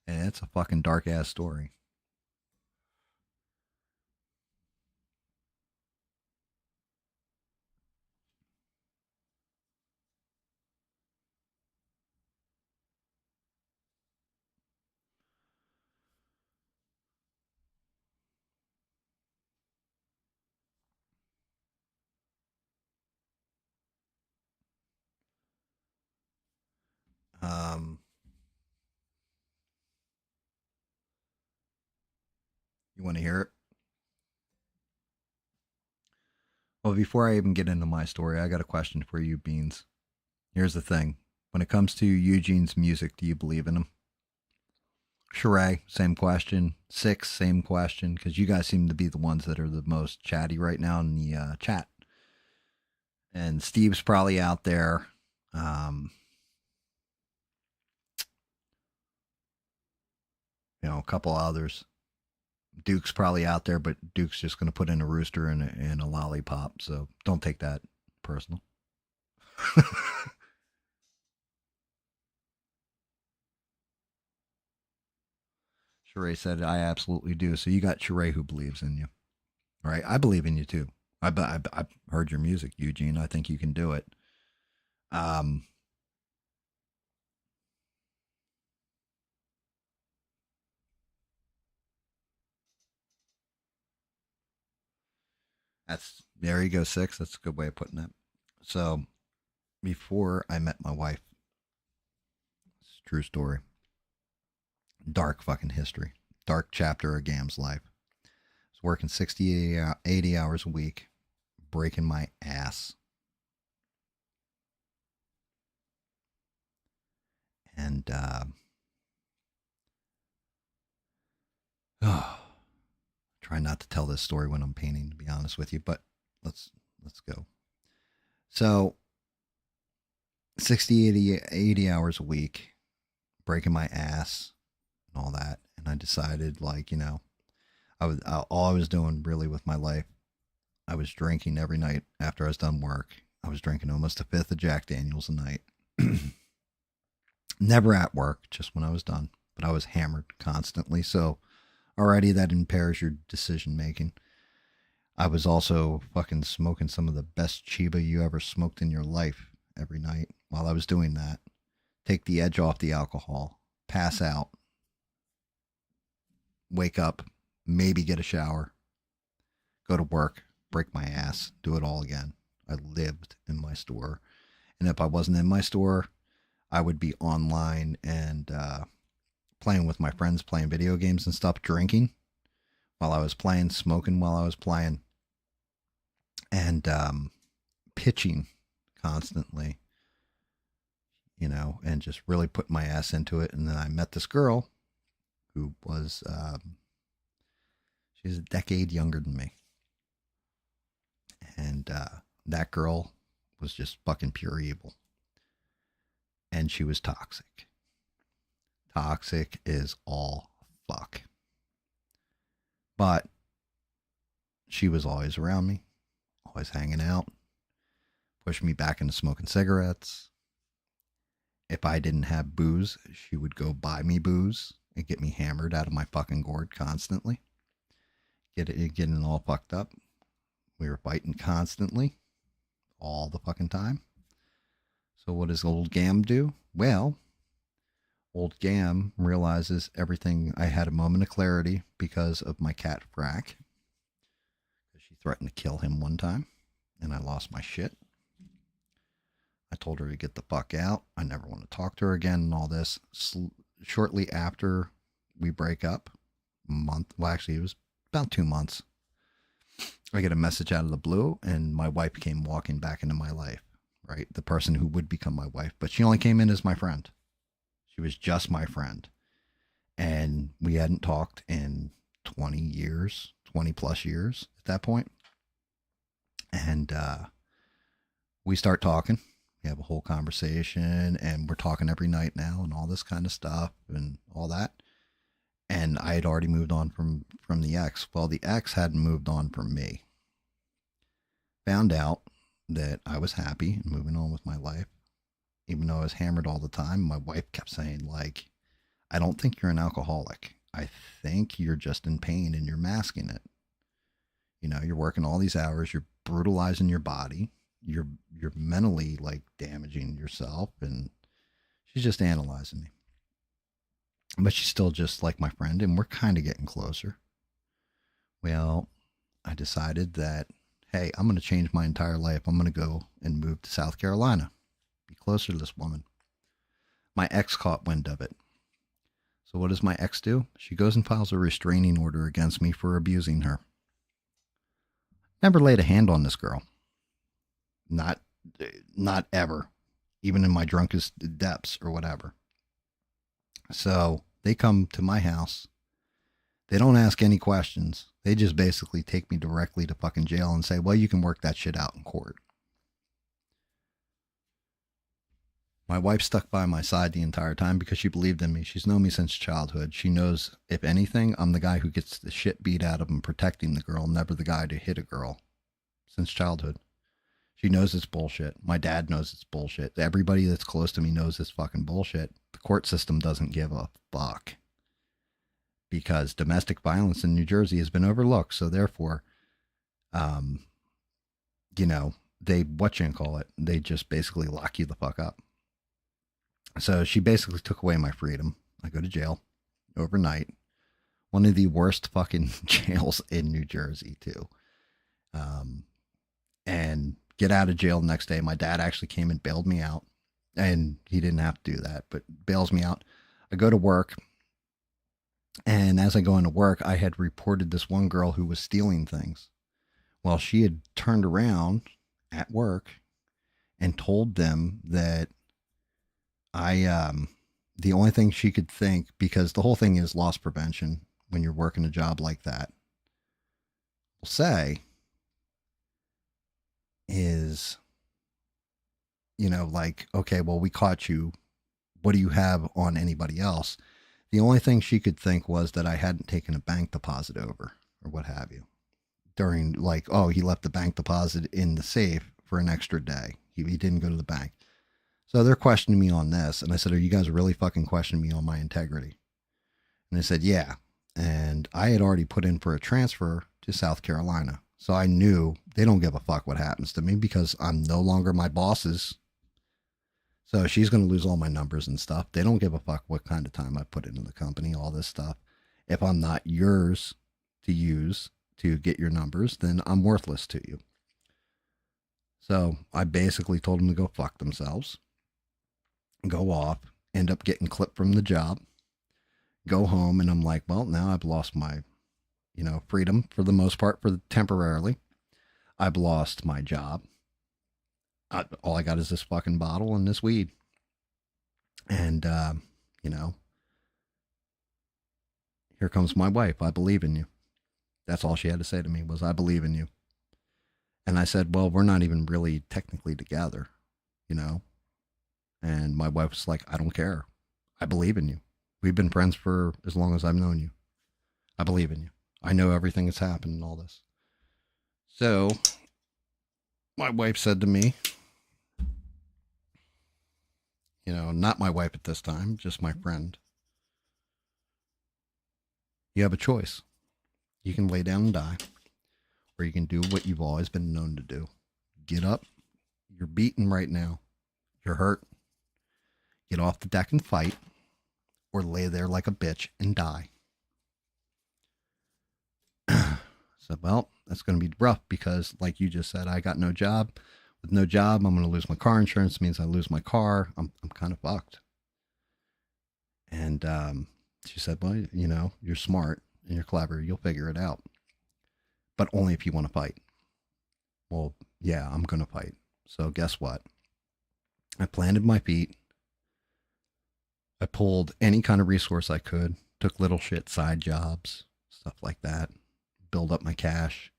And it's a fucking dark ass story. Um, you want to hear it? Well, before I even get into my story, I got a question for you, Beans. Here's the thing. When it comes to Eugene's music, do you believe in him? Sheree, same question. Six, same question. Because you guys seem to be the ones that are the most chatty right now in the chat. And Steve's probably out there. A couple others. Duke's probably out there, but Duke's just going to put in a rooster and a lollipop. So don't take that personal. Sheree said, I absolutely do. So you got Sheree who believes in you. All right. I believe in you too. I've heard your music, Eugene. I think you can do it. Um, there you go, six. That's a good way of putting it. So before I met my wife, it's a true story. Dark fucking history. Dark chapter of Gam's life. I was working 60, 80 hours a week, breaking my ass. And try not to tell this story when I'm painting, to be honest with you, but let's go. So 60, 80 hours a week, breaking my ass and all that. And I decided, like, all I was doing really with my life, I was drinking every night after I was done work. I was drinking almost a fifth of Jack Daniels a night. Never at work, just when I was done. But I was hammered constantly. So already that impairs your decision making. I was also fucking smoking some of the best Chiba you ever smoked in your life every night while I was doing that. Take the edge off the alcohol, pass out, wake up, maybe get a shower, go to work, break my ass, do it all again. I lived in my store. And if I wasn't in my store, I would be online and playing with my friends, playing video games and stuff, drinking while I was playing, smoking while I was playing, and pitching constantly, and just really put my ass into it. And then I met this girl who was, she's a decade younger than me. And that girl was just fucking pure evil. And she was toxic. Toxic is all fuck. But she was always around me, always hanging out, pushed me back into smoking cigarettes. If I didn't have booze, she would go buy me booze and get me hammered out of my fucking gourd constantly. Getting all fucked up. We were fighting constantly, all the fucking time. So what does old GAM do? Well, old GAM realizes everything. I had a moment of clarity because of my cat Frack. She threatened to kill him one time, and I lost my shit. I told her to get the fuck out. I never want to talk to her again and all this. Shortly after we break up, it was about 2 months. I get a message out of the blue, and my wife came walking back into my life, right? The person who would become my wife, but she only came in as my friend. She was just my friend. And we hadn't talked in 20 years, 20 plus years at that point. And we start talking. We have a whole conversation, and we're talking every night now and all this kind of stuff and all that. And I had already moved on from the ex. Well, the ex hadn't moved on from me. Found out that I was happy and moving on with my life. Even though I was hammered all the time, my wife kept saying, like, I don't think you're an alcoholic. I think you're just in pain and you're masking it. You're working all these hours, you're brutalizing your body, you're mentally, like, damaging yourself, and she's just analyzing me. But she's still just like my friend, and we're kind of getting closer. Well, I decided that, hey, I'm going to change my entire life. I'm going to go and move to South Carolina, be closer to this woman. My ex caught wind of it. So what does my ex do? She goes and files a restraining order against me for abusing her. Never laid a hand on this girl. Not ever. Even in my drunkest depths or whatever. So they come to my house. They don't ask any questions. They just basically take me directly to fucking jail and say, well, you can work that shit out in court. My wife stuck by my side the entire time because she believed in me. She's known me since childhood. She knows, if anything, I'm the guy who gets the shit beat out of him protecting the girl, never the guy to hit a girl. Since childhood. She knows it's bullshit. My dad knows it's bullshit. Everybody that's close to me knows it's fucking bullshit. The court system doesn't give a fuck. Because domestic violence in New Jersey has been overlooked. So therefore, they just basically lock you the fuck up. So she basically took away my freedom. I go to jail overnight. One of the worst fucking jails in New Jersey, too. And get out of jail the next day. My dad actually came and bailed me out. And he didn't have to do that, but bails me out. I go to work. And as I go into work, I had reported this one girl who was stealing things. Well, she had turned around at work and told them that the only thing she could think, because the whole thing is loss prevention when you're working a job like that, will say is like, okay, well, we caught you. What do you have on anybody else? The only thing she could think was that I hadn't taken a bank deposit over or what have you during, like, oh, he left the bank deposit in the safe for an extra day. He didn't go to the bank. So they're questioning me on this. And I said, are you guys really fucking questioning me on my integrity? And they said, yeah. And I had already put in for a transfer to South Carolina. So I knew they don't give a fuck what happens to me because I'm no longer my boss's. So she's going to lose all my numbers and stuff. They don't give a fuck what kind of time I put into the company, all this stuff. If I'm not yours to use to get your numbers, then I'm worthless to you. So I basically told them to go fuck themselves, go off, end up getting clipped from the job, go home, and I'm like, well, now I've lost my, freedom for the most part for temporarily. I've lost my job. All I got is this fucking bottle and this weed. And, here comes my wife. I believe in you. That's all she had to say to me was, I believe in you. And I said, well, we're not even really technically together, And my wife was like, I don't care. I believe in you. We've been friends for as long as I've known you. I believe in you. I know everything that's happened and all this. So my wife said to me, not my wife at this time, just my friend. You have a choice. You can lay down and die, or you can do what you've always been known to do. Get up. You're beaten right now. You're hurt. Get off the deck and fight, or lay there like a bitch and die. So, well, that's going to be rough because, like you just said, I got no job. With no job, I'm going to lose my car insurance. It means I lose my car. I'm kind of fucked. And she said, well, you're smart and you're clever. You'll figure it out. But only if you want to fight. Well, yeah, I'm going to fight. So guess what? I planted my feet. I pulled any kind of resource I could. Took little shit side jobs, stuff like that. Build up my cash.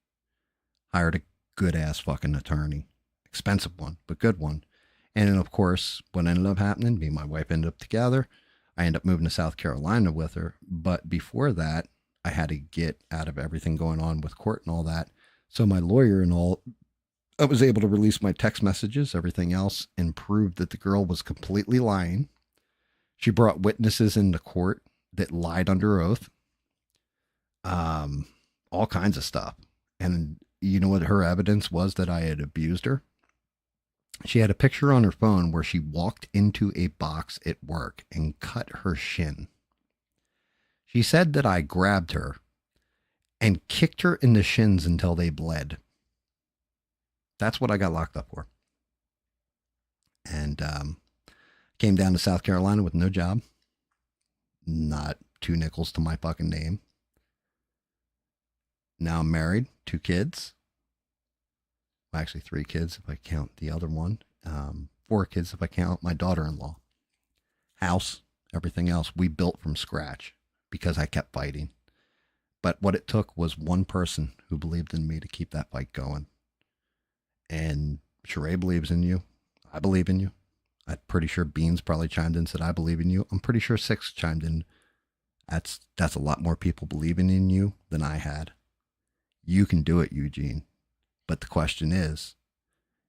Hired a good ass fucking attorney. Expensive one, but good one. And then, of course, what ended up happening, me and my wife ended up together. I ended up moving to South Carolina with her. But before that, I had to get out of everything going on with court and all that. So my lawyer and all, I was able to release my text messages, everything else, and prove that the girl was completely lying. She brought witnesses into court that lied under oath. All kinds of stuff. And you know what her evidence was that I had abused her? She had a picture on her phone where she walked into a box at work and cut her shin. She said that I grabbed her and kicked her in the shins until they bled. That's what I got locked up for. And came down to South Carolina with no job. Not 2 nickels to my fucking name. Now I'm married, 2 kids. Well, actually 3 kids if I count the other one. 4 kids if I count my daughter-in-law. House, everything else we built from scratch because I kept fighting. But what it took was one person who believed in me to keep that fight going. And Sheree believes in you. I believe in you. I'm pretty sure Beans probably chimed in and said, I believe in you. I'm pretty sure Six chimed in. That's a lot more people believing in you than I had. You can do it, Eugene. But the question is,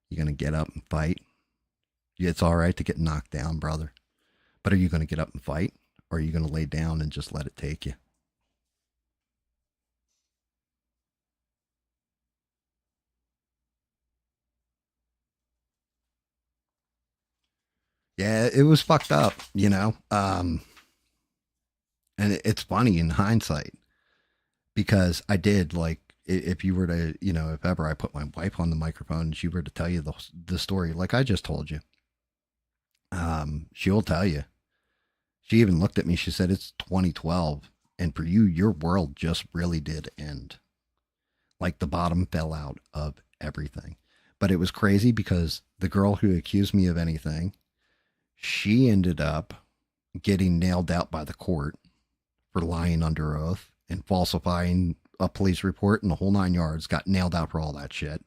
you going to get up and fight? It's all right to get knocked down, brother. But are you going to get up and fight? Or are you going to lay down and just let it take you? Yeah, it was fucked up, and it's funny in hindsight because I did, like, if you were to, if ever I put my wife on the microphone and she were to tell you the story like I just told you, she'll tell you. She even looked at me. She said, it's 2012. And for you, your world just really did end. Like the bottom fell out of everything. But it was crazy because the girl who accused me of anything, she ended up getting nailed out by the court for lying under oath and falsifying a police report and the whole 9 yards, got nailed out for all that shit.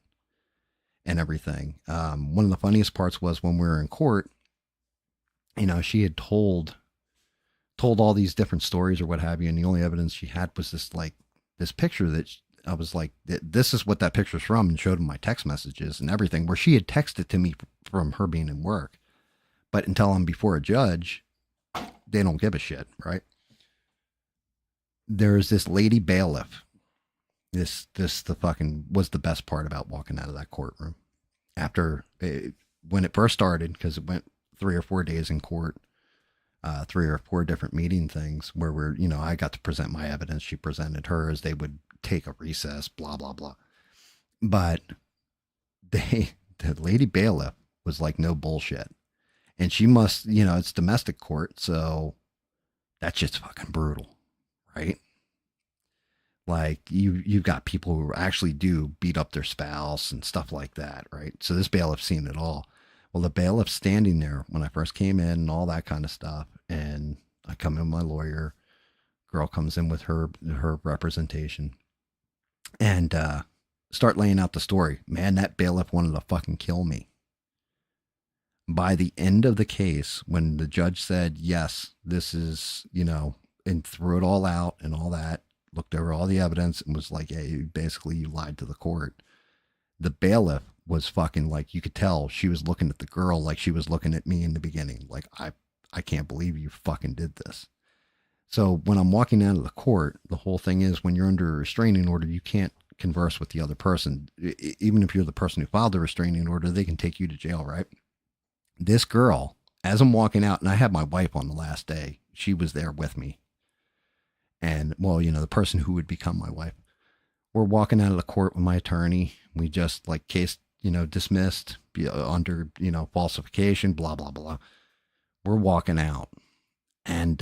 and everything. One of the funniest parts was when we were in court, she had told all these different stories or what have you, and the only evidence she had was this picture that I was like, this is what that picture's from, and showed him my text messages and everything, where she had texted to me from her being in work. But until I'm before a judge, they don't give a shit, right? There's this lady bailiff. This the fucking was the best part about walking out of that courtroom. When it first started, because it went 3 or 4 days in court, 3 or 4 different meeting things where I got to present my evidence. She presented hers. They would take a recess, blah, blah, blah. But the lady bailiff was like, no bullshit. And she must, it's domestic court. So that's just fucking brutal, right? Like you've got people who actually do beat up their spouse and stuff like that, right? So this bailiff's seen it all. Well, the bailiff's standing there when I first came in and all that kind of stuff. And I come in with my lawyer, girl comes in with her representation, and start laying out the story. Man, that bailiff wanted to fucking kill me. By the end of the case, when the judge said, yes, this is, and threw it all out and all that, looked over all the evidence and was like, hey, basically you lied to the court. The bailiff was fucking like, you could tell she was looking at the girl like she was looking at me in the beginning. Like, I can't believe you fucking did this. So when I'm walking out of the court, the whole thing is when you're under a restraining order, you can't converse with the other person. Even if you're the person who filed the restraining order, they can take you to jail, right? This girl, as I'm walking out, and I had my wife on the last day, she was there with me. And, well, the person who would become my wife. We're walking out of the court with my attorney. We just case, dismissed under, falsification, blah, blah, blah. We're walking out. And,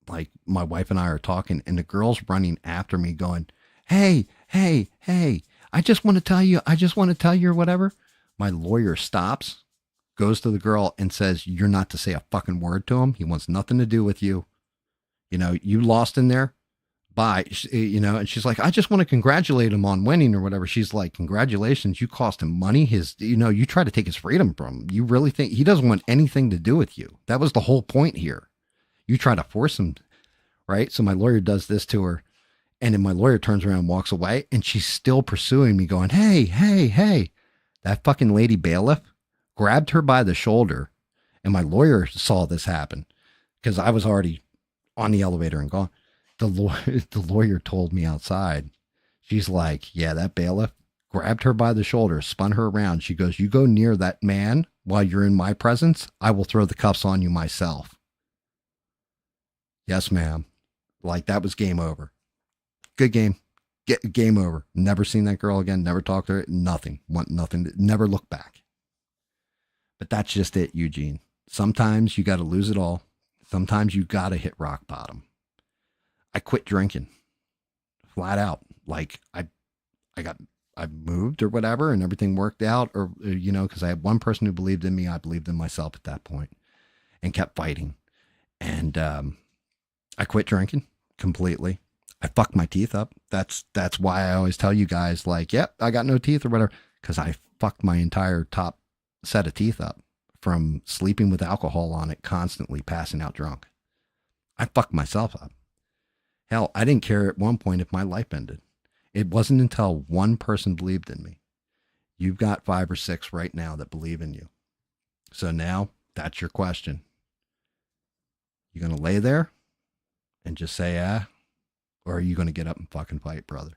my wife and I are talking, and the girl's running after me going, hey, I just want to tell you or whatever. My lawyer stops, goes to the girl and says, you're not to say a fucking word to him. He wants nothing to do with you. You lost in there. Bye. And she's like, I just want to congratulate him on winning or whatever. She's like, congratulations. You cost him money. You try to take his freedom from him. You really think he doesn't want anything to do with you? That was the whole point here. You try to force him, right? So my lawyer does this to her. And then my lawyer turns around and walks away, and she's still pursuing me going, hey. That fucking lady bailiff grabbed her by the shoulder, and my lawyer saw this happen because I was already on the elevator and gone. The lawyer told me outside. She's like, yeah, that bailiff grabbed her by the shoulder, spun her around. She goes, you go near that man while you're in my presence, I will throw the cuffs on you myself. Yes, ma'am. That was game over. Good game. Game over. Never seen that girl again. Never talked to her. Nothing. Want nothing. Never look back. But that's just it, Eugene. Sometimes you got to lose it all. Sometimes you got to hit rock bottom. I quit drinking. Flat out. I moved or whatever, and everything worked out, or because I had one person who believed in me. I believed in myself at that point, and kept fighting. And I quit drinking completely. I fucked my teeth up. That's why I always tell you guys, yep, I got no teeth or whatever, because I fucked my entire top set of teeth up from sleeping with alcohol on it, constantly passing out drunk. I fucked myself up. Hell, I didn't care at one point if my life ended. It wasn't until one person believed in me. You've got 5 or 6 right now that believe in you. So now that's your question. You going to lay there and just say, or are you going to get up and fucking fight, brother?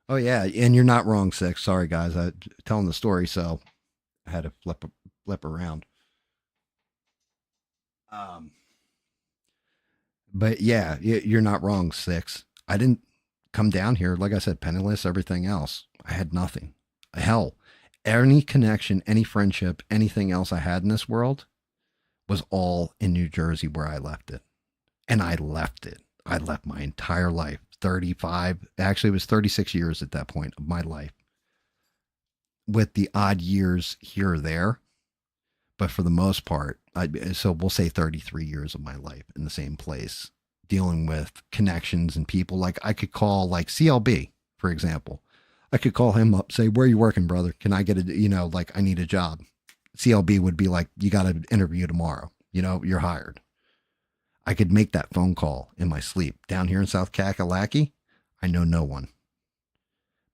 Oh yeah, and you're not wrong, Six. Sorry guys, I'm telling the story, so I had to flip around. But yeah, you're not wrong, Six. I didn't come down here, like I said, penniless, everything else. I had nothing. Hell, any connection, any friendship, anything else I had in this world was all in New Jersey where I left it. And I left it. I left my entire life, 35, actually it was 36 years at that point of my life. with the odd years here or there. But for the most part, so we'll say 33 years of my life in the same place, dealing with connections and people. Like I could call like CLB, for example. I could call him up, say, where are you working, brother? Can I get like I need a job. CLB would be like, you got an interview tomorrow. You're hired. I could make that phone call in my sleep. Down here in South Kakalaki, I know no one.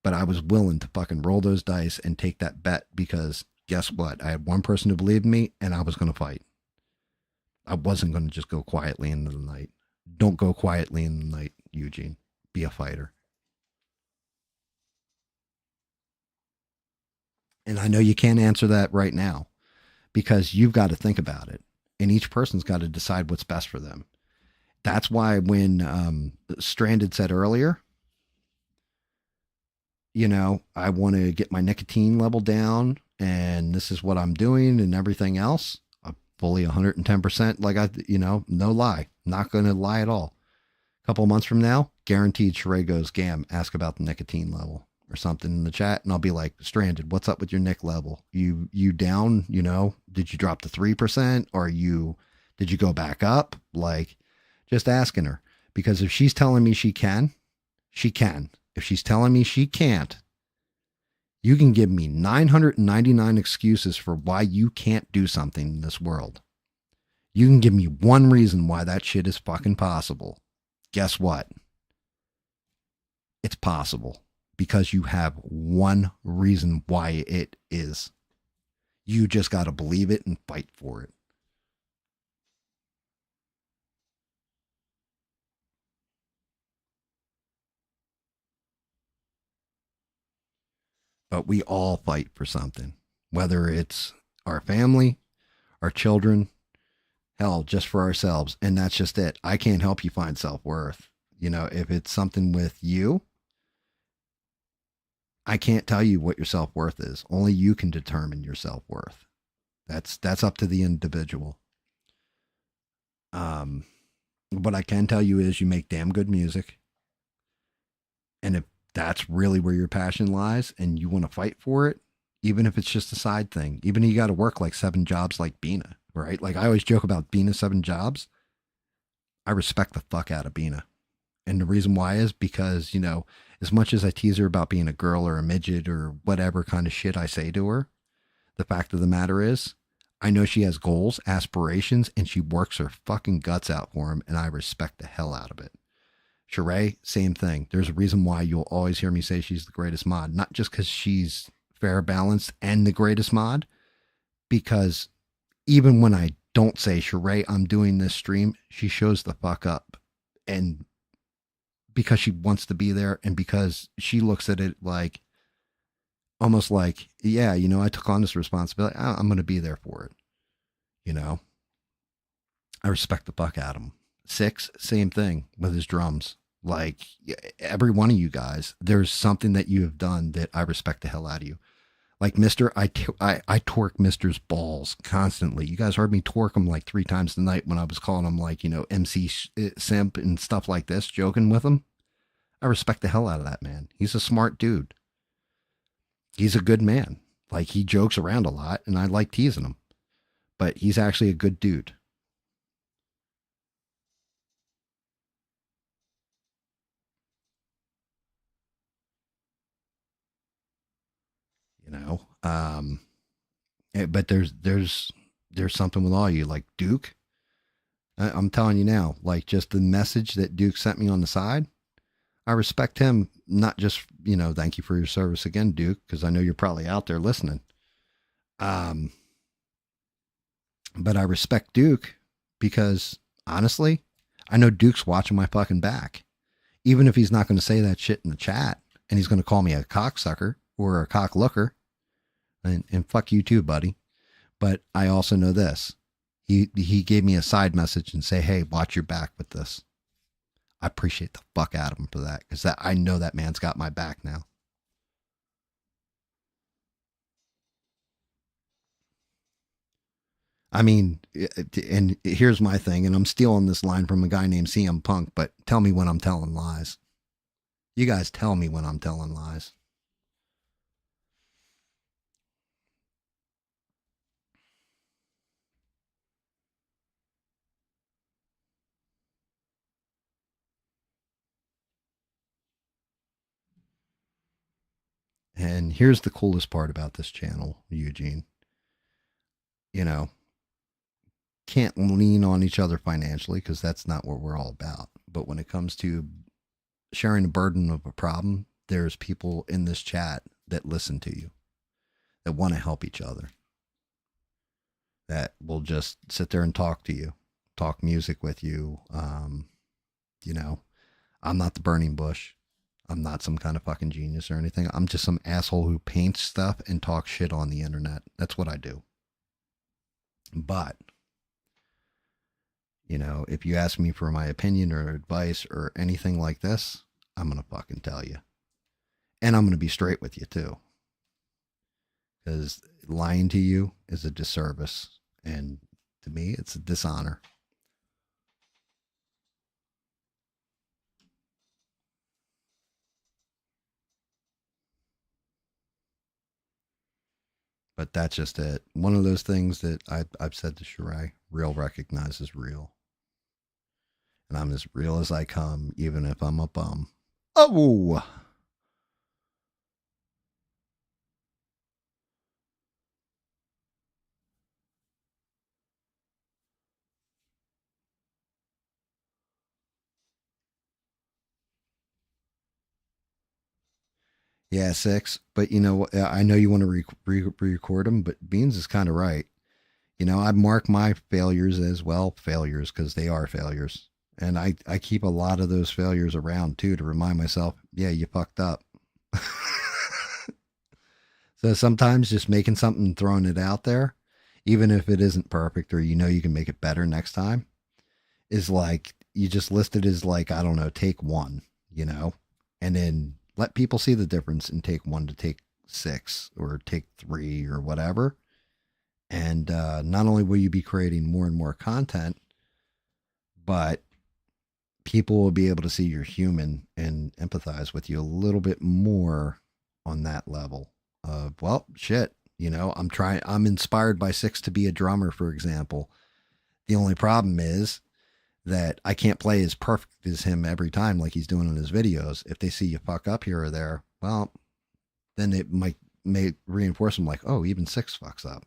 But I was willing to fucking roll those dice and take that bet because guess what? I had one person who believed in me and I was going to fight. I wasn't going to just go quietly into the night. Don't go quietly in the night, Eugene. Be a fighter. And I know you can't answer that right now because you've got to think about it. And each person's got to decide what's best for them. That's why when Stranded said earlier, I want to get my nicotine level down and this is what I'm doing and everything else. I'm fully 110%. Like no lie, not going to lie at all. A couple of months from now, guaranteed Sheree goes, GAM, ask about the nicotine level or something in the chat. And I'll be like, Stranded, what's up with your nic level? You down, did you drop to 3% or did you go back up? Like just asking her, because if she's telling me she can, she can. If she's telling me she can't, you can give me 999 excuses for why you can't do something in this world. You can give me one reason why that shit is fucking possible. Guess what? It's possible because you have one reason why it is. You just got to believe it and fight for it. But we all fight for something, whether it's our family, our children, hell, just for ourselves. And that's just it. I can't help you find self-worth. If it's something with you, I can't tell you what your self-worth is. Only you can determine your self-worth. That's up to the individual. What I can tell you is you make damn good music. And if that's really where your passion lies and you want to fight for it, even if it's just a side thing, even if you got to work like 7 jobs like Bina, right? Like I always joke about Bina's 7 jobs. I respect the fuck out of Bina. And the reason why is because, as much as I tease her about being a girl or a midget or whatever kind of shit I say to her, the fact of the matter is, I know she has goals, aspirations, and she works her fucking guts out for them, and I respect the hell out of it. Sheree, same thing. There's a reason why you'll always hear me say she's the greatest mod, not just because she's fair, balanced, and the greatest mod, because even when I don't say, Sheree, I'm doing this stream, she shows the fuck up. And because she wants to be there and because she looks at it like, almost like, yeah, I took on this responsibility. I'm going to be there for it. I respect the fuck out of him. 6, same thing with his drums. Like every one of you guys, there's something that you have done that I respect the hell out of you. Like Mr. I torque Mr.'s balls constantly. You guys heard me torque him like 3 times a night when I was calling him like, MC simp and stuff like this, joking with him. I respect the hell out of that man. He's a smart dude. He's a good man. Like he jokes around a lot and I like teasing him, but he's actually a good dude. But there's something with all you, like Duke. I'm telling you now, like just the message that Duke sent me on the side, I respect him. Not just, thank you for your service again, Duke, because I know you're probably out there listening. But I respect Duke because honestly, I know Duke's watching my fucking back. Even if he's not going to say that shit in the chat and he's going to call me a cocksucker or a cock looker, and fuck you too, buddy. But I also know this. He gave me a side message and say, hey, watch your back with this. I appreciate the fuck out of him for that, because I know that man's got my back now. I mean, and here's my thing, and I'm stealing this line from a guy named CM Punk, but tell me when I'm telling lies. You guys tell me when I'm telling lies. And here's the coolest part about this channel, Eugene. You know, can't lean on each other financially because that's not what we're all about. But when it comes to sharing the burden of a problem, there's people in this chat that listen to you, that want to help each other, that will just sit there and talk to you, talk music with you. You know, I'm not the burning bush. I'm not some kind of fucking genius or anything. I'm just some asshole who paints stuff and talks shit on the internet. That's what I do. But, you know, if you ask me for my opinion or advice or anything like this, I'm going to fucking tell you. And I'm going to be straight with you too. Because lying to you is a disservice. And to me, it's a dishonor. But that's just it. One of those things that I've said to Shirai, real recognizes real. And I'm as real as I come, even if I'm a bum. Oh! Yeah, 6. But you know, I know you want to record them, but Beans is kind of right. You know, I mark my failures as well, failures, because they are failures. And I keep a lot of those failures around too to remind myself, yeah, you fucked up. So sometimes just making something and throwing it out there, even if it isn't perfect or you know you can make it better next time, is like you just list it as like, I don't know, take 1, you know, and then let people see the difference in take 1 to take 6 or take 3 or whatever. And not only will you be creating more and more content, but people will be able to see you're human and empathize with you a little bit more on that level of, well, shit, you know, I'm inspired by 6 to be a drummer, for example. The only problem is that I can't play as perfect as him every time like he's doing in his videos. If they see you fuck up here or there, well, then it may reinforce them like, oh, even 6 fucks up.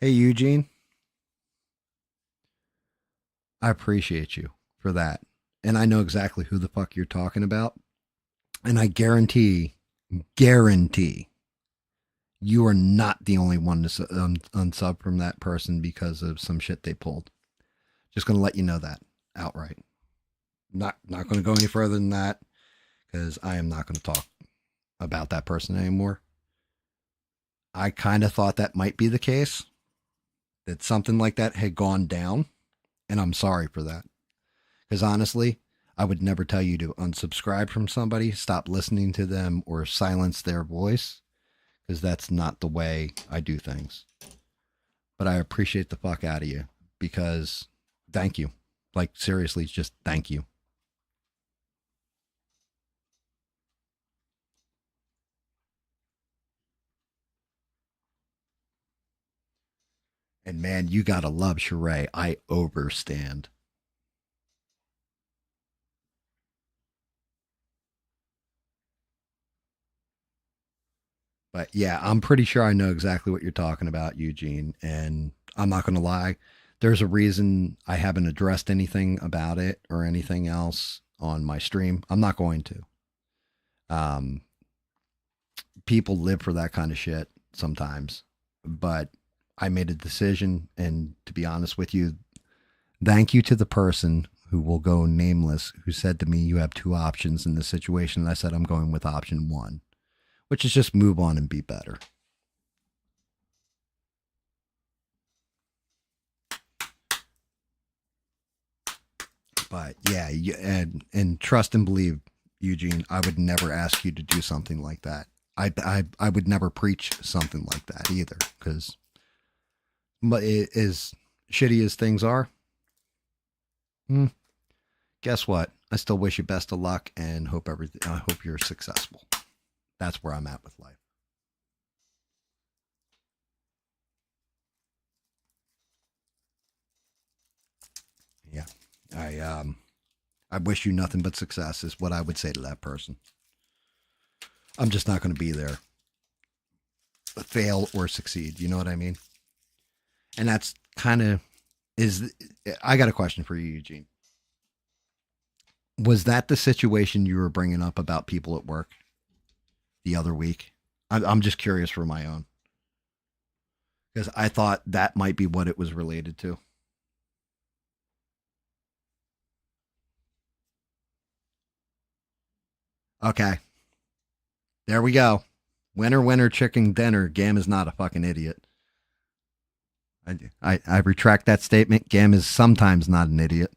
Hey, Eugene, I appreciate you for that. And I know exactly who the fuck you're talking about. And I guarantee you are not the only one to unsub from that person because of some shit they pulled. Just going to let you know that outright. Not going to go any further than that because I am not going to talk about that person anymore. I kind of thought that might be the case, that something like that had gone down, and I'm sorry for that. Because honestly, I would never tell you to unsubscribe from somebody, stop listening to them, or silence their voice, because that's not the way I do things. But I appreciate the fuck out of you because thank you. Like, seriously, just thank you. And man, you gotta love Sheree. I overstand. But yeah, I'm pretty sure I know exactly what you're talking about, Eugene. And I'm not going to lie. There's a reason I haven't addressed anything about it or anything else on my stream. I'm not going to. Um, People live for that kind of shit sometimes. But I made a decision. And to be honest with you, thank you to the person who will go nameless who said to me, you have 2 options in this situation. And I said, I'm going with option 1, which is just move on and be better. But yeah, and trust and believe, Eugene, I would never ask you to do something like that. I would never preach something like that either, because but as shitty as things are, hmm, guess what? I still wish you best of luck and hope everything. I hope you're successful. That's where I'm at with life. I wish you nothing but success is what I would say to that person. I'm just not going to be there, fail or succeed. You know what I mean? And that's kind of is. I got a question for you, Eugene. Was that the situation you were bringing up about people at work the other week? I'm just curious for my own because I thought that might be what it was related to. Okay, there we go. Winner, winner, chicken dinner. Gam is not a fucking idiot. I retract that statement. Gam is sometimes not an idiot.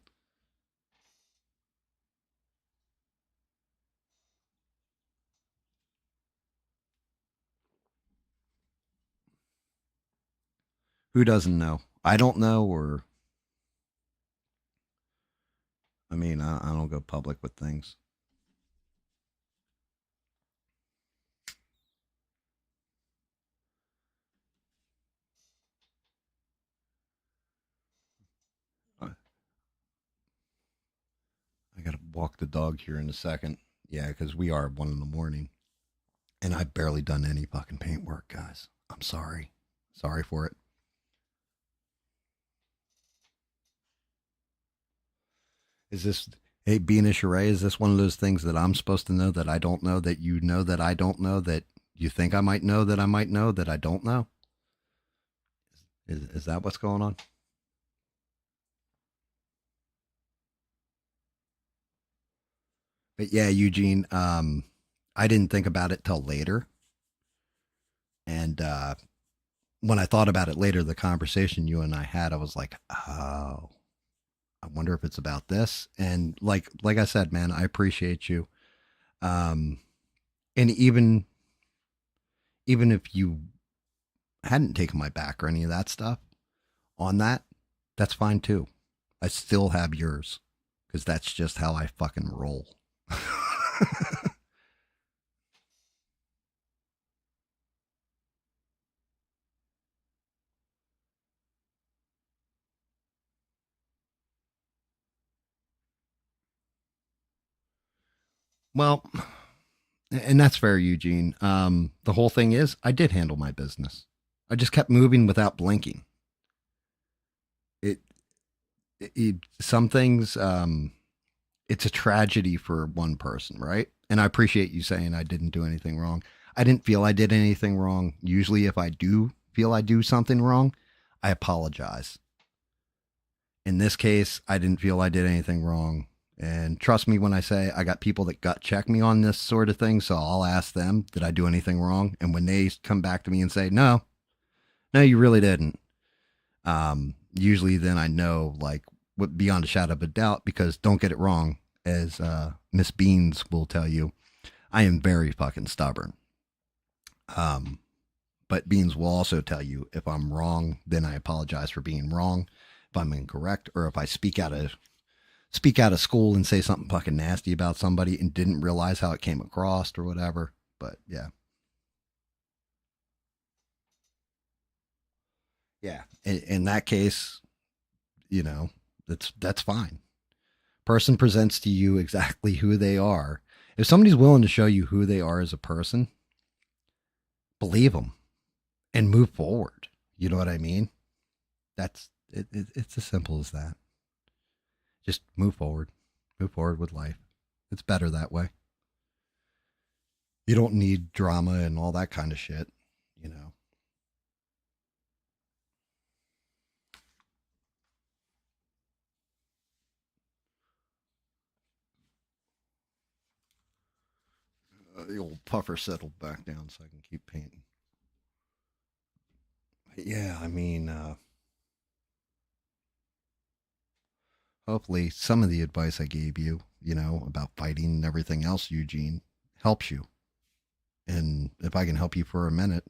Who doesn't know? I don't know, or I mean, I don't go public with things. I gotta walk the dog here in a second. Yeah, because we are at 1 in the morning, and I've barely done any fucking paint work, guys. I'm sorry. Sorry for it. Is this, hey, being a charade, is this one of those things that I'm supposed to know that I don't know, that you know that I don't know, that you think I might know that I might know that I don't know? Is that what's going on? But yeah, Eugene, I didn't think about it till later. And when I thought about it later, the conversation you and I had, I was like, oh, I wonder if it's about this. And like I said, man, I appreciate you. Um, and even if you hadn't taken my back or any of that stuff on that, that's fine too. I still have yours because that's just how I fucking roll. Well, and that's fair, Eugene. The whole thing is, I did handle my business. I just kept moving without blinking. It, some things, it's a tragedy for one person, right? And I appreciate you saying I didn't do anything wrong. I didn't feel I did anything wrong. Usually, if I do feel I do something wrong, I apologize. In this case, I didn't feel I did anything wrong. And trust me when I say I got people that gut check me on this sort of thing. So I'll ask them, did I do anything wrong? And when they come back to me and say, no, no, you really didn't. Usually then I know, like, beyond a shadow of a doubt, because don't get it wrong, as Miss Beans will tell you, I am very fucking stubborn. Um, but Beans will also tell you if I'm wrong, then I apologize for being wrong. If I'm incorrect, or if I speak out of school and say something fucking nasty about somebody and didn't realize how it came across or whatever. But yeah, yeah. In that case, you know, that's fine. Person presents to you exactly who they are. If somebody's willing to show you who they are as a person, believe them and move forward. You know what I mean? That's it's as simple as that. Just move forward with life. It's better that way. You don't need drama and all that kind of shit. You know. The old puffer settled back down so I can keep painting. Yeah, I mean, hopefully some of the advice I gave you, you know, about fighting and everything else, Eugene, helps you. And if I can help you for a minute,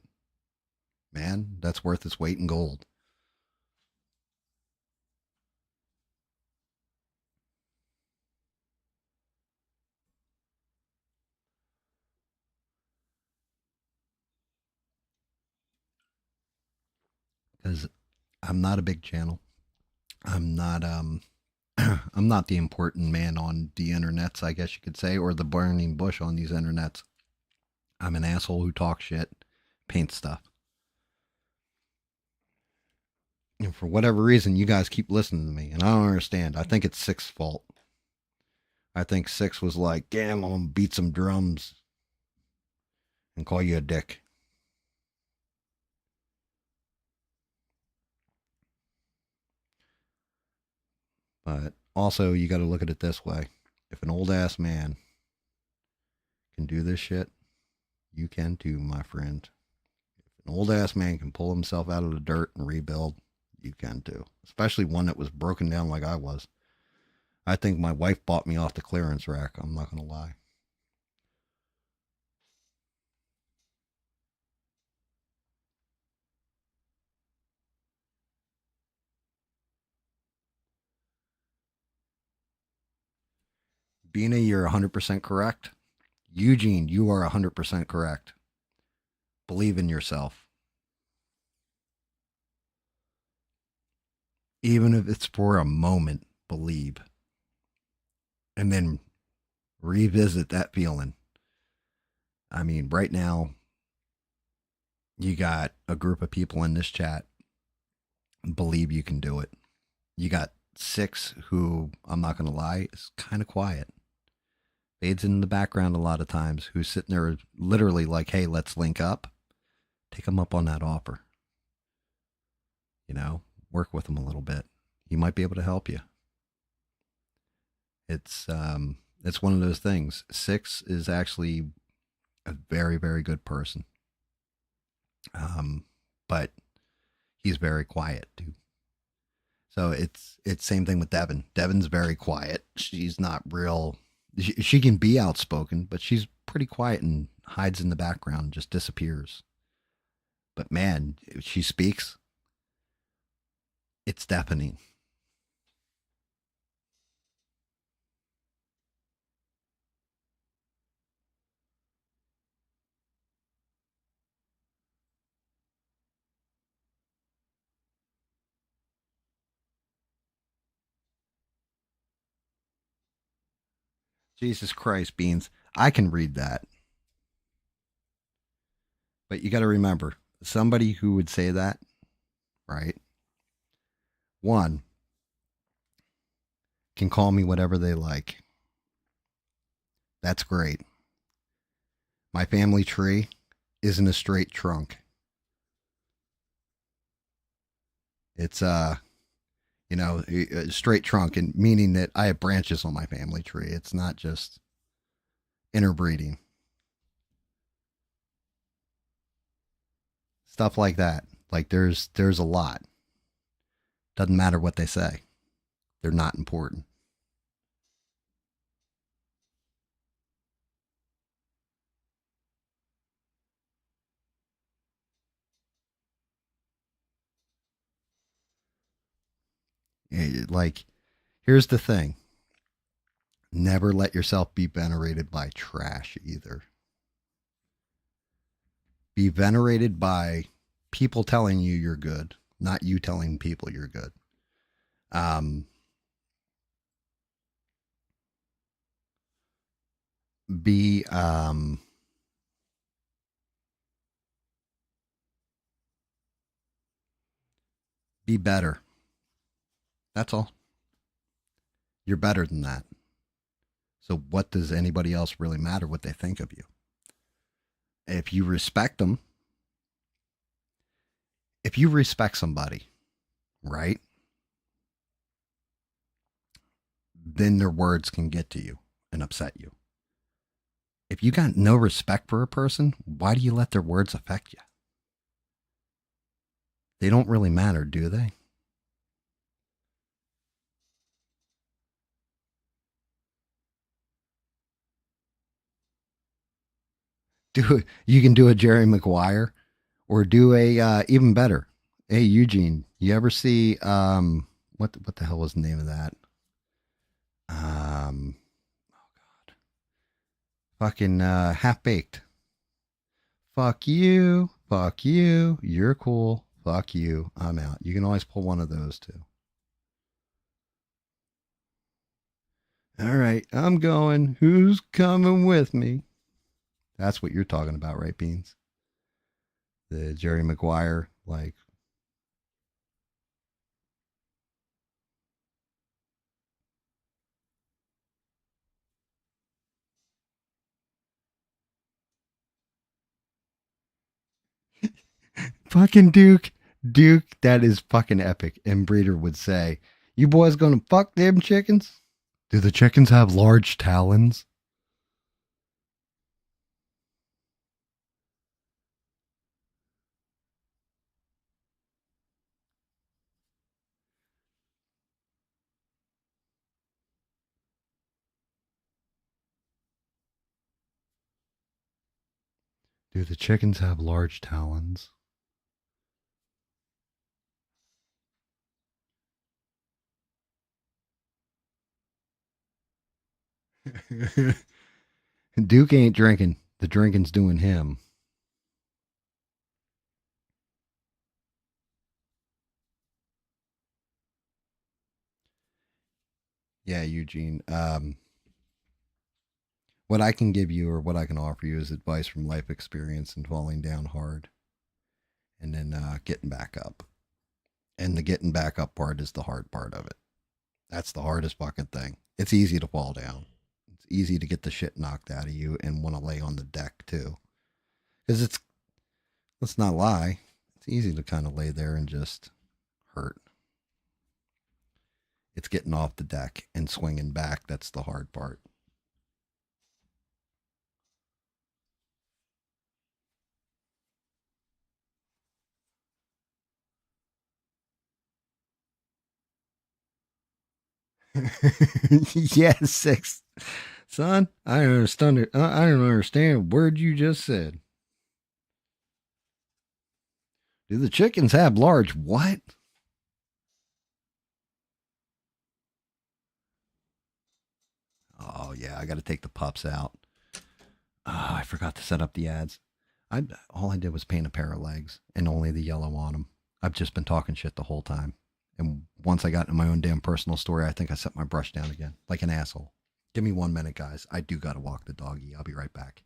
man, that's worth its weight in gold. Because I'm not a big channel. I'm not I'm not the important man on the internets, I guess you could say, or the burning bush on these internets. I'm an asshole who talks shit, paints stuff. And for whatever reason, you guys keep listening to me, and I don't understand. I think it's Six's fault. I think Six was like, damn, I'm gonna beat some drums and call you a dick. But also, you got to look at it this way. If an old ass man can do this shit, you can too, my friend. If an old ass man can pull himself out of the dirt and rebuild, you can too. Especially one that was broken down like I was. I think my wife bought me off the clearance rack. I'm not going to lie. Bina, you're 100% correct. Eugene, you are 100% correct. Believe in yourself. Even if it's for a moment, believe. And then revisit that feeling. I mean, right now, you got a group of people in this chat believe you can do it. You got Six, who, I'm not going to lie, is kind of quiet. Fades in the background a lot of times, who's sitting there literally like, hey, let's link up. Take them up on that offer. You know, work with them a little bit. He might be able to help you. It's one of those things. Six is actually a very, very good person. But he's very quiet too. So it's same thing with Devin. Devin's very quiet. She's not real. She can be outspoken, but she's pretty quiet and hides in the background, just disappears. But man, if she speaks, it's deafening. Jesus Christ, Beans. I can read that. But you got to remember, somebody who would say that, right? One, can call me whatever they like. That's great. My family tree isn't a straight trunk. It's a straight trunk, and meaning that I have branches on my family tree. It's not just interbreeding. Stuff like that. Like there's a lot. Doesn't matter what they say. They're not important. Like, here's the thing. Never let yourself be venerated by trash either. Be venerated by people telling you you're good, not you telling people you're good. Um, be be better. That's all. You're better than that. So what does anybody else really matter what they think of you? If you respect them, if you respect somebody, right? Then their words can get to you and upset you. If you got no respect for a person, why do you let their words affect you? They don't really matter, do they? You can do a Jerry Maguire or do a even better. Hey Eugene, you ever see what the hell was the name of that? Oh god. Fucking Half Baked. Fuck you. Fuck you. You're cool. Fuck you. I'm out. You can always pull one of those too. All right, I'm going. Who's coming with me? That's what you're talking about, right, Beans? The Jerry Maguire, like, fucking Duke. Duke, that is fucking epic. And Breeder would say, "You boys gonna fuck them chickens? Do the chickens have large talons?" Do the chickens have large talons? Duke ain't drinking. The drinking's doing him. Yeah, Eugene. What I can give you or what I can offer you is advice from life experience and falling down hard and then getting back up. And the getting back up part is the hard part of it. That's the hardest fucking thing. It's easy to fall down. It's easy to get the shit knocked out of you and want to lay on the deck too. Because let's not lie, it's easy to kind of lay there and just hurt. It's getting off the deck and swinging back that's the hard part. Yes, six. Son, I don't understand. I don't understand a word you just said. Do the chickens have large what? Oh yeah, I got to take the pups out. Oh, I forgot to set up the ads. I all I did was paint a pair of legs and only the yellow on them. I've just been talking shit the whole time. And once I got into my own damn personal story, I think I set my brush down again like an asshole. Give me 1 minute, guys. I do got to walk the doggy. I'll be right back.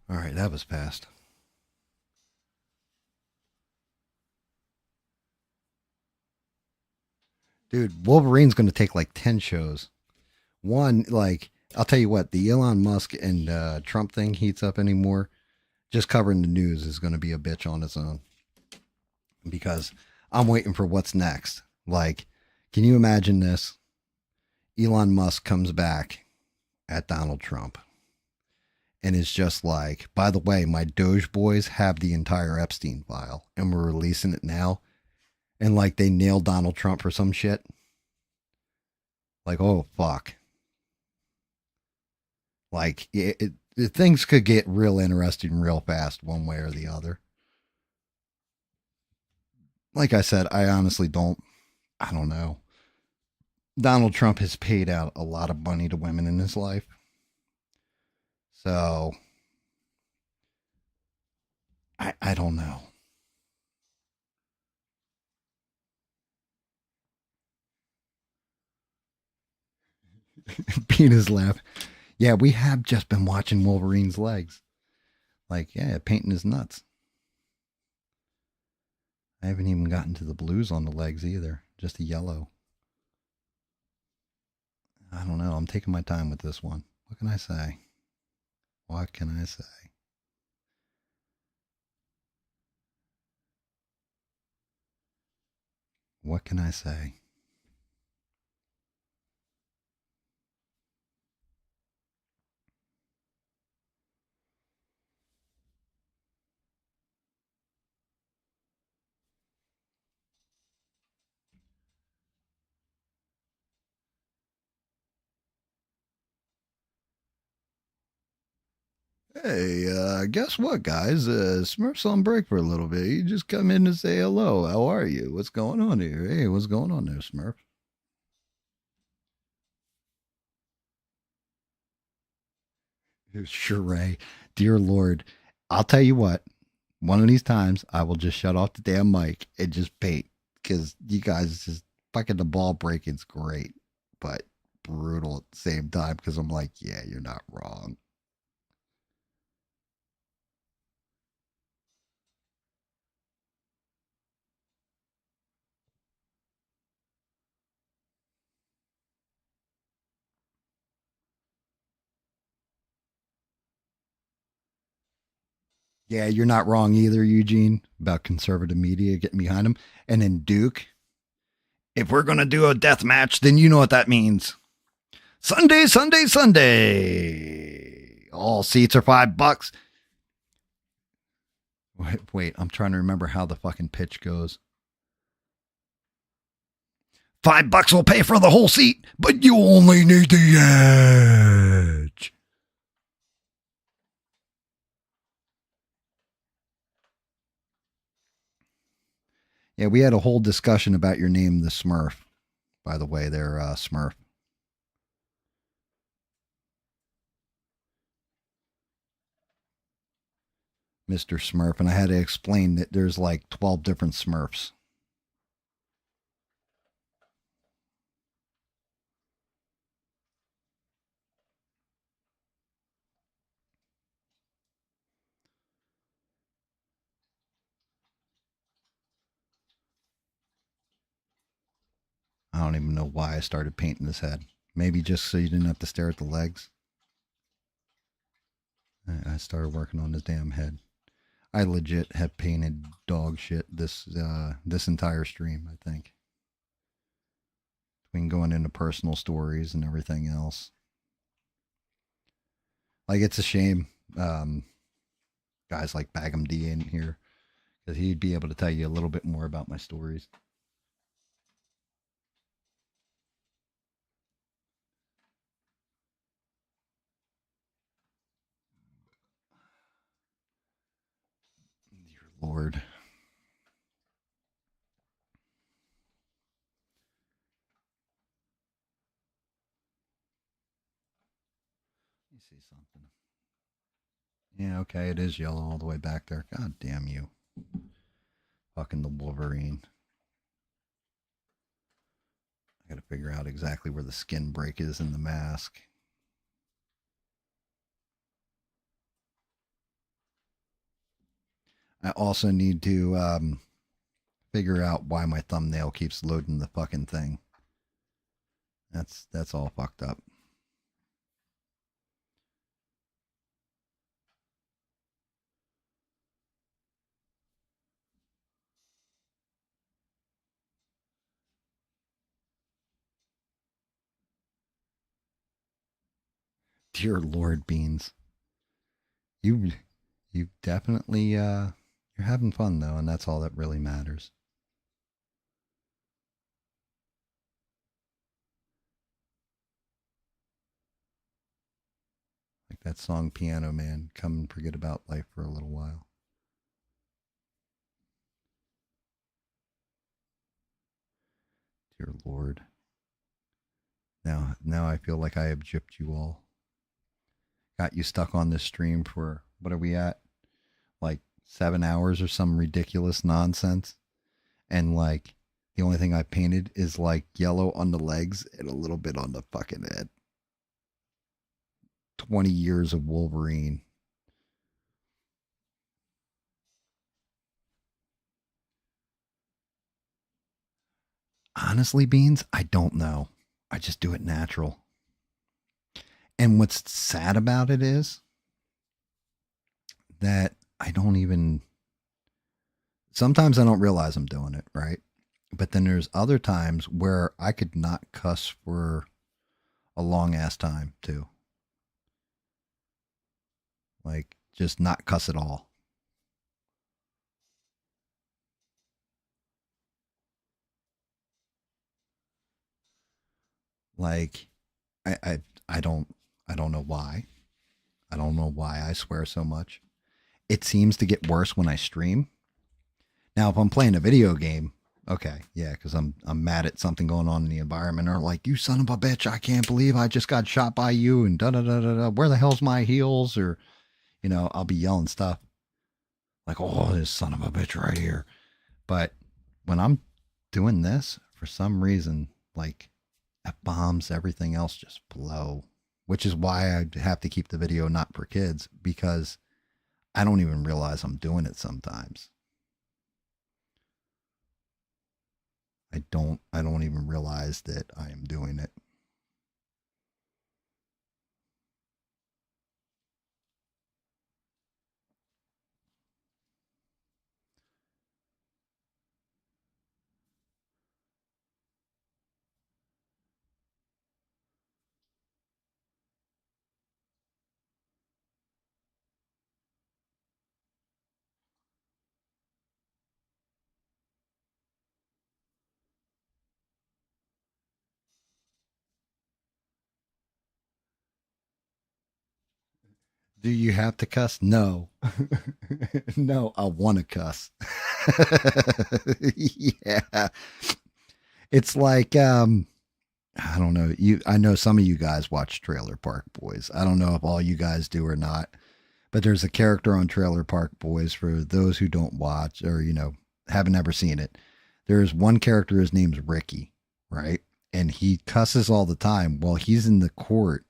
All right, that was fast. Dude, Wolverine's going to take like 10 shows. One, like, I'll tell you what, the Elon Musk and Trump thing heats up anymore. Just covering the news is going to be a bitch on its own because I'm waiting for what's next. Like, can you imagine this? Elon Musk comes back at Donald Trump and is just like, by the way, my Doge boys have the entire Epstein file and we're releasing it now. And like they nailed Donald Trump for some shit. Like, oh, fuck. Like, things could get real interesting real fast, one way or the other. Like I said, I honestly don't. I don't know. Donald Trump has paid out a lot of money to women in his life. So I don't know. Peter's laugh. Yeah, we have just been watching Wolverine's legs. Like, yeah, painting his nuts. I haven't even gotten to the blues on the legs either. Just a yellow. I don't know. I'm taking my time with this one. What can I say? What can I say? What can I say? Hey, guess what, guys? Smurf's on break for a little bit. You just come in to say hello. How are you? What's going on here? Hey, what's going on there, Smurf? Sure, Ray. Dear Lord, I'll tell you what. One of these times, I will just shut off the damn mic and just paint because you guys just fucking the ball breaking's great, but brutal at the same time because I'm like, yeah, you're not wrong. Yeah, you're not wrong either, Eugene, about conservative media getting behind him. And then Duke, if we're going to do a death match, then you know what that means. Sunday, Sunday, Sunday. All seats are $5. Wait, I'm trying to remember how the fucking pitch goes. $5 will pay for the whole seat, but you only need the edge. Yeah, we had a whole discussion about your name, the Smurf. By the way, there, Smurf. Mr. Smurf, and I had to explain that there's like 12 different Smurfs. I don't even know why I started painting his head. Maybe just so you didn't have to stare at the legs. I started working on his damn head. I legit have painted dog shit this entire stream, I think. Between going into personal stories and everything else. Like, it's a shame guys like Bagum D in here, because he'd be able to tell you a little bit more about my stories. Dear Lord. Let me see something. Yeah, okay, it is yellow all the way back there. God damn you. Fucking the Wolverine. I gotta figure out exactly where the skin break is in the mask. I also need to figure out why my thumbnail keeps loading the fucking thing. That's all fucked up. Dear Lord Beans. You you definitely you're having fun though, and that's all that really matters. Like that song Piano Man, come and forget about life for a little while. Dear Lord. Now I feel like I have gypped you all. Got you stuck on this stream for, what are we at? Like 7 hours or some ridiculous nonsense. And like the only thing I painted is like yellow on the legs and a little bit on the fucking head. 20 years of Wolverine. Honestly, Beans, I don't know. I just do it natural. And what's sad about it is that I don't even. Sometimes I don't realize I'm doing it, right? But then there's other times where I could not cuss for a long ass time, too. Like, just not cuss at all. Like, I, I, I don't know why. I don't know why I swear so much. It seems to get worse when I stream. Now, if I'm playing a video game, okay, yeah, because I'm mad at something going on in the environment, or like, you son of a bitch, I can't believe I just got shot by you, and da da da da da. Where the hell's my heels? Or, I'll be yelling stuff like, oh, this son of a bitch right here. But when I'm doing this, for some reason, like, F bombs, everything else just blow, which is why I have to keep the video not for kids, because I don't even realize I'm doing it sometimes. I don't even realize that I am doing it. Do you have to cuss? No. No, I want to cuss. Yeah. It's like I don't know. I know some of you guys watch Trailer Park Boys. I don't know if all you guys do or not, but there's a character on Trailer Park Boys for those who don't watch or haven't ever seen it. There's one character, his name's Ricky, right? And he cusses all the time. Well, he's in the court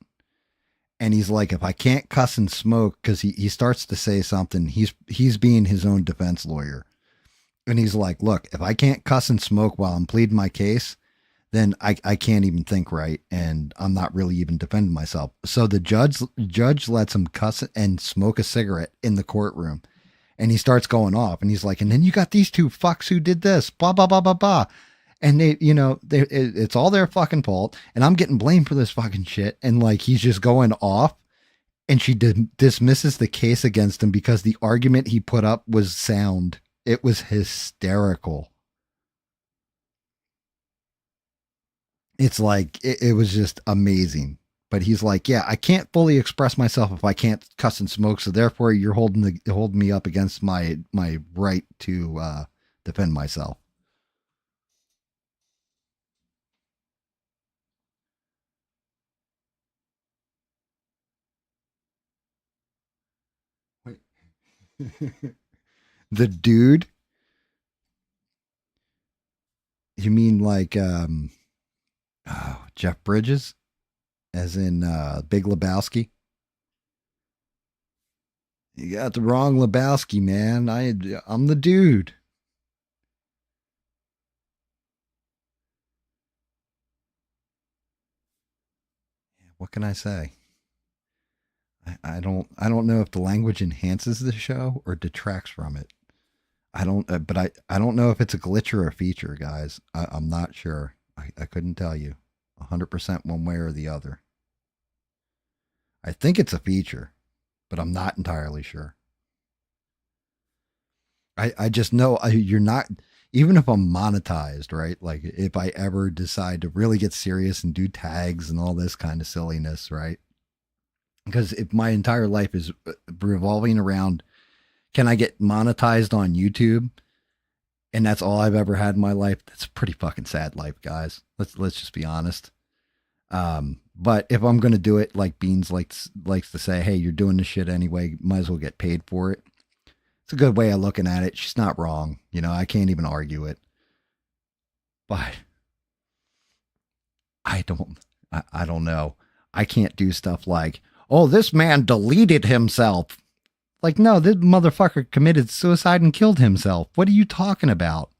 and he's like, if I can't cuss and smoke, because he starts to say something, he's being his own defense lawyer. And he's like, look, if I can't cuss and smoke while I'm pleading my case, then I can't even think right, and I'm not really even defending myself. So the judge lets him cuss and smoke a cigarette in the courtroom, and he starts going off, and he's like, and then you got these two fucks who did this, blah blah blah blah blah, and it's all their fucking fault, and I'm getting blamed for this fucking shit, and like he's just going off, and she dismisses the case against him because the argument he put up was sound. It was hysterical. It's like it was just amazing. But he's like, yeah, I can't fully express myself if I can't cuss and smoke. So therefore, you're holding me up against my right to defend myself. Wait. The dude? You mean like Jeff Bridges, as in Big Lebowski? You got the wrong Lebowski, man. I'm the dude. What can I say? I don't know if the language enhances the show or detracts from it. I don't, but I don't know if it's a glitch or a feature, guys. I'm not sure. I couldn't tell you 100% one way or the other. I think it's a feature, but I'm not entirely sure. I just know you're not, even if I'm monetized, right? Like if I ever decide to really get serious and do tags and all this kind of silliness, right? Because if my entire life is revolving around, can I get monetized on YouTube? And that's all I've ever had in my life. That's a pretty fucking sad life, guys. Let's just be honest. But if I'm going to do it, like Beans likes to say, hey, you're doing this shit anyway, might as well get paid for it. It's a good way of looking at it. She's not wrong. You know, I can't even argue it. But I don't I don't know. I can't do stuff like, oh, this man deleted himself. Like, no, this motherfucker committed suicide and killed himself. What are you talking about?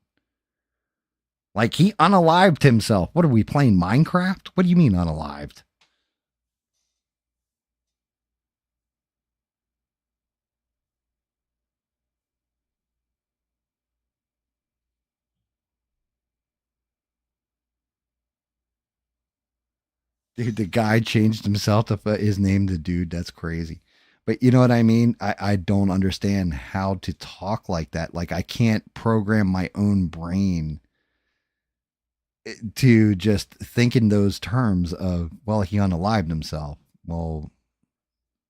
Like, he unalived himself. What are we playing, Minecraft? What do you mean unalived? Dude, the guy changed himself to his name to Dude. That's crazy. But you know what I mean? I don't understand how to talk like that. Like, I can't program my own brain to just think in those terms of, well, he unalived himself. Well,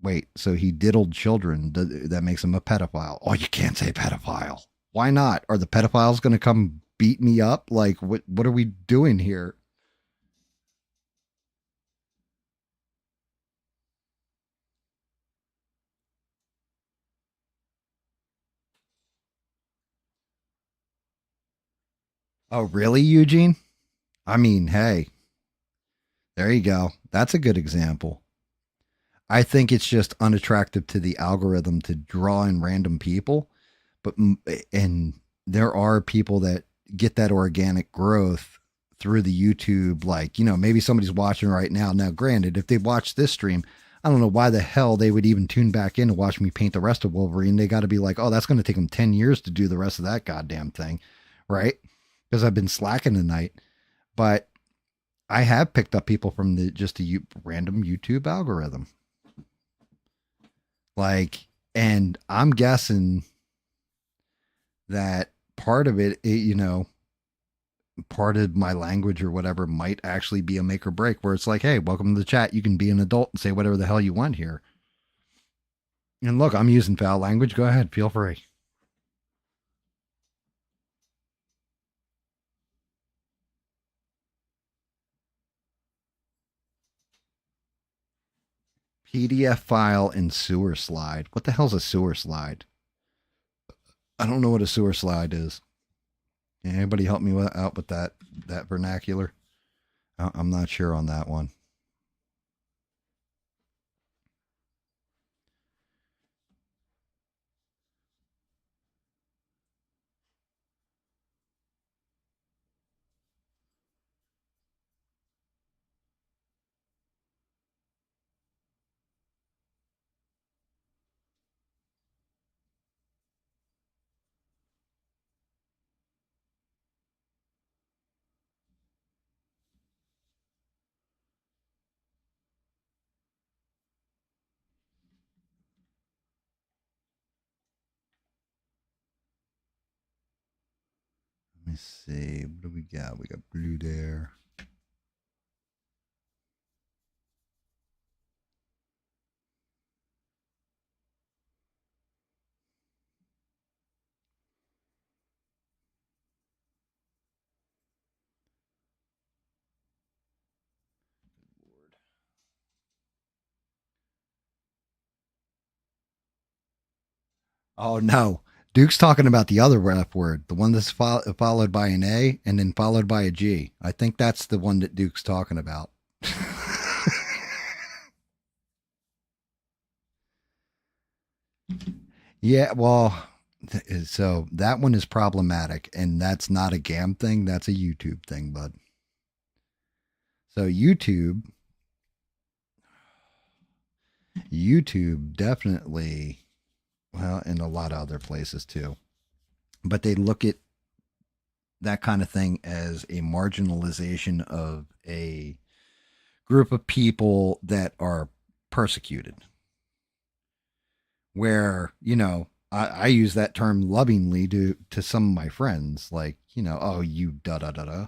wait, so he diddled children. That makes him a pedophile. Oh, you can't say pedophile. Why not? Are the pedophiles going to come beat me up? Like, what are we doing here? Oh, really, Eugene? I mean, hey, there you go. That's a good example. I think it's just unattractive to the algorithm to draw in random people, but and there are people that get that organic growth through the YouTube. Like, you know, maybe somebody's watching right now. Now, granted, if they watch this stream, I don't know why the hell they would even tune back in to watch me paint the rest of Wolverine. They got to be like, oh, that's going to take them 10 years to do the rest of that goddamn thing, right? Because I've been slacking tonight. But I have picked up people from the just a random YouTube algorithm. Like, and I'm guessing that part of it, you know, part of my language or whatever might actually be a make or break where it's like, hey, welcome to the chat. You can be an adult and say whatever the hell you want here. And look, I'm using foul language. Go ahead, feel free. PDF file and sewer slide. What the hell's a sewer slide? I don't know what a sewer slide is. Anybody help me out with that vernacular? I'm not sure on that one. Let me see. What do we got? We got blue there. Oh no, Duke's talking about the other F word, the one that's followed by an A and then followed by a G. I think that's the one that Duke's talking about. Yeah, well, so that one is problematic, and that's not a GAM thing. That's a YouTube thing, bud. So YouTube definitely, well, and a lot of other places too, but they look at that kind of thing as a marginalization of a group of people that are persecuted. Where, you know, I use that term lovingly to some of my friends, like, you know, oh, you da da da da.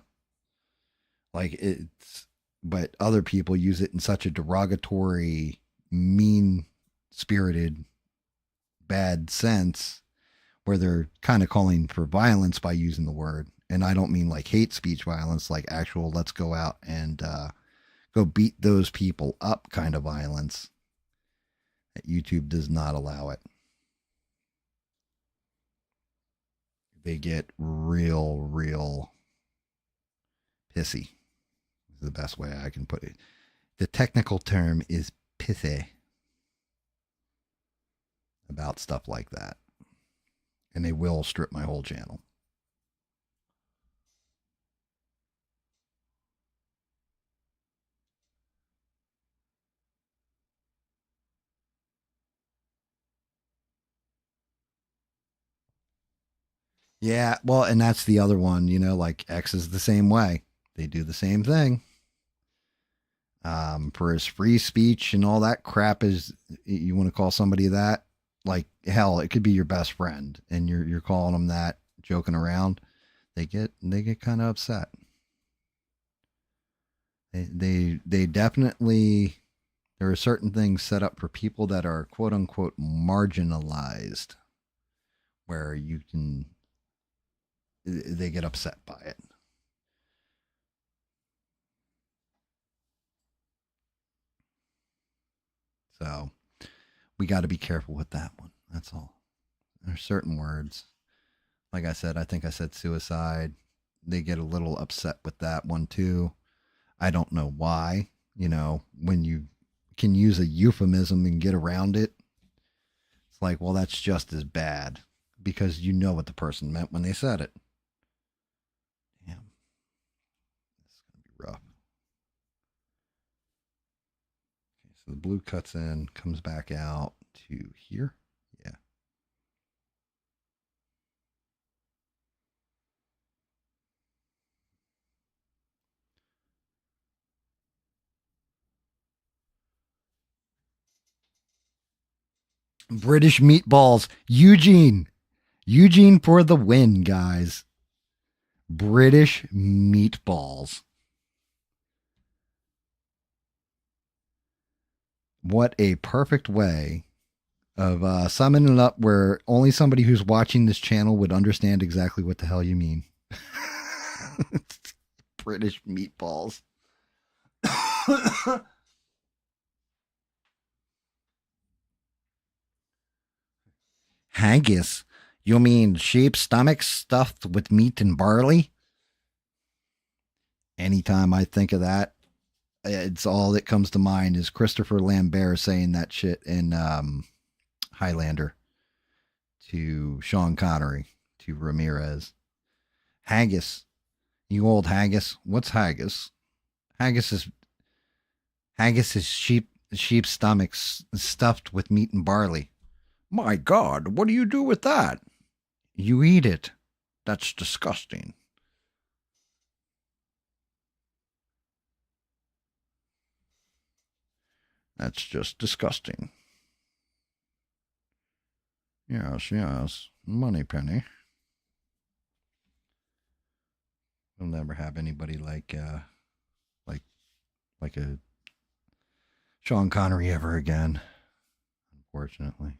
Like, it's, but other people use it in such a derogatory, mean spirited, bad sense where they're kind of calling for violence by using the word. And I don't mean like hate speech violence, like actual let's go out and go beat those people up kind of violence, that YouTube does not allow it. They get real pissy. Is the best way I can put it. The technical term is pissy about stuff like that. And they will strip my whole channel. Yeah, well, and that's the other one, like X is the same way. They do the same thing. For his free speech and all that crap, is you want to call somebody that? Like hell, it could be your best friend, and you're calling them that, joking around. They get kind of upset. They definitely, there are certain things set up for people that are quote unquote marginalized, where they get upset by it. So we got to be careful with that one. That's all. There's certain words. Like I said, I think I said suicide. They get a little upset with that one too. I don't know why. When you can use a euphemism and get around it, it's like, well, that's just as bad because you know what the person meant when they said it. Damn. This is going to be rough. Okay, so the blue cuts in, comes back out to here. Yeah. British meatballs. Eugene for the win, guys. British meatballs. What a perfect way of summing it up where only somebody who's watching this channel would understand exactly what the hell you mean. British meatballs. Haggis. You mean sheep's stomachs stuffed with meat and barley? Anytime I think of that, it's all that comes to mind is Christopher Lambert saying that shit in Highlander to Sean Connery, to Ramirez. Haggis. You old haggis. What's haggis? Haggis is sheep's stomachs stuffed with meat and barley. My God, what do you do with that? You eat it. That's disgusting. That's just disgusting. Yes. Money penny. We'll never have anybody like a Sean Connery ever again, unfortunately.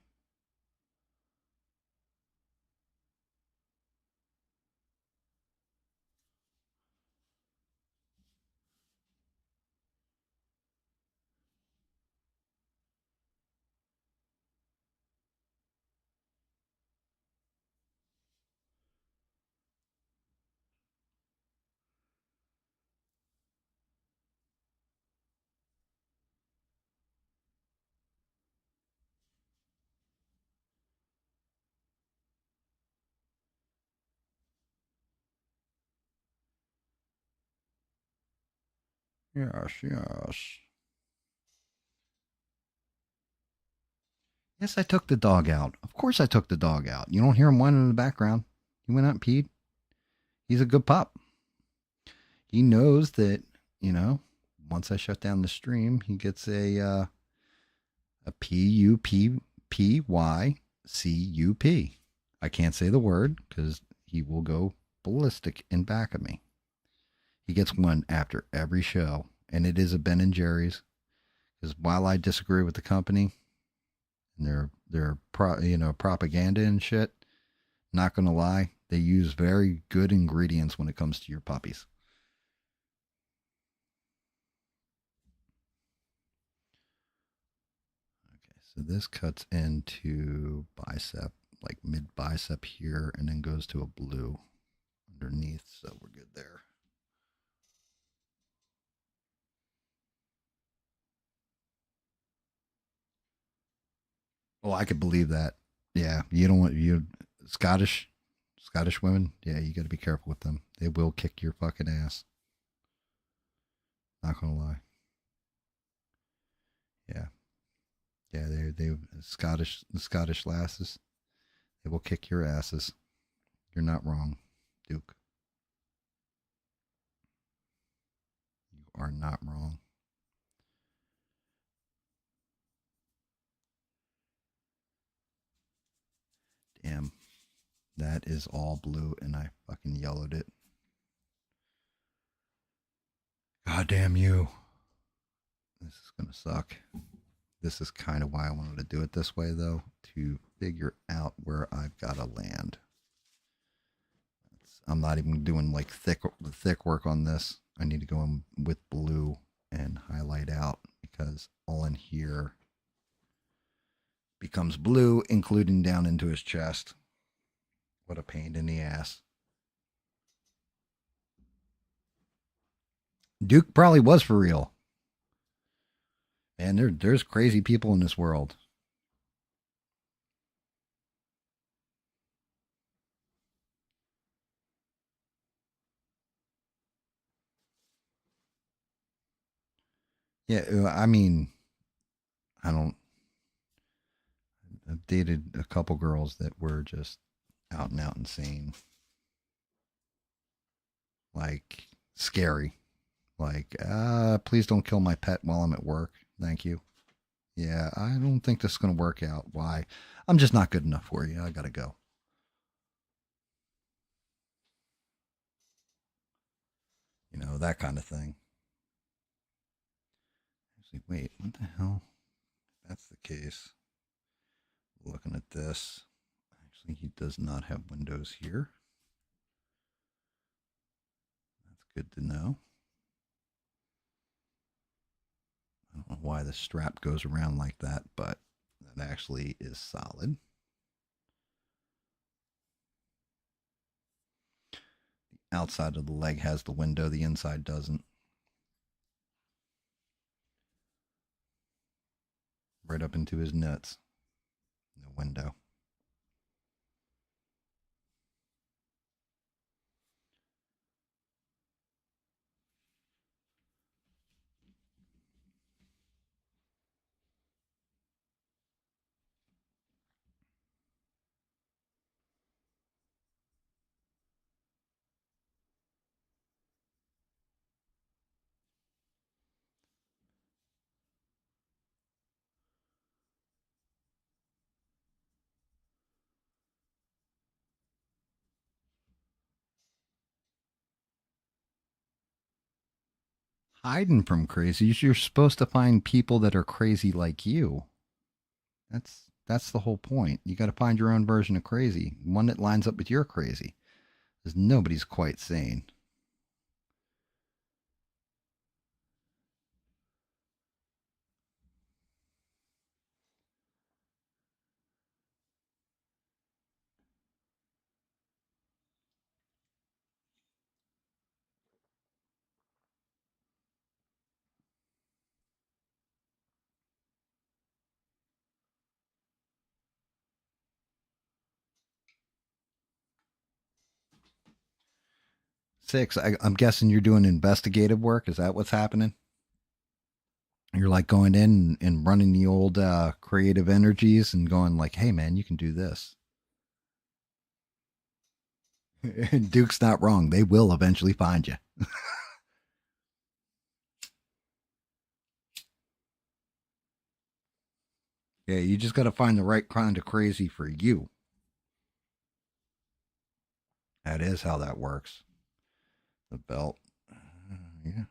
Yes. Yes, I took the dog out. Of course I took the dog out. You don't hear him whining in the background. He went out and peed. He's a good pup. He knows that, once I shut down the stream, he gets a PUPPYCUP. I can't say the word because he will go ballistic in back of me. He gets one after every show, and it is a Ben and Jerry's. Because while I disagree with the company and their propaganda and shit, not gonna lie, they use very good ingredients when it comes to your puppies. So this cuts into bicep, like mid bicep here, and then goes to a blue underneath. So we're good there. Well, I could believe that. Yeah, you don't want you Scottish women. Yeah, you got to be careful with them. They will kick your fucking ass. Not gonna lie. Yeah, yeah. They Scottish lasses. They will kick your asses. You're not wrong, Duke. You are not wrong. Damn, that is all blue, and I fucking yellowed it. God damn you. This is gonna suck. This is kind of why I wanted to do it this way, though, to figure out where I've got to land. I'm not even doing like thick work on this. I need to go in with blue and highlight out because all in here becomes blue, including down into his chest. What a pain in the ass. Duke probably was for real. And there's crazy people in this world. Yeah, I mean, I don't. I've dated a couple girls that were just out and out insane, like scary. Like, please don't kill my pet while I'm at work. Thank you. Yeah, I don't think this is gonna work out. Why? I'm just not good enough for you. I gotta go. You know, that kind of thing. Actually, wait, what the hell? If that's the case. Looking at this. Actually, he does not have windows here. That's good to know. I don't know why the strap goes around like that, but that actually is solid. The outside of the leg has the window, the inside doesn't. Right up into his nuts. No window. Hiding from crazy. You're supposed to find people that are crazy like you. That's the whole point. You got to find your own version of crazy, one that lines up with your crazy. Because nobody's quite sane. 6. I'm guessing you're doing investigative work. Is that what's happening? You're like going in and running the old creative energies and going like, "Hey, man, you can do this." And Duke's not wrong. They will eventually find you. Yeah, you just got to find the right kind of crazy for you. That is how that works. The belt. Yeah.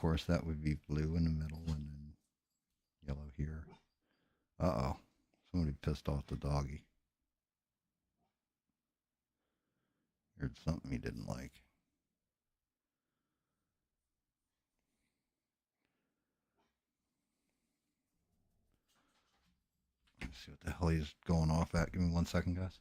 course, that would be blue in the middle and then yellow here. Uh oh. Somebody pissed off the doggy. Heard something he didn't like. Let's see what the hell he's going off at. Give me 1 second, guys.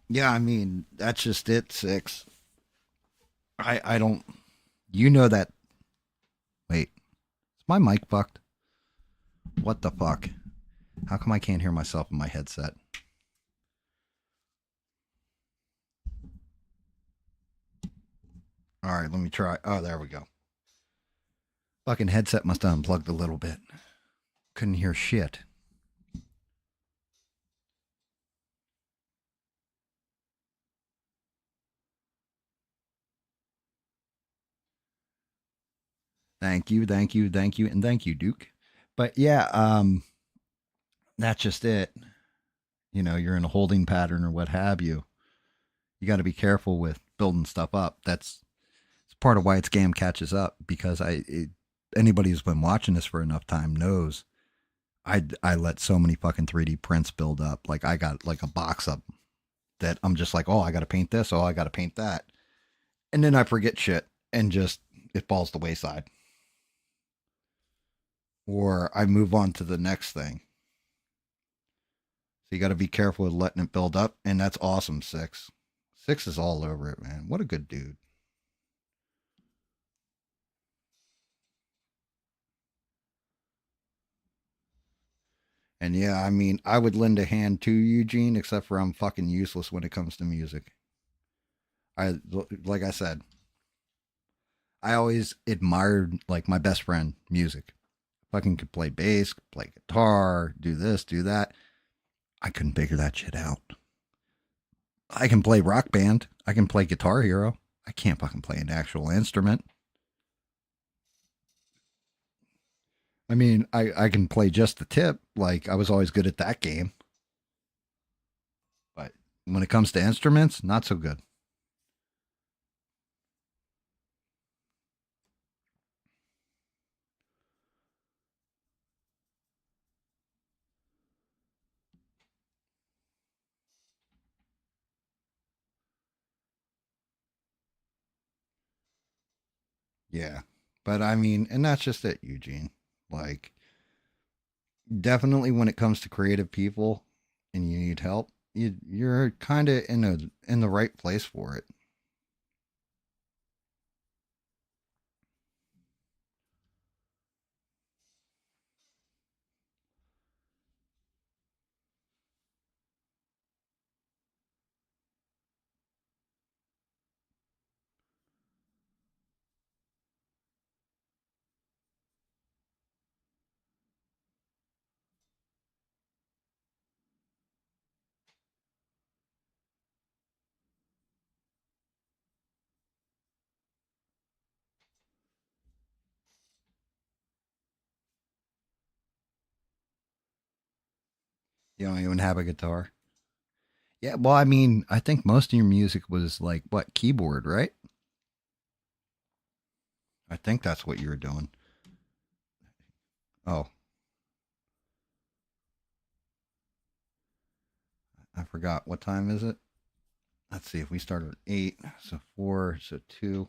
Yeah, I mean, that's just it, Six. I don't. You know that. Wait. Is my mic fucked? What the fuck? How come I can't hear myself in my headset? All right, let me try. Oh, there we go. Fucking headset must have unplugged a little bit. Couldn't hear shit. Thank you, thank you, thank you, and thank you, Duke. But yeah, that's just it. You know, you're in a holding pattern or what have you. You got to be careful with building stuff up. That's it's part of why it's GAM catches up because anybody who's been watching this for enough time knows I let so many fucking 3D prints build up. Like I got like a box up that I'm just like, oh, I got to paint this. Oh, I got to paint that. And then I forget shit and just it falls the wayside. Or I move on to the next thing. So you got to be careful with letting it build up. And that's awesome, Six. Six is all over it, man. What a good dude. And yeah, I mean, I would lend a hand to Eugene, except for I'm fucking useless when it comes to music. Like I said, I always admired like my best friend music. Fucking could play bass, play guitar, do this, do that. I couldn't figure that shit out. I can play Rock Band. I can play Guitar Hero. I can't fucking play an actual instrument. I mean, I can play just the tip. Like I was always good at that game. But when it comes to instruments, not so good. Yeah. But I mean, and that's just it, Eugene. Like, definitely when it comes to creative people and you need help, you're kind of in the right place for it. You don't even have a guitar. Yeah, well, I mean, I think most of your music was like what keyboard, right? I think that's what you were doing. Oh, I forgot. What time is it? Let's see. If we start at 8, so 4, so 2.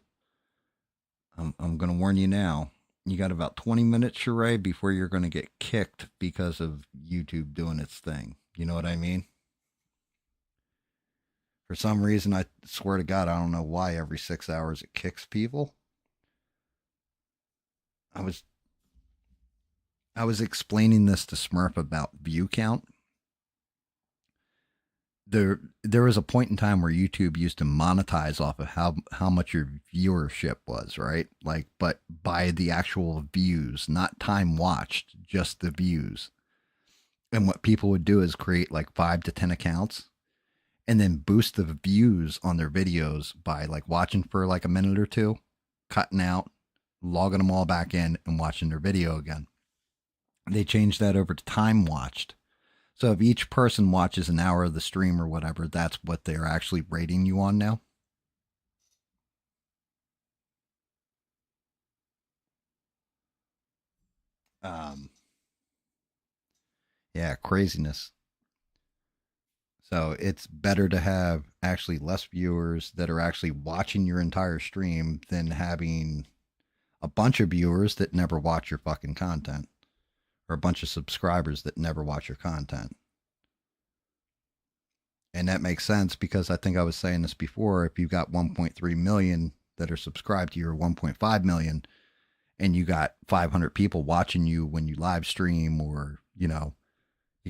I'm going to warn you now. You got about 20 minutes, Sheree, before you're going to get kicked because of YouTube doing its thing. You know what I mean? For some reason, I swear to God, I don't know why every 6 hours it kicks people. I was I was explaining this to Smurf about view count. there was a point in time where YouTube used to monetize off of how much your viewership was, right? Like, but by the actual views, not time watched, just the views. And what people would do is create like 5 to 10 accounts and then boost the views on their videos by like watching for like a minute or two, cutting out, logging them all back in, and watching their video again. They changed that over to time watched. So if each person watches an hour of the stream or whatever, that's what they're actually rating you on now. Um, yeah, craziness. So it's better to have actually less viewers that are actually watching your entire stream than having a bunch of viewers that never watch your fucking content or a bunch of subscribers that never watch your content. And that makes sense because I think I was saying this before. If you've got 1.3 million that are subscribed to your 1.5 million and you got 500 people watching you when you live stream, or, you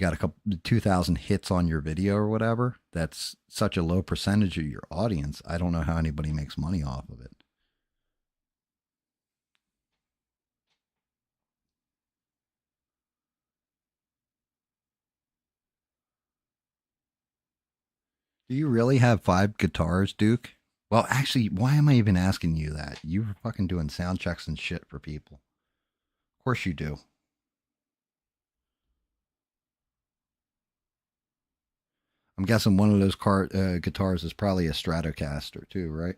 got a couple 2,000 hits on your video or whatever, that's such a low percentage of your audience. I don't know how anybody makes money off of it. Do you really have 5 guitars, Duke? Well, actually, why am I even asking you that? You're fucking doing sound checks and shit for people. Of course you do. I'm guessing one of those guitars is probably a Stratocaster too, right?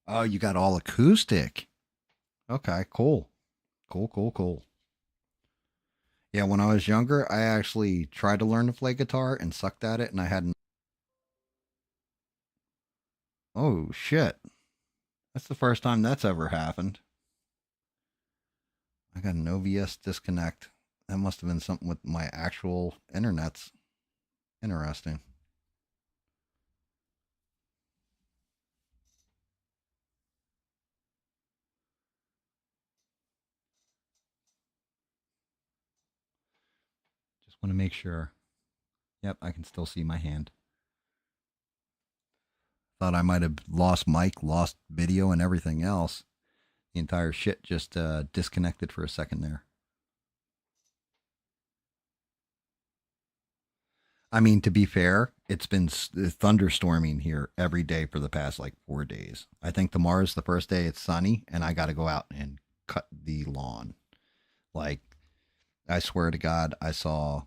Oh, you got all acoustic. Okay, cool. Cool, cool, cool. Yeah, when I was younger, I actually tried to learn to play guitar and sucked at it, and I hadn't. Oh, shit. That's the first time that's ever happened. I got an OVS disconnect. That must have been something with my actual internets. Interesting. Just want to make sure. Yep, I can still see my hand. Thought I might have lost mic, lost video, and everything else. The entire shit just disconnected for a second there. I mean, to be fair, it's been thunderstorming here every day for the past like 4 days. I think tomorrow's the first day it's sunny, and I got to go out and cut the lawn. Like, I swear to God, I saw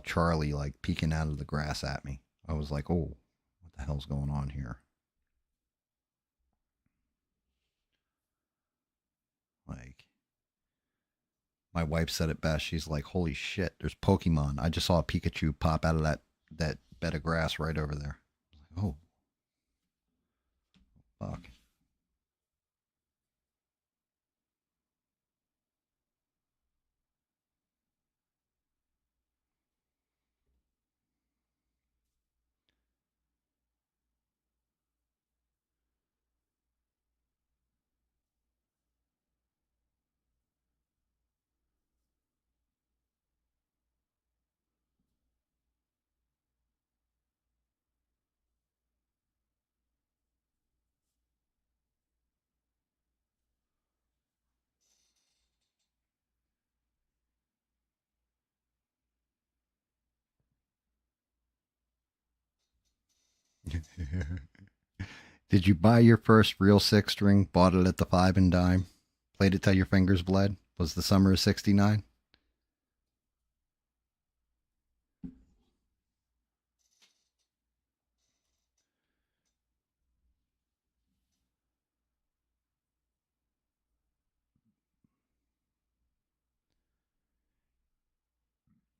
Charlie like peeking out of the grass at me. I was like, oh, what the hell's going on here? Like, my wife said it best. She's like, holy shit, there's Pokemon. I just saw a Pikachu pop out of that bed of grass right over there. Oh, fuck. Did you buy your first real 6 string, bought it at the five and dime, played it till your fingers bled? Was the summer of 69?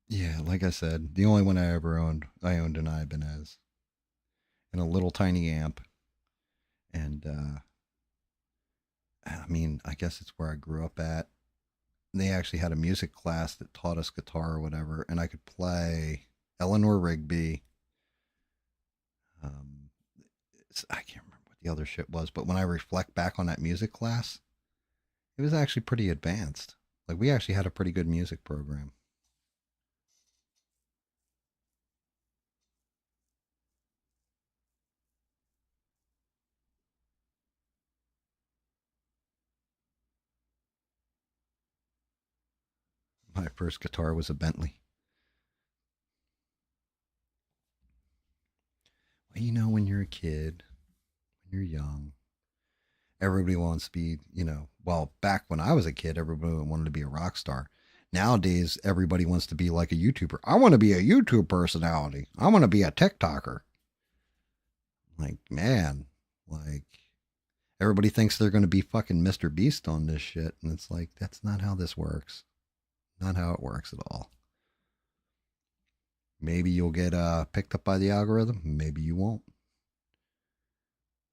Yeah, like I said, the only one I owned an Ibanez and a little tiny amp. And I mean, I guess it's where I grew up at. They actually had a music class that taught us guitar or whatever, and I could play Eleanor Rigby. Um, I can't remember what the other shit was, but when I reflect back on that music class, it was actually pretty advanced. Like we actually had a pretty good music program. My first guitar was a Bentley. Well, you know, when you're a kid, when you're young, everybody wants to be, well, back when I was a kid, everybody wanted to be a rock star. Nowadays, everybody wants to be like a YouTuber. I want to be a YouTube personality. I want to be a TikToker. Like, man, like everybody thinks they're going to be fucking Mr. Beast on this shit. And it's like, that's not how this works. Not how it works at all. Maybe you'll get picked up by the algorithm. Maybe you won't.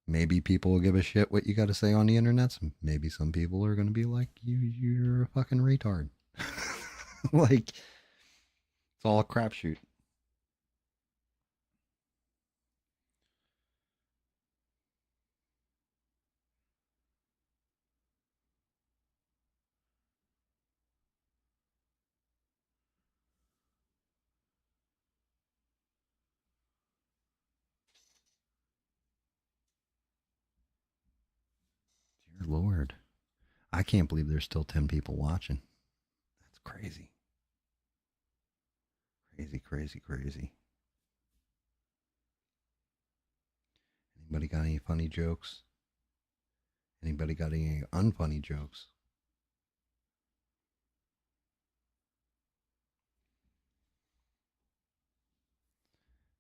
Maybe people will give a shit what you got to say on the internet. Maybe some people are going to be like, you're a fucking retard. Like, it's all a crapshoot. Dear Lord. I can't believe there's still 10 people watching. That's crazy. Crazy, crazy, crazy. Anybody got any funny jokes? Anybody got any unfunny jokes?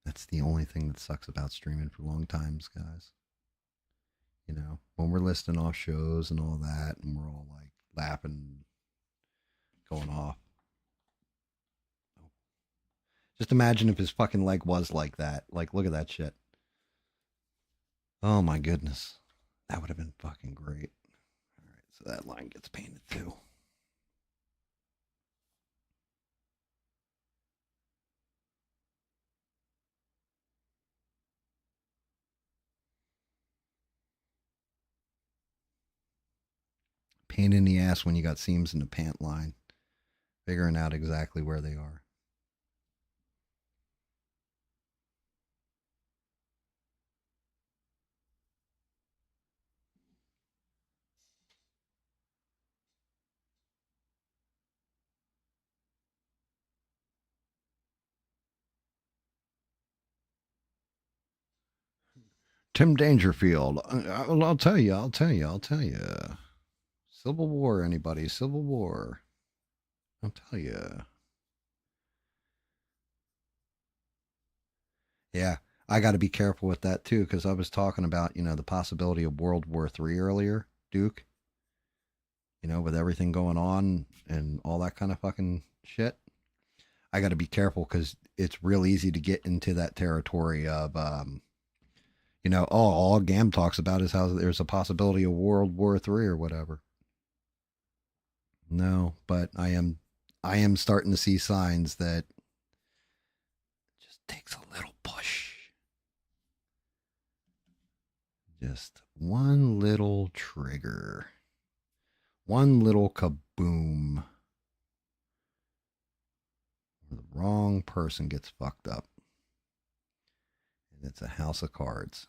That's the only thing that sucks about streaming for long times, guys. When we're listing off shows and all that, and we're all like laughing, going off. Just imagine if his fucking leg was like that. Like, look at that shit. Oh my goodness. That would have been fucking great. All right, so that line gets painted too. Pain in the ass when you got seams in the pant line. Figuring out exactly where they are. Tim Dangerfield. I'll tell you. I'll tell you. I'll tell you. Civil War, anybody? Civil War. I'll tell you. Yeah, I got to be careful with that too because I was talking about the possibility of World War III earlier, Duke. With everything going on and all that kind of fucking shit. I got to be careful because it's real easy to get into that territory of all GAM talks about is how there's a possibility of World War III or whatever. No, but I am starting to see signs that it just takes a little push. Just one little trigger. One little kaboom. The wrong person gets fucked up. And it's a house of cards.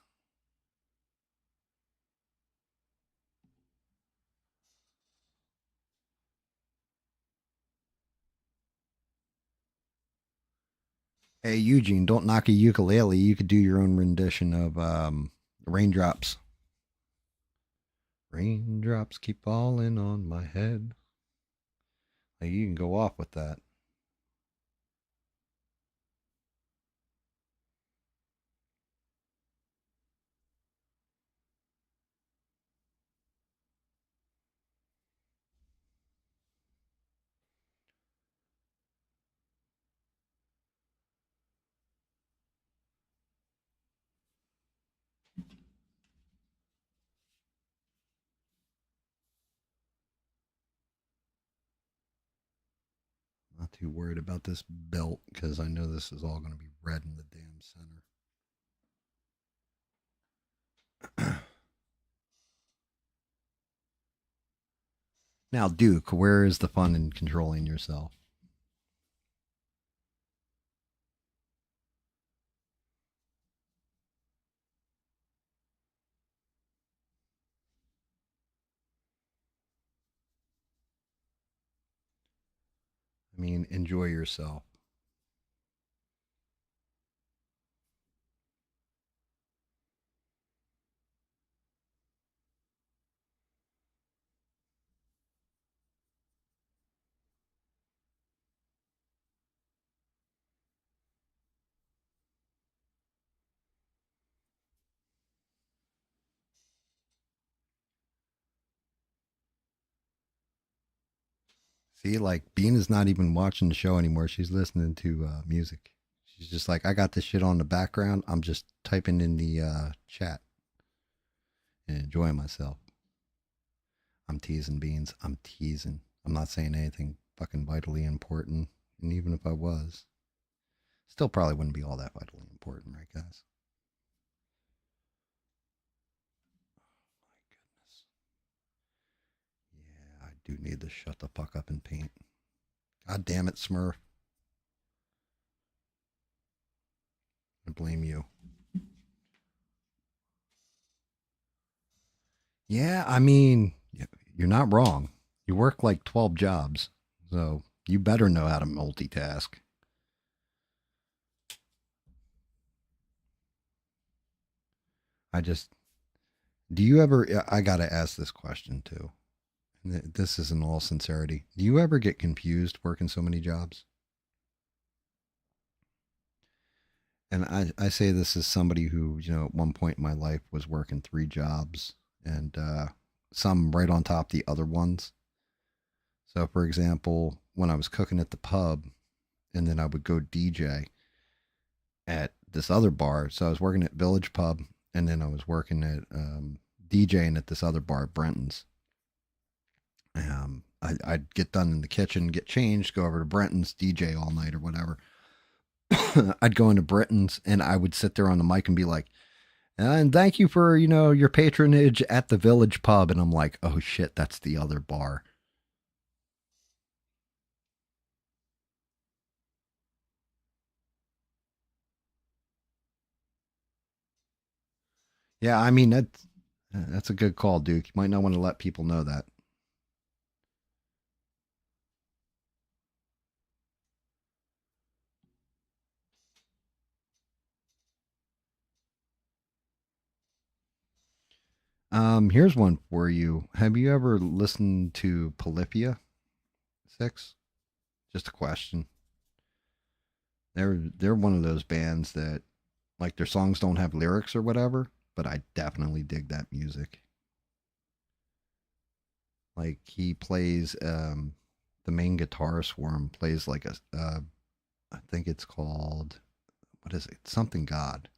Hey, Eugene, don't knock a ukulele. You could do your own rendition of Raindrops. Raindrops keep falling on my head. Like, you can go off with that. Not too worried about this belt because I know this is all going to be red in the damn center. Now, Duke, where is the fun in controlling yourself? I mean, enjoy yourself. See, like Bean is not even watching the show anymore. She's listening to music. She's just like, I got this shit on the background. I'm just typing in the chat and enjoying myself. I'm teasing Beans. I'm teasing. I'm not saying anything fucking vitally important. And even if I was, still probably wouldn't be all that vitally important, right, guys? My goodness. Yeah, I do need to shut the fuck up and paint. God damn it, Smurf. I blame you. Yeah, I mean, you're not wrong. You work like 12 jobs, so you better know how to multitask. I just, do you ever, I got to ask this question too. This is in all sincerity. Do you ever get confused working so many jobs? And I say this as somebody who, at one point in my life was working three jobs and some right on top of the other ones. So, for example, when I was cooking at the pub and then I would go DJ at this other bar. So I was working at Village Pub and then I was working at DJing at this other bar, Brenton's. I'd get done in the kitchen, get changed, go over to Brenton's, DJ all night or whatever. I'd go into Brenton's and I would sit there on the mic and be like, and thank you for, your patronage at the Village Pub. And I'm like, oh shit, that's the other bar. Yeah, I mean, that's a good call, Duke. You might not want to let people know that. Here's one for you. Have you ever listened to Polyphia 6? Just a question. They're one of those bands that like their songs don't have lyrics or whatever, but I definitely dig that music. Like he plays the main guitarist for him plays like a I think it's called, what is it? Something God.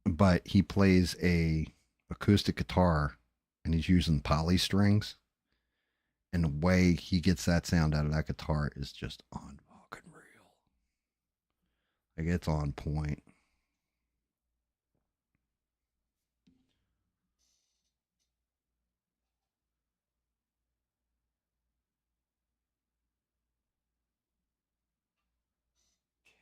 But he plays a acoustic guitar and he's using poly strings, and the way he gets that sound out of that guitar is just on fucking real. Like it's on point.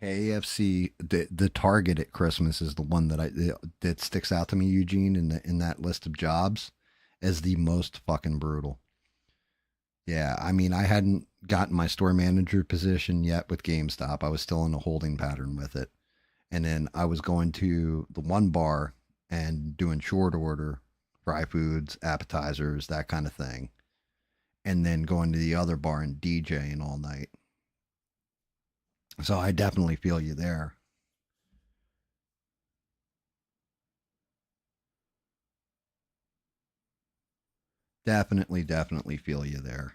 KFC, the Target at Christmas is the one that sticks out to me, Eugene, in that list of jobs as the most fucking brutal. Yeah, I mean, I hadn't gotten my store manager position yet with GameStop. I was still in a holding pattern with it. And then I was going to the one bar and doing short order, fry foods, appetizers, that kind of thing. And then going to the other bar and DJing all night. So I definitely feel you there. Definitely feel you there.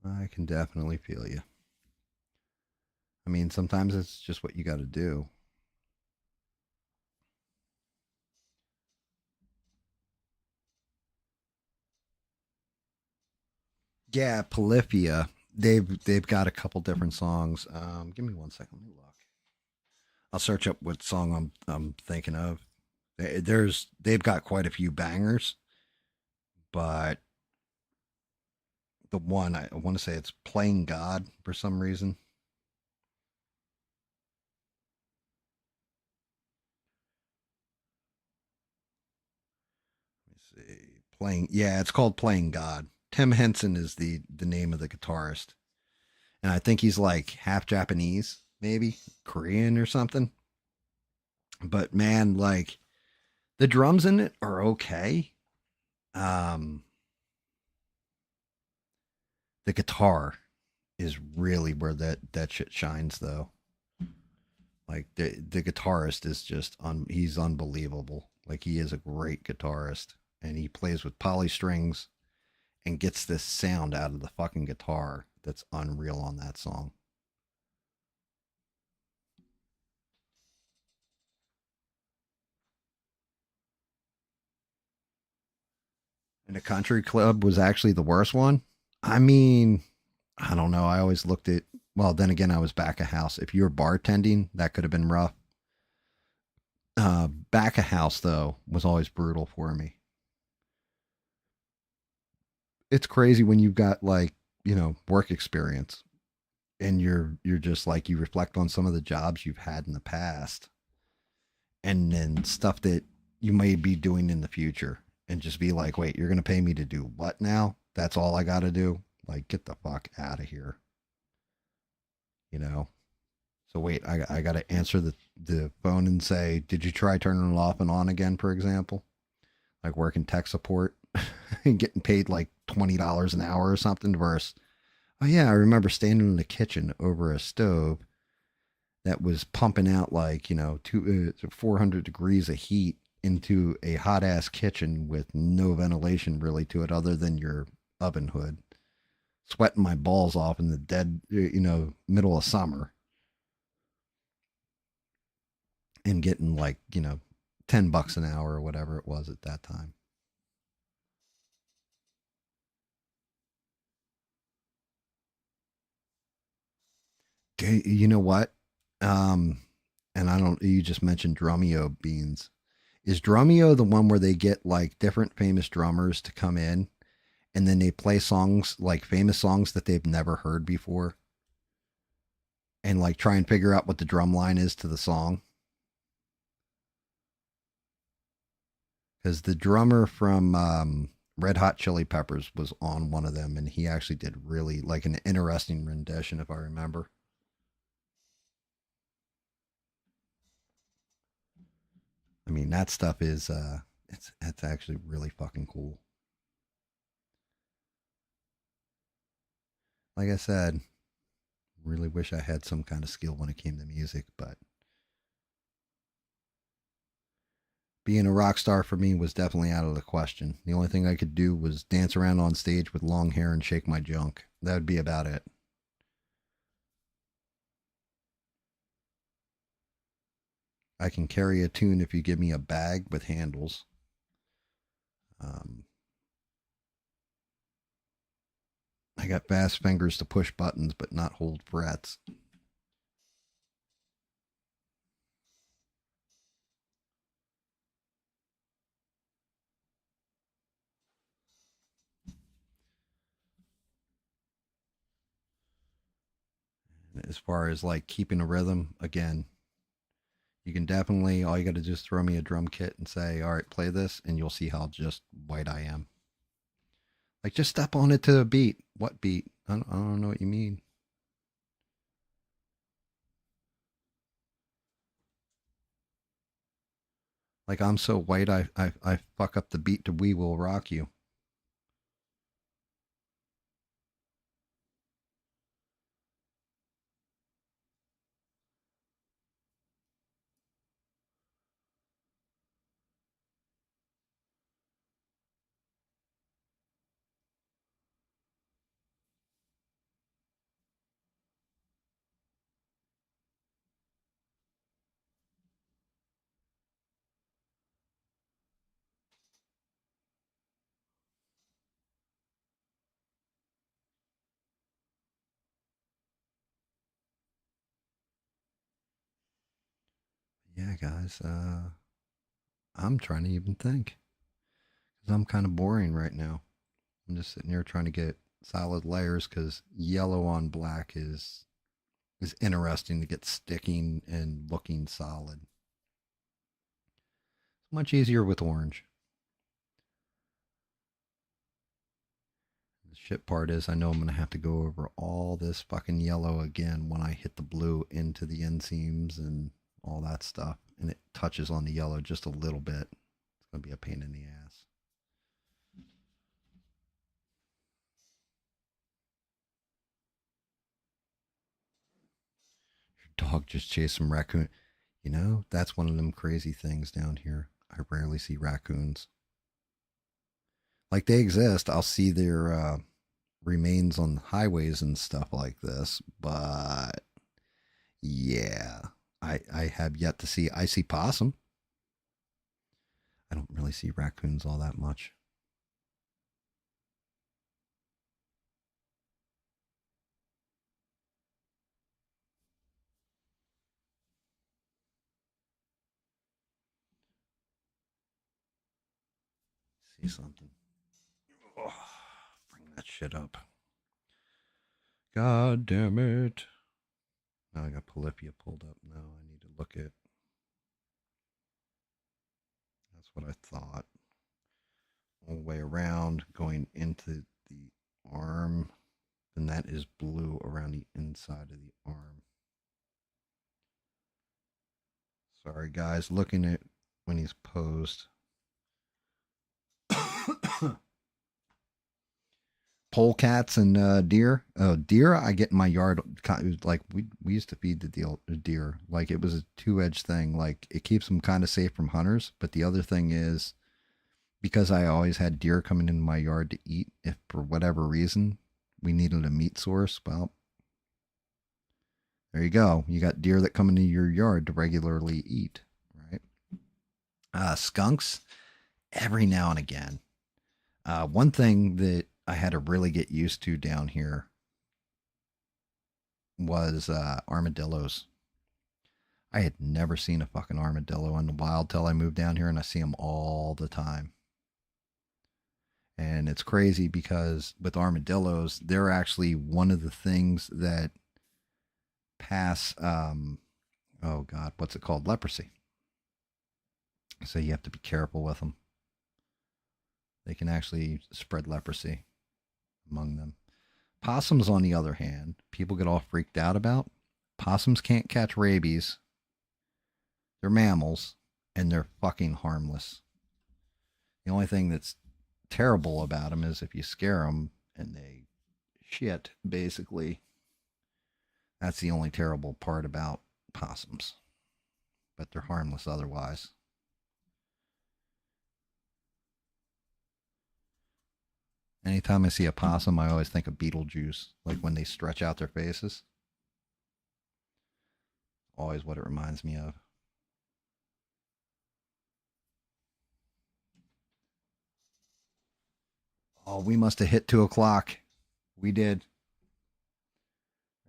I can definitely feel you. I mean, sometimes it's just what you got to do. Yeah, Polyphia. They've got a couple different songs. Give me one second. Let me look. I'll search up what song I'm thinking of. They've got quite a few bangers, but the one I want to say it's Playing God for some reason. Let me see. Yeah, it's called Playing God. Tim Henson is the name of the guitarist, and I think he's like half Japanese, maybe Korean or something. But man, like the drums in it are okay. Um, the guitar is really where that shit shines, though. Like the guitarist is he's unbelievable. Like he is a great guitarist, and he plays with poly strings and gets this sound out of the fucking guitar that's unreal on that song. And the country club was actually the worst one. I mean, I don't know. I always looked at, well, then again, I was back of house. If you were bartending, that could have been rough. Back of house, though, was always brutal for me. It's crazy when you've got like, work experience and you're just like, you reflect on some of the jobs you've had in the past and then stuff that you may be doing in the future and just be like, wait, you're going to pay me to do what now? That's all I got to do? Like, get the fuck out of here, you know? So wait, I got to answer the phone and say, did you try turning it off and on again, for example? Like working tech support and getting paid like $20 an hour or something versus, oh yeah, I remember standing in the kitchen over a stove that was pumping out like, 400 degrees of heat into a hot ass kitchen with no ventilation really to it other than your oven hood. Sweating my balls off in the dead, middle of summer and getting like, $10 an hour or whatever it was at that time. You know what? Um, and I don't, you just mentioned Drumeo beans. Is Drumeo the one where they get like different famous drummers to come in and then they play songs like famous songs that they've never heard before and like try and figure out what the drum line is to the song? Because the drummer from Red Hot Chili Peppers was on one of them and he actually did really like an interesting rendition, if I remember. I mean, that stuff is, it's actually really fucking cool. Like I said, really wish I had some kind of skill when it came to music, but being a rock star for me was definitely out of the question. The only thing I could do was dance around on stage with long hair and shake my junk. That would be about it. I can carry a tune if you give me a bag with handles. Um, I got fast fingers to push buttons but not hold frets. As far as like keeping a rhythm, again, you can definitely, all you got to do is throw me a drum kit and say, all right, play this, and you'll see how just white I am. Like, just step on it to a beat. What beat? I don't know what you mean. Like, I'm so white, I fuck up the beat to We Will Rock You. yeah, guys, I'm trying to even think because I'm kind of boring right now. I'm just sitting here trying to get solid layers because yellow on black is interesting to get sticking and looking solid. It's much easier with orange. The shit part is I know I'm gonna have to go over all this fucking yellow again when I hit the blue into the inseams and all that stuff, and it touches on the yellow just a little bit. It's gonna be a pain in the ass. Your dog just chased some raccoon. You know, that's one of them crazy things down here. I rarely see raccoons. Like they exist. I'll see their remains on highways and stuff like this, but yeah, I have yet to see. I see possum. I don't really see raccoons all that much. See something. Oh, bring that shit up. God damn it. Now I got Polypia pulled up. Now I need to look at. That's what I thought. All the way around, going into the arm. And that is blue around the inside of the arm. Sorry, guys. Looking at when he's posed. Polecats and deer. Oh, deer! I get in my yard. Like we used to feed the deer. Like it was a two-edged thing. Like it keeps them kind of safe from hunters. But the other thing is because I always had deer coming into my yard to eat. If for whatever reason we needed a meat source, well, there you go. You got deer that come into your yard to regularly eat, right? Skunks every now and again. One thing that I had to really get used to down here was armadillos. I had never seen a fucking armadillo in the wild till I moved down here, and I see them all the time. And it's crazy because with armadillos, they're actually one of the things that pass, oh God, what's it called? Leprosy. So you have to be careful with them. They can actually spread leprosy among them. Possums, on the other hand, people get all freaked out about. Possums can't catch rabies. They're mammals, and they're fucking harmless. The only thing that's terrible about them is if you scare them and they shit, basically. That's the only terrible part about possums. But they're harmless otherwise. Anytime I see a possum, I always think of Beetlejuice, like when they stretch out their faces. Always what it reminds me of. Oh, we must have hit 2 o'clock. We did.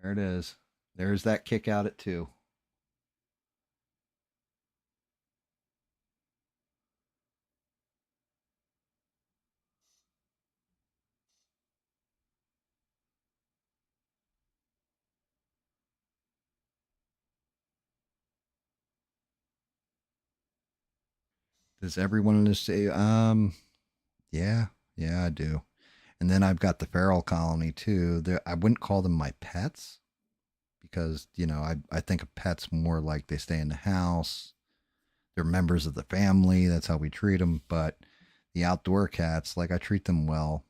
There it is. There's that kick out at 2. Does everyone in this say, yeah, yeah, I do. And then I've got the feral colony too. I wouldn't call them my pets because, I think of pets more like they stay in the house. They're members of the family. That's how we treat them. But the outdoor cats, like I treat them well.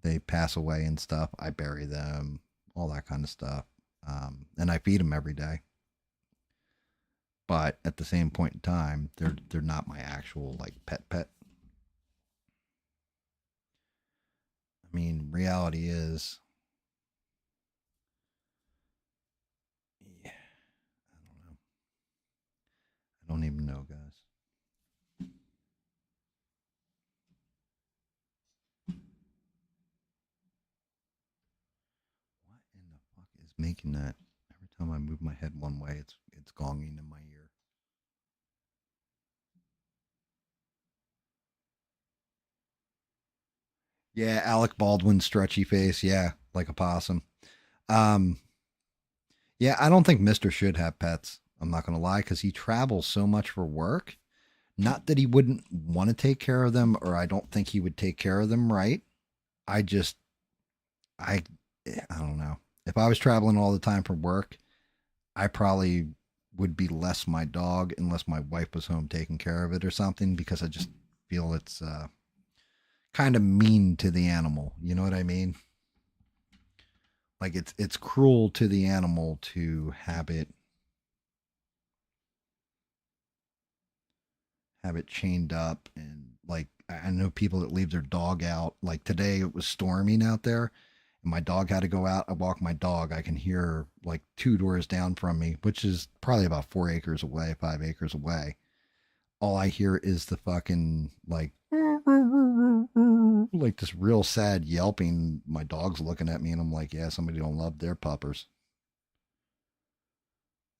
They pass away and stuff. I bury them, all that kind of stuff. And I feed them every day. But at the same point in time, they're not my actual like pet. I mean, reality is, yeah, I don't know. I don't even know, guys. What in the fuck is making that? Every time I move my head one way, it's gonging in my ear. Yeah, Alec Baldwin, stretchy face. Yeah, like a possum. Um, yeah, I don't think Mister should have pets. I'm not gonna lie, because he travels so much for work. Not that he wouldn't want to take care of them, or I don't think he would take care of them right. I just, I, I don't know. If I was traveling all the time for work, I probably would be less my dog unless my wife was home taking care of it or something, because I just feel it's kind of mean to the animal. You know what I mean? Like it's cruel to the animal to have it chained up, and like I know people that leave their dog out. Like today it was storming out there and my dog had to go out. I walk my dog. I can hear like two doors down from me, which is probably about 4 acres away, 5 acres away. All I hear is the fucking like this real sad yelping. My dog's looking at me and I'm like, yeah, somebody don't love their puppers.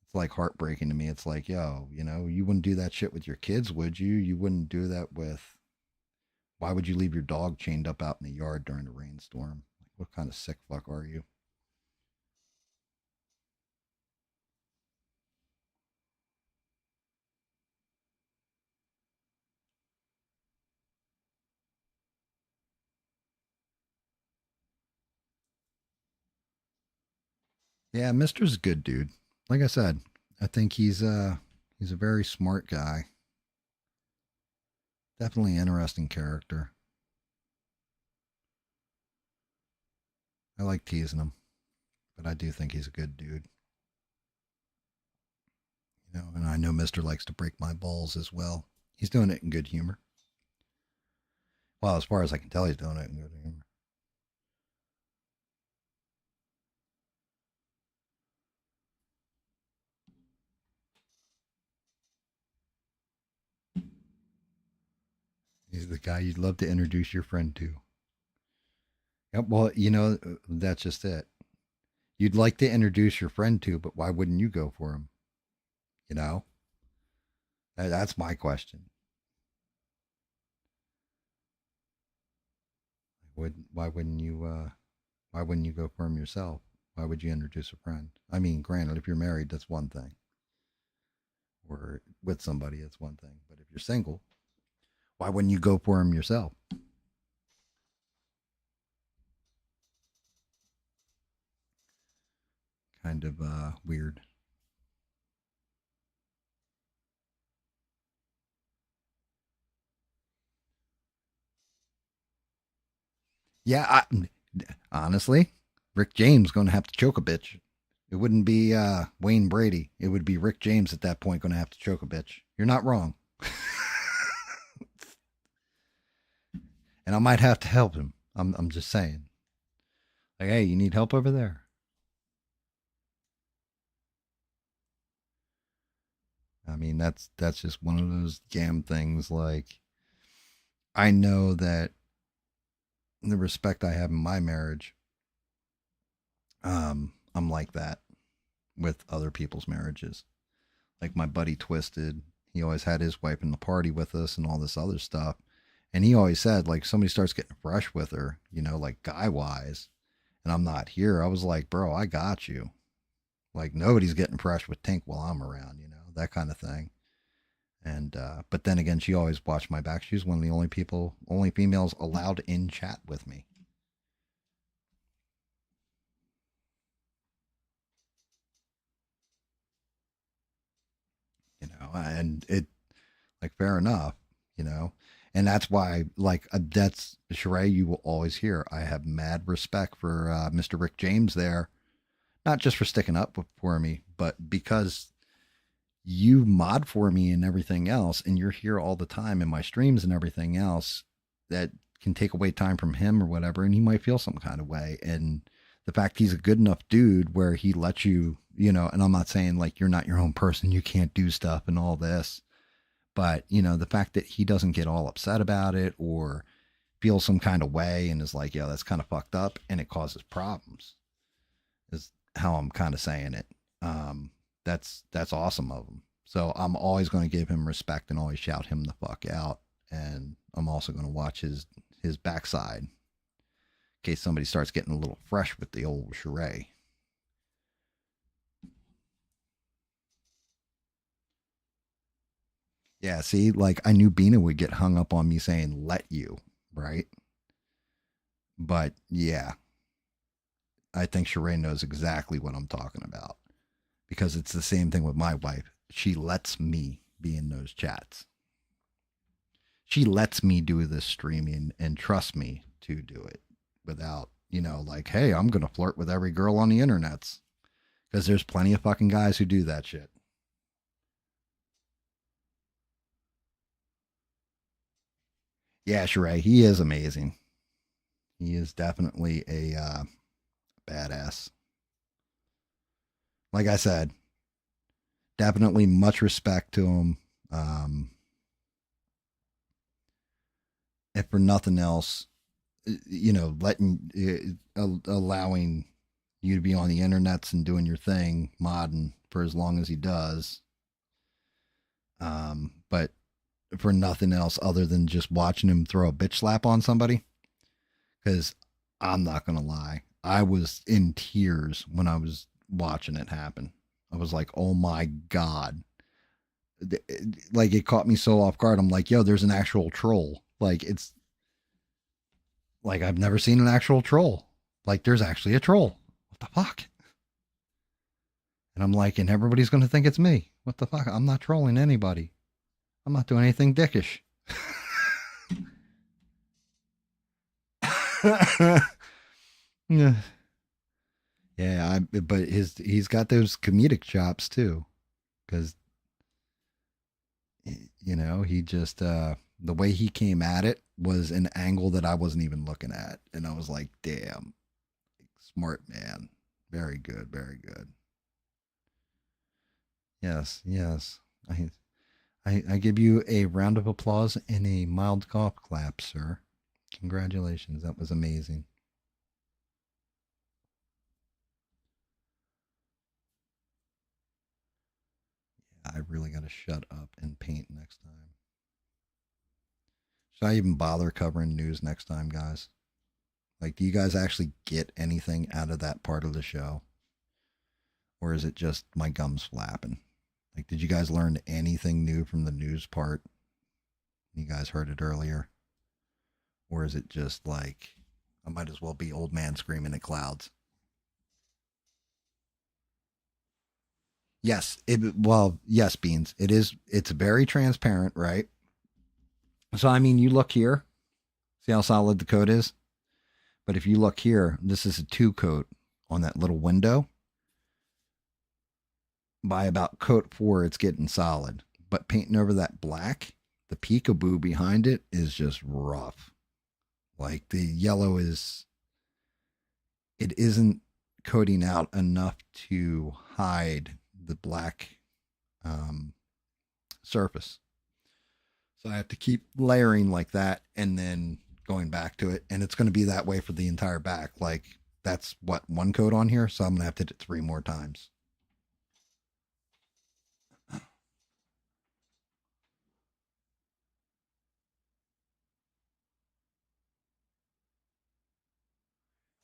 It's like heartbreaking to me. It's like, yo, you wouldn't do that shit with your kids, would you? You wouldn't do that with. Why would you leave your dog chained up out in the yard during a rainstorm? Like, what kind of sick fuck are you? Yeah, Mister's a good dude. Like I said, I think he's a very smart guy. Definitely interesting character. I like teasing him, but I do think he's a good dude. And I know Mister likes to break my balls as well. He's doing it in good humor. Well, as far as I can tell, he's doing it in good humor. He's the guy you'd love to introduce your friend to. Yep, well, that's just it. You'd like to introduce your friend to, but why wouldn't you go for him? You know, that's my question. Why wouldn't you? Why wouldn't you go for him yourself? Why would you introduce a friend? I mean, granted, if you're married, that's one thing, or with somebody, that's one thing. But if you're single, why wouldn't you go for him yourself? Kind of weird. Yeah, honestly, Rick James going to have to choke a bitch. It wouldn't be Wayne Brady. It would be Rick James at that point going to have to choke a bitch. You're not wrong. And I might have to help him. I'm just saying. Like, hey, you need help over there. I mean, that's just one of those GAM things. Like, I know that the respect I have in my marriage, I'm like that with other people's marriages. Like my buddy Twisted, he always had his wife in the party with us and all this other stuff. And he always said, like, somebody starts getting fresh with her, like guy wise, and I'm not here. I was like, bro, I got you. Like nobody's getting fresh with Tink while I'm around, that kind of thing. And but then again, she always watched my back. She's one of the only females allowed in chat with me. And it like fair enough, you know, and that's why like that's Sheree. You will always hear I have mad respect for Mr. Rick James there, not just for sticking up for me, but because you mod for me and everything else, and you're here all the time in my streams and everything else, that can take away time from him or whatever, and he might feel some kind of way. And the fact he's a good enough dude where he lets you, and I'm not saying like you're not your own person, you can't do stuff and all this, but the fact that he doesn't get all upset about it or feel some kind of way and is like, yeah, that's kind of fucked up and it causes problems, is how I'm kind of saying it. That's awesome of him. So I'm always going to give him respect and always shout him the fuck out. And I'm also going to watch his backside. case somebody starts getting a little fresh with the old charade. Yeah, see, like I knew Bina would get hung up on me saying "let you," right? But yeah, I think Sheree knows exactly what I'm talking about because it's the same thing with my wife. She lets me be in those chats. She lets me do this streaming and trust me to do it without, like, hey, I'm going to flirt with every girl on the internets because there's plenty of fucking guys who do that shit. Yeah, Sheree, he is amazing. He is definitely a badass. Like I said, definitely much respect to him. If for nothing else, allowing you to be on the internets and doing your thing, modding for as long as he does. But for nothing else other than just watching him throw a bitch slap on somebody. Because I'm not going to lie, I was in tears when I was watching it happen. I was like, oh my God. Like, it caught me so off guard. I'm like, yo, there's an actual troll. Like, it's like I've never seen an actual troll. Like, there's actually a troll. What the fuck? And I'm like, and everybody's going to think it's me. What the fuck? I'm not trolling anybody. I'm not doing anything dickish. Yeah. Yeah, but he's got those comedic chops too, because he just the way he came at it was an angle that I wasn't even looking at, and I was like, damn, smart man, very good, very good. Yes, yes, I give you a round of applause and a mild golf clap, sir. Congratulations, that was amazing. I really got to shut up and paint next time. Should I even bother covering news next time, guys? Like, do you guys actually get anything out of that part of the show? Or is it just my gums flapping? Like, did you guys learn anything new from the news part? You guys heard it earlier. Or is it just like, I might as well be old man screaming at clouds? Yes, yes, Beans. It's very transparent, right? So, I mean, you look here, see how solid the code is? But if you look here, this is a 2 coat on that little window. By about coat 4, it's getting solid. But painting over that black, the peekaboo behind it is just rough. Like, the yellow it isn't coating out enough to hide the black surface. So I have to keep layering like that and then going back to it. And it's going to be that way for the entire back. Like, that's what, 1 coat on here. So I'm going to have to hit it 3 more times.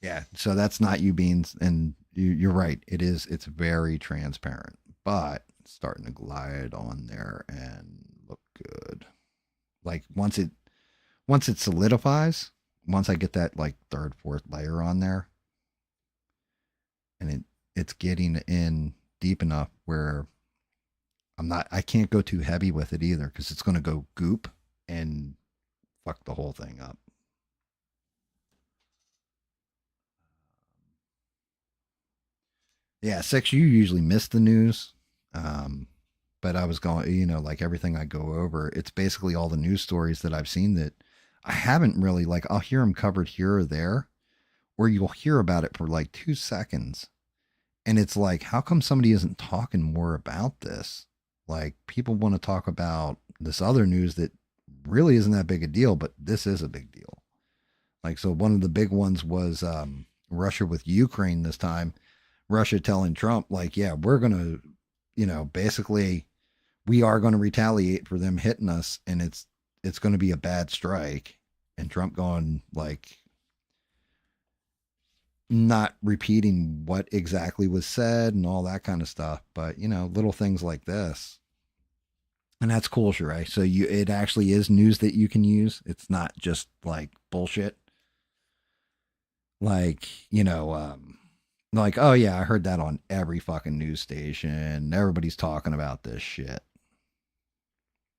Yeah. So that's not you, Beans. And you're right. It's very transparent, but it's starting to glide on there and look good. Like, once it solidifies, once I get that like 3rd, 4th layer on there, and it's getting in deep enough where I can't go too heavy with it either because it's going to go goop and fuck the whole thing up. Yeah, 6, you usually miss the news. But I was going, like everything I go over, it's basically all the news stories that I've seen that I haven't really, like, I'll hear them covered here or there, or you'll hear about it for like 2 seconds. And it's like, how come somebody isn't talking more about this? Like, people want to talk about this other news that really isn't that big a deal, but this is a big deal. Like, so one of the big ones was Russia with Ukraine this time. Russia telling Trump, like, yeah, we're going to, basically, we are going to retaliate for them hitting us, and it's going to be a bad strike. And Trump going, like, not repeating what exactly was said and all that kind of stuff. But little things like this, and that's cool, Sheree. So it actually is news that you can use. It's not just like bullshit. Like like, oh yeah, I heard that on every fucking news station. Everybody's talking about this shit.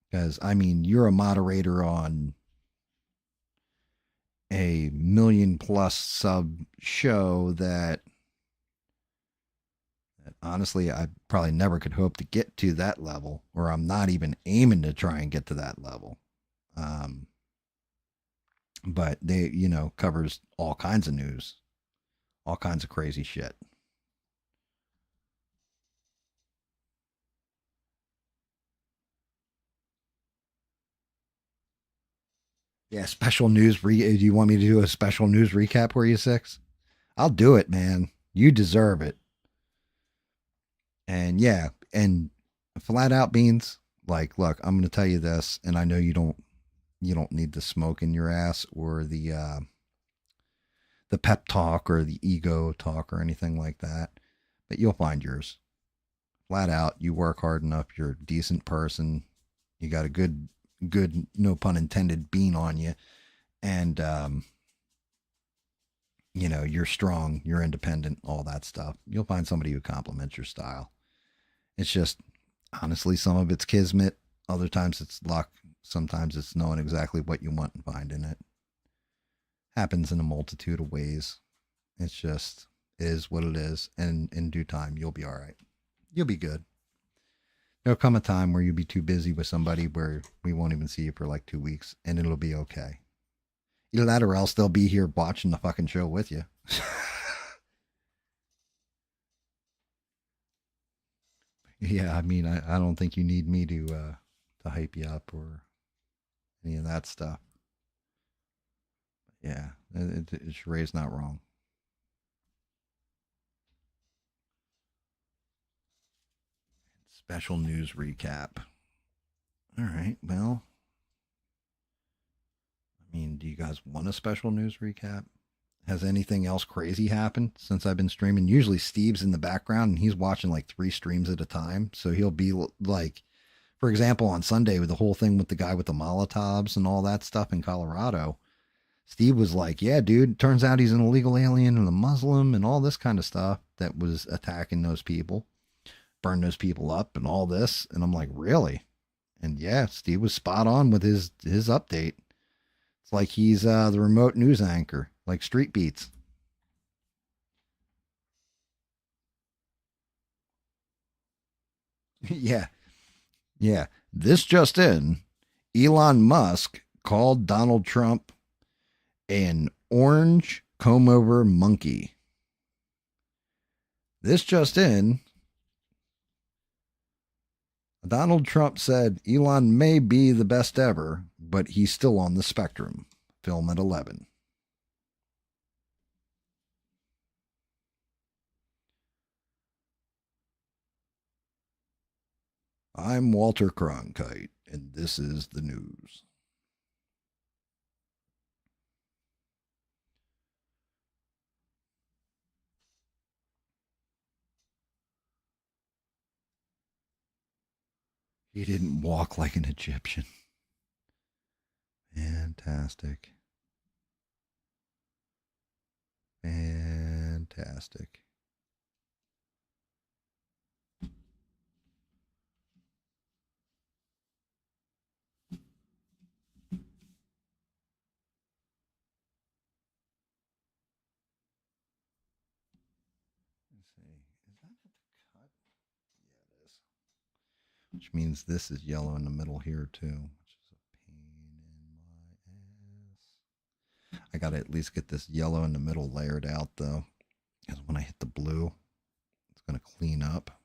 Because I mean, you're a moderator on a million plus sub show that honestly I probably never could hope to get to that level, or I'm not even aiming to try and get to that level. Um, but they, covers all kinds of news, all kinds of crazy shit. Yeah, special news. Do you want me to do a special news recap for you, Six? I'll do it, man. You deserve it. And yeah, and flat out beans. Like, look, I'm going to tell you this, and I know you don't need the smoke in your ass or the pep talk or the ego talk or anything like that, but you'll find yours. Flat out, you work hard enough. You're a decent person. You got a good, no pun intended, bean on you, and you're strong, you're independent, all that stuff. You'll find somebody who complements your style. It's just, honestly, some of it's kismet, other times it's luck, sometimes it's knowing exactly what you want and finding it. Happens in a multitude of ways. It's just is what it is, and in due time, you'll be all right. You'll be good. There'll come a time where you'll be too busy with somebody where we won't even see you for like 2 weeks, and it'll be okay. Either that or else they'll be here watching the fucking show with you. Yeah, I mean, I don't think you need me to hype you up or any of that stuff. Yeah, Sheree's not wrong. Special news recap. All right, well, I mean, do you guys want a special news recap? Has anything else crazy happened since I've been streaming? Usually Steve's in the background and he's watching like 3 streams at a time. So he'll be like, for example, on Sunday with the whole thing with the guy with the Molotovs and all that stuff in Colorado. Steve was like, yeah, dude, turns out he's an illegal alien and a Muslim and all this kind of stuff that was attacking those people, burned those people up and all this. And I'm like, really? And yeah, Steve was spot on with his update. It's like he's the remote news anchor, like Street Beats. Yeah, yeah. This just in: Elon Musk called Donald Trump an orange comb over monkey. This just in: Donald Trump said Elon may be the best ever, but he's still on the spectrum. Film at 11. I'm Walter Cronkite, and this is the news. He didn't walk like an Egyptian. Fantastic. Fantastic. Let's see. Is that at the cut? Yeah, it is. Which means this is yellow in the middle here too, which is a pain in my ass. I gotta at least get this yellow in the middle layered out though, because when I hit the blue, it's gonna clean up.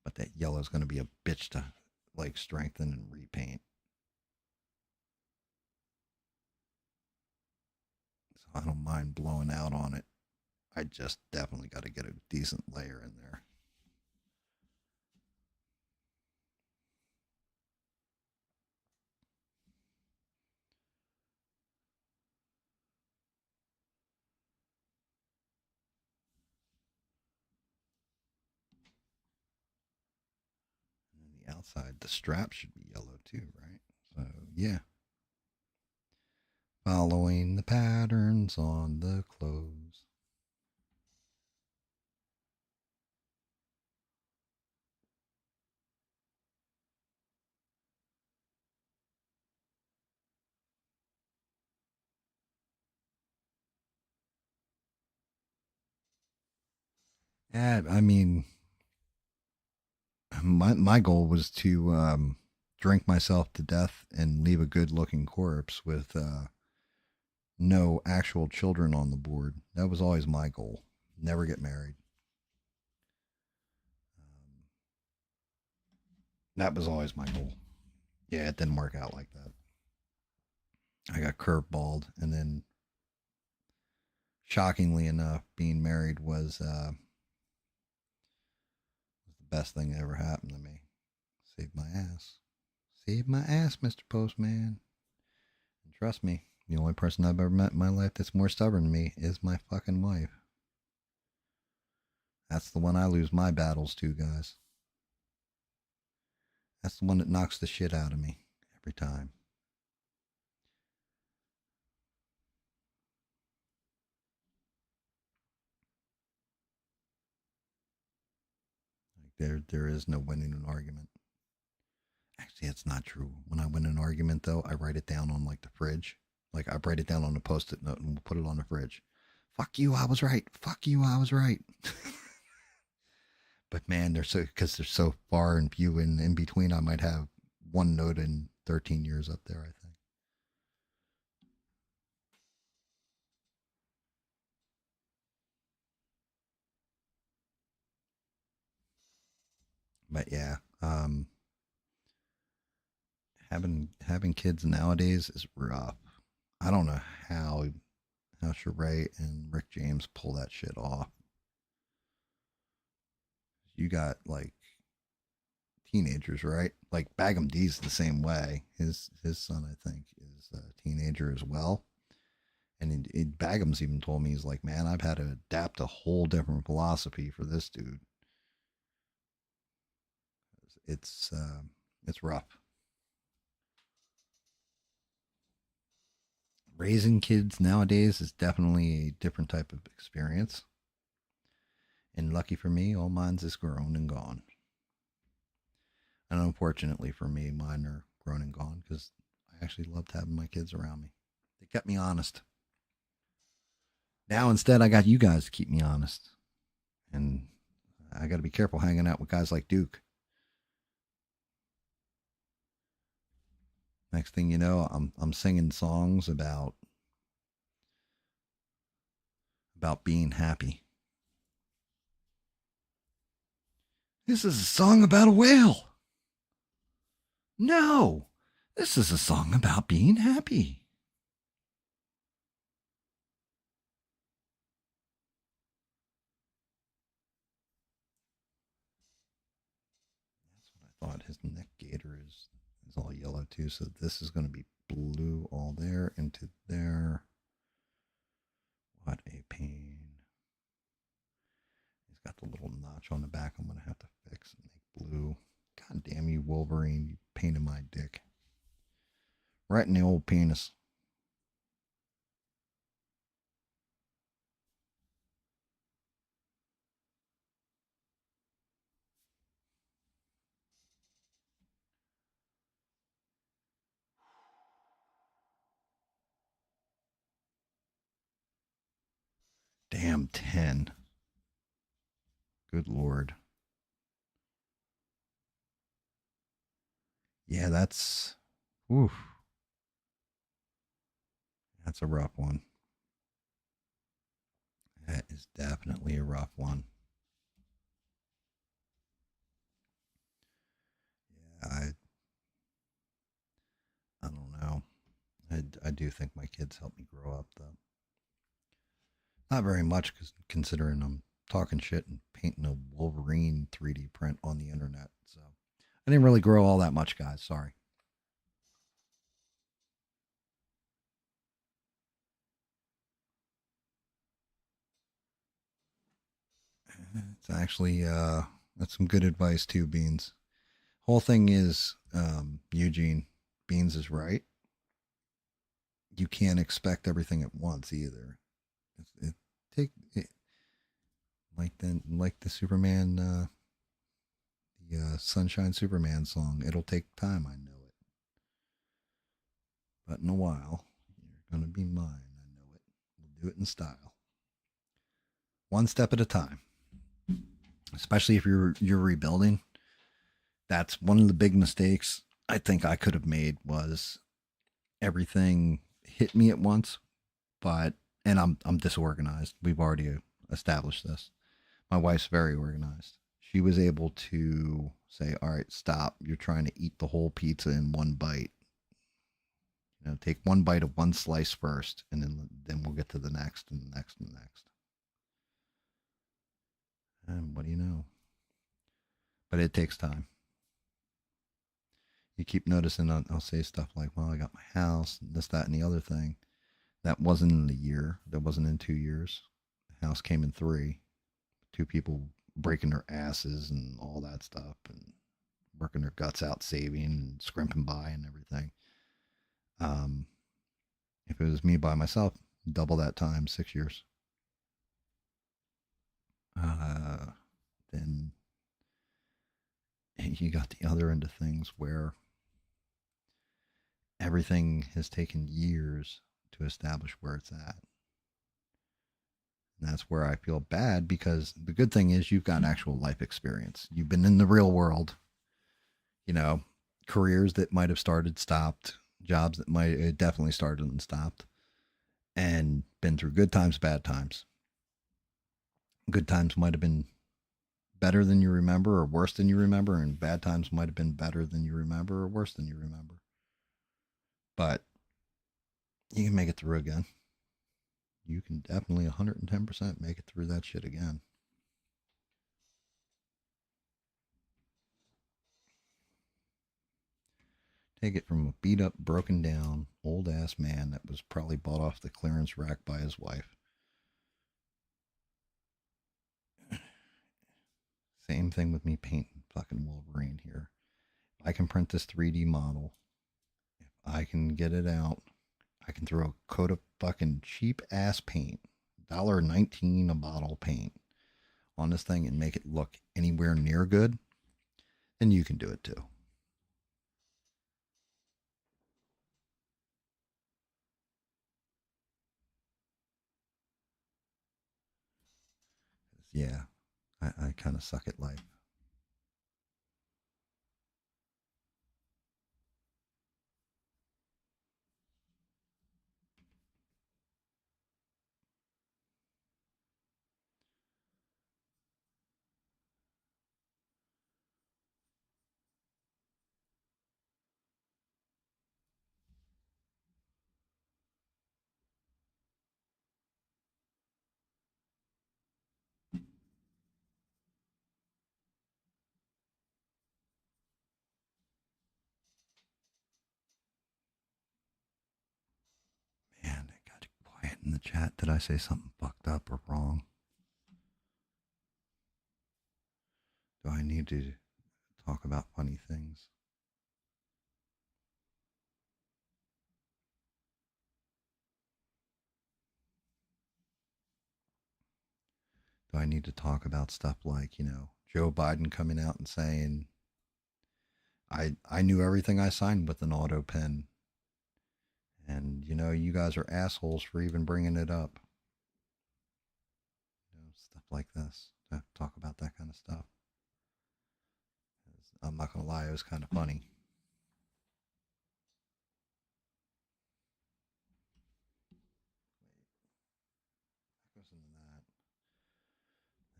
But that yellow is gonna be a bitch to like strengthen and repaint. So I don't mind blowing out on it. I just definitely got to get a decent layer in there. outside. The strap should be yellow too, right? So, yeah. Following the patterns on the clothes. Yeah, I mean, my goal was to drink myself to death and leave a good looking corpse with no actual children on the board. That was always my goal. Never get married. Um, that was always my goal. Yeah, it didn't work out like that. I got curveballed, and then shockingly enough, being married was the best thing that ever happened to me. Saved my ass. Saved my ass, Mr. Postman. And trust me, the only person I've ever met in my life that's more stubborn than me is my fucking wife. That's the one I lose my battles to, guys. That's the one that knocks the shit out of me every time. Like there is no winning an argument. Actually, it's not true. When I win an argument, though, I write it down on like the fridge. Like I write it down on a post-it note and we'll put it on the fridge. Fuck you, I was right. Fuck you, I was right. But man, they're so because they're so far and few and in between. I might have one note in 13 years up there. I think. But yeah, having kids nowadays is rough. I don't know how Sheree and Rick James pull that shit off. You got like teenagers, right? Like Bagum D's the same way. His son, I think, is a teenager as well. And Bagum's even told me he's like, man, I've had to adapt a whole different philosophy for this dude. It's uh, it's rough. Raising kids nowadays is definitely a different type of experience. And lucky for me, all mine's is grown and gone. And unfortunately for me, mine are grown and gone because I actually loved having my kids around me. They kept me honest. Now instead, I got you guys to keep me honest. And I got to be careful hanging out with guys like Duke. Next thing you know, I'm singing songs about being happy. This is a song about a whale. No, this is a song about being happy. That's what I thought. His neck gaiter is all yellow too. So this is going to be blue all there into there. What a pain. He's got the little notch on the back I'm going to have to fix and make blue. God damn you, Wolverine. You pain in my dick. Right in the old penis. Damn 10. Good Lord. Yeah, that's. Oof. That's a rough one. That is definitely a rough one. Yeah, I don't know. I do think my kids helped me grow up though. Not very much, because considering I'm talking shit and painting a Wolverine 3D print on the internet. So I didn't really grow all that much, guys. Sorry. It's actually that's some good advice too, Beans. Whole thing is, Eugene Beans is right. You can't expect everything at once either. It take it, like the Superman, the Sunshine Superman song. It'll take time. I know it, but in a while, you're gonna be mine. I know it. We'll do it in style, one step at a time. Especially if you're rebuilding. That's one of the big mistakes I think I could have made was everything hit me at once, but and I'm disorganized. We've already established this. My wife's very organized. She was able to say, "All right, stop. You're trying to eat the whole pizza in one bite. Take one bite of one slice first, and then we'll get to the next and the next and the next." And what do you know? But it takes time. You keep noticing I'll say stuff like, "Well, I got my house, and this, that, and the other thing." That wasn't in a year. That wasn't in 2 years. The house came in three. Two people breaking their asses and all that stuff and working their guts out, saving and scrimping by and everything. Um, if it was me by myself, double that time, 6 years. Uh, then you got the other end of things where everything has taken years to establish where it's at. And that's where I feel bad because the good thing is you've got actual life experience. You've been in the real world, you know, careers that might have started, stopped, jobs that might have definitely started and stopped, and been through good times, bad times. Good times might have been better than you remember or worse than you remember, and bad times might have been better than you remember or worse than you remember. But you can make it through again. You can definitely 110% make it through that shit again. Take it from a beat up, broken down, old ass man that was probably bought off the clearance rack by his wife. Same thing with me painting fucking Wolverine here. If I can print this 3D model, if I can get it out, I can throw a coat of fucking cheap ass paint, $1.19 a bottle paint on this thing and make it look anywhere near good, then you can do it too. Yeah, I kind of suck at life. Man, it got quiet in the chat. Did I say something fucked up or wrong? Do I need to talk about funny things? Do I need to talk about stuff like, Joe Biden coming out and saying, I knew everything I signed with an auto pen. And, you guys are assholes for even bringing it up. Stuff like this. To talk about that kind of stuff. I'm not going to lie, it was kind of funny. That goes into that.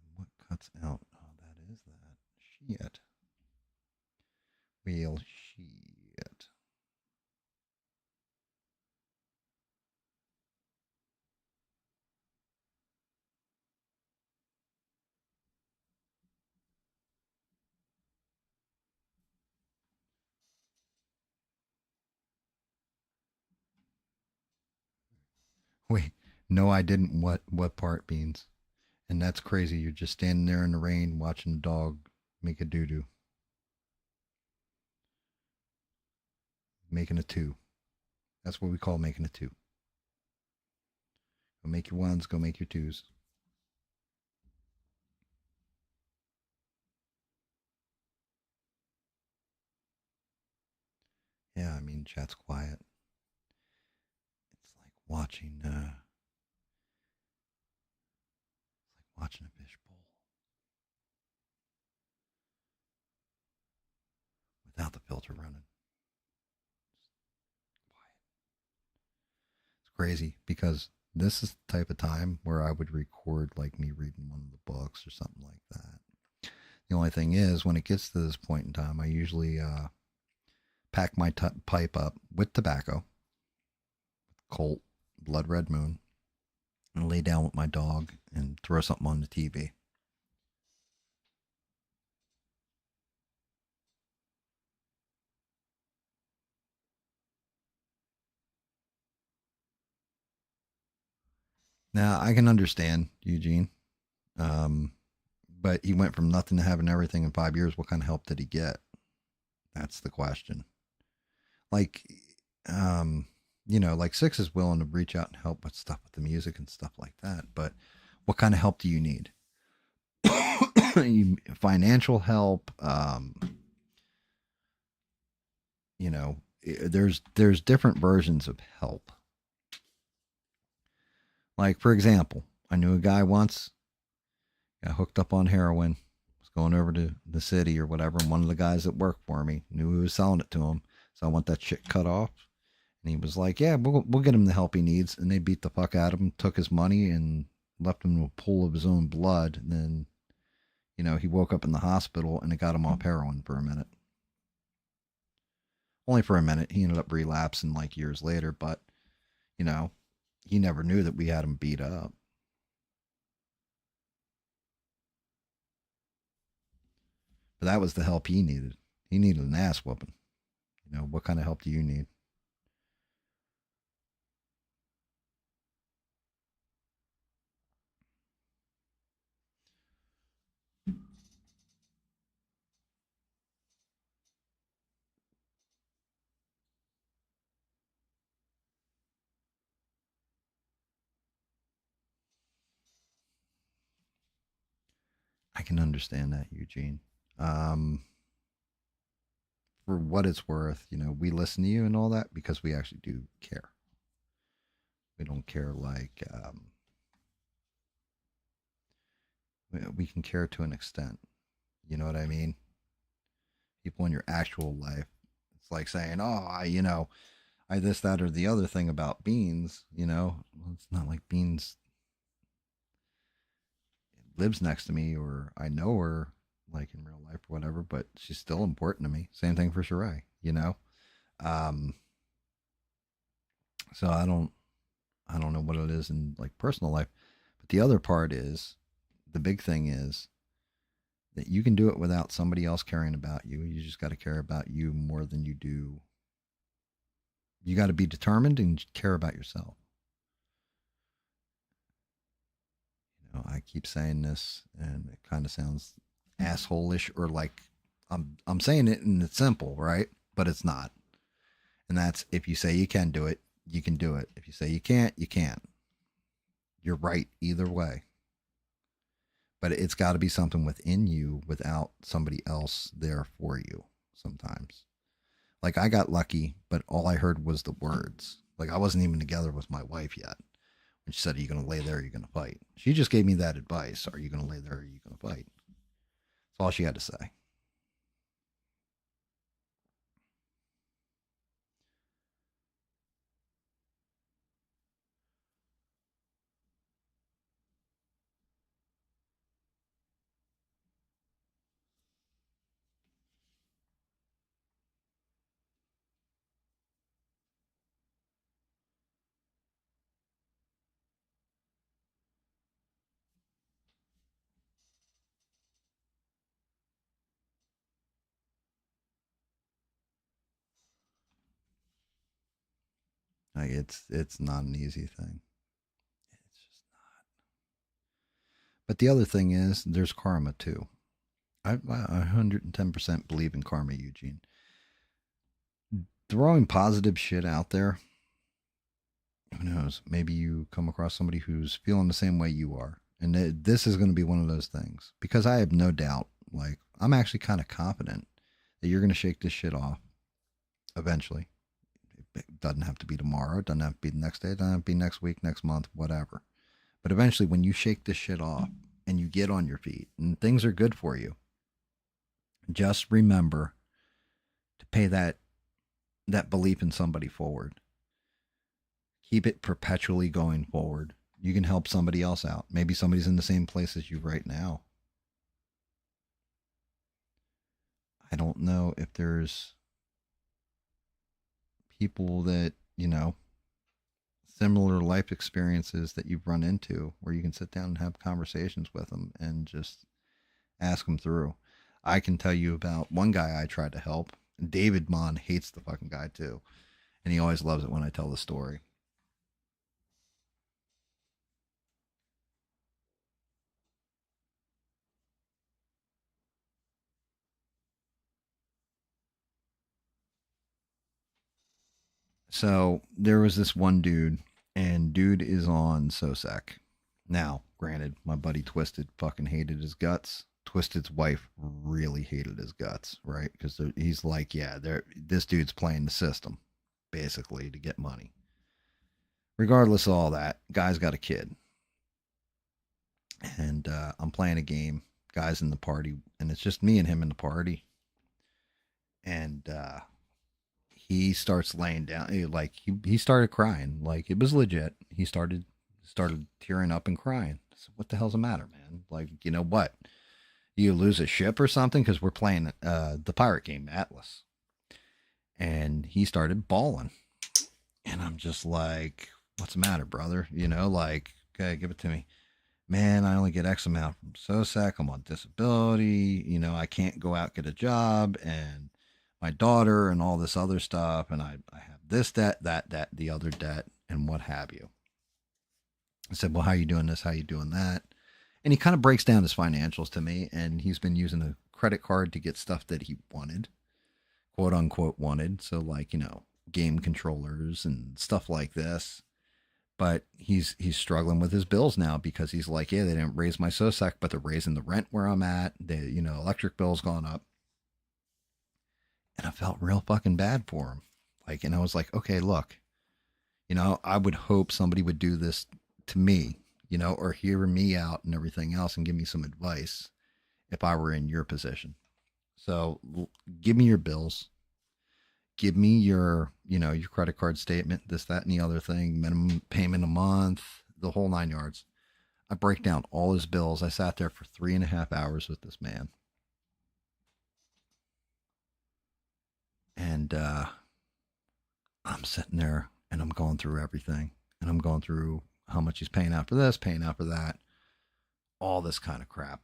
And what cuts out? Oh, that is that. Shit. Well, shit. Wait, no, I didn't. What part, Beans? And that's crazy. You're just standing there in the rain watching the dog make a doo doo. Making a two. That's what we call making a two. Go make your ones, go make your twos. Yeah, I mean, chat's quiet. It's like watching, watching a fishbowl without the filter running. Quiet. It's crazy because this is the type of time where I would record like me reading one of the books or something like that. The only thing is, when it gets to this point in time, I usually pack my pipe up with tobacco, Colt, Blood Red Moon, and lay down with my dog and throw something on the TV. Now, I can understand Eugene, um, but he went from nothing to having everything in 5 years. What kind of help did he get? That's the question. Like, um, like Six is willing to reach out and help with stuff with the music and stuff like that. But what kind of help do you need? Financial help. There's different versions of help. Like, for example, I knew a guy once got hooked up on heroin, was going over to the city or whatever, and one of the guys that worked for me knew who was selling it to him. So I want that shit cut off. And he was like, yeah, we'll get him the help he needs. And they beat the fuck out of him, took his money, and left him in a pool of his own blood. And then, he woke up in the hospital and it got him off heroin for a minute. Only for a minute. He ended up relapsing like years later, but, he never knew that we had him beat up. But that was the help he needed. He needed an ass whooping. What kind of help do you need? I can understand that, Eugene. Um, for what it's worth, we listen to you and all that because we actually do care. We don't care like we can care to an extent. You know what I mean? People in your actual life, it's like saying, "Oh, I this, that, or the other thing about Beans." Well, it's not like Beans lives next to me or I know her like in real life or whatever, but she's still important to me. Same thing for Sheree. Um, so I don't know what it is in like personal life, but the other part is the big thing is that you can do it without somebody else caring about you. You just got to care about you more than you do. You got to be determined and care about yourself. I keep saying this, and it kind of sounds asshole-ish or like I'm saying it and it's simple, right? But it's not. And that's if you say you can do it, you can do it. If you say you can't, you can't. You're right either way. But it's got to be something within you without somebody else there for you sometimes. Like I got lucky, but all I heard was the words. Like I wasn't even together with my wife yet. When she said, "Are you going to lay there? Or are you going to fight?" She just gave me that advice. Are you going to lay there? Or are you going to fight? That's all she had to say. Like it's not an easy thing. It's just not. But the other thing is, there's karma too. I 110% believe in karma, Eugene. throwing positive shit out there. Who knows? Maybe you come across somebody who's feeling the same way you are. And this is going to be one of those things. Because I have no doubt, like, I'm actually kind of confident that you're going to shake this shit off eventually. It doesn't have to be tomorrow. It doesn't have to be the next day. It doesn't have to be next week, next month, whatever. But eventually, when you shake this shit off and you get on your feet and things are good for you, just remember to pay that belief in somebody forward. Keep it perpetually going forward. You can help somebody else out. Maybe somebody's in the same place as you right now. I don't know if there's people that, similar life experiences that you've run into where you can sit down and have conversations with them and just ask them through. I can tell you about one guy I tried to help. David Mon hates the fucking guy too. And he always loves it when I tell the story. So there was this one dude, and dude is on Sosec. Now, granted, my buddy Twisted fucking hated his guts. Twisted's wife really hated his guts, right? Because he's like, yeah, this dude's playing the system, basically, to get money. Regardless of all that, guy's got a kid. And I'm playing a game, guy's in the party, and it's just me and him in the party. And he starts laying down, like he started crying, like it was legit. He started tearing up and crying. So what the hell's the matter, man? Like, you know what? You lose a ship or something? Because we're playing the pirate game, Atlas. And he started bawling. And I'm just like, what's the matter, brother? Like, okay, give it to me. Man, I only get X amount from SOSAC. I'm on disability. I can't go out, get a job, and my daughter and all this other stuff. And I have this debt, that, the other debt, and what have you. I said, well, how are you doing this? How are you doing that? And he kind of breaks down his financials to me. And he's been using a credit card to get stuff that he wanted, quote unquote wanted. So like, game controllers and stuff like this. But he's struggling with his bills now because he's like, yeah, they didn't raise my SOSAC, but they're raising the rent where I'm at. The, electric bill's gone up. And I felt real fucking bad for him. Like, and I was like, okay, look, I would hope somebody would do this to me, or hear me out and everything else and give me some advice if I were in your position. So give me your bills. Give me your, your credit card statement, this, that, and the other thing, minimum payment a month, the whole 9 yards. I break down all his bills. I sat there for 3.5 hours with this man. And I'm sitting there and I'm going through everything. And I'm going through how much he's paying out for this, paying out for that, all this kind of crap.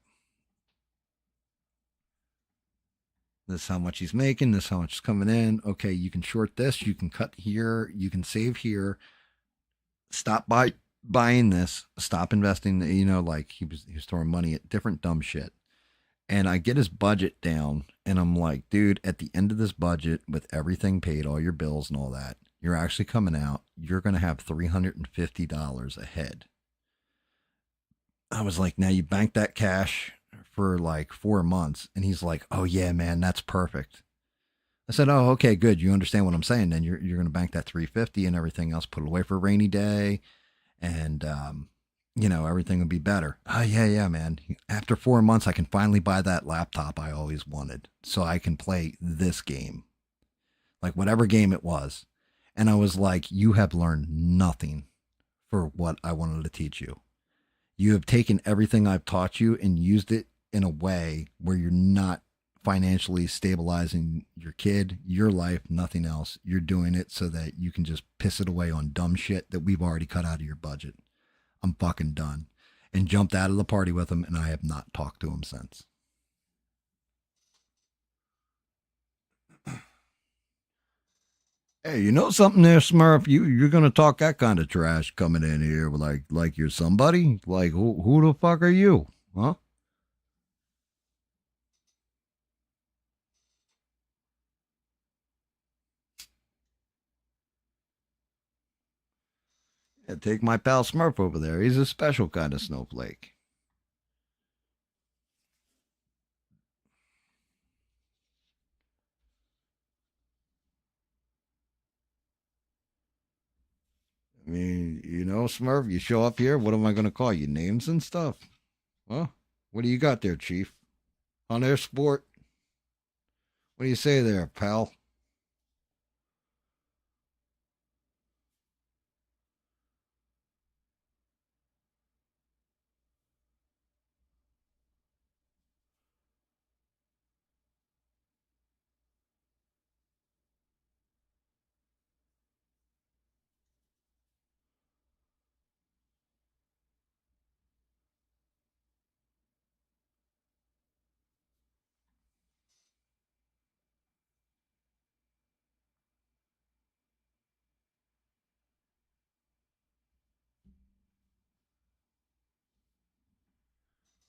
This is how much he's making. This is how much is coming in. Okay, you can short this. You can cut here. You can save here. Stop buying this. Stop investing. Like he was throwing money at different dumb shit. And I get his budget down, and I'm like, dude, at the end of this budget, with everything paid, all your bills and all that, you're actually coming out. You're going to have $350 ahead. I was like, now you bank that cash for like 4 months. And he's like, oh yeah, man, that's perfect. I said, oh, okay, good. You understand what I'm saying. Then you're going to bank that 350 and everything else, put it away for a rainy day. And, everything will be better. Oh yeah, man. After 4 months, I can finally buy that laptop I always wanted so I can play this game, like whatever game it was. And I was like, you have learned nothing for what I wanted to teach you. You have taken everything I've taught you and used it in a way where you're not financially stabilizing your kid, your life, nothing else. You're doing it so that you can just piss it away on dumb shit that we've already cut out of your budget. I'm fucking done. And jumped out of the party with him, and I have not talked to him since. Hey, you know something there, Smurf? You're gonna talk that kind of trash coming in here like you're somebody? Like who the fuck are you? Huh? Yeah, take my pal Smurf over there. He's a special kind of snowflake. I mean, Smurf, you show up here, what am I going to call you? Names and stuff? Huh? What do you got there, Chief? On air sport? What do you say there, pal?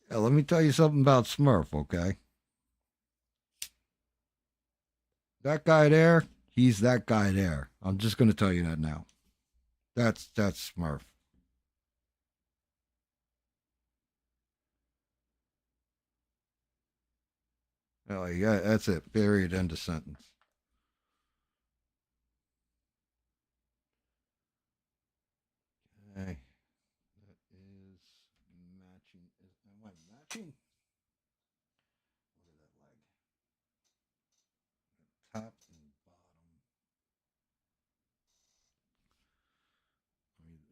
Yeah, let me tell you something about Smurf, okay? That guy there, he's that guy there. I'm just going to tell you that now. That's Smurf. Oh, yeah, that's it. Period. End of sentence. Okay. That is matching. Am I matching? Look at that leg. Top and bottom.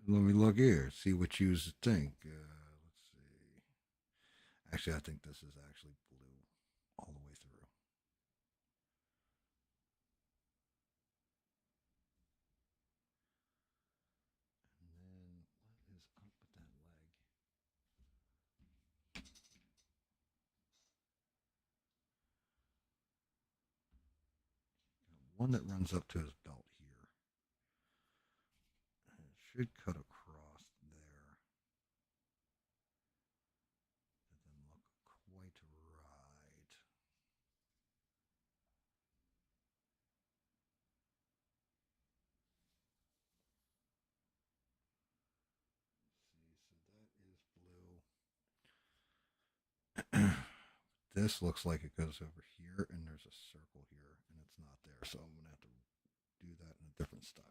Let me look here. See what you think. Let's see. Actually, I think this is actually blue all the way through. And then what is up with that leg? One that runs up to his belt here. And it should cut across there. It doesn't look quite right. See, so that is blue. This looks like it goes over here, and there's a circle here, and it's not there. So I'm gonna have to do that in a different style.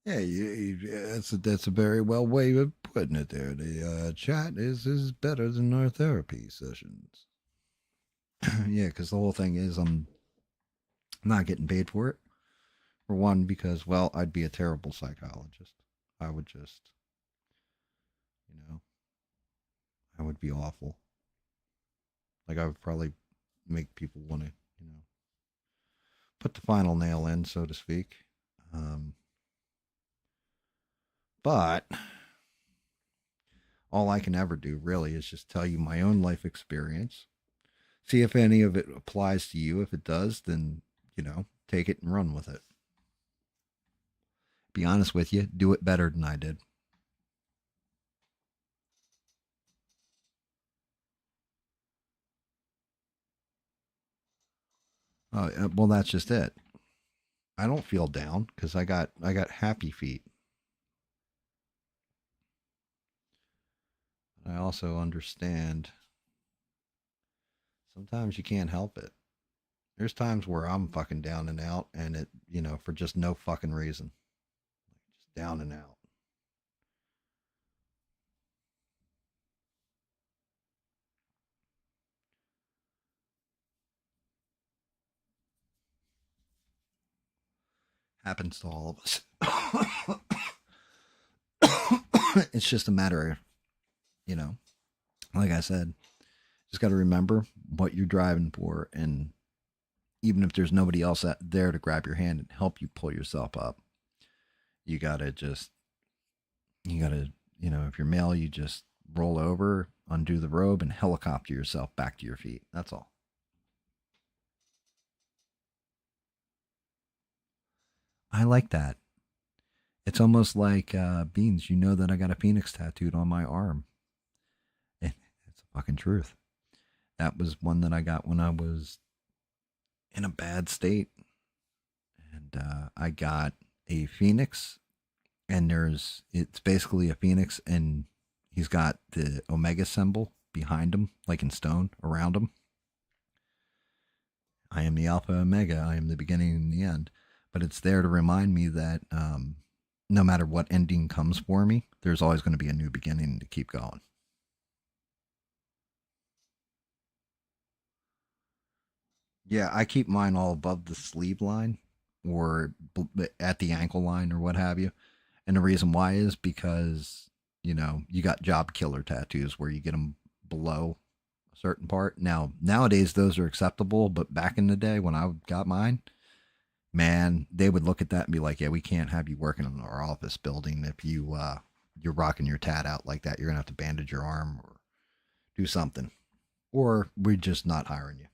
Okay. Yeah, that's a very well way of putting it there. The chat is better than our therapy sessions. Yeah, because the whole thing is I'm not getting paid for it. For one, because well, I'd be a terrible psychologist. I would just, you know, I would be awful. Like I would probably make people want to, put the final nail in, so to speak. Um, but all I can ever do really is just tell you my own life experience. See if any of it applies to you. If it does, then, take it and run with it. Be honest with you, do it better than I did. Well, that's just it. I don't feel down because I got happy feet. I also understand sometimes you can't help it. There's times where I'm fucking down and out, and it, for just no fucking reason, just down and out. Happens to all of us. It's just a matter of, you know, like I said, just got to remember what you're driving for, and even if there's nobody else there to grab your hand and help you pull yourself up, you gotta just, you gotta, if you're male, you just roll over, undo the robe, and helicopter yourself back to your feet. That's all. I like that. It's almost like Beans. You know that I got a phoenix tattooed on my arm. It's a fucking truth. That was one that I got when I was in a bad state. And I got a phoenix, and it's basically a phoenix, and he's got the Omega symbol behind him, like in stone, around him. I am the Alpha Omega. I am the beginning and the end. But it's there to remind me that no matter what ending comes for me, there's always going to be a new beginning to keep going. Yeah, I keep mine all above the sleeve line or at the ankle line or what have you. And the reason why is because, you got job killer tattoos where you get them below a certain part. Now, nowadays, those are acceptable. But back in the day when I got mine, man, they would look at that and be like, yeah, we can't have you working in our office building if you're rocking your tat out like that. You're going to have to bandage your arm or do something. Or we're just not hiring you.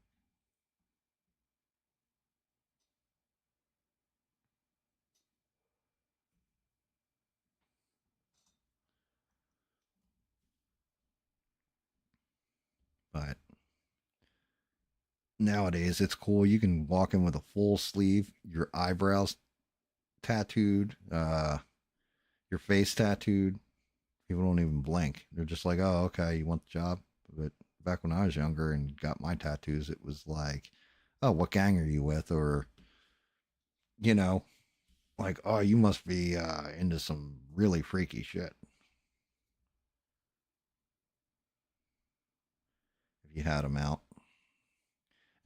But nowadays, it's cool. You can walk in with a full sleeve, your eyebrows tattooed, your face tattooed. People don't even blink. They're just like, oh, okay, you want the job? But back when I was younger and got my tattoos, it was like, oh, what gang are you with? Or, you know, like, oh, you must be into some really freaky shit if you had them out.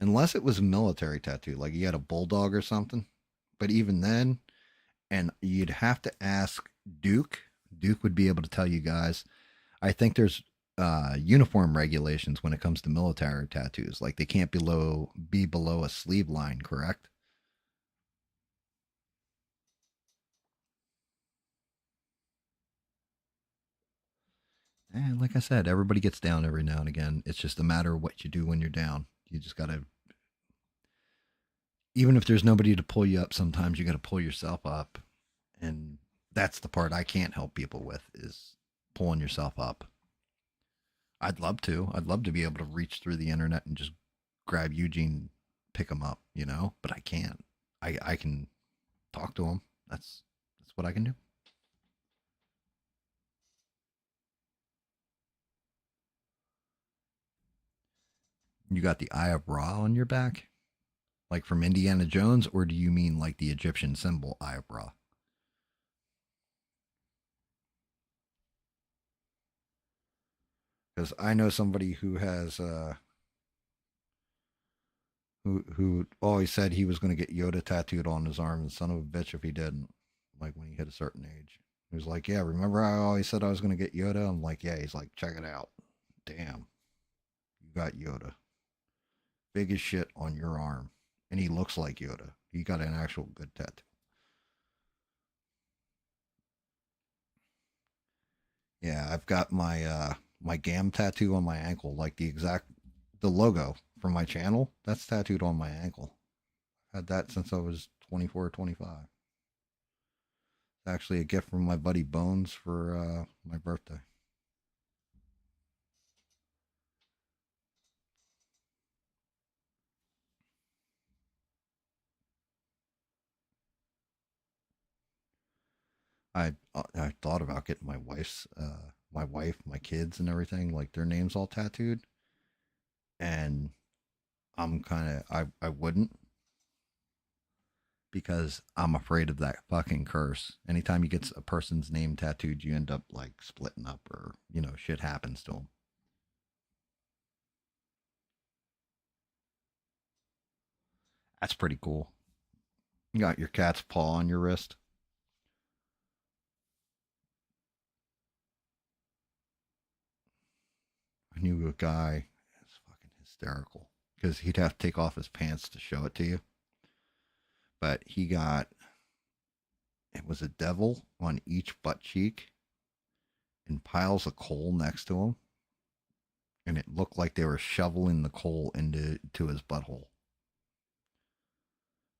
Unless it was a military tattoo, like you had a bulldog or something. But even then, and you'd have to ask Duke. Duke would be able to tell you guys. I think there's uniform regulations when it comes to military tattoos. Like they can't be below a sleeve line, correct? And like I said, everybody gets down every now and again. It's just a matter of what you do when you're down. You just gotta, even if there's nobody to pull you up, sometimes you gotta pull yourself up, and that's the part I can't help people with is pulling yourself up. I'd love to. I'd love to be able to reach through the internet and just grab Eugene, pick him up, but I can't. I can talk to him. That's what I can do. You got the Eye of Ra on your back, like from Indiana Jones, or do you mean like the Egyptian symbol Eye of Ra? Because I know somebody who has who always said he was going to get Yoda tattooed on his arm, and son of a bitch if he didn't. Like when he hit a certain age, he was like, "Yeah, remember I always said I was going to get Yoda?" I'm like, "Yeah." He's like, "Check it out, damn, you got Yoda, big as shit on your arm, and he looks like Yoda. He got an actual good tattoo." Yeah, I've got my GAM tattoo on my ankle, like the logo from my channel. That's tattooed on my ankle. Had that since I was 24 or 25. It's actually a gift from my buddy Bones for my birthday. I thought about getting my wife, my kids, and everything like their names all tattooed, and I'm kind of I wouldn't because I'm afraid of that fucking curse. Anytime you get a person's name tattooed, you end up like splitting up or shit happens to them. That's pretty cool. You got your cat's paw on your wrist. I knew a guy. It's fucking hysterical because he'd have to take off his pants to show it to you. But he got it was a devil on each butt cheek and piles of coal next to him, and it looked like they were shoveling the coal into his butthole.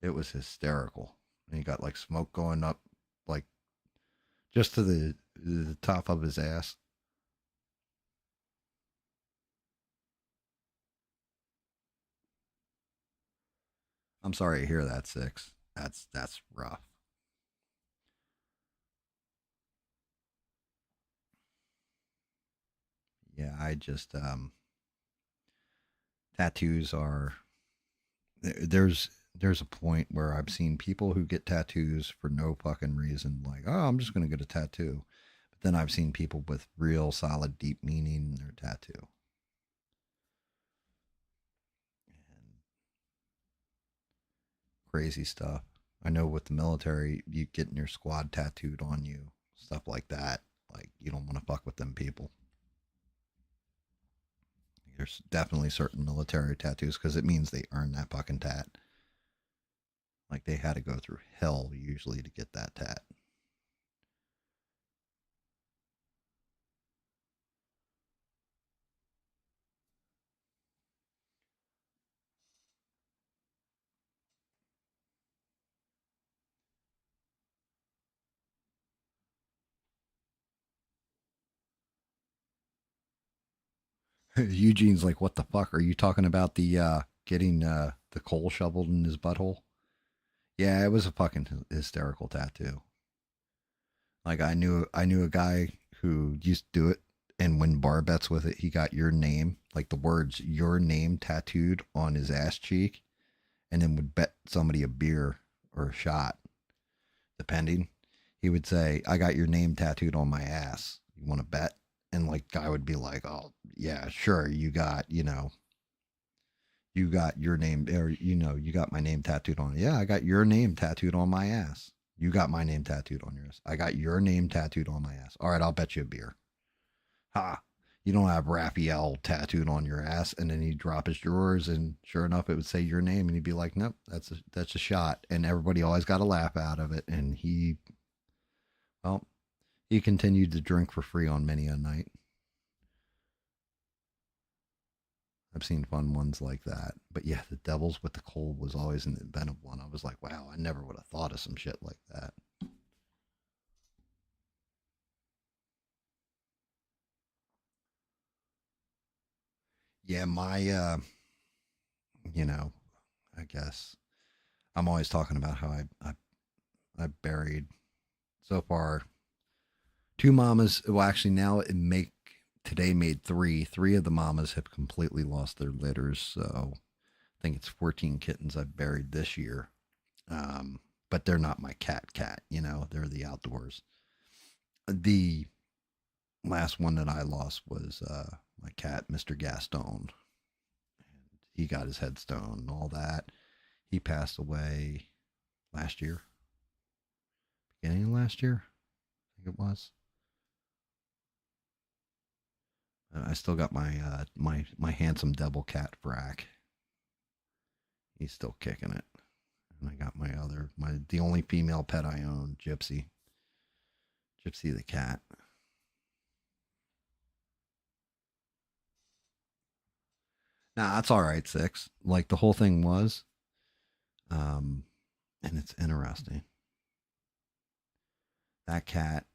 It was hysterical. And he got like smoke going up, like just to the top of his ass. I'm sorry to hear that, Six. That's rough. Yeah, I just tattoos are there's a point where I've seen people who get tattoos for no fucking reason, like, oh, I'm just gonna get a tattoo. But then I've seen people with real solid deep meaning in their tattoo. And crazy stuff. I know with the military, you getting your squad tattooed on you, stuff like that. Like you don't want to fuck with them people. There's definitely certain military tattoos because it means they earned that fucking tat. Like they had to go through hell usually to get that tat. Eugene's like, what the fuck? Are you talking about the getting the coal shoveled in his butthole? Yeah, it was a fucking hysterical tattoo. Like I knew a guy who used to do it, and when bar bets with it, he got your name, like the words "your name" tattooed on his ass cheek, and then would bet somebody a beer or a shot, depending. He would say, "I got your name tattooed on my ass. You want to bet?" And like guy would be like, "Oh yeah, sure. You got your name, or you got my name tattooed on it. Yeah, I got your name tattooed on my ass. You got my name tattooed on yours. I got your name tattooed on my ass. All right, I'll bet you a beer. Ha. You don't have Raphael tattooed on your ass." And then he'd drop his drawers, and sure enough, it would say your name, and he'd be like, "Nope, that's a shot." And everybody always got a laugh out of it. And well, he continued to drink for free on many a night. I've seen fun ones like that. But yeah, the Devils with the Coal was always an inventive one. I was like, wow, I never would have thought of some shit like that. Yeah, you know, I guess I'm always talking about how I buried so far two mamas. Well, actually, now it make today made three. Three of the mamas have completely lost their litters. So I think it's 14 kittens I've buried this year. But they're not my cat. They're the outdoors. The last one that I lost was my cat, Mr. Gaston. And he got his headstone and all that. He passed away last year, beginning of last year, I think it was. And I still got my handsome devil cat Frack. He's still kicking it. And I got the only female pet I own, Gypsy. Gypsy the cat. Nah, that's all right, Six. Like the whole thing was, um, and it's interesting. That cat,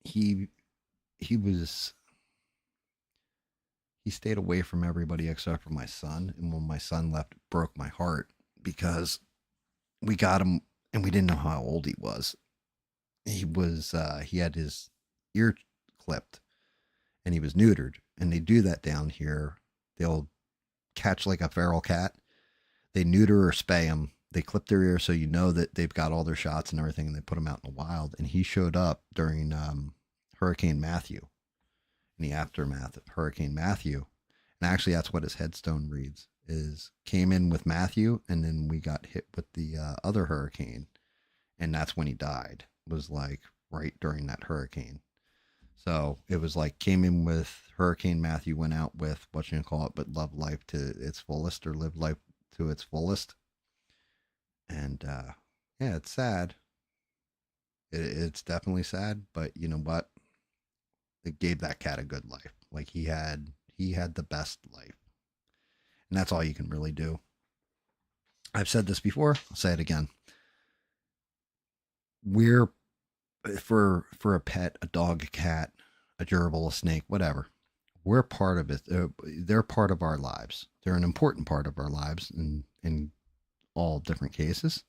he he was he stayed away from everybody except for my son. And when my son left, it broke my heart because we got him and we didn't know how old he was. He had his ear clipped and he was neutered. And they do that down here. They'll catch like a feral cat. They neuter or spay them. They clip their ear so you know that they've got all their shots and everything, and they put them out in the wild. And he showed up during Hurricane Matthew, in the aftermath of Hurricane Matthew. And actually, that's what his headstone reads: is came in with Matthew, and then we got hit with the other hurricane, and that's when he died. Was like right during that hurricane. So it was like came in with Hurricane Matthew, went out with what you call it, but love life to its fullest or live life to its fullest. And yeah, it's sad. It's definitely sad, but you know what? It gave that cat a good life. Like he had the best life, and that's all you can really do. I've said this before. I'll say it again. We're for a pet, a dog, a cat, a gerbil, a snake, whatever. We're part of it. They're part of our lives. They're an important part of our lives, and all different cases,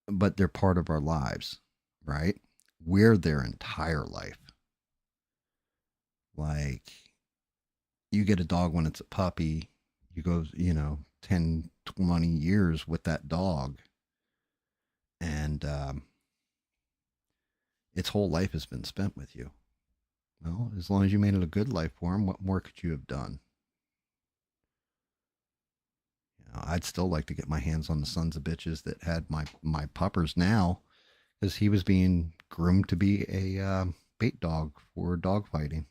but they're part of our lives, right? We're their entire life. Like, you get a dog when it's a puppy, you go, 10, 20 years with that dog, and its whole life has been spent with you. Well, as long as you made it a good life for him, what more could you have done? I'd still like to get my hands on the sons of bitches that had my puppers now, because he was being groomed to be a bait dog for dog fighting.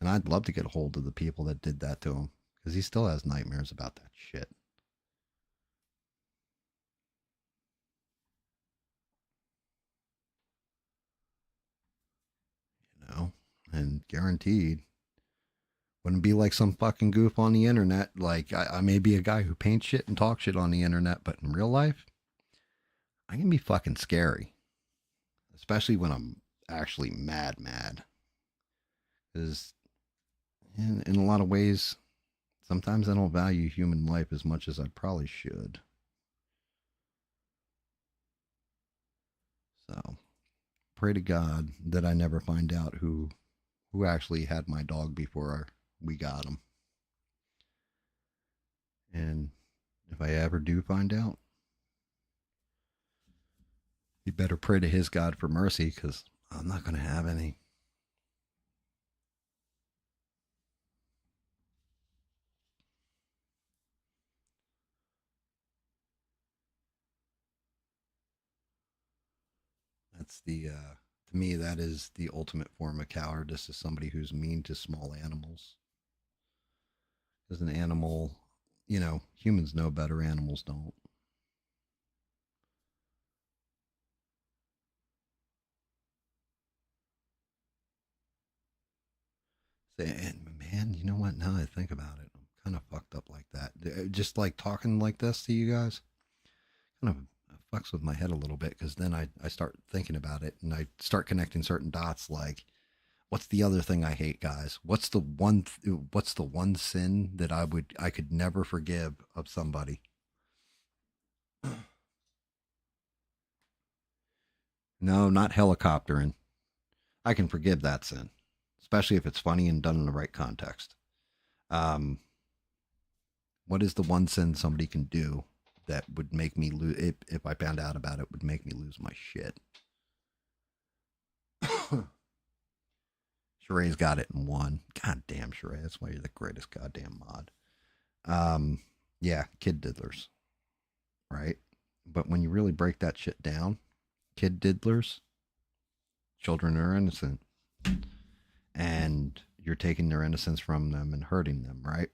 And I'd love to get a hold of the people that did that to him, because he still has nightmares about that shit. And guaranteed wouldn't be like some fucking goof on the internet. Like, I may be a guy who paints shit and talks shit on the internet, but in real life, I can be fucking scary, especially when I'm actually mad. Because in a lot of ways, sometimes I don't value human life as much as I probably should. So, pray to God that I never find out who actually had my dog before we got him. And if I ever do find out, you better pray to his God for mercy, because I'm not going to have any. That's to me, that is the ultimate form of cowardice, is somebody who's mean to small animals. As an animal, humans know better, animals don't. And man, you know what? Now I think about it, I'm kind of fucked up like that. Just like talking like this to you guys, kind of fucks with my head a little bit, because then I start thinking about it and I start connecting certain dots. Like, what's the other thing I hate, guys? What's the one sin that I could never forgive of somebody? No, not helicoptering. I can forgive that sin, especially if it's funny and done in the right context. Um, what is the one sin somebody can do that would make me lose? If I found out about it, would make me lose my shit. Sheree's got it in one. God damn, Sheree, that's why you're the greatest goddamn mod. Yeah, kid diddlers, right? But when you really break that shit down, kid diddlers, children are innocent, and you're taking their innocence from them and hurting them, right?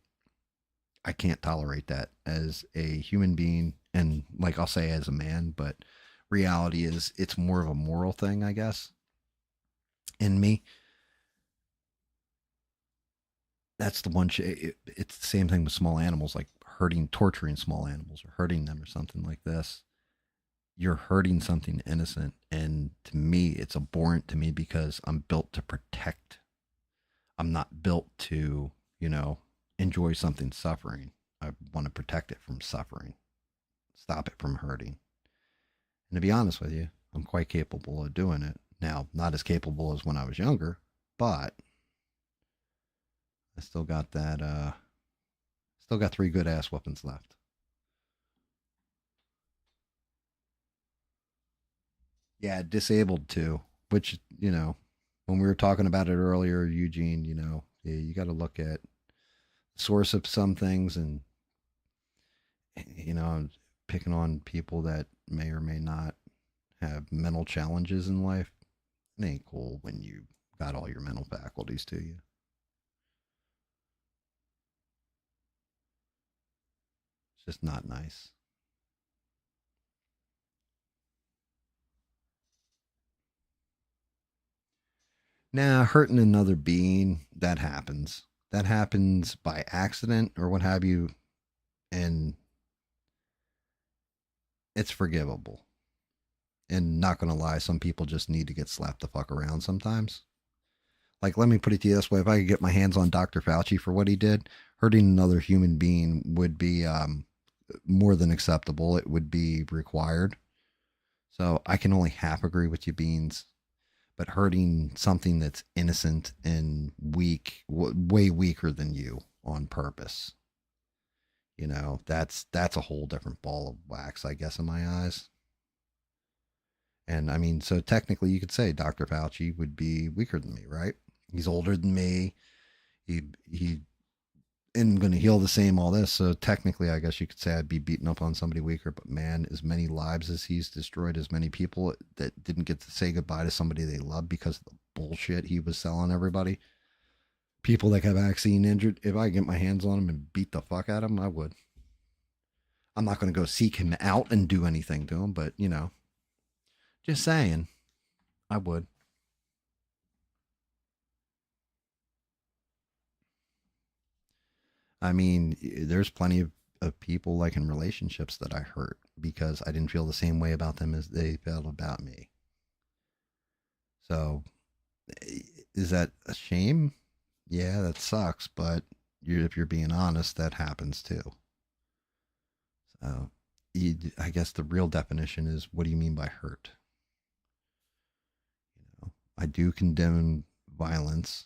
I can't tolerate that as a human being, and like I'll say as a man, but reality is it's more of a moral thing, I guess, in me. That's the one. It's the same thing with small animals, like torturing small animals or hurting them or something like this. You're hurting something innocent, and to me, it's abhorrent to me, because I'm built to protect. I'm not built to, enjoy something suffering. I want to protect it from suffering, stop it from hurting. And to be honest with you, I'm quite capable of doing it. Now, not as capable as when I was younger, but I still got that. Still got 3 good ass weapons left. Yeah, disabled too. Which, when we were talking about it earlier, Eugene, you got to look at the source of some things, and picking on people that may or may not have mental challenges in life. It ain't cool when you got all your mental faculties to you. It's just not nice. Now, hurting another being, that happens. That happens by accident or what have you, and it's forgivable. And not gonna lie, some people just need to get slapped the fuck around sometimes. Like, let me put it to you this way: if I could get my hands on Dr. Fauci for what he did, hurting another human being would be more than acceptable. It would be required. So I can only half agree with you, Beans. But hurting something that's innocent and weak, way weaker than you on purpose, that's a whole different ball of wax, I guess, in my eyes. And I mean, so technically, you could say Dr. Fauci would be weaker than me, right? He's older than me. He and going to heal the same, all this. So technically, I guess you could say I'd be beating up on somebody weaker. But man, as many lives as he's destroyed, as many people that didn't get to say goodbye to somebody they loved because of the bullshit he was selling everybody. People that got vaccine injured, if I get my hands on them and beat the fuck out of them, I would. I'm not going to go seek him out and do anything to him, but just saying, I would. I mean, there's plenty of people like in relationships that I hurt because I didn't feel the same way about them as they felt about me. So, is that a shame? Yeah, that sucks, but if you're being honest, that happens too. So, I guess the real definition is what do you mean by hurt? I do condemn violence,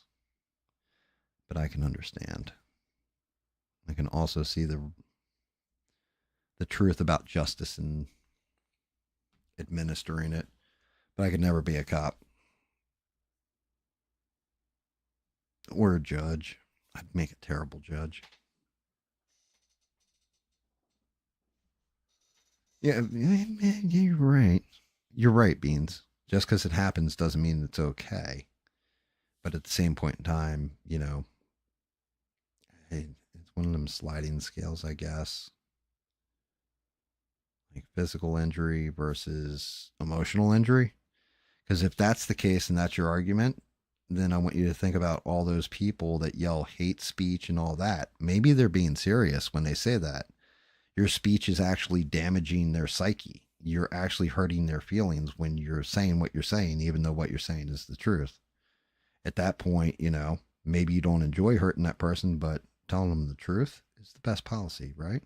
but I can understand. I can also see the truth about justice and administering it, but I could never be a cop or a judge. I'd make a terrible judge. Yeah, you're right. You're right, Beans. Just because it happens doesn't mean it's okay. But at the same point in time, it's one of them sliding scales, I guess. Like physical injury versus emotional injury. Because if that's the case and that's your argument, then I want you to think about all those people that yell hate speech and all that. Maybe they're being serious when they say that. Your speech is actually damaging their psyche. You're actually hurting their feelings when you're saying what you're saying, even though what you're saying is the truth. At that point, maybe you don't enjoy hurting that person, but telling them the truth is the best policy, right?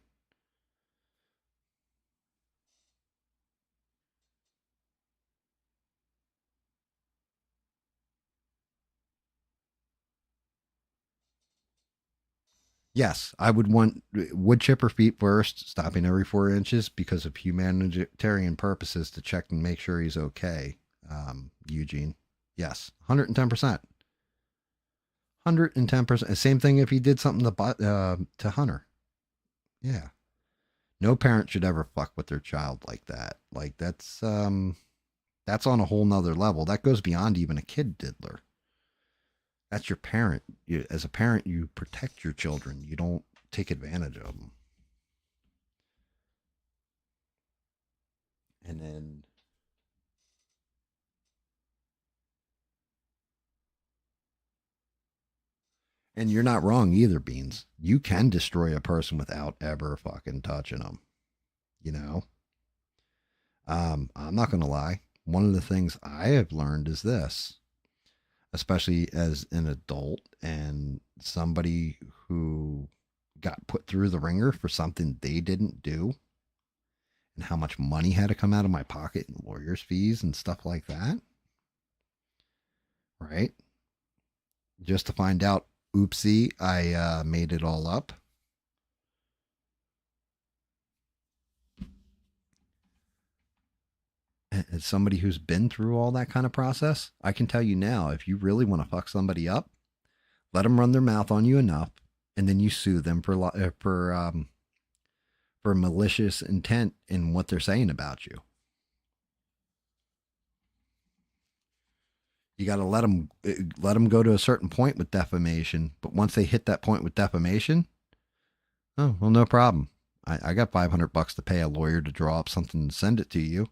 Yes, I would want wood chipper feet first, stopping every 4 inches because of humanitarian purposes to check and make sure he's okay. Eugene, yes, 110%. 110%. Same thing if he did something to Hunter. Yeah. No parent should ever fuck with their child like that. Like that's on a whole nother level. That goes beyond even a kid diddler. That's your parent. As a parent, you protect your children. You don't take advantage of them. And then, and you're not wrong either, Beans. You can destroy a person without ever fucking touching them. You know, I'm not going to lie. One of the things I have learned is this, especially as an adult and somebody who got put through the ringer for something they didn't do, and how much money had to come out of my pocket in lawyers' fees and stuff like that. Right? Just to find out, oopsie, I made it all up. As somebody who's been through all that kind of process, I can tell you now, if you really want to fuck somebody up, let them run their mouth on you enough, and then you sue them for malicious intent in what they're saying about you. You got to let them go to a certain point with defamation, but once they hit that point with defamation, oh well, no problem. I got $500 to pay a lawyer to draw up something and send it to you.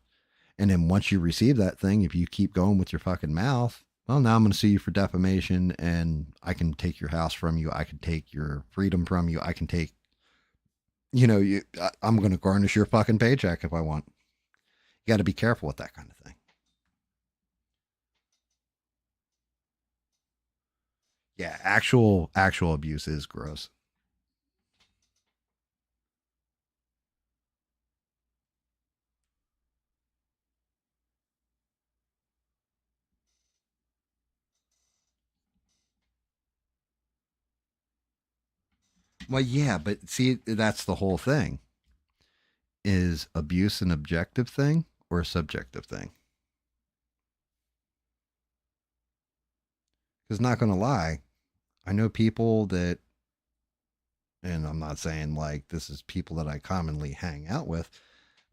And then once you receive that thing, if you keep going with your fucking mouth, well, now I'm going to sue you for defamation and I can take your house from you. I can take your freedom from you. I can take, I'm going to garnish your fucking paycheck if I want. You got to be careful with that kind of thing. Yeah, actual abuse is gross. Well, yeah, but see, that's the whole thing. Is abuse an objective thing or a subjective thing? Because not going to lie, I know people that, and I'm not saying like this is people that I commonly hang out with,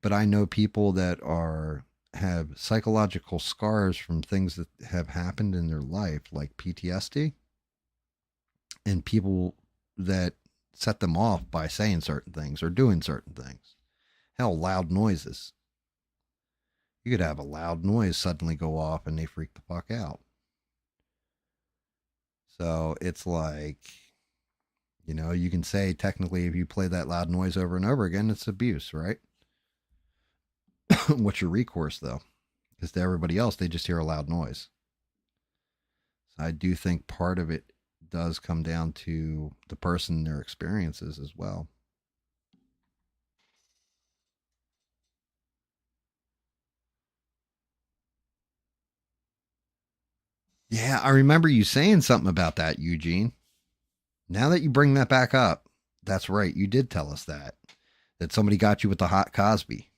but I know people that are have psychological scars from things that have happened in their life, like PTSD, and people that set them off by saying certain things or doing certain things. Hell, loud noises. You could have a loud noise suddenly go off and they freak the fuck out. So it's like, you can say technically if you play that loud noise over and over again, it's abuse, right? What's your recourse though? Because to everybody else, they just hear a loud noise. So I do think part of it does come down to the person and their experiences as well. Yeah, I remember you saying something about that, Eugene. Now that you bring that back up, that's right. You did tell us that somebody got you with the hot Cosby.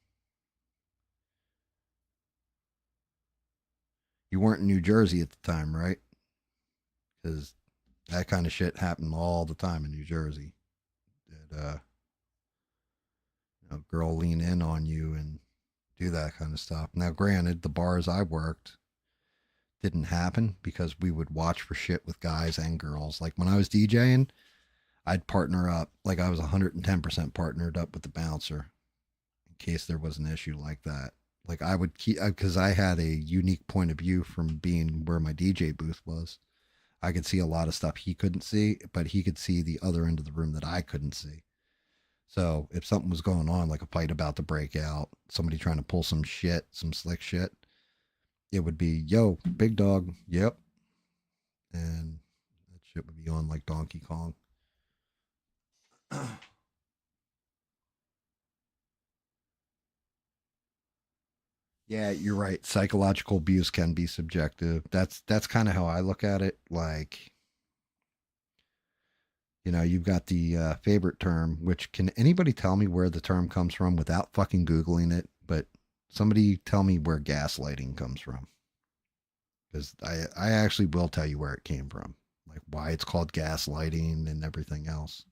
You weren't in New Jersey at the time, right? Because that kind of shit happened all the time in New Jersey. That girl lean in on you and do that kind of stuff. Now, granted, the bars I worked didn't happen because we would watch for shit with guys and girls. Like when I was DJing, I'd partner up. Like I was 110% partnered up with the bouncer in case there was an issue like that. Like I would keep, because I had a unique point of view from being where my DJ booth was. I could see a lot of stuff he couldn't see, but he could see the other end of the room that I couldn't see. So if something was going on, like a fight about to break out, somebody trying to pull some shit, some slick shit, it would be, yo, big dog, yep. And that shit would be on like Donkey Kong. Yeah, you're right. Psychological abuse can be subjective. That's kind of how I look at it. Like, you've got the favorite term, which can anybody tell me where the term comes from without fucking Googling it? But somebody tell me where gaslighting comes from. Because I actually will tell you where it came from, like why it's called gaslighting and everything else.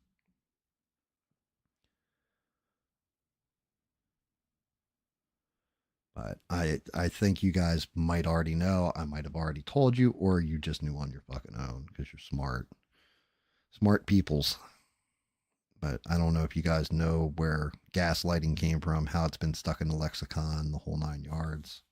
But I think you guys might already know. I might have already told you, or you just knew on your fucking own because you're smart peoples. But I don't know if you guys know where gaslighting came from, how it's been stuck in the lexicon, the whole 9 yards.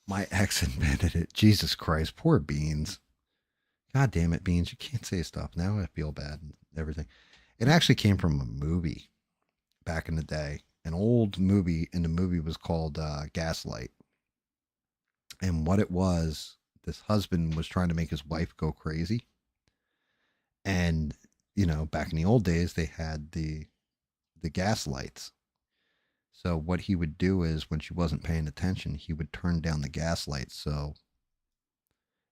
My ex invented it. Jesus Christ, poor Beans. God damn it, Beans. You can't say stuff. Now I feel bad and everything. It actually came from a movie back in the day, an old movie, and the movie was called Gaslight. And what it was, this husband was trying to make his wife go crazy. And, back in the old days, they had the gas lights. So what he would do is when she wasn't paying attention, he would turn down the gas lights so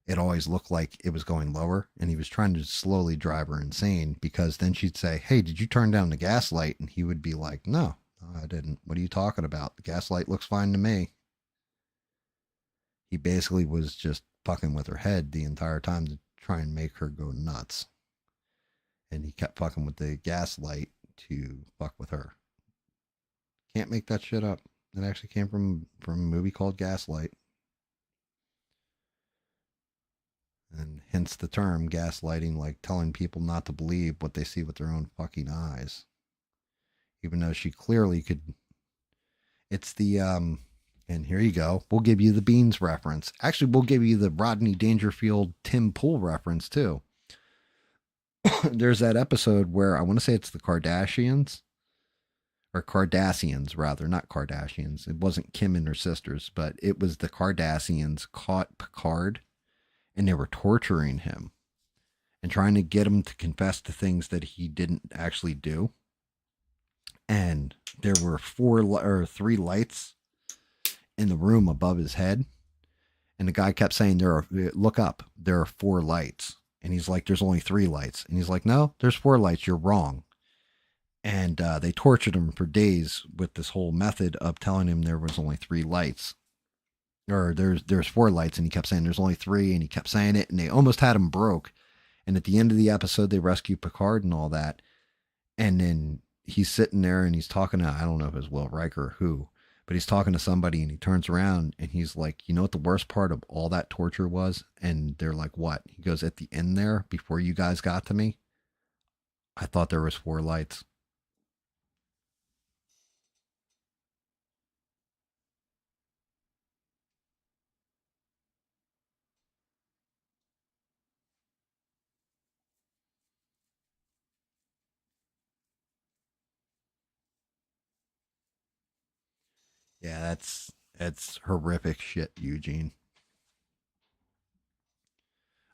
it always looked like it was going lower, and he was trying to slowly drive her insane because then she'd say, "Hey, did you turn down the gas light?" And he would be like, "No, I didn't. What are you talking about? The gas light looks fine to me." He basically was just fucking with her head the entire time to try and make her go nuts. And he kept fucking with the gas light to fuck with her. Can't make that shit up. It actually came from a movie called Gaslight. And hence the term gaslighting, like telling people not to believe what they see with their own fucking eyes. Even though she clearly could. It's the, and here you go. We'll give you the Beans reference. Actually, we'll give you the Rodney Dangerfield Tim Pool reference too. There's that episode where I want to say it's the Kardashians, or Cardassians rather, not Kardashians. It wasn't Kim and her sisters, but it was the Cardassians caught Picard and they were torturing him. and trying to get him to confess to things that he didn't actually do. And there were three lights in the room above his head. And the guy kept saying, look up, there are four lights. And he's like, there's only three lights. And he's like, no, there's four lights. You're wrong. And they tortured him for days with this whole method of telling him there was only three lights. Or there's four lights. And he kept saying there's only three. And he kept saying it. And they almost had him broke. And at the end of the episode, they rescue Picard and all that. And then he's sitting there and he's talking to, I don't know if it's Will Riker or who, but he's talking to somebody and he turns around and he's like, you know what the worst part of all that torture was? And they're like, what? He goes, at the end there, before you guys got to me, I thought there was four lights. Yeah, that's horrific shit, Eugene.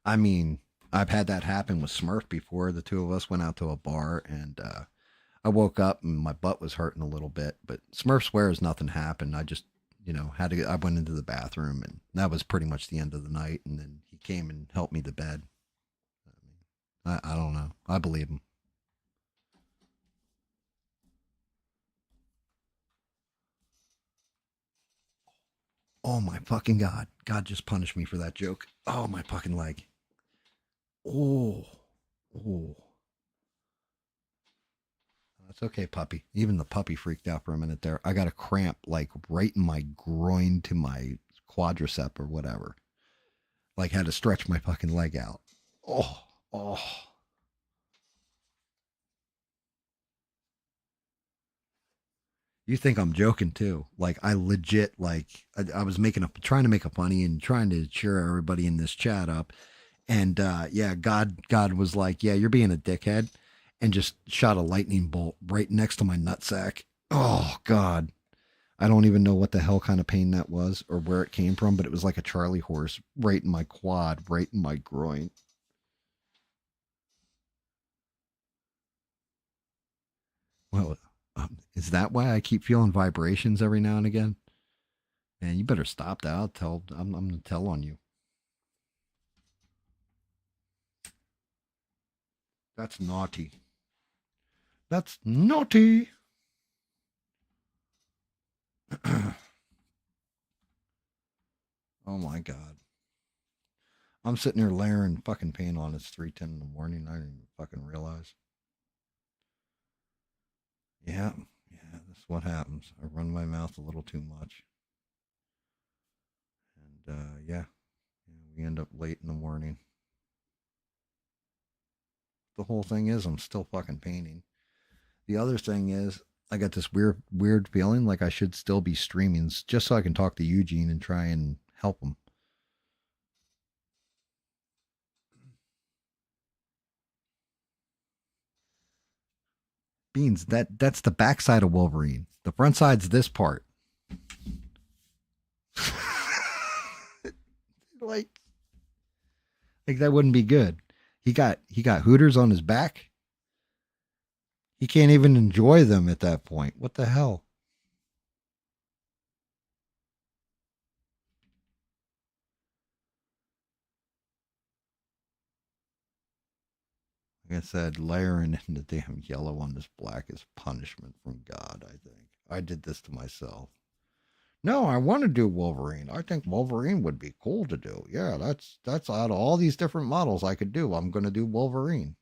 I mean, I've had that happen with Smurf before. The two of us went out to a bar and I woke up and my butt was hurting a little bit, but Smurf swears nothing happened. I just, I went into the bathroom and that was pretty much the end of the night. And then he came and helped me to bed. I don't know. I believe him. Oh my fucking God. God just punished me for that joke. Oh, my fucking leg. Oh, oh. That's okay, puppy. Even the puppy freaked out for a minute there. I got a cramp like right in my groin to my quadricep or whatever. Like had to stretch my fucking leg out. Oh, oh. You think I'm joking too? Like I legit like I was trying to make a funny and trying to cheer everybody in this chat up. And yeah, God was like, yeah, you're being a dickhead, and just shot a lightning bolt right next to my nutsack. Oh God, I don't even know what the hell kind of pain that was or where it came from, but it was like a Charlie horse right in my quad, right in my groin. Well, is that why I keep feeling vibrations every now and again? Man, you better stop that. I'm gonna tell on you. That's naughty. That's naughty. Oh my God. I'm sitting here layering fucking paint on. It's 3:10 in the morning. I didn't even fucking realize. Yeah, yeah, that's what happens. I run my mouth a little too much. And yeah, we end up late in the morning. The whole thing is I'm still fucking painting. The other thing is I got this weird feeling like I should still be streaming just so I can talk to Eugene and try and help him. Beans, that's the backside of Wolverine. The front side's this part. like like that wouldn't be good. He got hooters on his back. He can't even enjoy them at that point. What the hell? Like I said, layering in the damn yellow on this black is punishment from God, I think. I did this to myself. No, I want to do Wolverine. I think Wolverine would be cool to do. Yeah, that's out of all these different models I could do. I'm going to do Wolverine.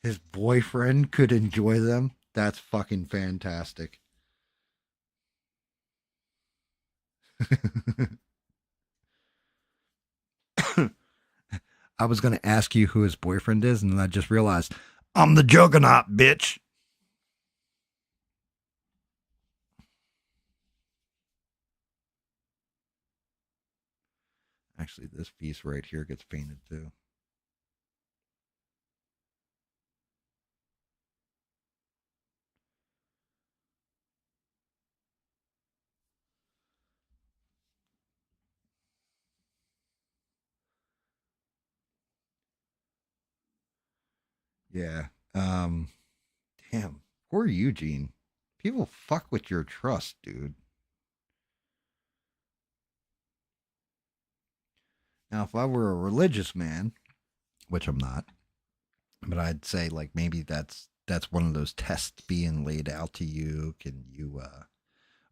His boyfriend could enjoy them. That's fucking fantastic. I was going to ask you who his boyfriend is, and then I just realized I'm the Juggernaut, bitch. Actually, this piece right here gets painted too. Yeah. Damn. Poor Eugene. People fuck with your trust, dude. Now, if I were a religious man, which I'm not, but I'd say like maybe that's one of those tests being laid out to you. Can you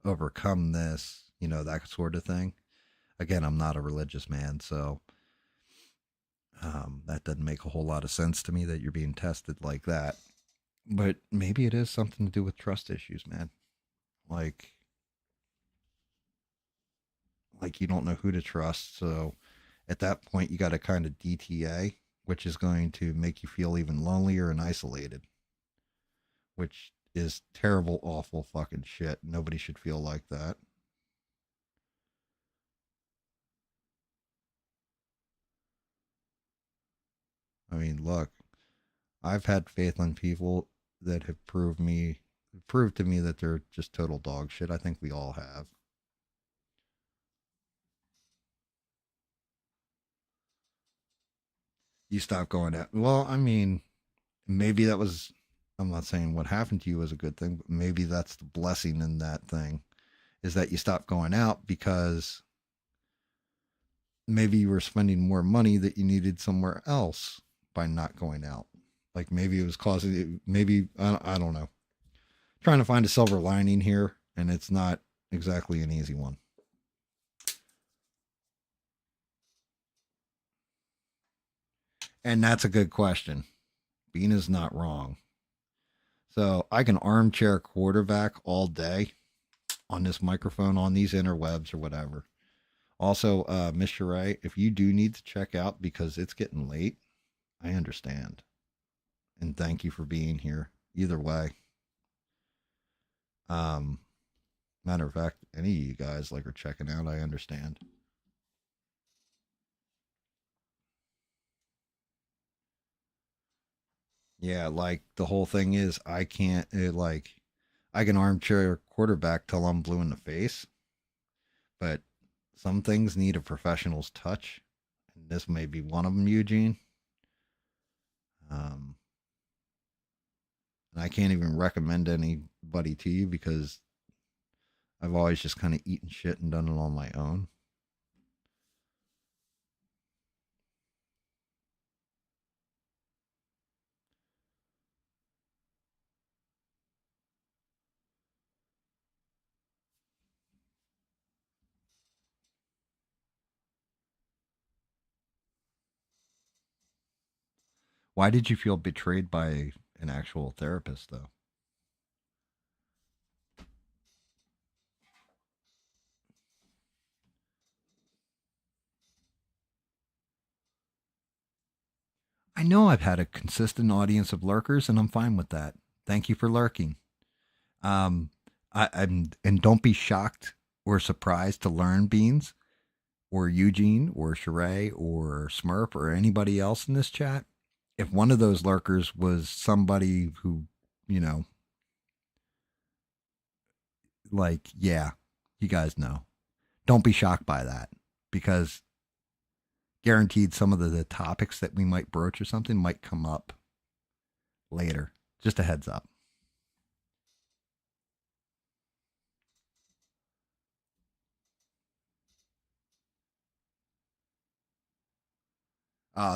overcome this? You know, that sort of thing. Again, I'm not a religious man, so that doesn't make a whole lot of sense to me that you're being tested like that. But maybe it is something to do with trust issues, man. Like like you don't know who to trust. So at that point, you got to kind of DTA, which is going to make you feel even lonelier and isolated, which is terrible, awful fucking shit. Nobody should feel like that. I mean, look, I've had faith in people that have proved to me that they're just total dog shit. I think we all have. You stop going out. Well, I mean, maybe that was. I'm not saying what happened to you was a good thing, but maybe that's the blessing in that thing is that you stop going out because maybe you were spending more money that you needed somewhere else by not going out. Like maybe it was causing, maybe, I don't know. Trying to find a silver lining here, and it's not exactly an easy one. And that's a good question. Bean is not wrong. So I can armchair quarterback all day on this microphone, on these interwebs or whatever. Also, Mr. Ray, if you do need to check out because it's getting late, I understand. And thank you for being here. Either way. Um, Matter of fact, any of you guys like are checking out, I understand. Yeah, like the whole thing is I can't like I can armchair quarterback till I'm blue in the face, but some things need a professional's touch, and this may be one of them, Eugene. Um, and I can't even recommend anybody to you because I've always just kind of eaten shit and done it on my own. Why did you feel betrayed by an actual therapist, though? I know I've had a consistent audience of lurkers, and I'm fine with that. Thank you for lurking. Um, I'm and don't be shocked or surprised to learn Beans or Eugene or Sheree or Smurf or anybody else in this chat. If one of those lurkers was somebody who, you know, like, yeah, you guys know. Don't be shocked by that because guaranteed some of the topics that we might broach or something might come up later. Just a heads up.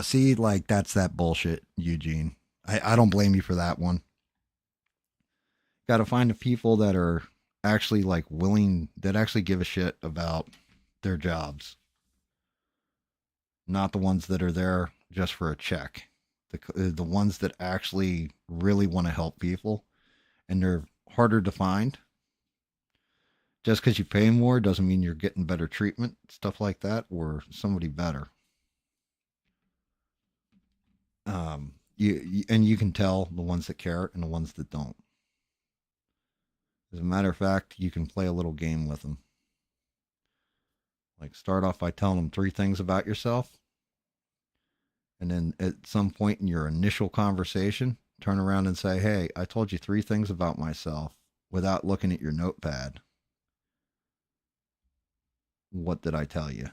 See, like that's that bullshit, Eugene. I don't blame you for that one. Got to find the people that are actually like willing, that actually give a shit about their jobs, not the ones that are there just for a check. The ones that actually really want to help people, and they're harder to find. Just because you pay more doesn't mean you're getting better treatment, stuff like that, or somebody better. And you can tell the ones that care and the ones that don't. As a matter of fact, you can play a little game with them. Like start off by telling them three things about yourself, and then at some point in your initial conversation, turn around and say, "Hey, I told you three things about myself without looking at your notepad. What did I tell you?"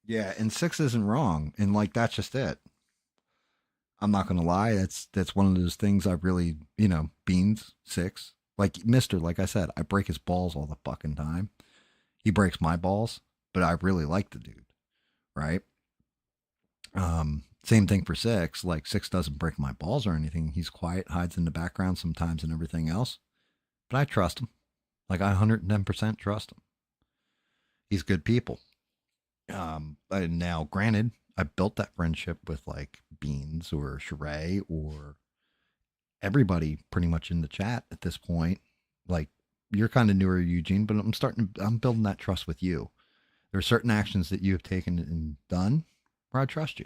Yeah, and 6 isn't wrong, and like that's just it. I'm not gonna lie, that's one of those things I really, Beans 6, like Mister, like I said, I break his balls all the fucking time. He breaks my balls, but I really like the dude, right? Same thing for 6. Like 6 doesn't break my balls or anything. He's quiet, hides in the background sometimes, and everything else. But I trust him. Like I 110% trust him. He's good people. And now, granted, I built that friendship with like Beans or Sheree or everybody pretty much in the chat at this point. Like you're kind of newer, Eugene, but I'm building that trust with you. There are certain actions that you have taken and done where I trust you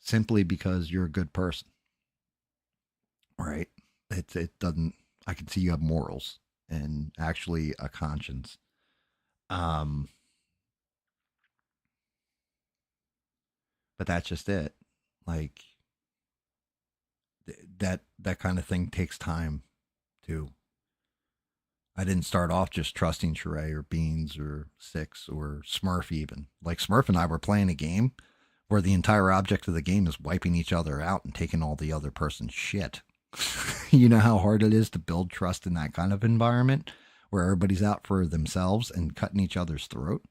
simply because you're a good person, right? It doesn't. I can see you have morals and actually a conscience. Um, but that's just it. Like that kind of thing takes time too. I didn't start off just trusting Sheree or Beans or 6 or Smurf even. Like Smurf and I were playing a game where the entire object of the game is wiping each other out and taking all the other person's shit. You know how hard it is to build trust in that kind of environment where everybody's out for themselves and cutting each other's throat.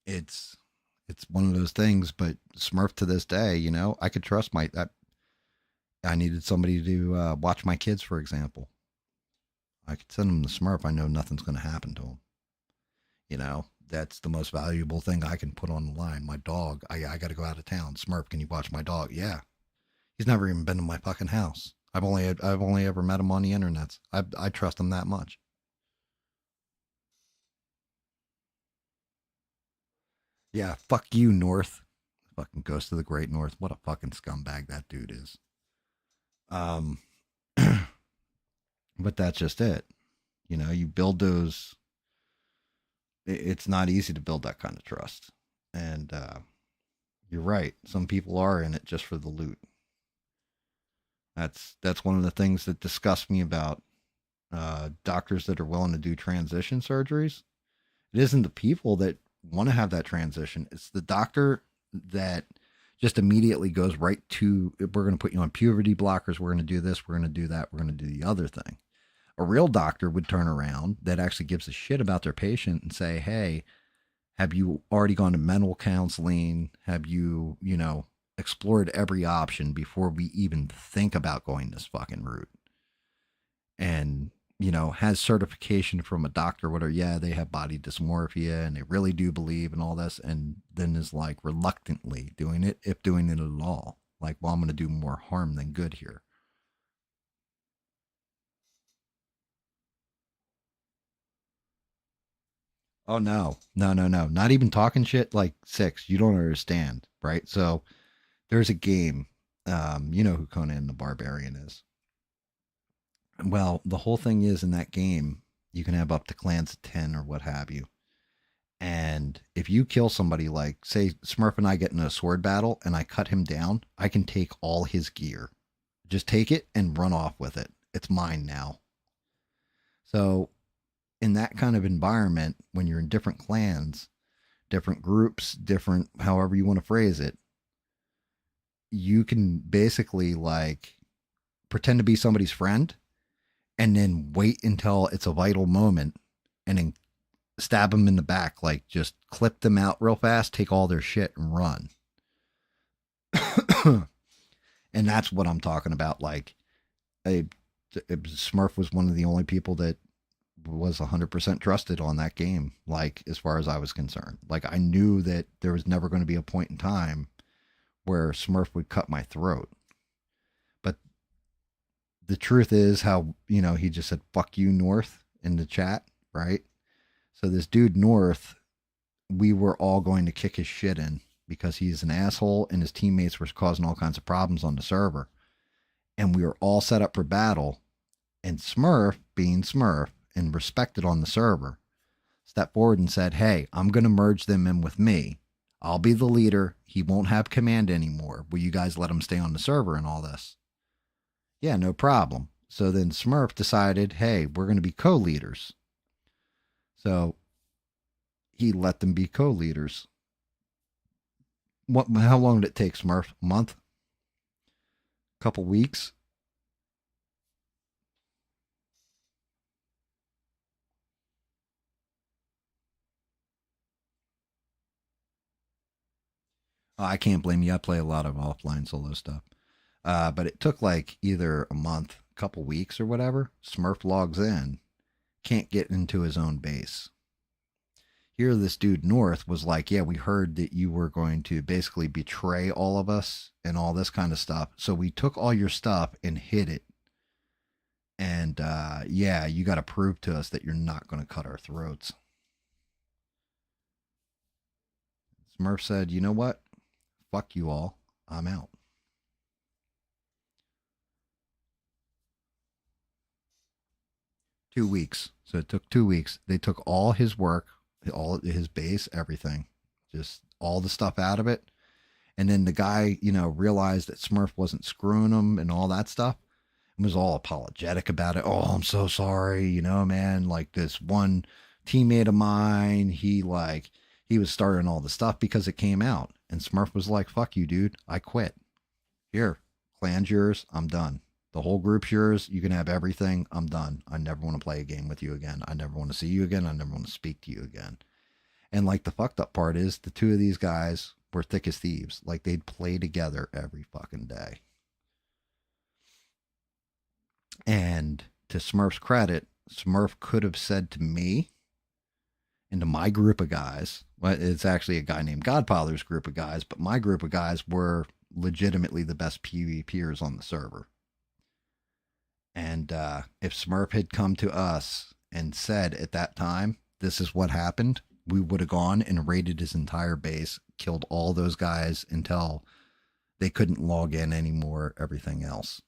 It's it's one of those things, but Smurf to this day, I could trust I needed somebody to watch my kids, for example. I could send them the Smurf. I know nothing's going to happen to them. That's the most valuable thing I can put on the line. My dog, I got to go out of town. Smurf, can you watch my dog? Yeah. He's never even been to my fucking house. I've only ever met him on the internet. I trust him that much. Yeah, fuck you, North. Fucking Ghost of the Great North. What a fucking scumbag that dude is. Um, but that's just it. You build those. It's not easy to build that kind of trust, and you're right. Some people are in it just for the loot. That's one of the things that disgusts me about doctors that are willing to do transition surgeries. It isn't the people that want to have that transition. It's the doctor that just immediately goes right to, we're going to put you on puberty blockers. We're going to do this. We're going to do that. We're going to do the other thing. A real doctor would turn around that actually gives a shit about their patient and say, hey, have you already gone to mental counseling? Have you, explored every option before we even think about going this fucking route? And, has certification from a doctor, whether, yeah, they have body dysmorphia and they really do believe in all this. And then is like reluctantly doing it, if doing it at all. Like, well, I'm going to do more harm than good here. Oh no, no, no, no! Not even talking shit like 6. You don't understand, right? So there's a game. You know who Conan the Barbarian is. Well, the whole thing is in that game, you can have up to clans of 10 or what have you. And if you kill somebody, like say Smurf and I get in a sword battle and I cut him down, I can take all his gear. Just take it and run off with it. It's mine now. So in that kind of environment, when you're in different clans, different groups, different however you want to phrase it, you can basically like pretend to be somebody's friend and then wait until it's a vital moment and then stab them in the back, like just clip them out real fast, take all their shit and run. And that's what I'm talking about. Like, Smurf was one of the only people that was 100% trusted on that game, like as far as I was concerned. Like I knew that there was never going to be a point in time where Smurf would cut my throat. But the truth is how, he just said fuck you North in the chat, right? So this dude North, we were all going to kick his shit in because he's an asshole and his teammates were causing all kinds of problems on the server. And we were all set up for battle, and Smurf, being Smurf and respected on the server, stepped forward and said, hey, I'm going to merge them in with me. I'll be the leader. He won't have command anymore. Will you guys let him stay on the server and all this? Yeah, no problem. So then Smurf decided, hey, we're going to be co-leaders. So he let them be co-leaders. How long did it take, Smurf? A month? Couple weeks? I can't blame you. I play a lot of offline solo stuff. But it took like either a month, a couple weeks, or whatever. Smurf logs in, can't get into his own base. Here, this dude North was like, yeah, we heard that you were going to basically betray all of us and all this kind of stuff. So we took all your stuff and hid it. And yeah, you got to prove to us that you're not going to cut our throats. Smurf said, you know what? Fuck you all. I'm out. $2 weeks. So it took 2 weeks. They took all his work, all his base, everything, just all the stuff out of it. And then the guy, realized that Smurf wasn't screwing him and all that stuff and was all apologetic about it. Oh, I'm so sorry, man. Like this one teammate of mine, he was starting all the stuff because it came out. And Smurf was like, fuck you, dude. I quit. Here, clan's yours. I'm done. The whole group's yours. You can have everything. I'm done. I never want to play a game with you again. I never want to see you again. I never want to speak to you again. And like the fucked up part is the two of these guys were thick as thieves. Like they'd play together every fucking day. And to Smurf's credit, Smurf could have said to me and to my group of guys, well, it's actually a guy named Godfather's group of guys, but my group of guys were legitimately the best PvPers on the server. And if Smurf had come to us and said at that time, this is what happened, we would have gone and raided his entire base, killed all those guys until they couldn't log in anymore, everything else.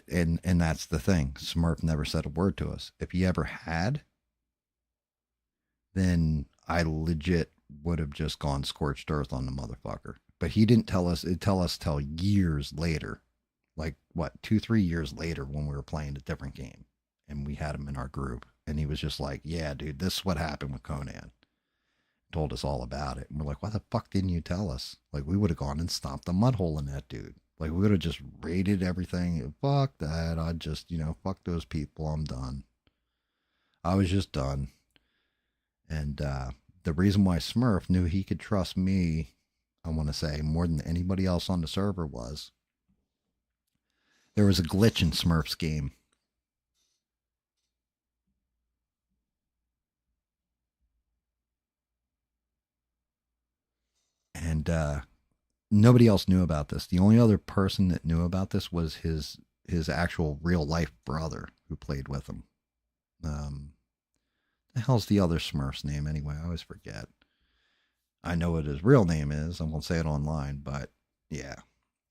And that's the thing. Smurf never said a word to us. If he ever had, then I legit would have just gone scorched earth on the motherfucker. But he didn't tell us. It tell us till years later, like what, 2-3 years later when we were playing a different game, and we had him in our group, and he was just like, "Yeah, dude, this is what happened with Conan." Told us all about it, and we're like, "Why the fuck didn't you tell us? Like, we would have gone and stomped a mud hole in that dude." Like, we would have just raided everything. Fuck that. I just, fuck those people. I'm done. I was just done. And the reason why Smurf knew he could trust me, I want to say, more than anybody else on the server was there was a glitch in Smurf's game. And nobody else knew about this. The only other person that knew about this was his actual real life brother who played with him. The hell's the other Smurf's name anyway? I always forget. I know what his real name is. I won't say it online, but yeah.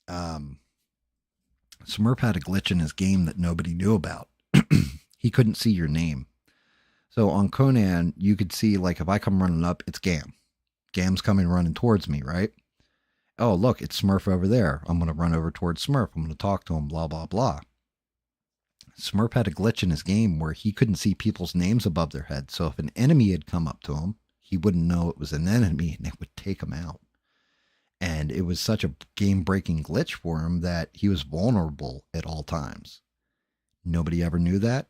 Smurf had a glitch in his game that nobody knew about. He couldn't see your name. So on Conan, you could see, like, if I come running up, it's GAM. GAM's coming running towards me, right? Oh, look, it's Smurf over there. I'm going to run over towards Smurf. I'm going to talk to him, blah, blah, blah. Smurf had a glitch in his game where he couldn't see people's names above their head. So if an enemy had come up to him, he wouldn't know it was an enemy and it would take him out. And it was such a game-breaking glitch for him that he was vulnerable at all times. Nobody ever knew that.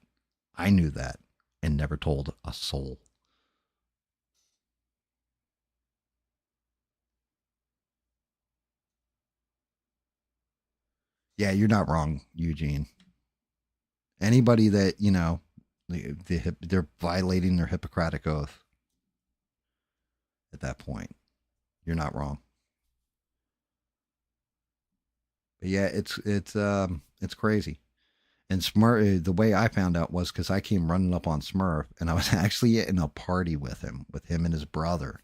I knew that and never told a soul. Yeah, you're not wrong, Eugene. Anybody that, they're violating their Hippocratic oath at that point. You're not wrong. But yeah, it's crazy. And Smurf, the way I found out was because I came running up on Smurf, and I was actually in a party with him and his brother.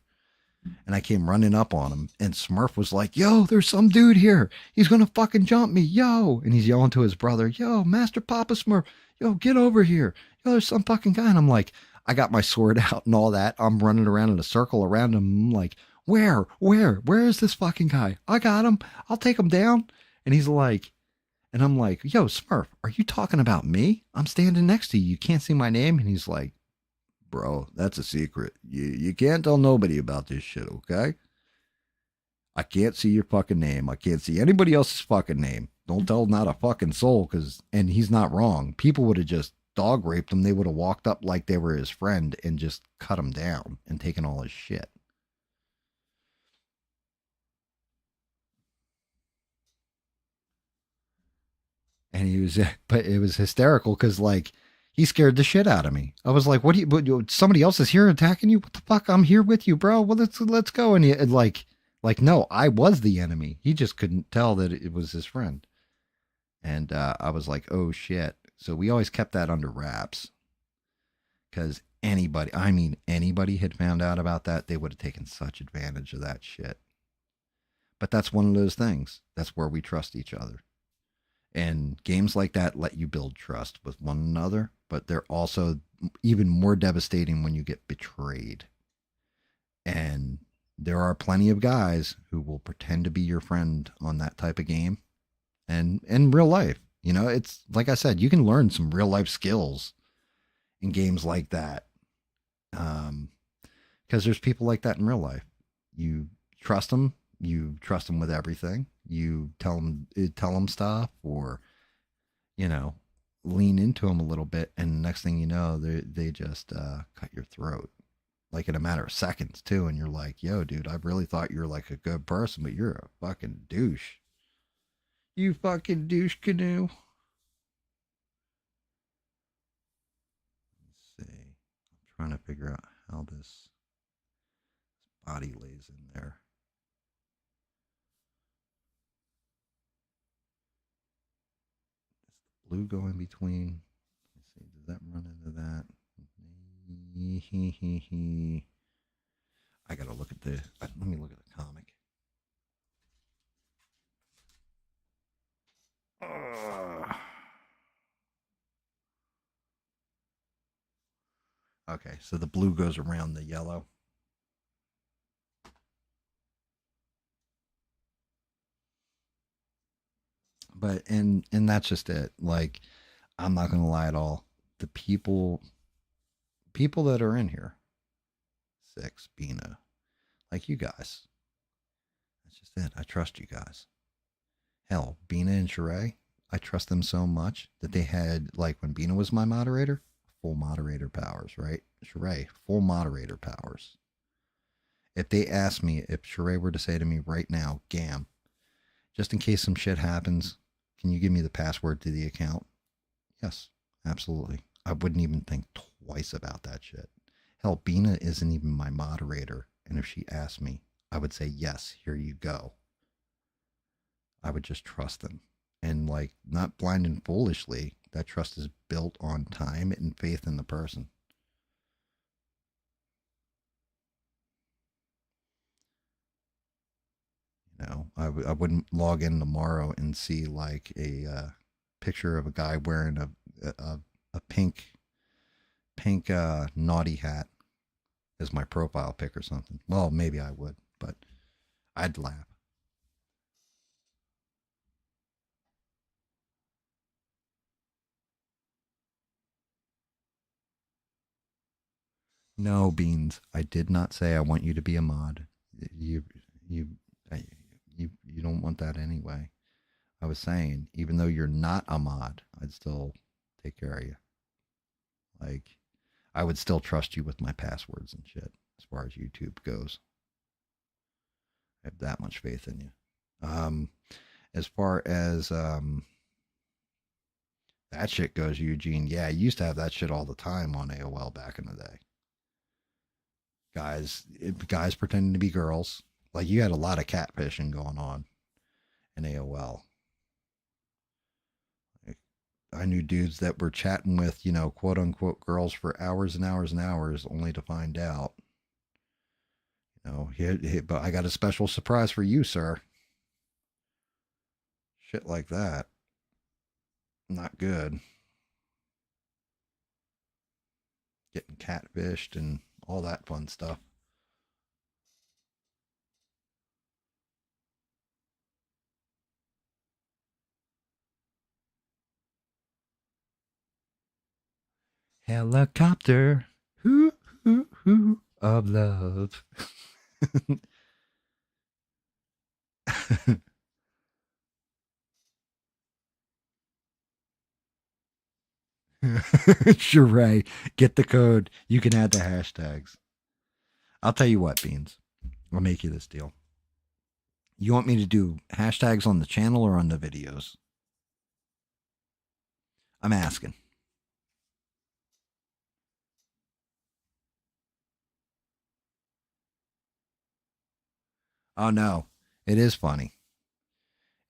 And I came running up on him, and Smurf was like, "Yo, there's some dude here. He's gonna fucking jump me, yo!" And he's yelling to his brother, "Yo, Master Papa Smurf, yo, get over here. Yo, there's some fucking guy." And I'm like, I got my sword out and all that. I'm running around in a circle around him. I'm like, Where is this fucking guy? I got him. I'll take him down. And he's like, and I'm like, yo, Smurf, are you talking about me? I'm standing next to you. You can't see my name. And he's like, bro, that's a secret. You can't tell nobody about this shit, okay? I can't see your fucking name. I can't see anybody else's fucking name. Don't tell not a fucking soul, cause and he's not wrong. People would have just dog raped him. They would have walked up like they were his friend and just cut him down and taken all his shit. And he was, but it was hysterical because like he scared the shit out of me. I was like, "What do you? Somebody else is here attacking you? What the fuck? I'm here with you, bro. Well, let's go." And he and like no, I was the enemy. He just couldn't tell that it was his friend. And I was like, "Oh shit!" So we always kept that under wraps because anybody, I mean anybody, had found out about that, they would have taken such advantage of that shit. But that's one of those things. That's where we trust each other. And games like that let you build trust with one another, but they're also even more devastating when you get betrayed. And there are plenty of guys who will pretend to be your friend on that type of game. And in real life, you know, it's like I said, you can learn some real life skills in games like that. Um, because there's people like that in real life. You trust them, you trust them with everything. You tell them stuff, or you know, lean into them a little bit, and next thing you know, they just cut your throat, like in a matter of seconds too. And you're like, yo, dude, I really thought you were like a good person, but you're a fucking douche. You fucking douche canoe. Let's see. I'm trying to figure out how this body lays in there. Is the blue go in between? Let's see. Does that run into that? I gotta look at the. Let me look at the comic. Okay, so the blue goes around the yellow. But and that's just it. Like, I'm not gonna lie at all. The people that are in here, Six, Bina, like you guys. That's just it. I trust you guys. Hell, Bina and Sheree, I trust them so much that they had, like, when Bina was my moderator, full moderator powers, right? Sheree, full moderator powers. If they asked me, if Sheree were to say to me right now, Gam, just in case some shit happens, can you give me the password to the account? Yes, absolutely. I wouldn't even think twice about that shit. Hell, Bina isn't even my moderator. And if she asked me, I would say, yes, here you go. I would just trust them. And like, not blind and foolishly, that trust is built on time and faith in the person. You know, I wouldn't log in tomorrow and see like a picture of a guy wearing a pink naughty hat as my profile pic or something. Well, maybe I would, but I'd laugh. No, Beans. I did not say I want you to be a mod. You, you, you don't want that anyway. I was saying, even though you're not a mod, I'd still take care of you. Like, I would still trust you with my passwords and shit as far as YouTube goes. I have that much faith in you. Um, as far as that shit goes, Eugene, yeah, I used to have that shit all the time on AOL back in the day. Guys pretending to be girls. Like, you had a lot of catfishing going on in AOL. Like, I knew dudes that were chatting with, you know, quote unquote girls for hours and hours and hours, only to find out, you know, but I got a special surprise for you, sir. Shit like that. Not good. Getting catfished and all that fun stuff. Helicopter. Hoo, hoo, hoo of love. Sheree, get the code. You can add the hashtags. I'll tell you what, Beans. I'll make you this deal. You want me to do hashtags on the channel or on the videos? I'm asking. Oh no, it is funny.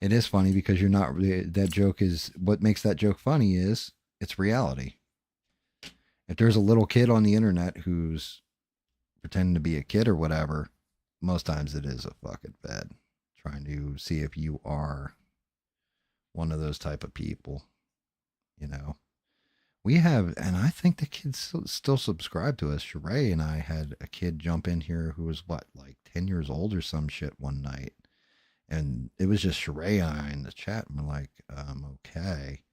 It is funny because you're not really, that joke is what makes that joke funny is it's reality. If there's a little kid on the internet who's pretending to be a kid or whatever, most times it is a fucking fed trying to see if you are one of those type of people, you know. We have, and I think the kids still subscribe to us. Sheree and I had a kid jump in here who was what, like 10 years old or some shit one night. And it was just Sheree and I in the chat. And we're like, okay.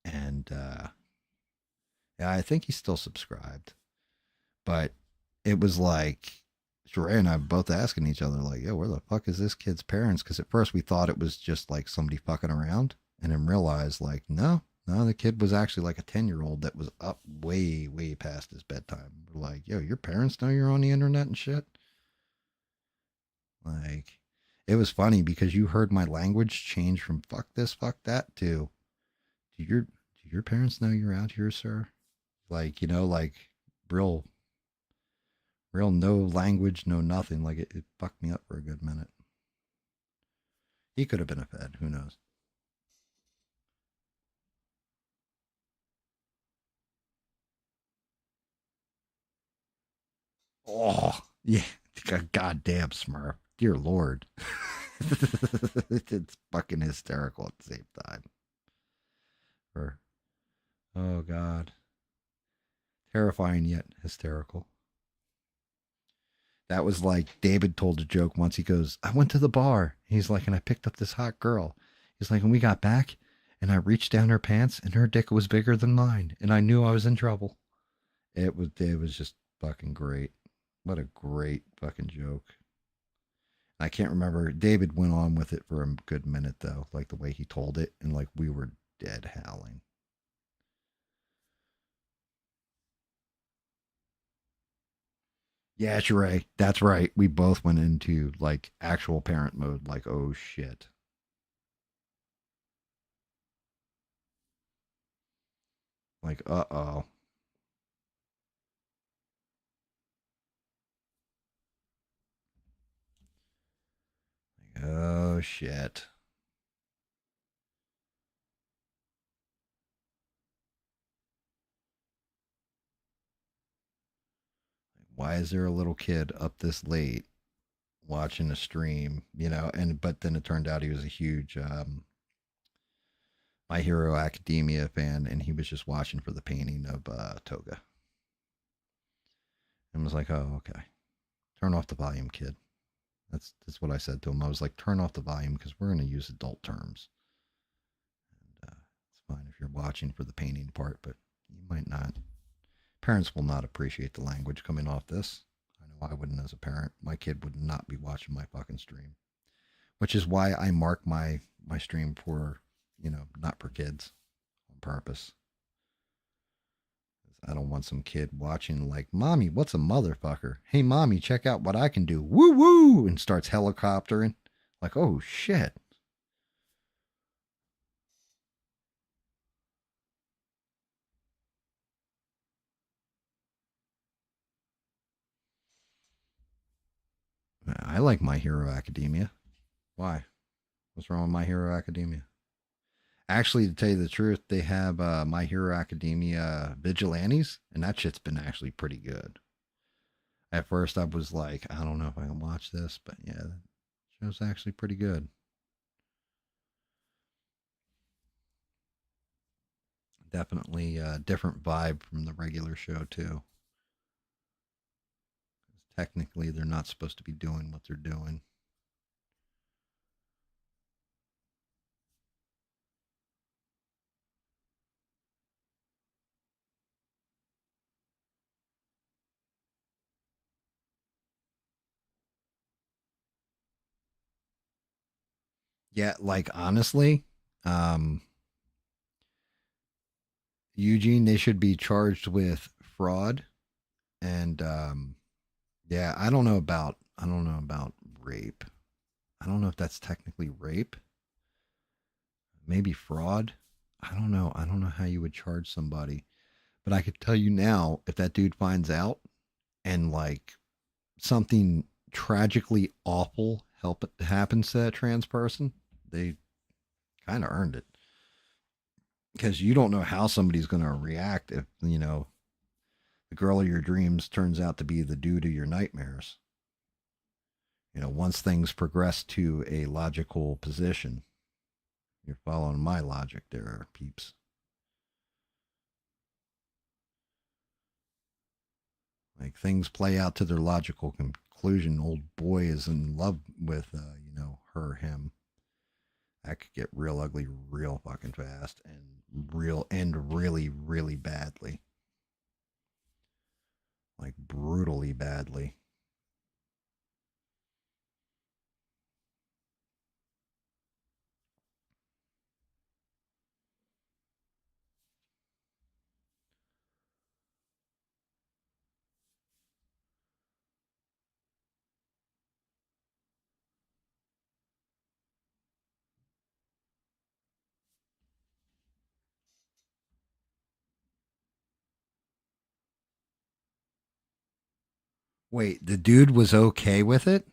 And yeah, I think he's still subscribed. But it was like Sheree and I both asking each other, like, yo, where the fuck is this kid's parents? Because at first we thought it was just like somebody fucking around. And then realized, like, no, the kid was actually like a 10-year-old that was up way, way past his bedtime. We're like, yo, your parents know you're on the internet and shit? Like, it was funny because you heard my language change from fuck this, fuck that to do your parents know you're out here, sir? Like, like real real no language, no nothing. Like it fucked me up for a good minute. He could have been a fed, who knows? Oh, yeah. Goddamn Smurf. Dear Lord. It's fucking hysterical at the same time. Or, oh God. Terrifying yet hysterical. That was like David told a joke once. He goes, I went to the bar. He's like, and I picked up this hot girl. He's like, and we got back and I reached down her pants and her dick was bigger than mine. And I knew I was in trouble. It was just fucking great. What a great fucking joke. I can't remember. David went on with it for a good minute though, like the way he told it, and like we were dead howling. Yeah, Sheree, that's right. We both went into like actual parent mode, like, oh shit. Like, uh oh. Like, oh shit. Why is there a little kid up this late watching a stream? And but then it turned out he was a huge My Hero Academia fan, and he was just watching for the painting of Toga, and was like, "Oh, okay, turn off the volume, kid." That's what I said to him. I was like, "Turn off the volume because we're going to use adult terms, and it's fine if you're watching for the painting part, but you might not. Parents will not appreciate the language coming off this. I know I wouldn't as a parent. My kid would not be watching my fucking stream, which is why I mark my stream for, not for kids on purpose. I don't want some kid watching like, Mommy, what's a motherfucker? Hey, Mommy, check out what I can do. Woo woo! And starts helicoptering. Like, oh shit. I like My Hero Academia. Why? What's wrong with My Hero Academia? Actually, to tell you the truth, they have My Hero Academia Vigilantes, and that shit's been actually pretty good. At first, I was like, I don't know if I can watch this, but yeah, the show's actually pretty good. Definitely a different vibe from the regular show, too. Technically, they're not supposed to be doing what they're doing. Yeah, like honestly, um, Eugene, they should be charged with fraud and yeah, I don't know about rape. I don't know if that's technically rape. Maybe fraud. I don't know. I don't know how you would charge somebody. But I could tell you now, if that dude finds out and like something tragically awful happens to that trans person, they kind of earned it. Because you don't know how somebody's going to react if, you know, the girl of your dreams turns out to be the dude of your nightmares. You know, once things progress to a logical position, you're following my logic there, peeps. Like things play out to their logical conclusion. Old boy is in love with, you know, her, him. That could get real ugly real fucking fast and real end really, really badly. Like brutally badly. Wait, the dude was okay with it?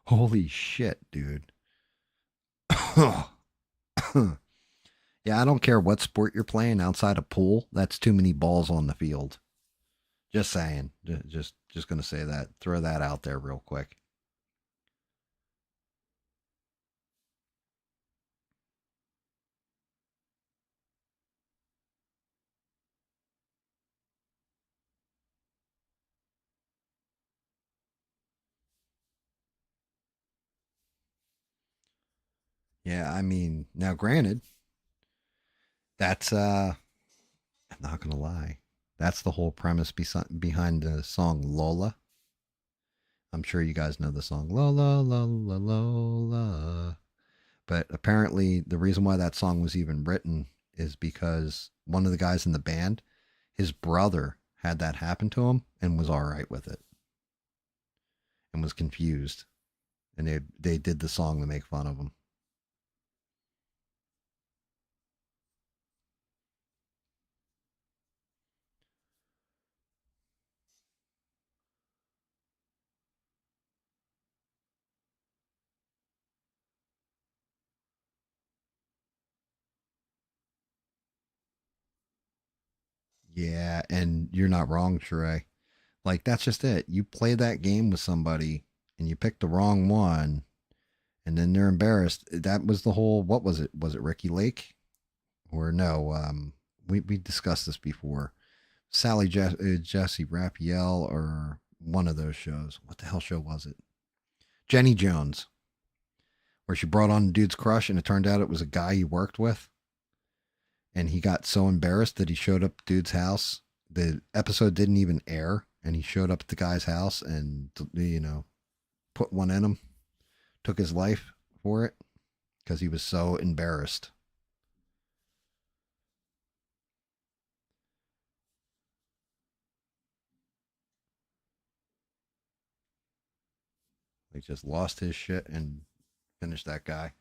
Holy shit, dude. Yeah, I don't care what sport you're playing outside a pool. That's too many balls on the field. Just saying. Just gonna say that. Throw that out there real quick. Yeah, I mean, now granted, that's I'm not gonna lie. That's the whole premise behind the song Lola. I'm sure you guys know the song Lola Lola Lola. But apparently the reason why that song was even written is because one of the guys in the band, his brother had that happen to him and was all right with it and was confused. And they did the song to make fun of him. Yeah, and you're not wrong, Sheree. Like that's just it. You play that game with somebody and you pick the wrong one and then they're embarrassed. That was the whole what was it? Was it Ricky Lake? Or no, we discussed this before. Jesse Raphael or one of those shows. What the hell show was it? Jenny Jones, where she brought on the dude's crush and it turned out it was a guy he worked with. And he got so embarrassed that he showed up at dude's house. The episode didn't even air, and he showed up at the guy's house and you know put one in him, took his life for it because he was so embarrassed. He just lost his shit and finished that guy.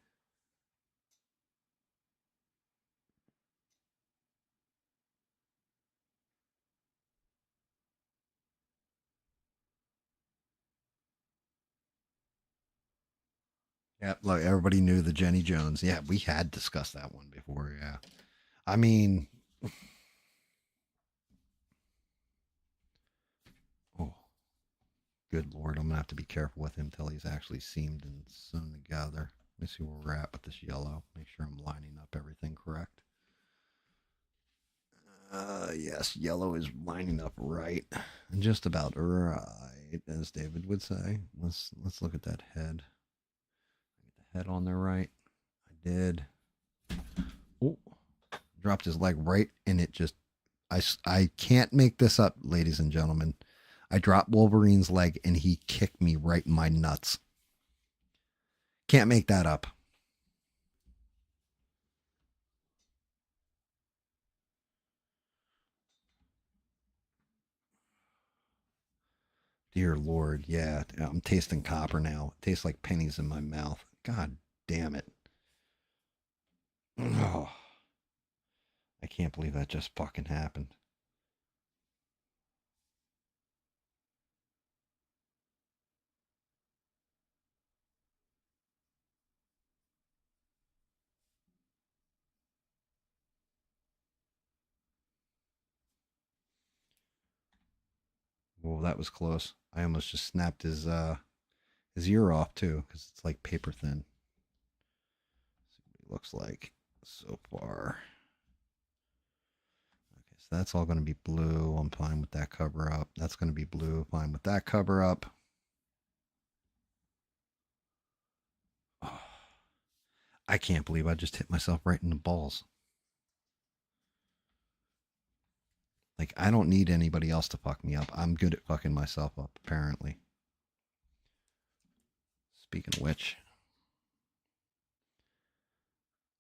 Yeah, look, everybody knew the Jenny Jones. Yeah, we had discussed that one before. Yeah, I mean, oh, good lord, I'm gonna have to be careful with him till he's actually seamed and sewn together. Let me see where we're at with this yellow. Make sure I'm lining up everything correct. Yes, yellow is lining up right, and just about right, as David would say. Let's look at that head. Get the head on there right. I did. Oh, dropped his leg right, and it just I can't make this up, ladies and gentlemen. I dropped Wolverine's leg, and he kicked me right in my nuts. Can't make that up. Dear Lord, yeah, I'm tasting copper now. It tastes like pennies in my mouth. God damn it. Oh, I can't believe that just fucking happened. Well, that was close. I almost just snapped his ear off too, because it's like paper thin. Let's see what it looks like so far. Okay, so that's all going to be blue. I'm fine with that cover up. That's going to be blue. Fine with that cover up. Oh, I can't believe I just hit myself right in the balls. Like, I don't need anybody else to fuck me up. I'm good at fucking myself up, apparently. Speaking of which,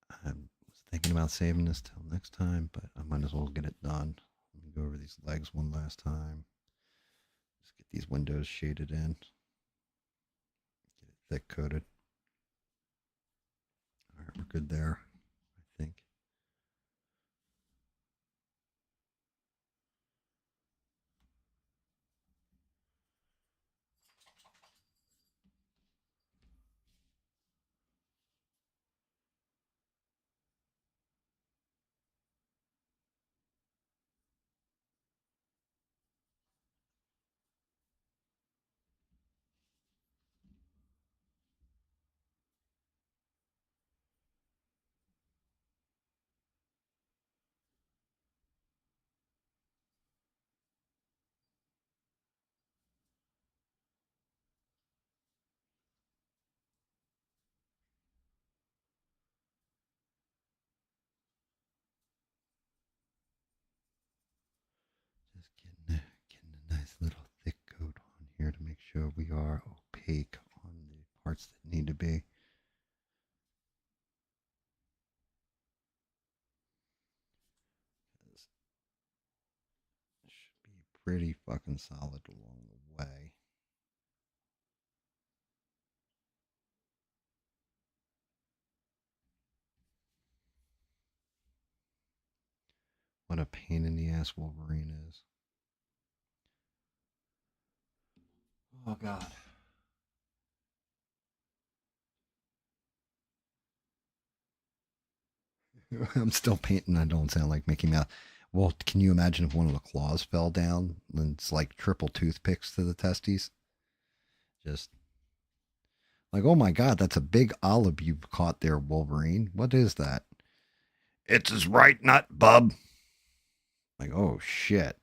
I was thinking about saving this till next time, but I might as well get it done. Let me go over these legs one last time. Just get these windows shaded in. Get it thick coated. All right, we're good there, I think. Just getting a nice little thick coat on here to make sure we are opaque on the parts that need to be. It should be pretty fucking solid along the way. What a pain in the ass Wolverine is. Oh God. I'm still painting. I don't sound like Mickey Mouse. Well, can you imagine if one of the claws fell down? And it's like triple toothpicks to the testes. Just like, oh my God, that's a big olive you've caught there, Wolverine. What is that? It's his right nut, bub. Like, oh shit.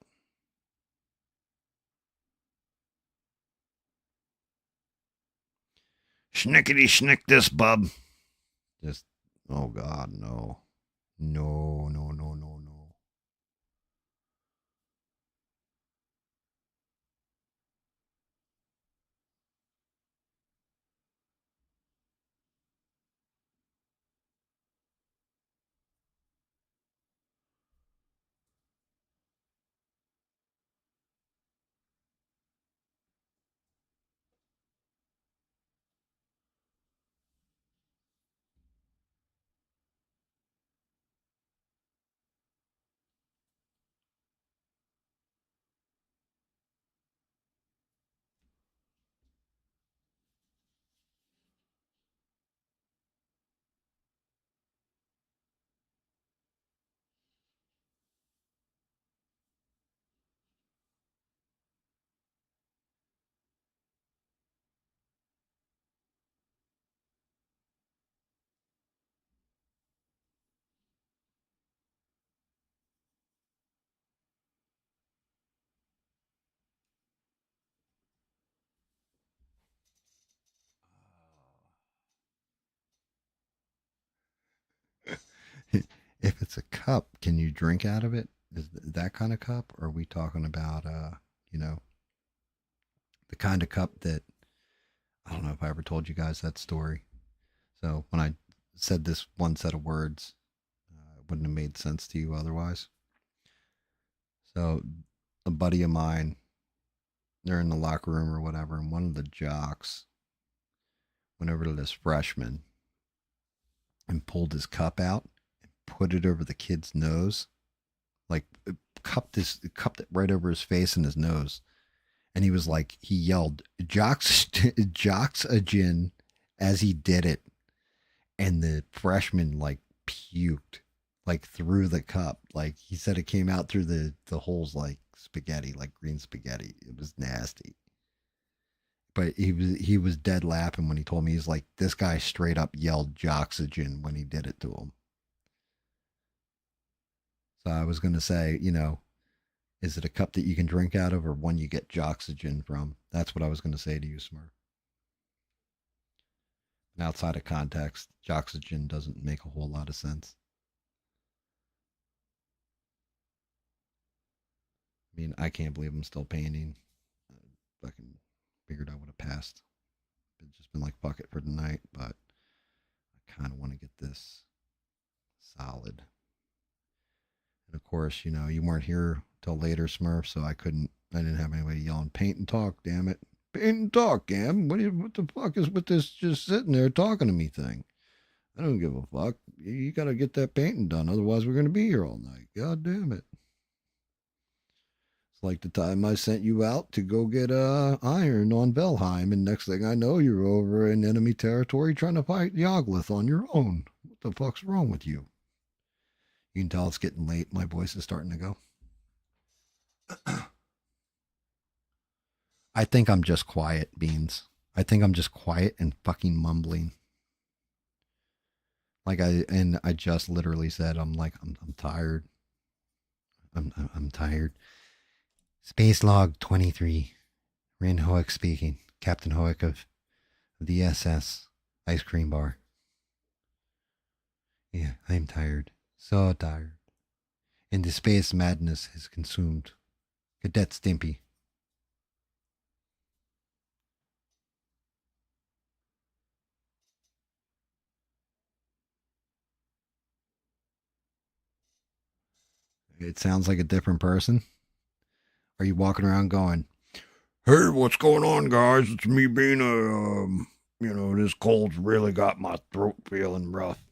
Schnickety schnick this, bub. Just, oh God, no. No, no, no, no, no. If it's a cup, can you drink out of it? Is that kind of cup? Or are we talking about, you know, the kind of cup that I don't know if I ever told you guys that story. So when I said this one set of words, it wouldn't have made sense to you otherwise. So a buddy of mine, they're in the locker room or whatever, and one of the jocks went over to this freshman and pulled his cup out and put it over the kid's nose, like cupped it right over his face and his nose. And he was like, he yelled, "Jocks a gin," as he did it, and the freshman like puked like through the cup. Like he said, it came out through the holes like spaghetti, like green spaghetti. It was nasty. But he was dead laughing when he told me. He's like, this guy straight up yelled "Joxygen" when he did it to him. So I was gonna say, is it a cup that you can drink out of, or one you get Joxygen from? That's what I was gonna say to you, Smurf. And outside of context, Joxygen doesn't make a whole lot of sense. I mean, I can't believe I'm still painting. I fucking figured I would have passed. It's just been like, fuck it for tonight, but I kind of want to get this solid. And of course, you weren't here till later, Smurf, so I didn't have anybody yelling, paint and talk, damn it. Paint and talk, Gam. What the fuck is with this just sitting there talking to me thing? I don't give a fuck. You got to get that painting done. Otherwise, we're going to be here all night. God damn it. It's like the time I sent you out to go get iron on Velheim, and next thing I know, you're over in enemy territory trying to fight Yoggoth on your own. What the fuck's wrong with you? You can tell it's getting late. My voice is starting to go. I think I'm just quiet, Beans. I think I'm just quiet and fucking mumbling. I just literally said I'm tired. I'm tired. Space log 23. Rin Hoek speaking. Captain Hoek of the SS Ice Cream Bar. Yeah, I'm tired. So tired. And the space madness has consumed Cadet Stimpy. It sounds like a different person. Are you walking around going, "Hey, what's going on, guys? It's me being this cold's really got my throat feeling rough."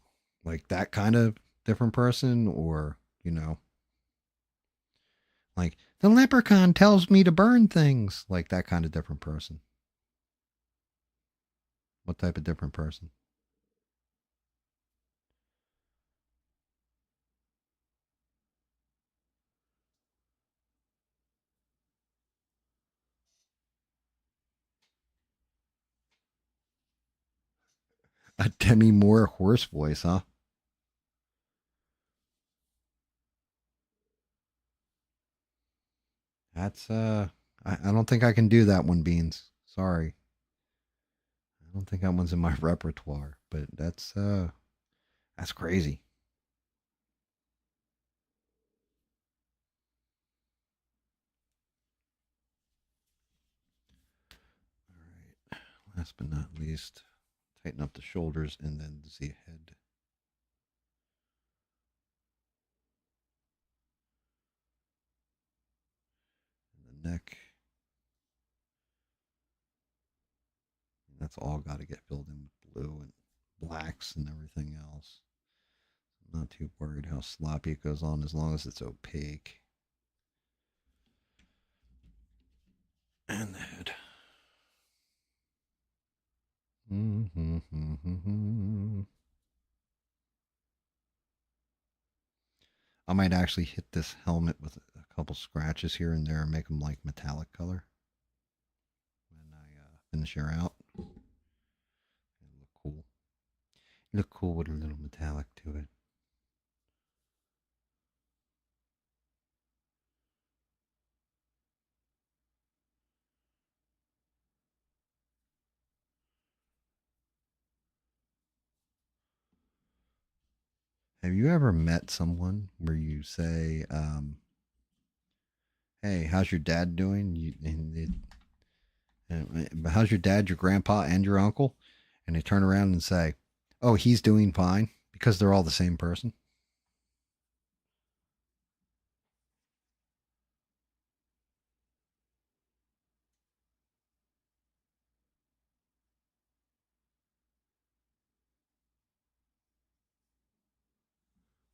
Like that kind of different person, or, like, "The leprechaun tells me to burn things." Like that kind of different person. What type of different person? A Demi Moore horse voice, huh? That's I don't think I can do that one, Beans. Sorry. I don't think that one's in my repertoire, but that's crazy. All right. Last but not least, tighten up the shoulders and then the head and the neck. And that's all got to get filled in with blue and blacks and everything else. I'm not too worried how sloppy it goes on as long as it's opaque. And the head. I might actually hit this helmet with a couple scratches here and there and make them like metallic color when I finish her out. It'll look cool. You look cool with a little metallic to it. Have you ever met someone where you say, "Hey, how's your dad doing?" How's your dad, your grandpa, and your uncle? And they turn around and say, "Oh, he's doing fine," because they're all the same person.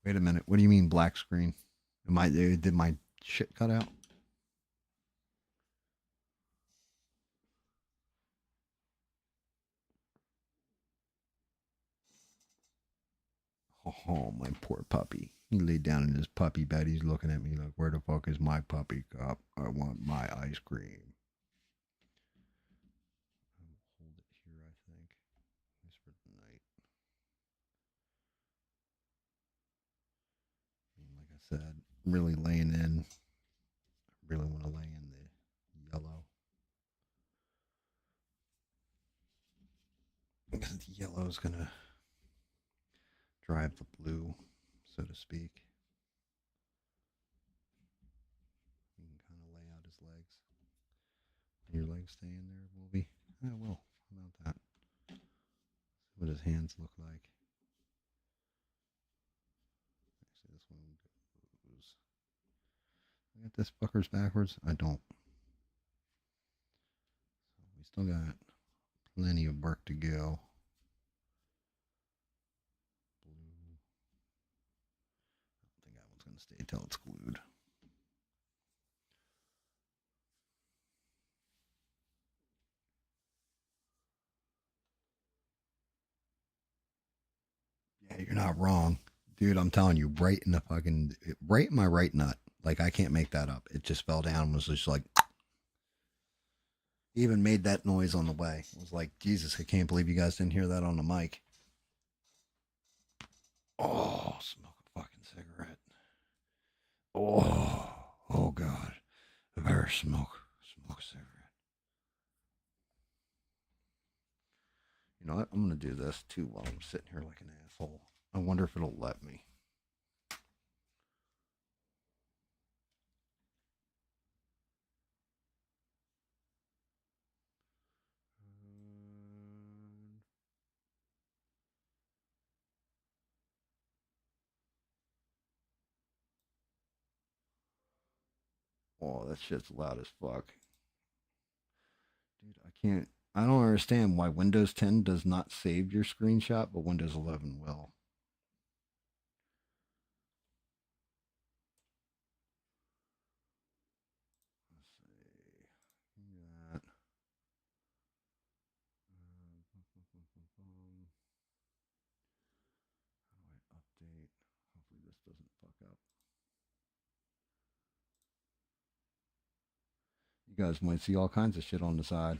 Wait a minute. What do you mean black screen? Did my shit cut out? Oh, my poor puppy. He laid down in his puppy bed. He's looking at me like, where the fuck is my puppy cup? I want my ice cream. I'll hold it here, I think. Just for the night. I mean, like I said, really laying in. Really want to lay in the yellow. Because the yellow is going to drive the blue, so to speak. You can kind of lay out his legs. Your legs stay in there, Wolvie? I will. How about that? What his hands look like. Actually, this one goes. I got this fuckers backwards. I don't. So we still got plenty of work to go. Blue. I don't think that one's going to stay till it's glued. Yeah, you're not wrong. Dude, I'm telling you, right in my right nut. Like, I can't make that up. It just fell down and was just like, even made that noise on the way. It was like, Jesus, I can't believe you guys didn't hear that on the mic. Oh, smoke a fucking cigarette. Oh God. I better smoke a cigarette. You know what? I'm going to do this too while I'm sitting here like an asshole. I wonder if it'll let me. Oh, that shit's loud as fuck. Dude, I don't understand why Windows 10 does not save your screenshot, but Windows 11 will. Let's see. That. How do I update? Hopefully this doesn't fuck up. You guys might see all kinds of shit on the side.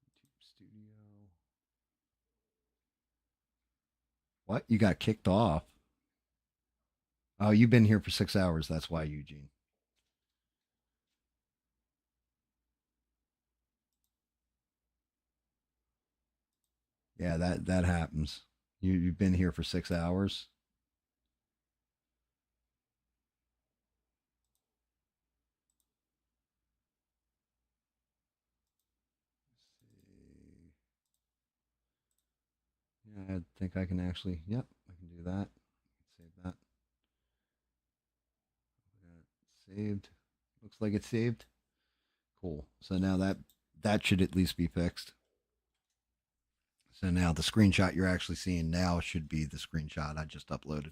YouTube Studio. What? You got kicked off? Oh, you've been here for 6 hours. That's why, Eugene. Yeah, that happens. You've been here for 6 hours. Let's see. Yeah, I think I can actually. Yep, I can do that. Save that. Saved. Looks like it's saved. Cool. So now that should at least be fixed. So now the screenshot you're actually seeing now should be the screenshot I just uploaded.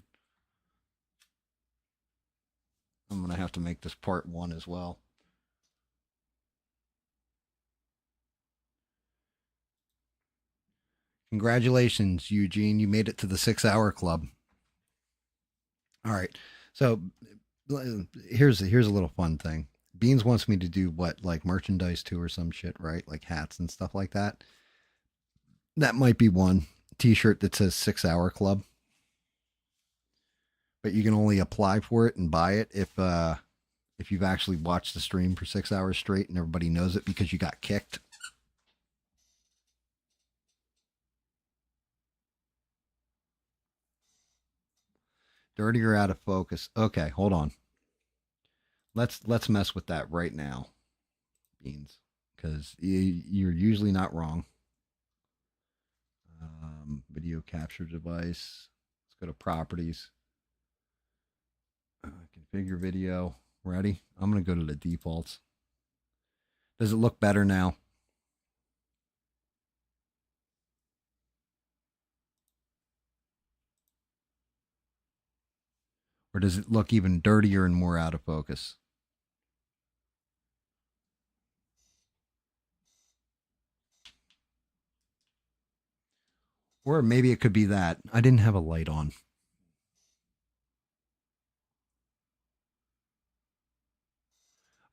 I'm going to have to make this part one as well. Congratulations, Eugene. You made it to the 6 hour club. All right. So here's a little fun thing. Beans wants me to do what, like merchandise too or some shit, right? Like hats and stuff like that. That might be one t-shirt that says 6 hour club. But you can only apply for it and buy it if you've actually watched the stream for 6 hours straight and everybody knows it because you got kicked. Dirty or out of focus. Okay, hold on. Let's mess with that right now, Beans, because you're usually not wrong. Video capture device. Let's go to properties. Configure video. Ready? I'm gonna go to the defaults. Does it look better now? Or does it look even dirtier and more out of focus? Or maybe it could be that I didn't have a light on.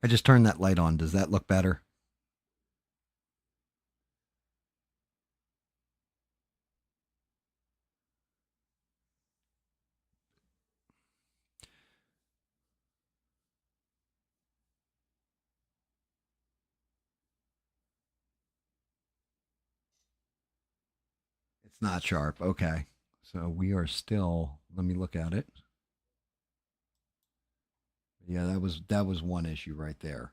I just turned that light on. Does that look better? It's not sharp. Okay. So we are still, let me look at it. Yeah, that was one issue right there.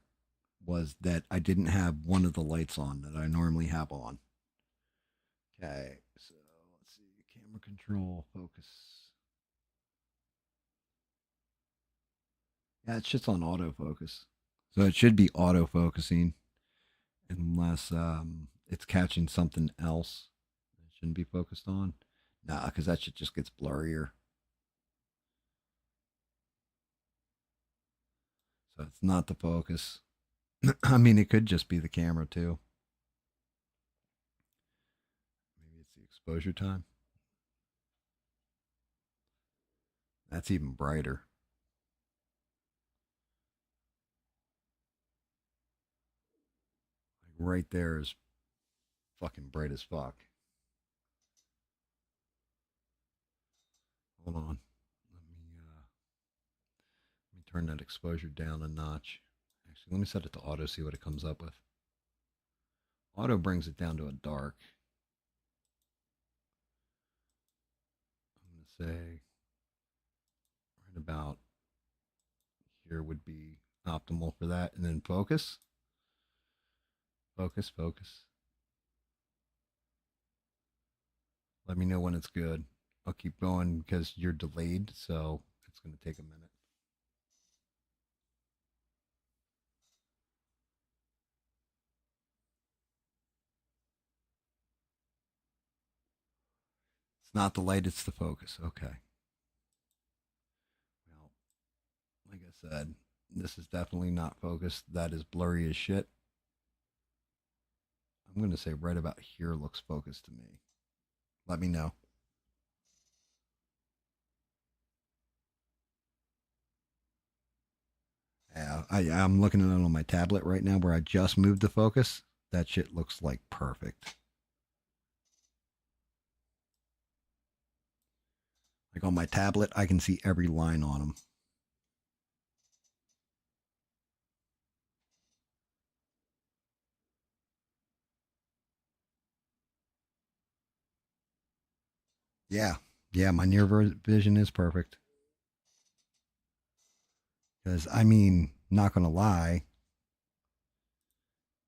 Was that I didn't have one of the lights on that I normally have on. Okay. So let's see. Camera control, focus. Yeah, it's just on autofocus. So it should be autofocusing unless it's catching something else it shouldn't be focused on. Nah, because that shit just gets blurrier. So it's not the focus. I mean, it could just be the camera too. Maybe it's the exposure time. That's even brighter. Like right there is fucking bright as fuck. Hold on. Let me turn that exposure down a notch. Actually, let me set it to auto, see what it comes up with. Auto brings it down to a dark. I'm going to say right about here would be optimal for that. And then focus. Focus, focus. Let me know when it's good. I'll keep going because you're delayed, so it's going to take a minute. It's not the light, it's the focus. Okay. Well, like I said, this is definitely not focused. That is blurry as shit. I'm going to say right about here looks focused to me. Let me know. Yeah, I'm looking at it on my tablet right now where I just moved the focus. That shit looks like perfect. Like on my tablet, I can see every line on them. Yeah, yeah, my near vision is perfect. Because I mean, not gonna lie,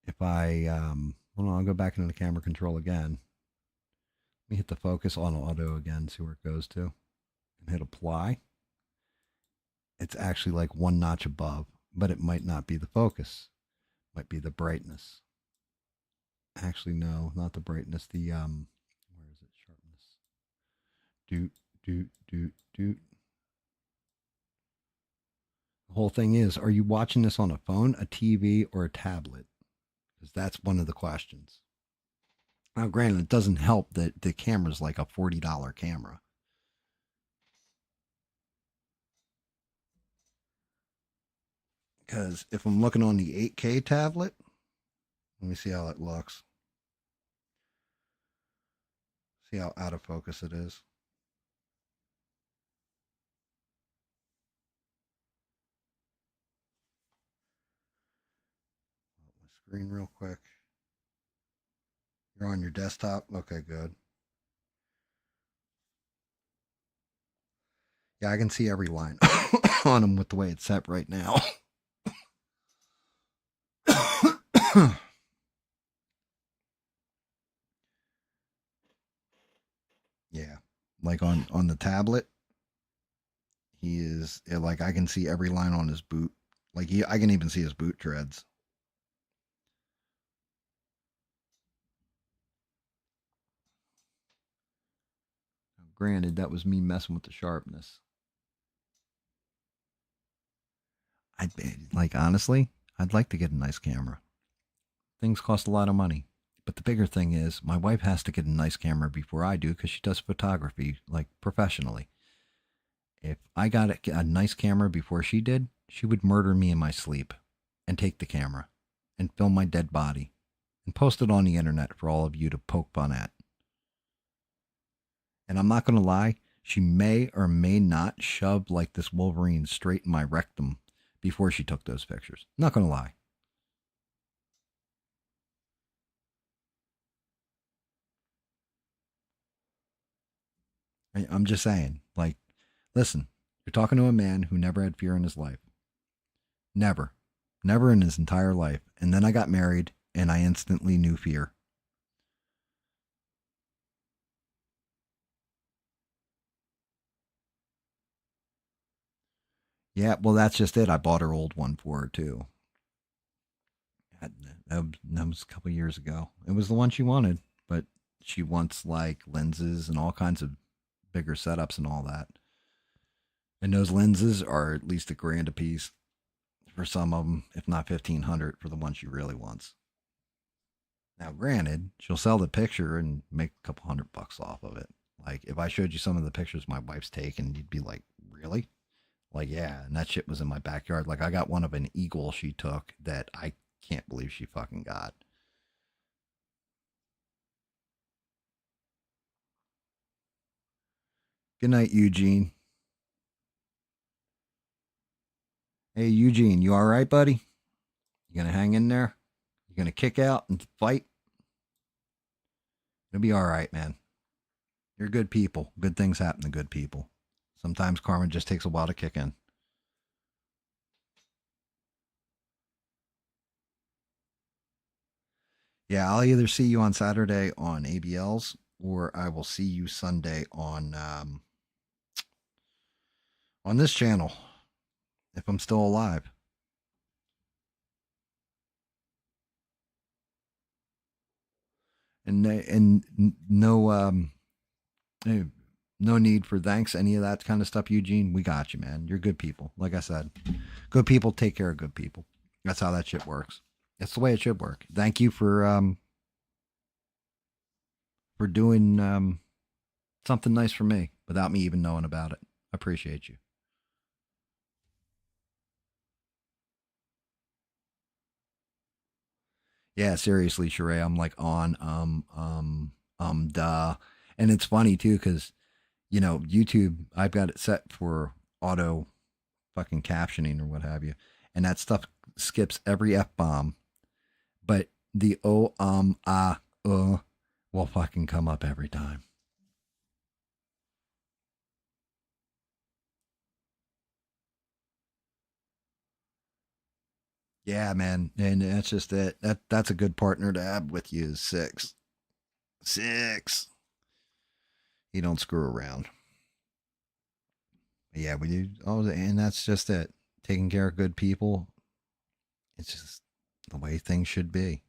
if I hold on, I'll go back into the camera control again. Let me hit the focus on auto again, see where it goes to, and hit apply. It's actually like one notch above, but it might not be the focus. It might be the brightness. Actually, no, not the brightness. The where is it? Sharpness. Doot doot doot doot. The whole thing is, are you watching this on a phone, a TV, or a tablet? Because that's one of the questions. Now, granted, it doesn't help that the camera's like a $40 camera. Because if I'm looking on the 8K tablet, let me see how it looks. See how out of focus it is. My screen real quick. You're on your desktop? Okay, good. Yeah, I can see every line on them with the way it's set right now. Yeah, like on the tablet, he is like I can see every line on his boot. Like I can even see his boot treads. Granted, that was me messing with the sharpness. I like honestly, I'd like to get a nice camera. Things cost a lot of money. But the bigger thing is, my wife has to get a nice camera before I do because she does photography like professionally. If I got a nice camera before she did, she would murder me in my sleep and take the camera and film my dead body and post it on the internet for all of you to poke fun at. And I'm not going to lie, she may or may not shove like this Wolverine straight in my rectum before she took those pictures. Not going to lie. I'm just saying, like, listen, you're talking to a man who never had fear in his life. Never. Never in his entire life. And then I got married and I instantly knew fear. Yeah, well, that's just it. I bought her old one for her, too. That was a couple years ago. It was the one she wanted, but she wants like lenses and all kinds of bigger setups and all that. And those lenses are at least $1,000 a piece for some of them, if not 1,500 for the one she really wants. Now, granted, she'll sell the picture and make a couple $100 off of it. Like if I showed you some of the pictures my wife's taken, you'd be like, "Really?" Like, yeah, and that shit was in my backyard. Like I got one of an eagle she took that I can't believe she fucking got. Good night, Eugene. Hey, Eugene, you all right, buddy? You gonna hang in there? You gonna kick out and fight? It'll be all right, man. You're good people. Good things happen to good people. Sometimes karma just takes a while to kick in. Yeah, I'll either see you on Saturday on ABLs or I will see you Sunday on this channel if I'm still alive. And no eh, no need for thanks, any of that kind of stuff, Eugene. We got you, man. You're good people. Like I said, good people take care of good people. That's how that shit works. That's the way it should work. Thank you for doing something nice for me without me even knowing about it. I appreciate you. Yeah, seriously, Sheree, I'm like on duh. And it's funny too, because YouTube, I've got it set for auto fucking captioning or what have you, and that stuff skips every f bomb, but the will fucking come up every time. Yeah, man, and that's just it. That's a good partner to have with you. Is six, six. You don't screw around. Yeah, we do. Oh, and that's just it. Taking care of good people. It's just the way things should be.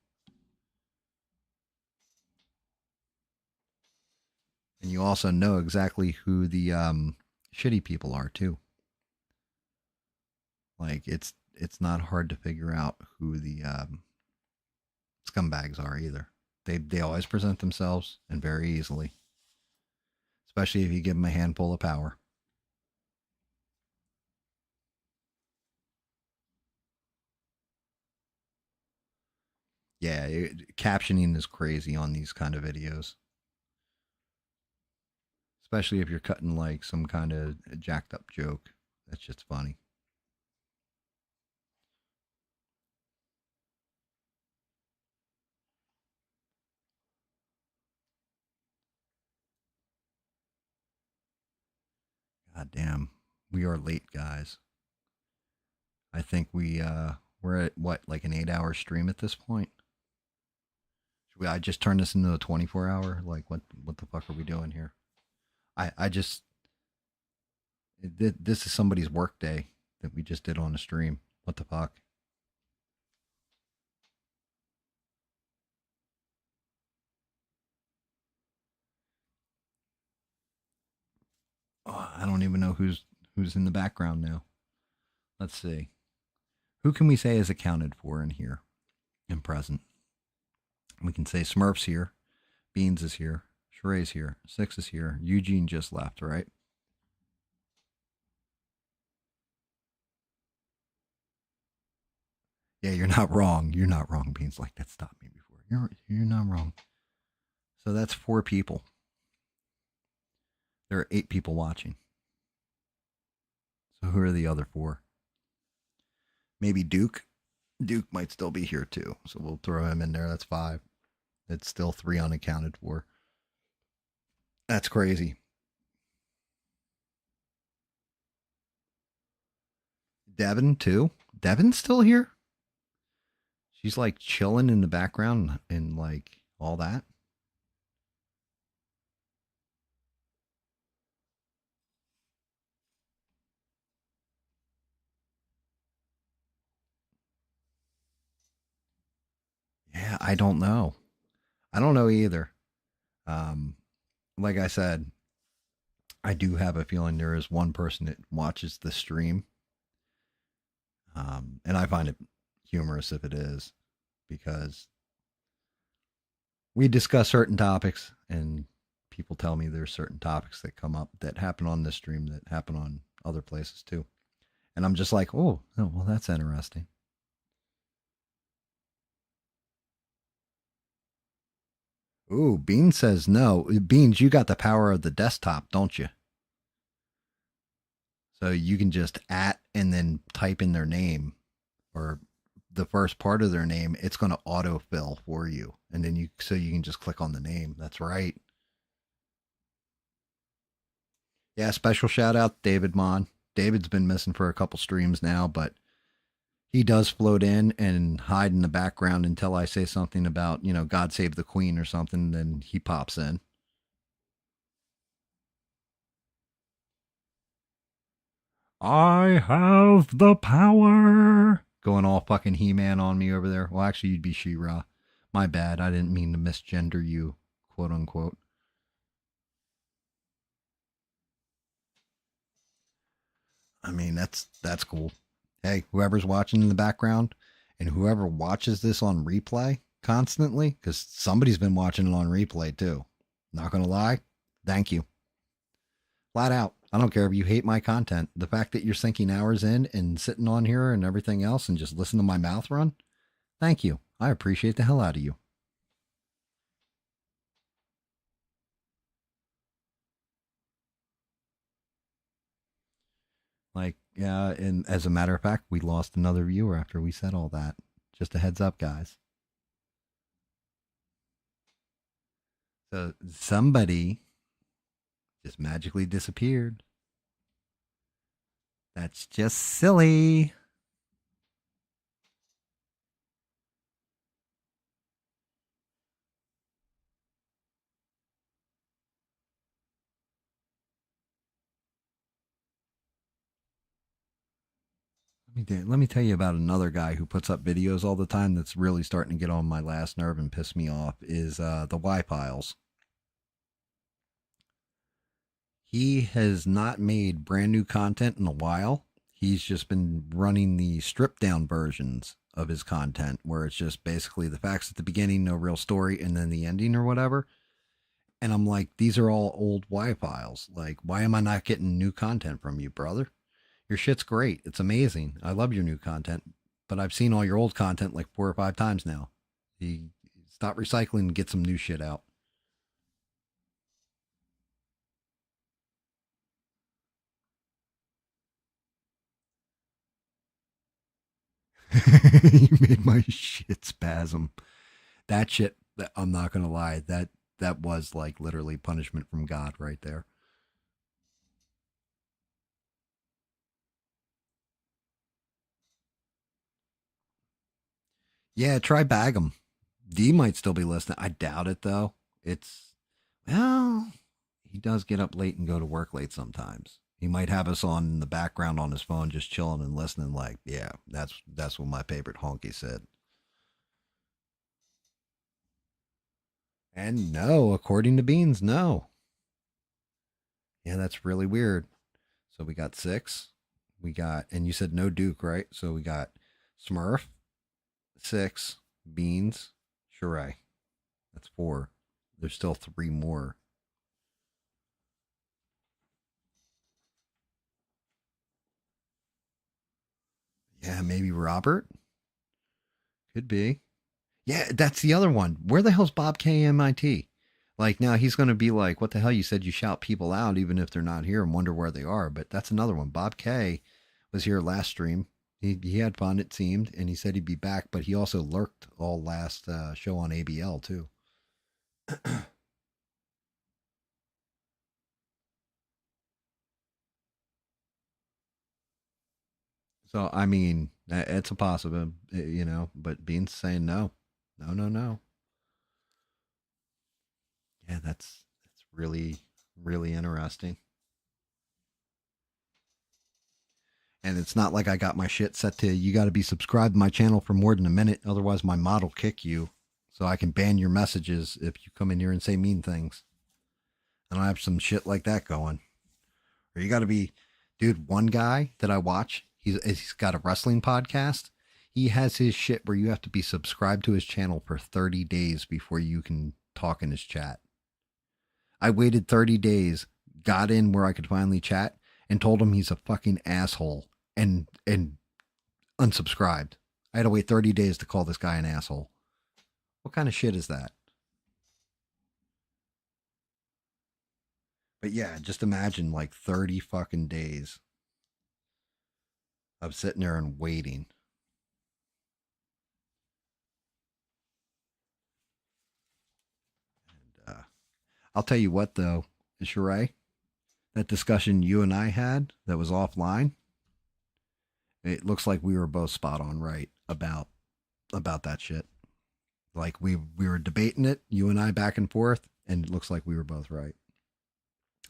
And you also know exactly who the shitty people are too. Like it's not hard to figure out who the scumbags are either. They always present themselves and very easily, especially if you give them a handful of power. Yeah, captioning is crazy on these kind of videos, especially if you're cutting like some kind of jacked up joke. That's just funny. God damn. We are late, guys. I think we're at what, like an 8 hour stream at this point. I just turned this into a 24 hour. Like what the fuck are we doing here? I just this is somebody's work day that we just did on the stream. What the fuck? Oh, I don't even know who's in the background now. Let's see. Who can we say is accounted for in here and present? We can say Smurf's here, Beans is here, Sheree's here, Six is here, Eugene just left, right? Yeah, you're not wrong. You're not wrong. Beans like that stopped me before. You're not wrong. So that's 4 people. There are 8 people watching. So who are the other 4? Maybe Duke. Duke might still be here too. So we'll throw him in there. That's 5. It's still 3 unaccounted for. That's crazy. Devin too. Devin's still here. She's like chilling in the background and like all that. Yeah, I don't know. I don't know either. Um, like I said, I do have a feeling there is one person that watches the stream. And I find it humorous if it is, because we discuss certain topics and people tell me there's certain topics that come up that happen on this stream that happen on other places too. And I'm just like, oh well, that's interesting. Ooh, Beans says no. Beans, you got the power of the desktop, don't you? So you can just at and then type in their name or the first part of their name. It's going to autofill for you. And then you can just click on the name. That's right. Yeah, special shout out David Mon. David's been missing for a couple streams now, but he does float in and hide in the background until I say something about, God save the queen or something, then he pops in. I have the power. Going all fucking He-Man on me over there. Well, actually, you'd be She-Ra. My bad. I didn't mean to misgender you, quote unquote. I mean, that's cool. Hey, whoever's watching in the background and whoever watches this on replay constantly, because somebody's been watching it on replay too. Not gonna lie, thank you. Flat out. I don't care if you hate my content. The fact that you're sinking hours in and sitting on here and everything else and just listen to my mouth run, thank you. I appreciate the hell out of you. Like, yeah, and as a matter of fact, we lost another viewer after we said all that. Just a heads up, guys. So somebody just magically disappeared. That's just silly. Let me tell you about another guy who puts up videos all the time that's really starting to get on my last nerve and piss me off is the Y Piles. He has not made brand new content in a while. He's just been running the stripped down versions of his content where it's just basically the facts at the beginning, no real story, and then the ending or whatever. And I'm like, these are all old Y Files. Like, why am I not getting new content from you, brother? Your shit's great. It's amazing. I love your new content, but I've seen all your old content like 4 or 5 times now. You stop recycling and get some new shit out. You made my shit spasm. That shit, I'm not gonna lie, that was like literally punishment from God right there. Yeah, try bag him. D might still be listening. I doubt it though. It's well, he does get up late and go to work late sometimes. He might have us on in the background on his phone, just chilling and listening. Like, yeah, that's what my favorite honky said. And no, according to Beans, no. Yeah, that's really weird. So we got six. We got, and you said no Duke, right? So we got Smurf, six, Beans, Sheree. That's four. There's still three more. Yeah, maybe Robert. Could be. Yeah, that's the other one. Where the hell's Bob KMIT? Like now he's going to be like, what the hell? You said you shout people out even if they're not here and wonder where they are. But that's another one. Bob K was here last stream. He had fun, it seemed, and he said he'd be back, but he also lurked all last show on ABL too. So I mean, it's a possible, but Bean's saying no, no, no, no. Yeah, that's really really interesting. And it's not like I got my shit set to you got to be subscribed to my channel for more than a minute, otherwise my mod will kick you. So I can ban your messages if you come in here and say mean things. And I have some shit like that going. Or you got to be, dude. One guy that I watch, he's got a wrestling podcast. He has his shit where you have to be subscribed to his channel for 30 days before you can talk in his chat. I waited 30 days, got in where I could finally chat, and told him he's a fucking asshole and unsubscribed. I had to wait 30 days to call this guy an asshole. What kind of shit is that? But yeah, just imagine like 30 fucking days of sitting there and waiting. And I'll tell you what though, Sheree, that discussion you and I had that was offline, it looks like we were both spot on right about that shit. Like we were debating it, you and I back and forth, and it looks like we were both right.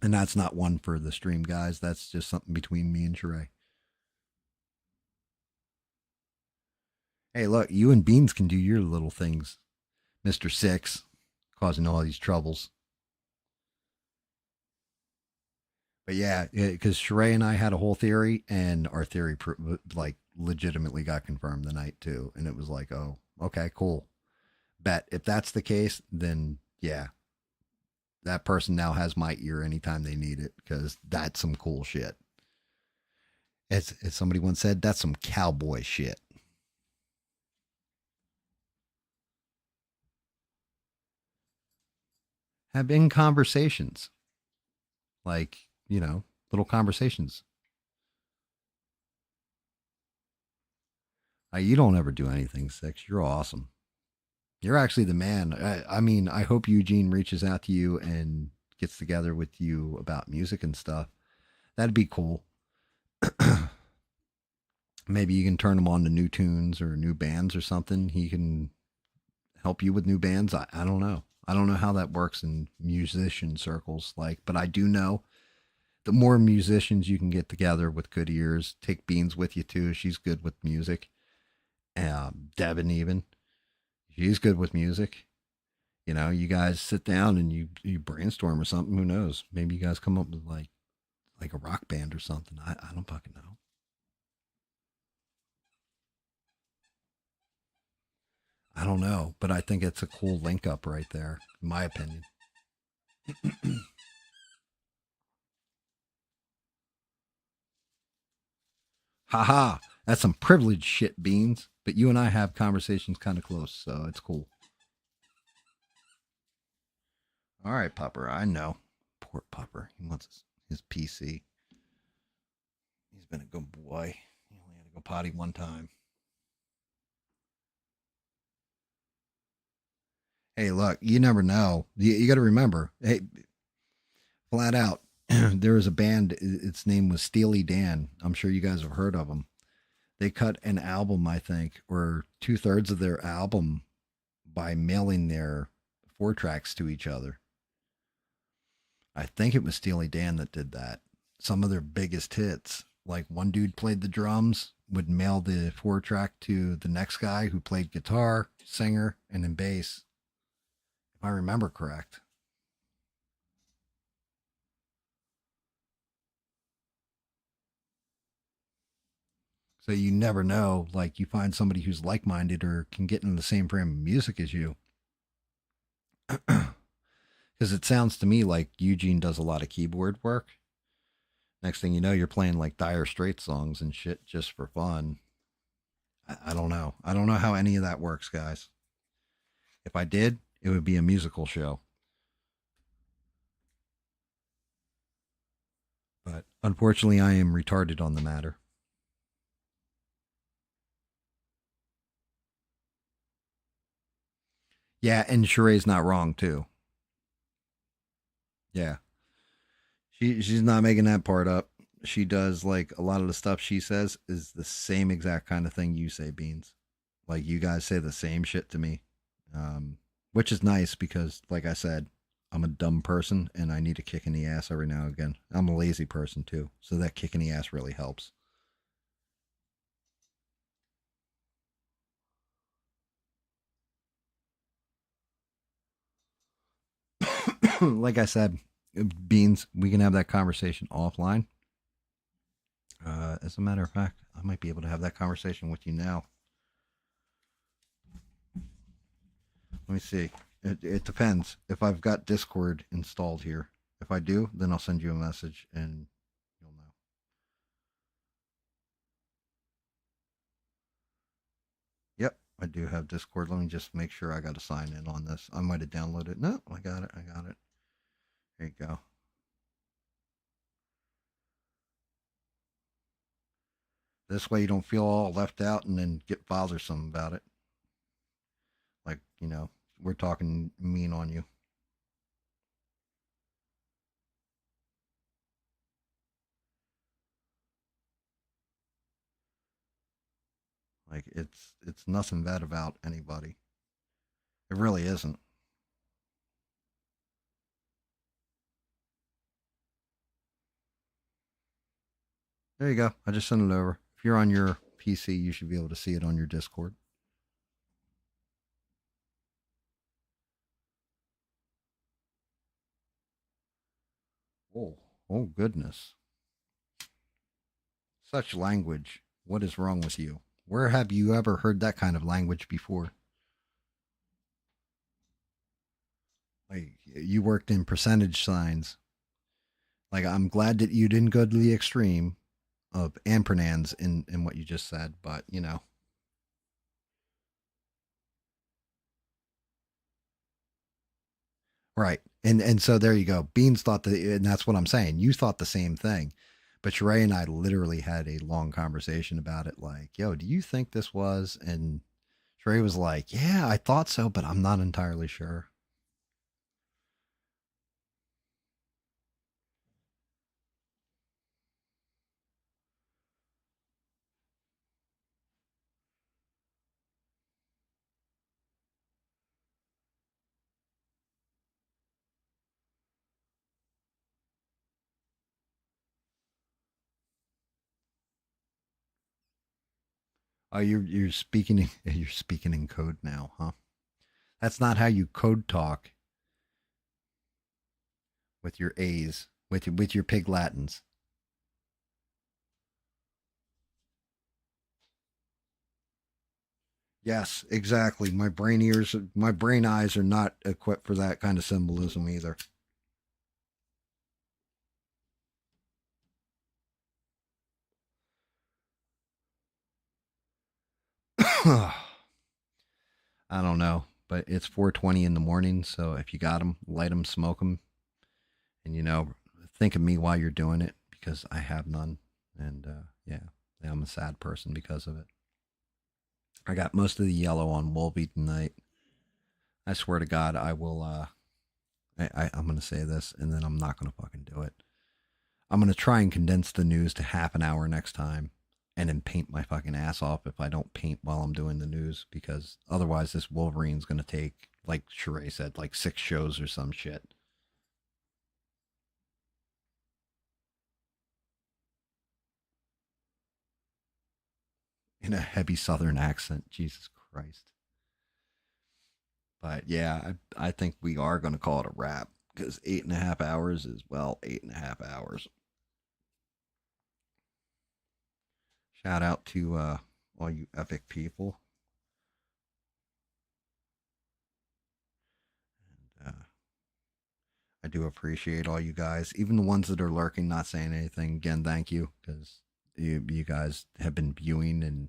And that's not one for the stream guys. That's just something between me and Sheree. Hey, look, you and Beans can do your little things, Mister Six, causing all these troubles. But yeah, because Sheree and I had a whole theory, and our theory like legitimately got confirmed the night too, and it was like, oh, okay, cool. Bet if that's the case, then yeah, that person now has my ear anytime they need it because that's some cool shit. As somebody once said, that's some cowboy shit. Having conversations, like little conversations. You don't ever do anything, Six. You're awesome. You're actually the man. I mean, I hope Eugene reaches out to you and gets together with you about music and stuff. That'd be cool. Maybe you can turn him on to new tunes or new bands or something. He can help you with new bands. I don't know. I don't know how that works in musician circles, but I do know the more musicians you can get together with good ears, take Beans with you too. She's good with music. Devin even, she's good with music. You guys sit down and you brainstorm or something. Who knows? Maybe you guys come up with like a rock band or something. I don't fucking know. I don't know, but I think it's a cool link up right there, in my opinion. Haha, that's some privileged shit, Beans. But you and I have conversations kind of close, so it's cool. All right, Pupper, I know. Poor Pupper. He wants his PC. He's been a good boy. He only had to go potty one time. Hey, look, you never know. You got to remember, hey, flat out, there was a band, its name was Steely Dan. I'm sure you guys have heard of them. They cut an album, I think, or 2/3 of their album by mailing their 4 tracks to each other. I think it was Steely Dan that did that. Some of their biggest hits, like one dude played the drums, would mail the 4 track to the next guy who played guitar, singer, and then bass, if I remember correct. So you never know. Like you find somebody who's like minded or can get in the same frame of music as you. Because it sounds to me like Eugene does a lot of keyboard work. Next thing you know, you're playing like Dire Straits songs and shit just for fun. I don't know. I don't know how any of that works, guys. If I did, it would be a musical show. But unfortunately, I am retarded on the matter. Yeah, and Sheree's not wrong too. Yeah, she's not making that part up. She does like a lot of the stuff she says is the same exact kind of thing you say, Beans. Like you guys say the same shit to me, which is nice because, like I said, I'm a dumb person and I need a kick in the ass every now and again. I'm a lazy person too, so that kick in the ass really helps. Like I said, Beans, we can have that conversation offline. As a matter of fact, I might be able to have that conversation with you now. Let me see. It depends if I've got Discord installed here. If I do, then I'll send you a message and you'll know. Yep, I do have Discord. Let me just make sure I got to sign in on this. I might have downloaded it. No, I got it. I got it. There you go. This way you don't feel all left out and then get bothersome about it. Like, we're talking mean on you. Like it's nothing bad about anybody. It really isn't. There you go. I just sent it over. If you're on your PC, you should be able to see it on your Discord. Oh, oh goodness. Such language. What is wrong with you? Where have you ever heard that kind of language before? Like you worked in percentage signs. Like I'm glad that you didn't go to the extreme of ampersands in what you just said, but right. And so there you go. Beans thought that, and that's what I'm saying. You thought the same thing, but Sheree and I literally had a long conversation about it. Like, yo, do you think this was? And Sheree was like, yeah, I thought so, but I'm not entirely sure. Oh, you're speaking you're speaking in code now, huh? That's not how you code talk with your A's, with your pig Latins. Yes, exactly. My brain eyes are not equipped for that kind of symbolism either. I don't know, but it's 4:20 in the morning, so if you got them, light them, smoke them, and think of me while you're doing it because I have none, and yeah, I'm a sad person because of it. I got most of the yellow on Wolvie tonight. I swear to God, I will. I'm gonna say this, and then I'm not gonna fucking do it. I'm gonna try and condense the news to half an hour next time, and then paint my fucking ass off if I don't paint while I'm doing the news, because otherwise this Wolverine's going to take, like Sheree said, like 6 shows or some shit. In a heavy southern accent. Jesus Christ. But yeah, I think we are going to call it a wrap, because 8.5 hours is, well, 8.5 hours. Shout out to all you epic people. And I do appreciate all you guys, even the ones that are lurking, not saying anything. Again, thank you, because you guys have been viewing and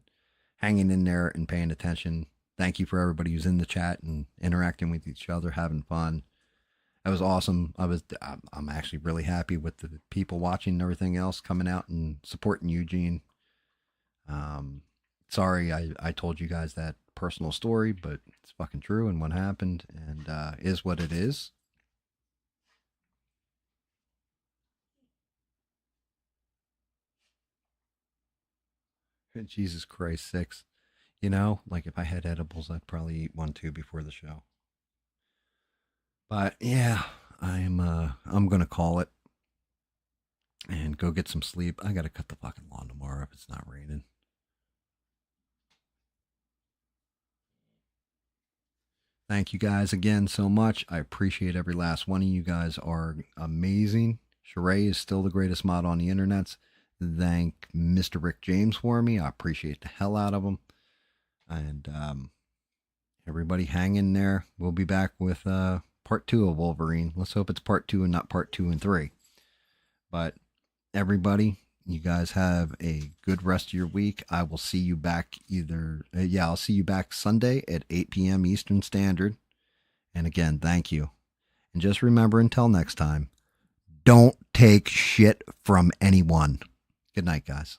hanging in there and paying attention. Thank you for everybody who's in the chat and interacting with each other, having fun. That was awesome. I'm actually really happy with the people watching and everything else coming out and supporting Eugene. Sorry I told you guys that personal story, but it's fucking true, and what happened, and is what it is. Jesus Christ, 6. You know, like if I had edibles, I'd probably eat one too before the show. But yeah, I'm gonna call it and go get some sleep. I gotta cut the fucking lawn tomorrow if it's not raining. Thank you guys again so much. I appreciate every last one of you. Guys are amazing. Sheree is still the greatest mod on the internet. Thank Mr. Rick James for me. I appreciate the hell out of him. And everybody hang in there. We'll be back with part 2 of Wolverine. Let's hope it's part 2 and not part 2 and 3. But everybody, you guys have a good rest of your week. I will see you back I'll see you back Sunday at 8 p.m. Eastern Standard. And again, thank you. And just remember, until next time, don't take shit from anyone. Good night, guys.